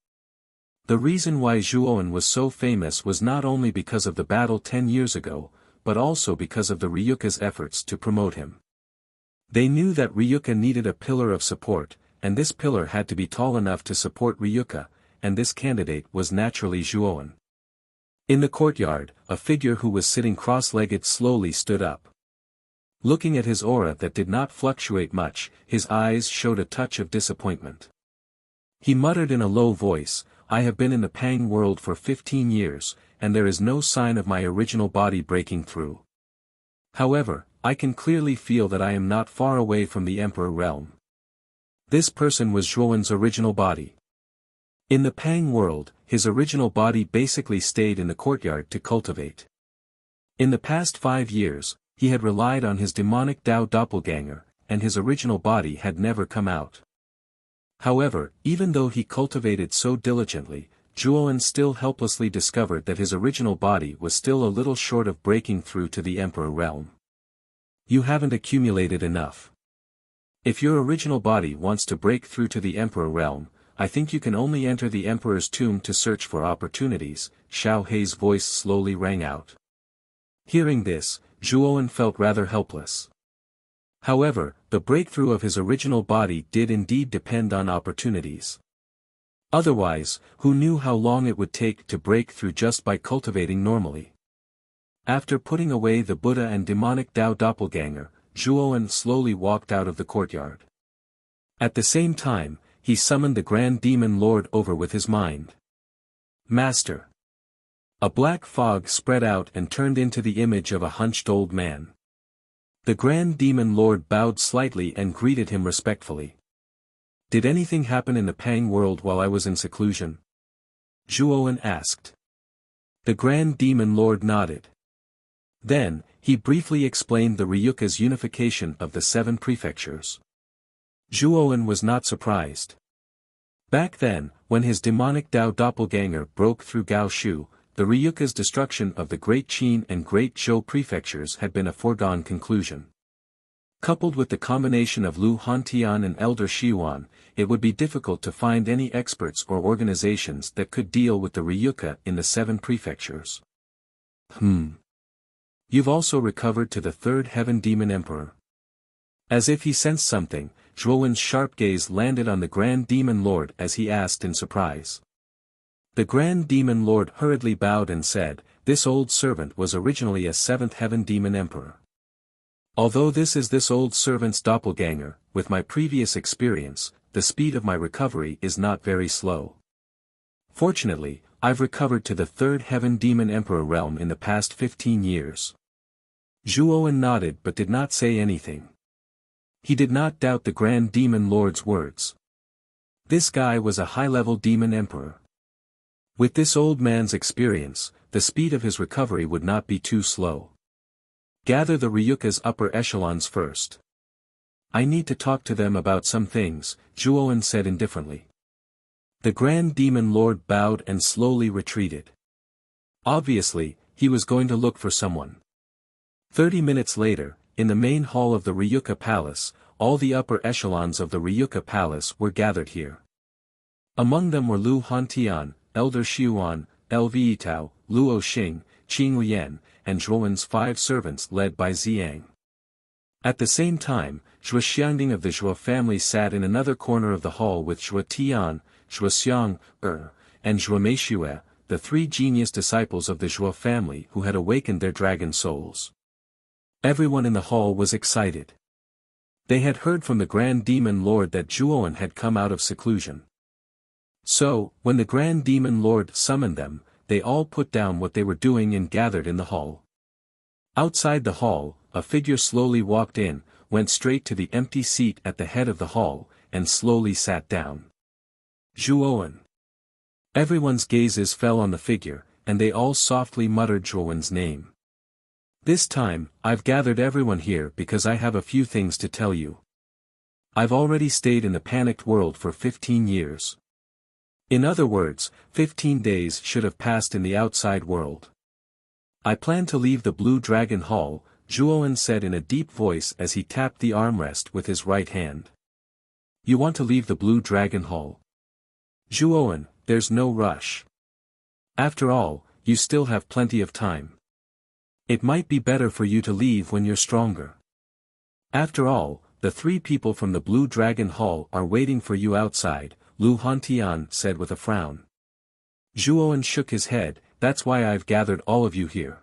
The reason why Zhuowen was so famous was not only because of the battle 10 years ago, but also because of the Ryuka's efforts to promote him. They knew that Ryuka needed a pillar of support, and this pillar had to be tall enough to support Ryuka, and this candidate was naturally Zhuowen. In the courtyard, a figure who was sitting cross-legged slowly stood up. Looking at his aura that did not fluctuate much, his eyes showed a touch of disappointment. He muttered in a low voice, I have been in the Pang world for 15 years, and there is no sign of my original body breaking through. However, I can clearly feel that I am not far away from the Emperor realm. This person was Zhuowen's original body. In the Pang world, his original body basically stayed in the courtyard to cultivate. In the past 5 years, he had relied on his demonic Dao doppelganger, and his original body had never come out. However, even though he cultivated so diligently, Zhuowen still helplessly discovered that his original body was still a little short of breaking through to the Emperor realm. You haven't accumulated enough. If your original body wants to break through to the Emperor realm, I think you can only enter the Emperor's tomb to search for opportunities, Xiao Hei's voice slowly rang out. Hearing this, Zhuowen felt rather helpless. However, the breakthrough of his original body did indeed depend on opportunities. Otherwise, who knew how long it would take to break through just by cultivating normally? After putting away the Buddha and demonic Dao doppelganger, Zhuowen slowly walked out of the courtyard. At the same time, he summoned the Grand Demon Lord over with his mind. Master. A black fog spread out and turned into the image of a hunched old man. The Grand Demon Lord bowed slightly and greeted him respectfully. Did anything happen in the Pang world while I was in seclusion? Zhuowen asked. The Grand Demon Lord nodded. Then, he briefly explained the Ryuka's unification of the 7 prefectures. Zhuowen was not surprised. Back then, when his demonic Dao doppelganger broke through Gaoshu, the Ryuka's destruction of the Great Qin and Great Zhou prefectures had been a foregone conclusion. Coupled with the combination of Lu Hantian and Elder Xiuan, it would be difficult to find any experts or organizations that could deal with the Ryuka in the 7 prefectures. You've also recovered to the 3rd Heaven Demon Emperor. As if he sensed something, Zhuowen's sharp gaze landed on the Grand Demon Lord as he asked in surprise. The Grand Demon Lord hurriedly bowed and said, this old servant was originally a 7th Heaven Demon Emperor. Although this is this old servant's doppelganger, with my previous experience, the speed of my recovery is not very slow. Fortunately, I've recovered to the 3rd Heaven Demon Emperor realm in the past 15 years. Zhuowen nodded but did not say anything. He did not doubt the Grand Demon Lord's words. This guy was a high-level demon emperor. With this old man's experience, the speed of his recovery would not be too slow. Gather the Ryuka's upper echelons first. I need to talk to them about some things, Zhuowen said indifferently. The Grand Demon Lord bowed and slowly retreated. Obviously, he was going to look for someone. 30 minutes later, in the main hall of the Ryuka Palace, all the upper echelons of the Ryuka Palace were gathered here. Among them were Lu Hantian, Elder Xiuan, Lv Tao, Luo Xing, Qing Lian, and Zhuowen's 5 servants led by Ziang. At the same time, Zhuo Xiangding of the Zhuo family sat in another corner of the hall with Zhuo Tian, Zhuo Xiang, and Zhuo Meishue, the 3 genius disciples of the Zhuo family who had awakened their dragon souls. Everyone in the hall was excited. They had heard from the Grand Demon Lord that Zhuowen had come out of seclusion. So, when the Grand Demon Lord summoned them, they all put down what they were doing and gathered in the hall. Outside the hall, a figure slowly walked in, went straight to the empty seat at the head of the hall, and slowly sat down. Zhuowen. Everyone's gazes fell on the figure, and they all softly muttered Zhuowen's name. This time, I've gathered everyone here because I have a few things to tell you. I've already stayed in the panicked world for 15 years. In other words, 15 days should have passed in the outside world. I plan to leave the Blue Dragon Hall, Zhuowen said in a deep voice as he tapped the armrest with his right hand. You want to leave the Blue Dragon Hall? Zhuowen, there's no rush. After all, you still have plenty of time. It might be better for you to leave when you're stronger. After all, the 3 people from the Blue Dragon Hall are waiting for you outside, Lu Hantian said with a frown. Zhuowen shook his head, that's why I've gathered all of you here.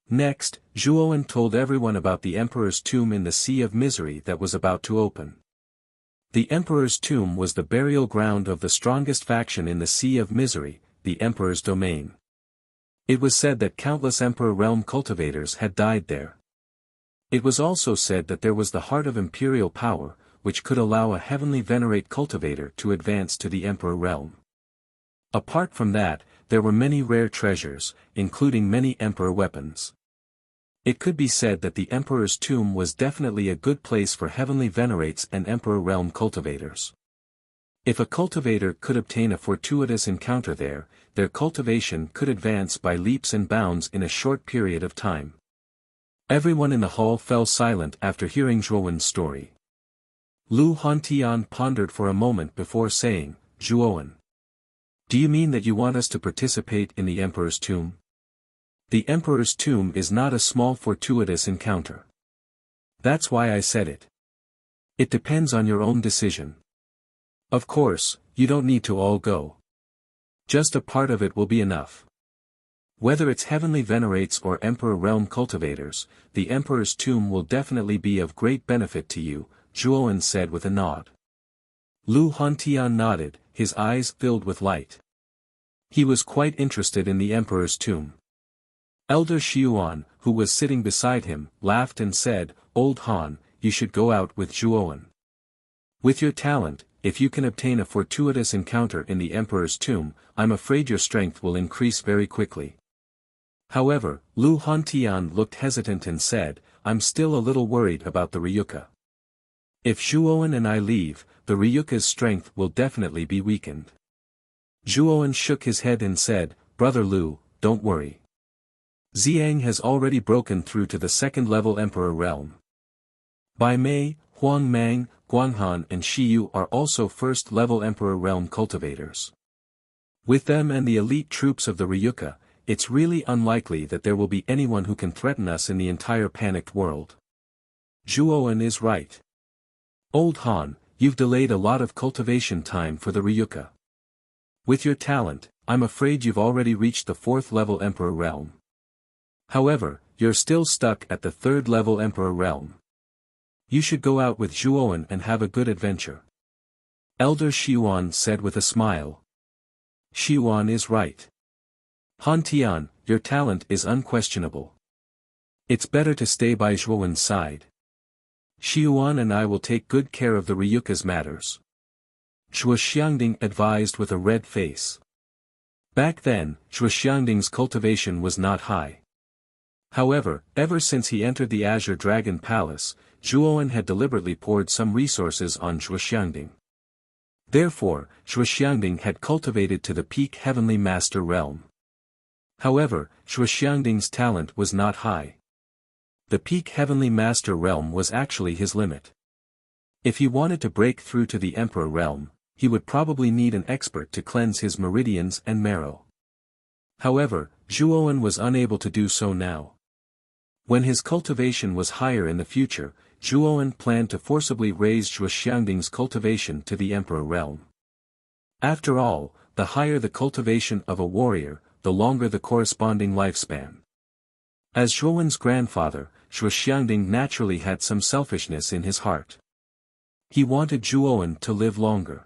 Next, Zhuowen told everyone about the Emperor's tomb in the Sea of Misery that was about to open. The emperor's tomb was the burial ground of the strongest faction in the Sea of Misery, the emperor's domain. It was said that countless emperor realm cultivators had died there. It was also said that there was the heart of imperial power, which could allow a heavenly venerate cultivator to advance to the emperor realm. Apart from that, there were many rare treasures, including many emperor weapons. It could be said that the emperor's tomb was definitely a good place for heavenly venerates and emperor realm cultivators. If a cultivator could obtain a fortuitous encounter there, their cultivation could advance by leaps and bounds in a short period of time. Everyone in the hall fell silent after hearing Zhuowen's story. Lu Hantian pondered for a moment before saying, "Zhuowen, do you mean that you want us to participate in the emperor's tomb?" The emperor's tomb is not a small fortuitous encounter. That's why I said it. It depends on your own decision. Of course, you don't need to all go. Just a part of it will be enough. Whether it's heavenly venerates or emperor realm cultivators, the emperor's tomb will definitely be of great benefit to you, Zhuowen said with a nod. Lu Hantian nodded, his eyes filled with light. He was quite interested in the emperor's tomb. Elder Xiuan, who was sitting beside him, laughed and said, "Old Han, you should go out with Zhuowen. With your talent, if you can obtain a fortuitous encounter in the emperor's tomb, I'm afraid your strength will increase very quickly." However, Lu Hantian looked hesitant and said, "I'm still a little worried about the Ryuka. If Zhuowen and I leave, the Ryuka's strength will definitely be weakened." Zhuowen shook his head and said, "Brother Lu, don't worry. Xiang has already broken through to the second-level emperor realm. Bai Mei, Huang Mang, Guanghan and Shiyu are also first-level emperor realm cultivators. With them and the elite troops of the Ryuka, it's really unlikely that there will be anyone who can threaten us in the entire panicked world." Zhuowen is right. Old Han, you've delayed a lot of cultivation time for the Ryuka. With your talent, I'm afraid you've already reached the fourth-level emperor realm. However, you're still stuck at the third-level emperor realm. You should go out with Zhuowen and have a good adventure. Elder Xiuan said with a smile. Xiuan is right. Han Tian, your talent is unquestionable. It's better to stay by Zhuowen's side. Xiuan and I will take good care of the Ryuka's matters. Zhuo Xiangding advised with a red face. Back then, Zhuo Xiangding's cultivation was not high. However, ever since he entered the Azure Dragon Palace, Zhuowen had deliberately poured some resources on Zhuo Xiangding. Therefore, Zhuo Xiangding had cultivated to the peak Heavenly Master realm. However, Zhuo Xiangding's talent was not high. The peak Heavenly Master realm was actually his limit. If he wanted to break through to the Emperor realm, he would probably need an expert to cleanse his meridians and marrow. However, Zhuowen was unable to do so now. When his cultivation was higher in the future, Zhuowen planned to forcibly raise Zhuo Xiangding's cultivation to the Emperor realm. After all, the higher the cultivation of a warrior, the longer the corresponding lifespan. As Zhuowen's grandfather, Zhuo Xiangding naturally had some selfishness in his heart. He wanted Zhuowen to live longer.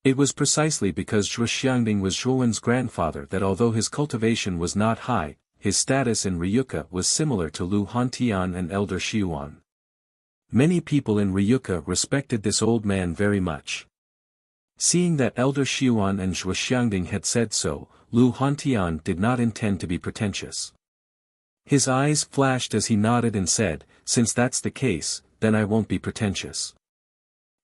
It was precisely because Zhuo Xiangding was Zhuowen's grandfather that although his cultivation was not high, his status in Ryuka was similar to Lu Hantian and Elder Xiuan. Many people in Ryuka respected this old man very much. Seeing that Elder Xiuan and Zhuo Xiangding had said so, Lu Hantian did not intend to be pretentious. His eyes flashed as he nodded and said, "Since that's the case, then I won't be pretentious.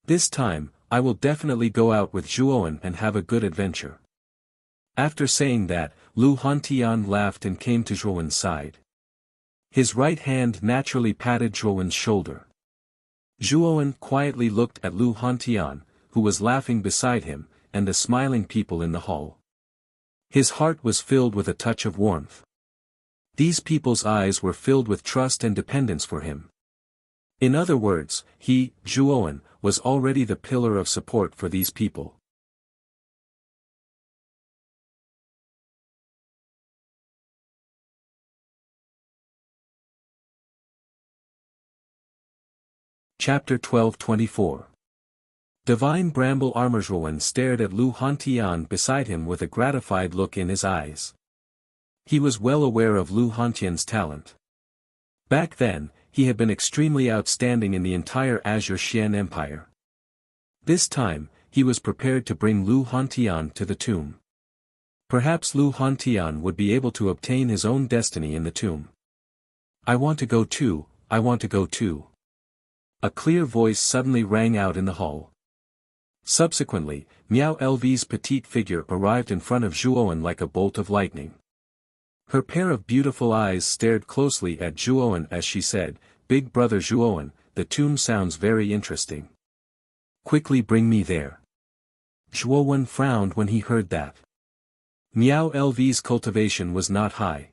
This time, I will definitely go out with Zhuowen and have a good adventure." After saying that, Lu Hantian laughed and came to Zhuowen's side. His right hand naturally patted Zhuowen's shoulder. Zhuowen quietly looked at Lu Hantian, who was laughing beside him, and the smiling people in the hall. His heart was filled with a touch of warmth. These people's eyes were filled with trust and dependence for him. In other words, he, Zhuowen, was already the pillar of support for these people. Chapter 12-24 Divine Bramble Armor Zhuowen stared at Lu Hantian beside him with a gratified look in his eyes. He was well aware of Lu Hantian's talent. Back then, he had been extremely outstanding in the entire Azure Xian Empire. This time, he was prepared to bring Lu Hantian to the tomb. Perhaps Lu Hantian would be able to obtain his own destiny in the tomb. I want to go too, I want to go too. A clear voice suddenly rang out in the hall. Subsequently, Miao Lv's petite figure arrived in front of Zhuowen like a bolt of lightning. Her pair of beautiful eyes stared closely at Zhuowen as she said, "Big brother Zhuowen, the tomb sounds very interesting. Quickly bring me there." Zhuowen frowned when he heard that. Miao Lv's cultivation was not high.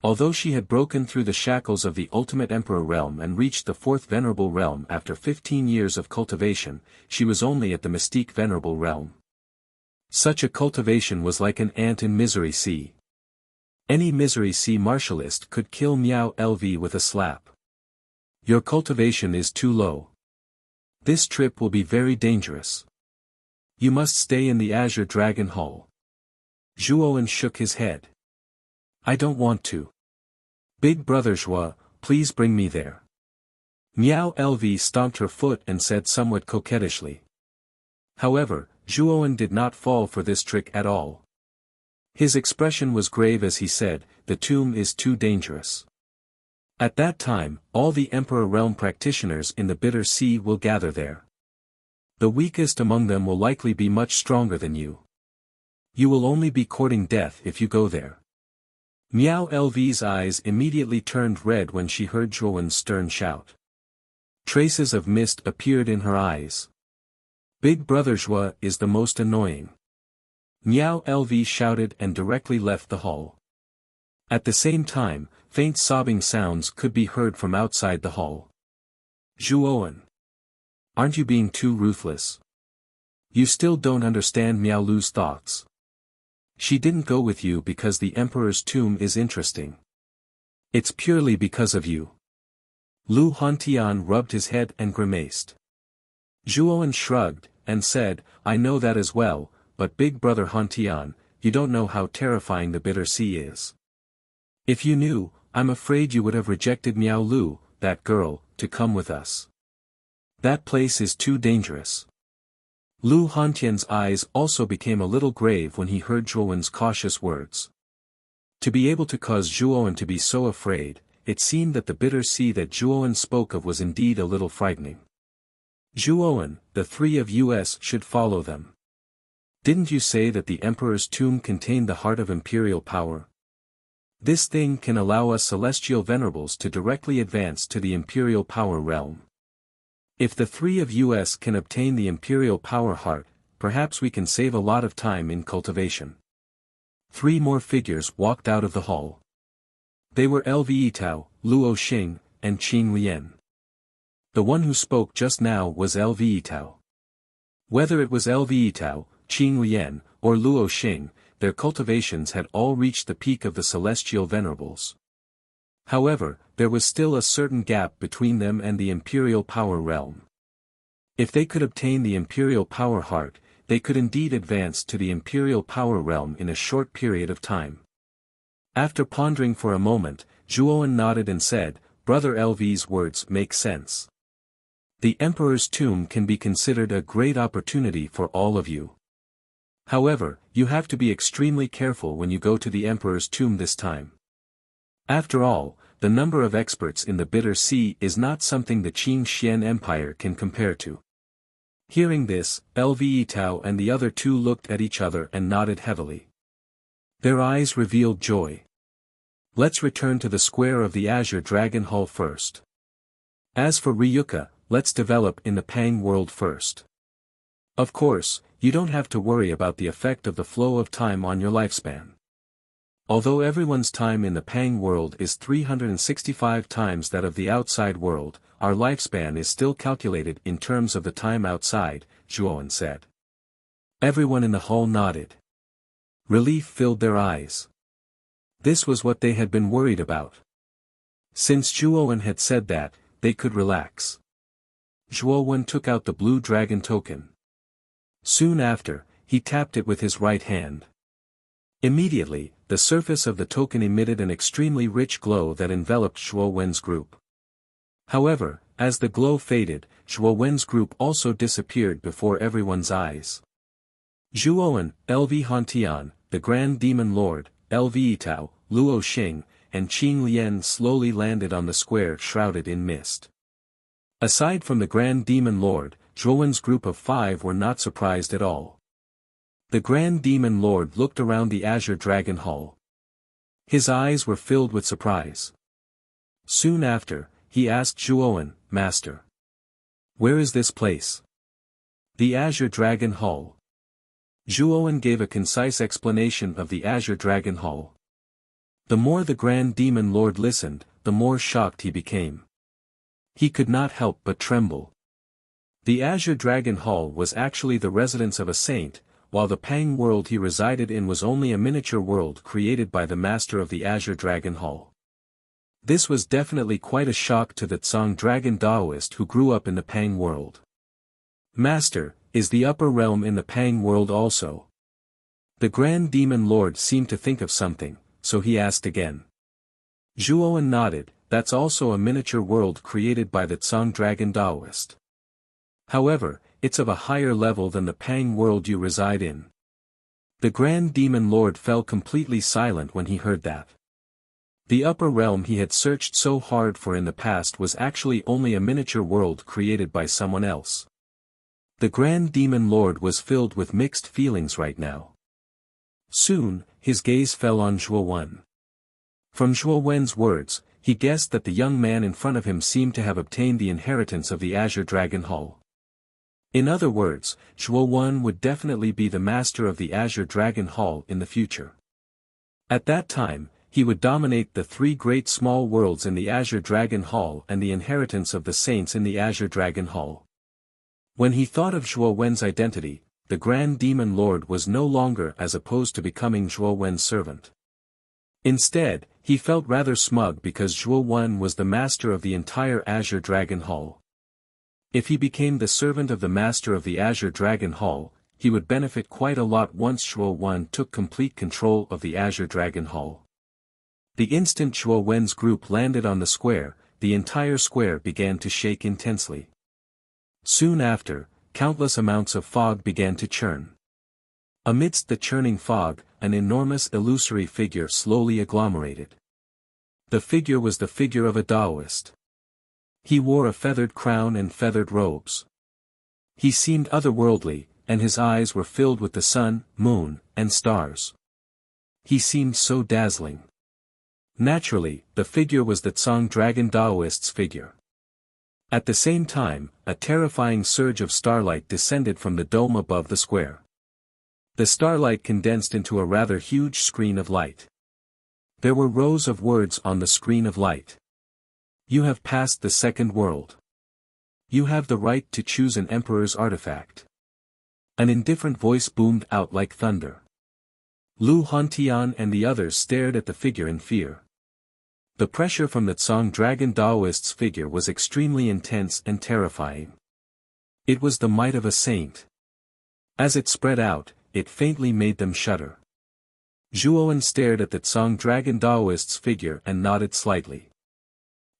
Although she had broken through the shackles of the Ultimate Emperor realm and reached the 4th Venerable realm after 15 years of cultivation, she was only at the Mystique Venerable realm. Such a cultivation was like an ant in Misery Sea. Any Misery Sea martialist could kill Miao Lv with a slap. Your cultivation is too low. This trip will be very dangerous. You must stay in the Azure Dragon Hall. Zhuowen shook his head. I don't want to. Big brother Zhuo, please bring me there. Miao Lv stomped her foot and said somewhat coquettishly. However, Zhuowen did not fall for this trick at all. His expression was grave as he said, the tomb is too dangerous. At that time, all the Emperor Realm practitioners in the Bitter Sea will gather there. The weakest among them will likely be much stronger than you. You will only be courting death if you go there. Miao Lv's eyes immediately turned red when she heard Zhuowen's stern shout. Traces of mist appeared in her eyes. Big brother Zhuo is the most annoying. Miao Lv shouted and directly left the hall. At the same time, faint sobbing sounds could be heard from outside the hall. Zhuowen. Aren't you being too ruthless? You still don't understand Miao Lu's thoughts. She didn't go with you because the Emperor's tomb is interesting. It's purely because of you. Lu Hantian rubbed his head and grimaced. Zhuowen shrugged, and said, I know that as well, but big brother Hantian, you don't know how terrifying the Bitter Sea is. If you knew, I'm afraid you would have rejected Miao Lu, that girl, to come with us. That place is too dangerous. Lu Hantian's eyes also became a little grave when he heard Zhuowen's cautious words. To be able to cause Zhuowen to be so afraid, it seemed that the Bitter Sea that Zhuowen spoke of was indeed a little frightening. Zhuowen, the 3 of us should follow them. Didn't you say that the Emperor's tomb contained the heart of imperial power? This thing can allow us celestial venerables to directly advance to the imperial power realm. If the 3 of us can obtain the imperial power heart, perhaps we can save a lot of time in cultivation. 3 more figures walked out of the hall. They were Lv Yitao, Luo Xing, and Qing Lian. The one who spoke just now was Lv Yitao. Whether it was Lv Yitao, Qing Lian, or Luo Xing, their cultivations had all reached the peak of the celestial venerables. However, there was still a certain gap between them and the imperial power realm. If they could obtain the imperial power heart, they could indeed advance to the imperial power realm in a short period of time. After pondering for a moment, Zhuowen nodded and said, Brother Lv's words make sense. The Emperor's tomb can be considered a great opportunity for all of you. However, you have to be extremely careful when you go to the Emperor's tomb this time. After all, the number of experts in the Bitter Sea is not something the Qing Xian Empire can compare to. Hearing this, Lv Yitao and the other 2 looked at each other and nodded heavily. Their eyes revealed joy. Let's return to the square of the Azure Dragon Hall first. As for Ryuka, let's develop in the Pang world first. Of course, you don't have to worry about the effect of the flow of time on your lifespan. Although everyone's time in the Pang world is 365 times that of the outside world, our lifespan is still calculated in terms of the time outside, Zhuowen said. Everyone in the hall nodded. Relief filled their eyes. This was what they had been worried about. Since Zhuowen had said that, they could relax. Zhuowen took out the blue dragon token. Soon after, he tapped it with his right hand. Immediately, the surface of the token emitted an extremely rich glow that enveloped Zhuowen's group. However, as the glow faded, Zhuowen's group also disappeared before everyone's eyes. Zhuowen, LV Hantian, the Grand Demon Lord, LV Itao, Luo Xing, and Qing Lian slowly landed on the square shrouded in mist. Aside from the Grand Demon Lord, Zhuowen's group of 5 were not surprised at all. The Grand Demon Lord looked around the Azure Dragon Hall. His eyes were filled with surprise. Soon after, he asked Zhuowen, Master, where is this place? The Azure Dragon Hall. Zhuowen gave a concise explanation of the Azure Dragon Hall. The more the Grand Demon Lord listened, the more shocked he became. He could not help but tremble. The Azure Dragon Hall was actually the residence of a saint, while the Pang world he resided in was only a miniature world created by the master of the Azure Dragon Hall. This was definitely quite a shock to the Tsang Dragon Daoist who grew up in the Pang world. Master, is the upper realm in the Pang world also? The Grand Demon Lord seemed to think of something, so he asked again. Zhuowen nodded, that's also a miniature world created by the Tsang Dragon Daoist. However, it's of a higher level than the Pang world you reside in. The Grand Demon Lord fell completely silent when he heard that. The upper realm he had searched so hard for in the past was actually only a miniature world created by someone else. The Grand Demon Lord was filled with mixed feelings right now. Soon, his gaze fell on Zhuowen. From Zhuowen's words, he guessed that the young man in front of him seemed to have obtained the inheritance of the Azure Dragon Hall. In other words, Zhuowen would definitely be the master of the Azure Dragon Hall in the future. At that time, he would dominate the 3 great small worlds in the Azure Dragon Hall and the inheritance of the saints in the Azure Dragon Hall. When he thought of Zhuowen's identity, the Grand Demon Lord was no longer as opposed to becoming Zhuowen's servant. Instead, he felt rather smug because Zhuowen was the master of the entire Azure Dragon Hall. If he became the servant of the master of the Azure Dragon Hall, he would benefit quite a lot once Zhuowen took complete control of the Azure Dragon Hall. The instant Zhuowen's group landed on the square, the entire square began to shake intensely. Soon after, countless amounts of fog began to churn. Amidst the churning fog, an enormous illusory figure slowly agglomerated. The figure was the figure of a Taoist. He wore a feathered crown and feathered robes. He seemed otherworldly, and his eyes were filled with the sun, moon, and stars. He seemed so dazzling. Naturally, the figure was the Tsang Dragon Daoist's figure. At the same time, a terrifying surge of starlight descended from the dome above the square. The starlight condensed into a rather huge screen of light. There were rows of words on the screen of light. You have passed the second world. You have the right to choose an emperor's artifact. An indifferent voice boomed out like thunder. Lu Hantian and the others stared at the figure in fear. The pressure from the Tsang Dragon Daoist's figure was extremely intense and terrifying. It was the might of a saint. As it spread out, it faintly made them shudder. Zhuowen stared at the Tsang Dragon Daoist's figure and nodded slightly.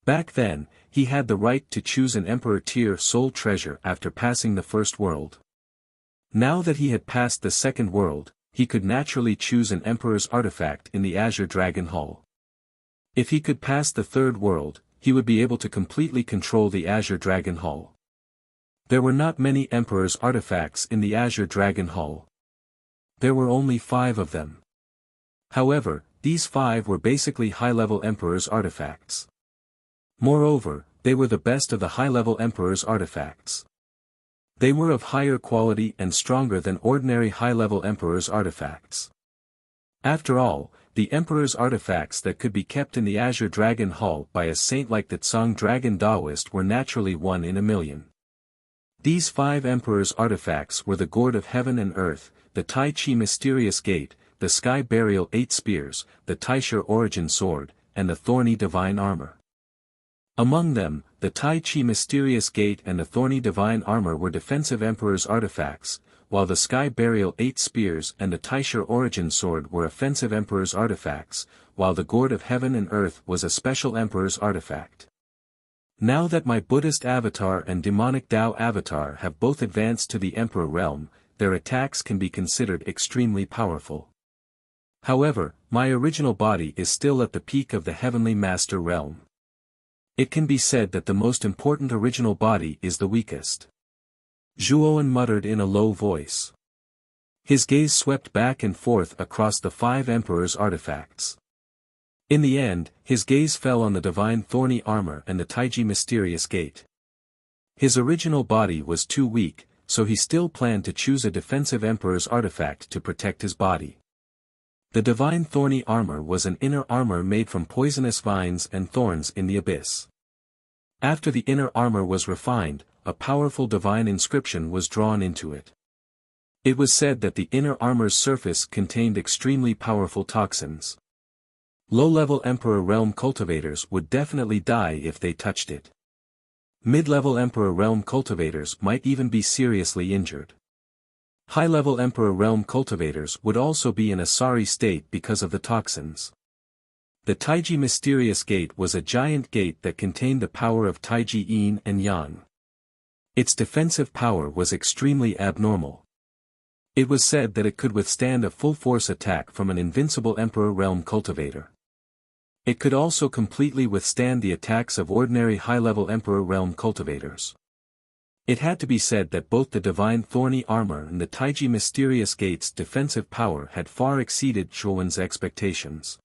Back then, he had the right to choose an emperor tier soul treasure after passing the first world. Now that he had passed the second world, he could naturally choose an emperor's artifact in the Azure Dragon Hall. If he could pass the third world, he would be able to completely control the Azure Dragon Hall. There were not many emperor's artifacts in the Azure Dragon Hall. There were only 5 of them. However, these 5 were basically high-level emperor's artifacts. Moreover, they were the best of the high-level emperor's artifacts. They were of higher quality and stronger than ordinary high-level emperor's artifacts. After all, the emperor's artifacts that could be kept in the Azure Dragon Hall by a saint like the Tsang Dragon Daoist were naturally 1 in a million. These 5 emperor's artifacts were the Gourd of Heaven and Earth, the Tai Chi Mysterious Gate, the Sky Burial 8 Spears, the Taisha Origin Sword, and the Thorny Divine Armor. Among them, the Tai Chi Mysterious Gate and the Thorny Divine Armor were defensive Emperor's artifacts, while the Sky Burial 8 Spears and the Taisher Origin Sword were offensive Emperor's artifacts, while the Gourd of Heaven and Earth was a special Emperor's artifact. Now that my Buddhist avatar and demonic Tao avatar have both advanced to the Emperor realm, their attacks can be considered extremely powerful. However, my original body is still at the peak of the Heavenly Master realm. It can be said that the most important original body is the weakest. Zhuowen muttered in a low voice. His gaze swept back and forth across the 5 Emperor's artifacts. In the end, his gaze fell on the Divine Thorny Armor and the Taiji Mysterious Gate. His original body was too weak, so he still planned to choose a defensive Emperor's artifact to protect his body. The Divine Thorny Armor was an inner armor made from poisonous vines and thorns in the abyss. After the inner armor was refined, a powerful divine inscription was drawn into it. It was said that the inner armor's surface contained extremely powerful toxins. Low-level Emperor Realm cultivators would definitely die if they touched it. Mid-level Emperor Realm cultivators might even be seriously injured. High-level Emperor Realm cultivators would also be in a sorry state because of the toxins. The Taiji Mysterious Gate was a giant gate that contained the power of Taiji Yin and Yang. Its defensive power was extremely abnormal. It was said that it could withstand a full-force attack from an invincible Emperor Realm cultivator. It could also completely withstand the attacks of ordinary high-level Emperor Realm cultivators. It had to be said that both the Divine Thorny Armor and the Taiji Mysterious Gate's defensive power had far exceeded Zhuowen's expectations.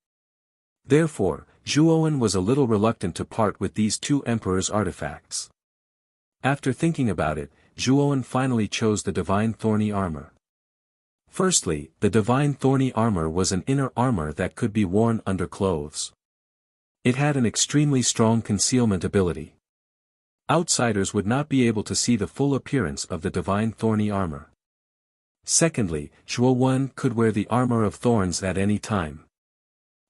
Therefore, Zhuowen was a little reluctant to part with these 2 Emperor's artifacts. After thinking about it, Zhuowen finally chose the Divine Thorny Armor. Firstly, the Divine Thorny Armor was an inner armor that could be worn under clothes. It had an extremely strong concealment ability. Outsiders would not be able to see the full appearance of the Divine Thorny Armor. Secondly, Zhuowen could wear the Armor of Thorns at any time.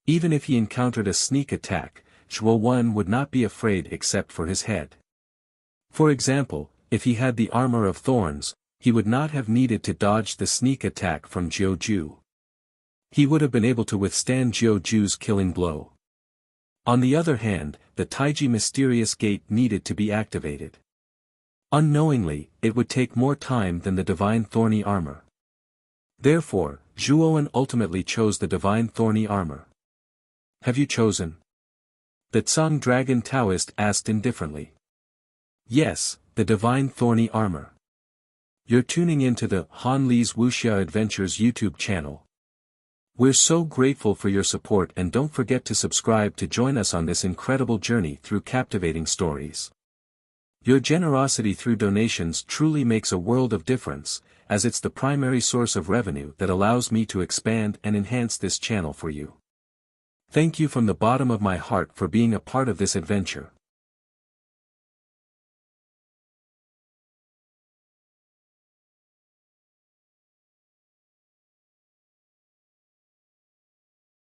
Even if he encountered a sneak attack, Zhuowen would not be afraid except for his head. For example, if he had the Armor of Thorns, he would not have needed to dodge the sneak attack from Jiuju. He would have been able to withstand Jiuju's killing blow. On the other hand, the Taiji Mysterious Gate needed to be activated. Unknowingly, it would take more time than the Divine Thorny Armor. Therefore, Zhuowen ultimately chose the Divine Thorny Armor. Have you chosen? The Tsang Dragon Taoist asked indifferently. Yes, the Divine Thorny Armor. You're tuning into the Han Li's Wuxia Adventures YouTube channel. We're so grateful for your support, and don't forget to subscribe to join us on this incredible journey through captivating stories. Your generosity through donations truly makes a world of difference, as it's the primary source of revenue that allows me to expand and enhance this channel for you. Thank you from the bottom of my heart for being a part of this adventure.